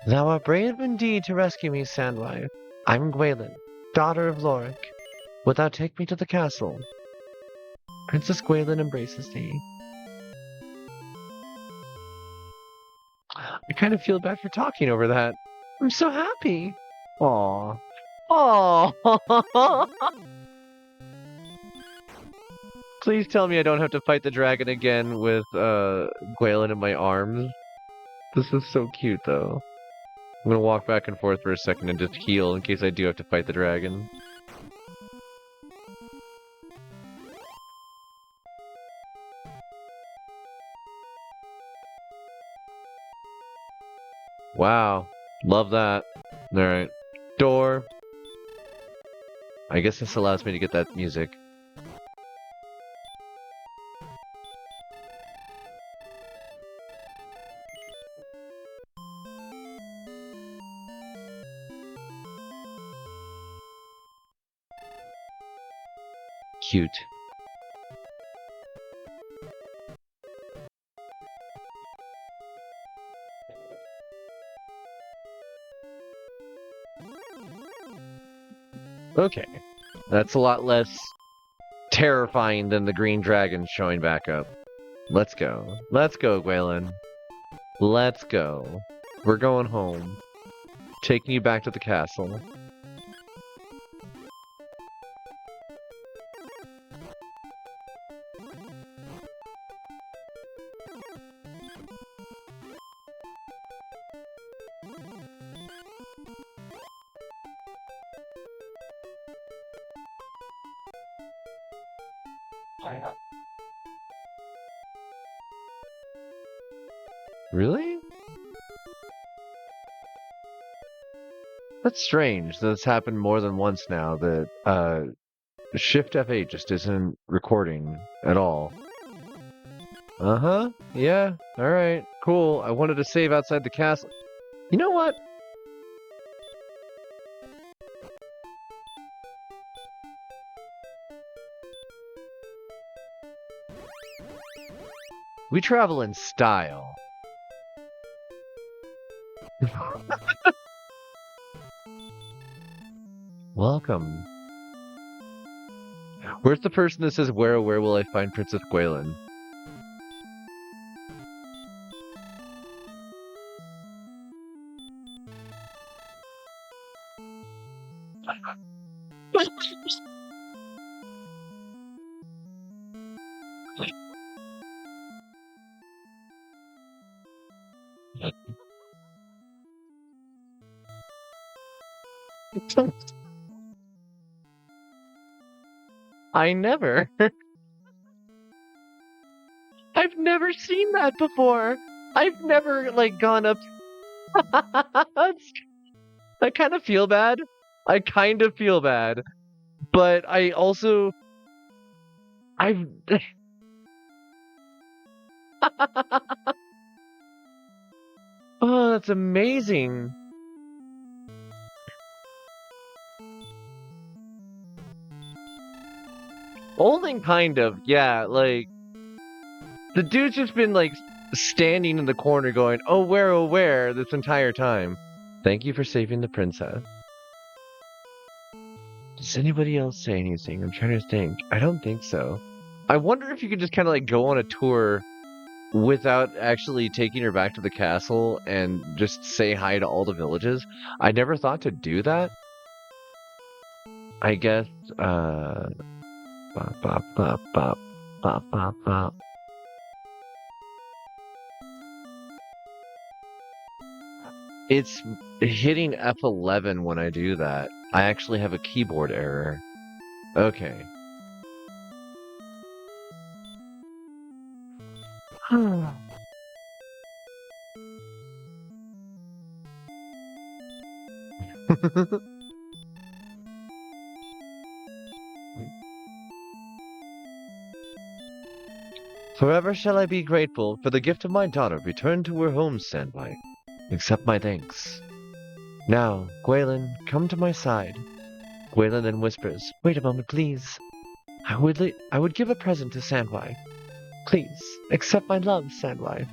Thou art brave indeed to rescue me, Sandwife. I'm Gwaelin, daughter of Lorik. Wilt thou take me to the castle? Princess Gwaelin embraces thee. I kind of feel bad for talking over that. I'm so happy. Aww. Aww. Please tell me I don't have to fight the dragon again with Gwaelin in my arms. This is so cute, though. I'm gonna walk back and forth for a second and just heal in case I do have to fight the dragon. Wow. Love that. Alright. Door. I guess this allows me to get that music. Cute. Okay. That's a lot less terrifying than the green dragon showing back up. Let's go. Let's go, Gwaelin. Let's go. We're going home. Taking you back to the castle. Really? That's strange. That's happened more than once now that Shift F8 just isn't recording at all. Uh-huh. Yeah. Alright. Cool. I wanted to save outside the castle. You know what? We travel in style. Welcome. Where's the person that says, where will I find Princess Gwaelin? I never. I've never seen that before. I've never, like, gone up. I kind of feel bad. I kind of feel bad. But I also. I've. Oh, that's amazing. Only kind of, yeah, like. The dude's just been, like, standing in the corner going, oh, where, this entire time. Thank you for saving the princess. Does anybody else say anything? I'm trying to think. I don't think so. I wonder if you could just kind of, like, go on a tour without actually taking her back to the castle and just say hi to all the villages. I never thought to do that. I guess, bop, bop, bop, bop, bop, bop, bop. It's hitting F11 when I do that. I actually have a keyboard error. Okay. Forever shall I be grateful for the gift of my daughter returned to her home standby. Accept my thanks. Now, Gwaelin, come to my side. Gwaelin then whispers, wait a moment, please. I would give a present to Sandwife. Please, accept my love, Sandwife.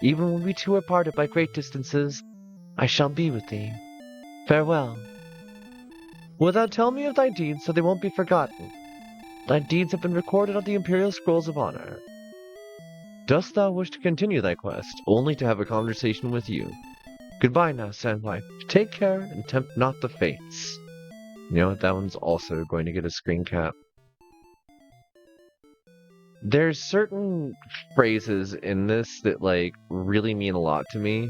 Even when we two are parted by great distances, I shall be with thee. Farewell. Wilt thou tell me of thy deeds so they won't be forgotten? Thy deeds have been recorded on the Imperial Scrolls of Honor. Dost thou wish to continue thy quest, only to have a conversation with you? Goodbye now, Sandwife. Take care and tempt not the fates. You know what? That one's also going to get a screen cap. There's certain phrases in this that, like, really mean a lot to me.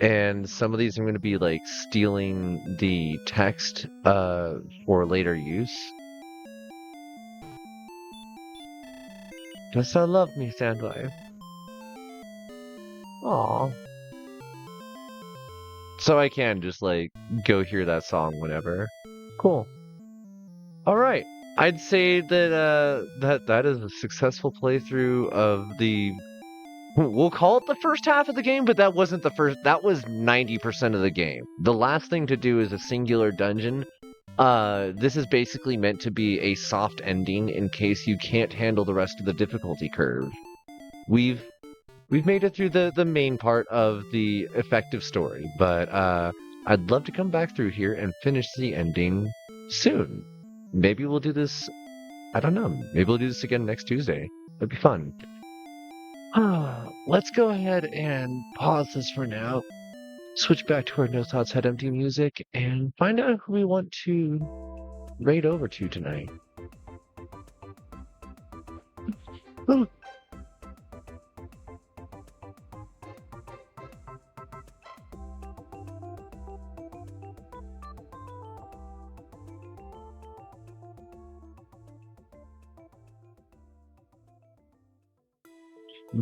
And some of these I'm going to be, like, stealing the text for later use. Dost thou love me, Sandwife? Aww. So I can just, like, go hear that song whenever. Cool. Alright. I'd say that that is a successful playthrough of the... We'll call it the first half of the game, but that wasn't the first... That was 90% of the game. The last thing to do is a singular dungeon. This is basically meant to be a soft ending in case you can't handle the rest of the difficulty curve. We've made it through the main part of the effective story, but I'd love to come back through here and finish the ending soon. Maybe we'll do this, I don't know, maybe we'll do this again next Tuesday. It'd be fun. Let's go ahead and pause this for now, switch back to our No Thoughts Head Empty music, and find out who we want to raid over to tonight. Ooh.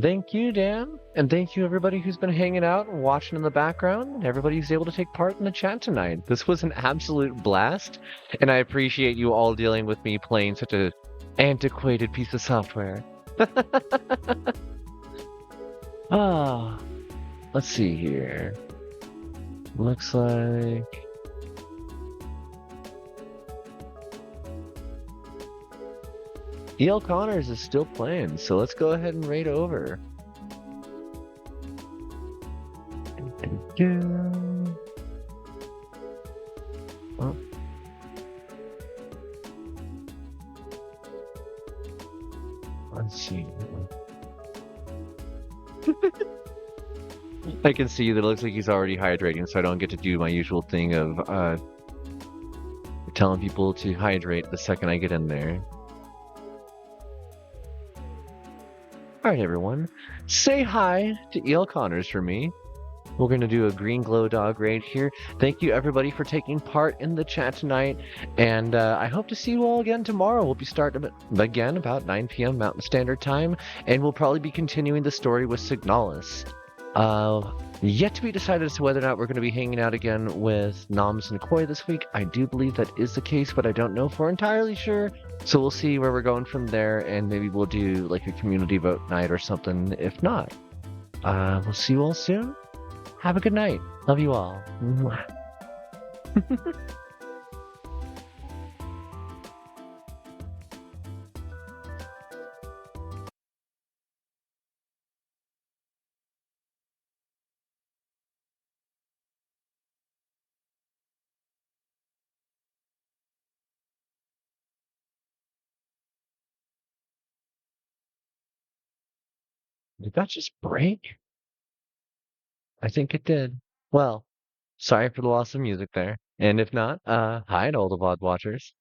Thank you, Dan, and thank you everybody who's been hanging out and watching in the background, and everybody who's able to take part in the chat tonight. This was an absolute blast, and I appreciate you all dealing with me playing such a antiquated piece of software. Ah, let's see here. Looks like... E.L. Connors is still playing, so let's go ahead and raid over. Oh. Let's see. I can see that it looks like he's already hydrating, so I don't get to do my usual thing of telling people to hydrate the second I get in there. Alright everyone, say hi to E.L. Connors for me. We're going to do a green glow dog raid here. Thank you everybody for taking part in the chat tonight, and I hope to see you all again tomorrow. We'll be starting again about 9 p.m. Mountain Standard Time, and we'll probably be continuing the story with Signalis. Yet to be decided as to whether or not we're going to be hanging out again with Noms and Koi this week. I do believe that is the case, but I don't know for entirely sure. So we'll see where we're going from there, and maybe we'll do like a community vote night or something if not. We'll see you all soon. Have a good night. Love you all. Mwah. Did that just break? I think it did. Well, sorry for the loss of music there. And if not, hi to all the VOD watchers.